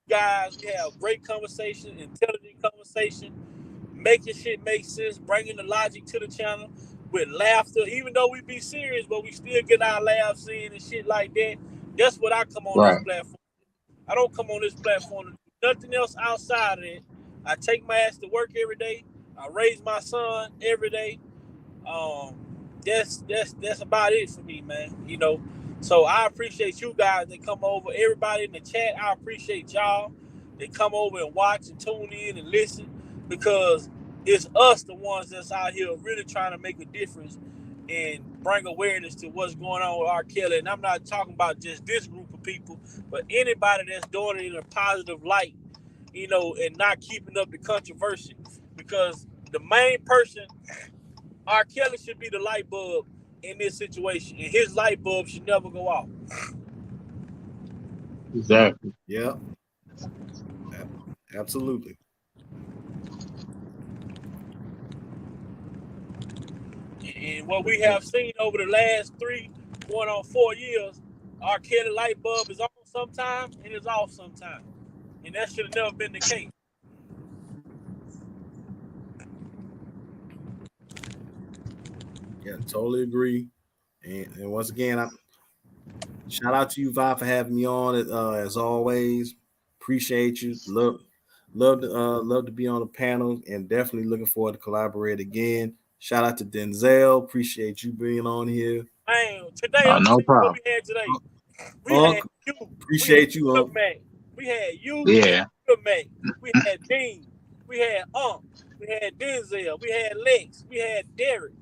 guys. We have great conversation, intelligent conversation, making shit make sense, bringing the logic to the channel. with laughter, even though we be serious, but we still get our laughs in and shit like that. That's what I come on this platform. I don't come on this platform to do nothing else outside of it. I take my ass to work every day. I raise my son every day. That's about it for me, man. You know, so I appreciate you guys that come over. Everybody in the chat, I appreciate y'all that come over and watch and tune in and listen, because it's us, the ones that's out here really trying to make a difference and bring awareness to what's going on with R.Kelly. And I'm not talking about just this group of people, but anybody that's doing it in a positive light, you know, and not keeping up the controversy. Because the main person, R.Kelly, should be the light bulb in this situation, and his light bulb should never go off. Exactly. Yeah. Absolutely. And what we have seen over the last going on 4 years, R.Kelly light bulb is on sometime and it's off sometime. And that should have never been the case. Yeah, totally agree. And once again, shout out to you, Vi, for having me on. As always, appreciate you. Love to be on the panel, and definitely looking forward to collaborate again. Shout out to Denzel. Appreciate you being on here. Man, today, no problem. What we had today. We had you. Appreciate you, Unc. We had you. Yeah. We had Dean. We had we had Denzel. We had Lex. We had Derek.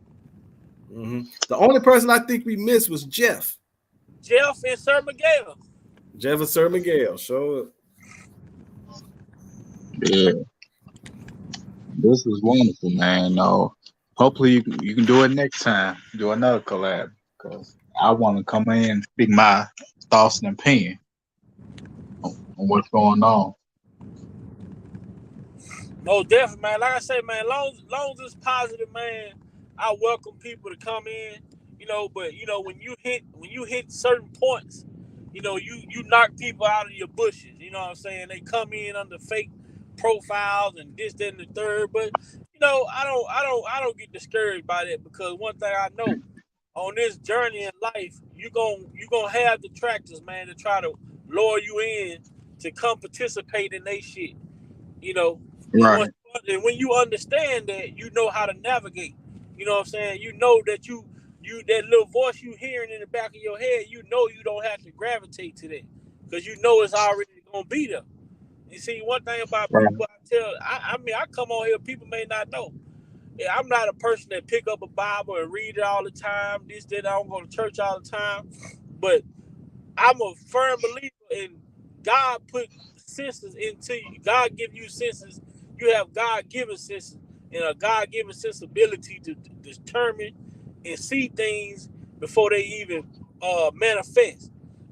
Mm-hmm. The only person I think we missed was Jeff. Jeff and Sir Miguel. Jeff and Sir Miguel. Show up. Yeah. This is wonderful, man. No, hopefully you can do it next time. Do another collab, because I want to come in and speak my thoughts and opinion on what's going on. No, definitely, man. Like I say, man, long as it's positive, man, I welcome people to come in. You know, but you know, when you hit certain points, you know, you knock people out of your bushes. You know what I'm saying? They come in under fake profiles and this, that, and the third. But you know, I don't get discouraged by that, because one thing I know, on this journey in life, you gonna have detractors, man, to try to lure you in to come participate in their shit. You know, right. And when you understand that, you know how to navigate. You know what I'm saying? You know that you that little voice you hearing in the back of your head, you know you don't have to gravitate to that, because you know it's already gonna be there. You see, one thing about people, I mean, I come on here, people may not know. I'm not a person that pick up a Bible and read it all the time. This, that, I don't go to church all the time. But I'm a firm believer in God put senses into you. God give you senses. You have God-given senses and a God-given sensibility to determine and see things before they even manifest.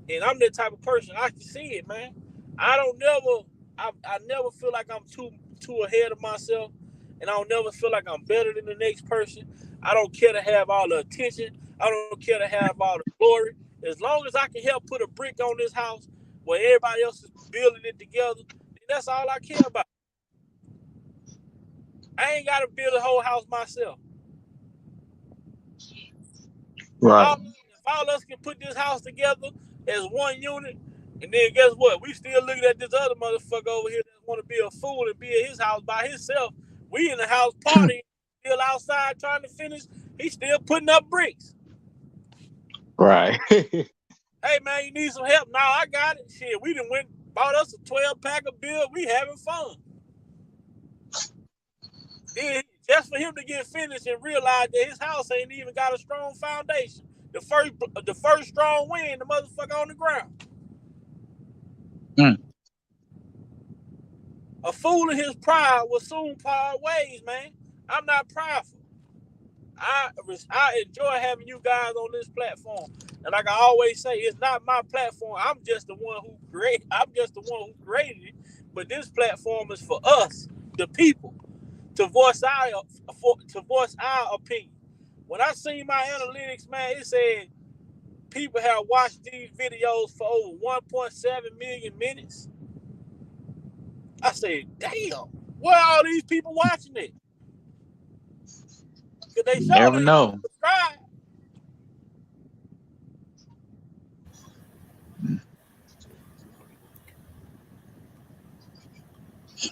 And I'm that type of person. I can see it, man. I never feel like I'm too ahead of myself, and I don't never feel like I'm better than the next person. I don't care to have all the attention. I don't care to have all the glory. As long as I can help put a brick on this house where everybody else is building it together, then that's all I care about. I ain't got to build a whole house myself. Right. If all us can put this house together as one unit, and then guess what? We still looking at this other motherfucker over here that want to be a fool and be in his house by himself. We in the house party, still outside trying to finish. He's still putting up bricks. Right. Hey, man, you need some help? No, I got it. Shit, we done bought us a 12-pack of beer. We having fun. Then just for him to get finished and realize that his house ain't even got a strong foundation. The first strong wind, the motherfucker on the ground. A fool in his pride will soon part ways, man. I'm not prideful. I enjoy having you guys on this platform. And like I always say, it's not my platform. I'm just the one who created it. But this platform is for us, the people, to voice our opinion. When I see my analytics, man, it said people have watched these videos for over 1.7 million minutes. I said, damn, where are all these people watching it? Cause they You sure never ain't know. subscribe.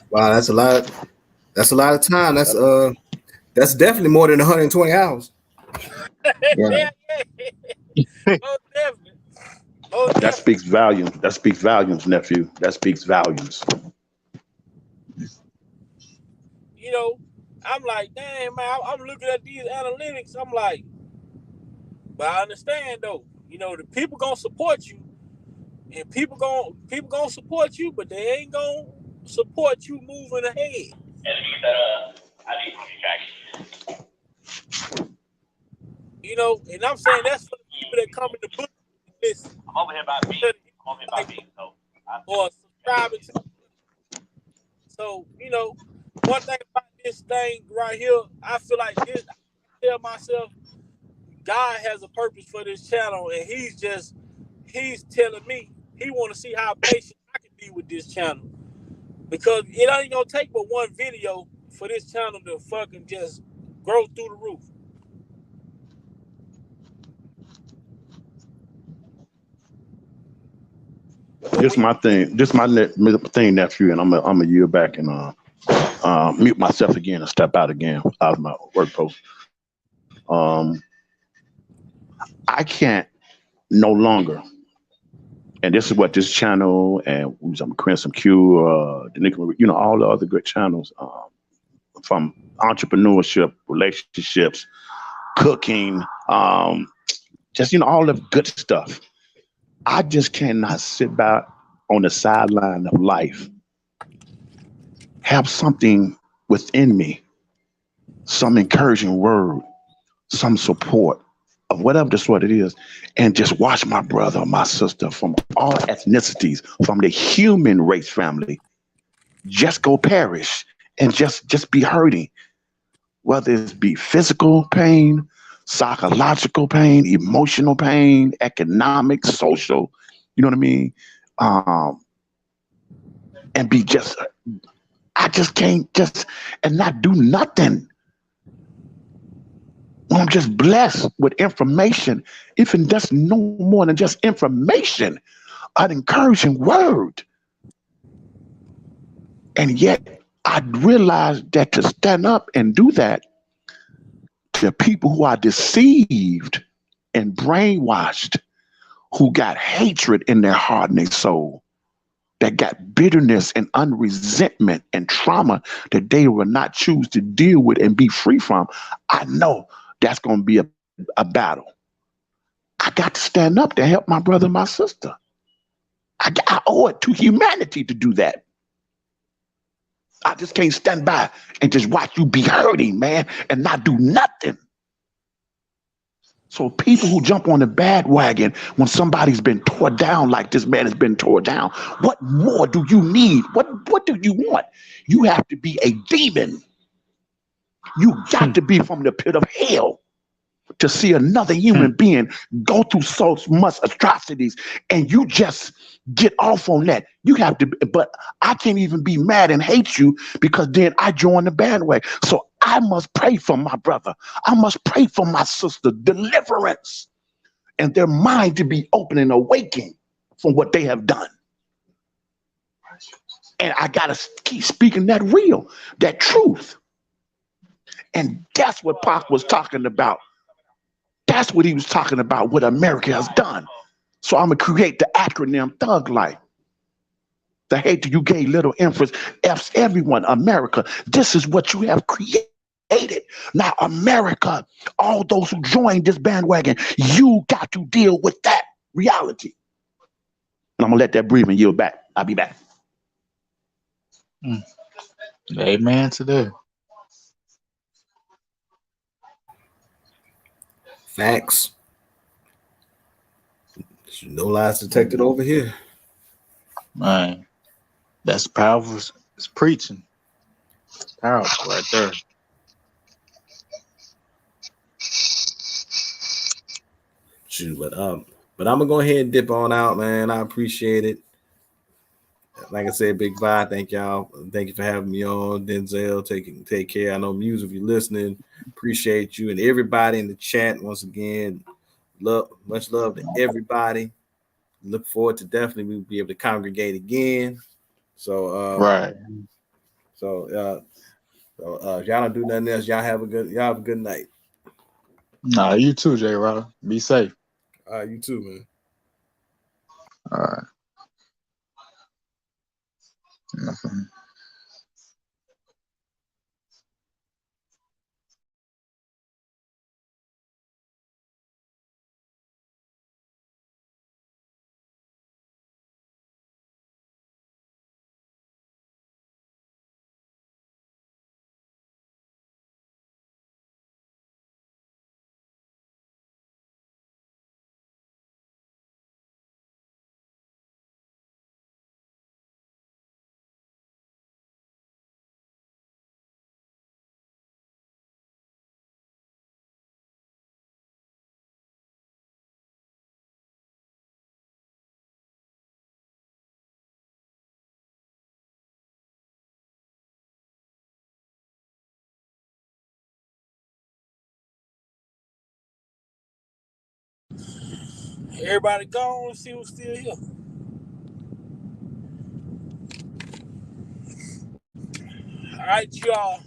Wow, that's a lot. That's a lot of time. That's definitely more than 120 hours. Yeah. Most definitely. Most That speaks volumes. That speaks volumes, nephew. That speaks volumes. You know, I'm like, damn man, I'm looking at these analytics. I'm like, but I understand though. You know, the people gonna support you, and people gonna support you, but they ain't gonna support you moving ahead. You know, and I'm saying that's for the people that come in the book and listen. I'm over here by me. Or subscribing to. So, you know, one thing about this thing right here, I feel like this. I tell myself, God has a purpose for this channel, and He's telling me He want to see how patient I can be with this channel, because it ain't gonna take but one video for this channel to fucking just grow through the roof. This my thing. This my thing, nephew, and I'm a year back and mute myself again and step out again out of my work post. I can't no longer, and this is what this channel and some Crimson Q, the Nick, you know, all the other good channels from entrepreneurship, relationships, cooking, just, you know, all the good stuff. I just cannot sit back on the sideline of life, have something within me, some encouraging word, some support of whatever the sort it is, and just watch my brother or my sister from all ethnicities, from the human race family, just go perish and just be hurting, whether it be physical pain, psychological pain, emotional pain, economic, social, you know what I mean? And be just, I just can't just, and not do nothing. When I'm just blessed with information, even that's no more than just information, an encouraging word. And yet I realized that to stand up and do that, the people who are deceived and brainwashed, who got hatred in their heart and their soul, that got bitterness and unresentment and trauma that they will not choose to deal with and be free from, I know that's going to be a battle. I got to stand up to help my brother and my sister. I owe it to humanity to do that. I just can't stand by and just watch you be hurting, man, and not do nothing. So people who jump on the bandwagon when somebody's been torn down like this man has been torn down, what more do you need? What do you want? You have to be a demon. You got to be from the pit of hell to see another human being go through so much atrocities, and you just get off on that. You have to, but I can't even be mad and hate you because then I join the bandwagon. So I must pray for my brother. I must pray for my sister, deliverance, and their mind to be open and awakened from what they have done. And I got to keep speaking that real, that truth. And that's what Pac was talking about. That's what he was talking about, what America has done. So I'm going to create the acronym Thug Life. The hate that you gave little emphasis, F's everyone, America. This is what you have created. Now, America, all those who joined this bandwagon, you got to deal with that reality. And I'm going to let that breathe and yield back. I'll be back. Amen to that. Facts. No lies detected over here. Man, that's powerful. It's preaching. It's powerful right there. Shoot, but I'm gonna go ahead and dip on out, man. I appreciate it. Like I said, Big Bye, thank y'all. Thank you for having me on. Denzel, take care. I know Muse, if you're listening, appreciate you and everybody in the chat. Once again, much love to everybody. Look forward to definitely we'll be able to congregate again. So right. So if y'all don't do nothing else, y'all have a good night. Nah, you too, J. Rod. Be safe. You too, man. All right. Nothing. Everybody gone. Let's see who's still here. All right, y'all.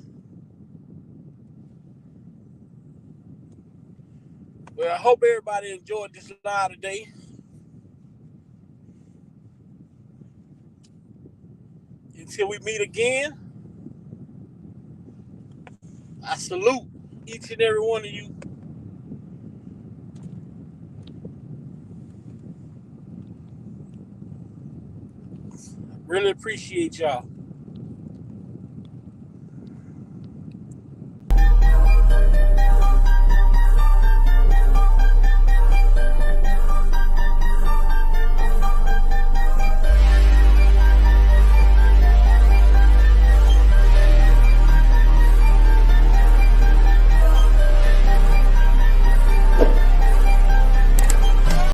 Well, I hope everybody enjoyed this live today. Until we meet again, I salute each and every one of you. Really appreciate y'all.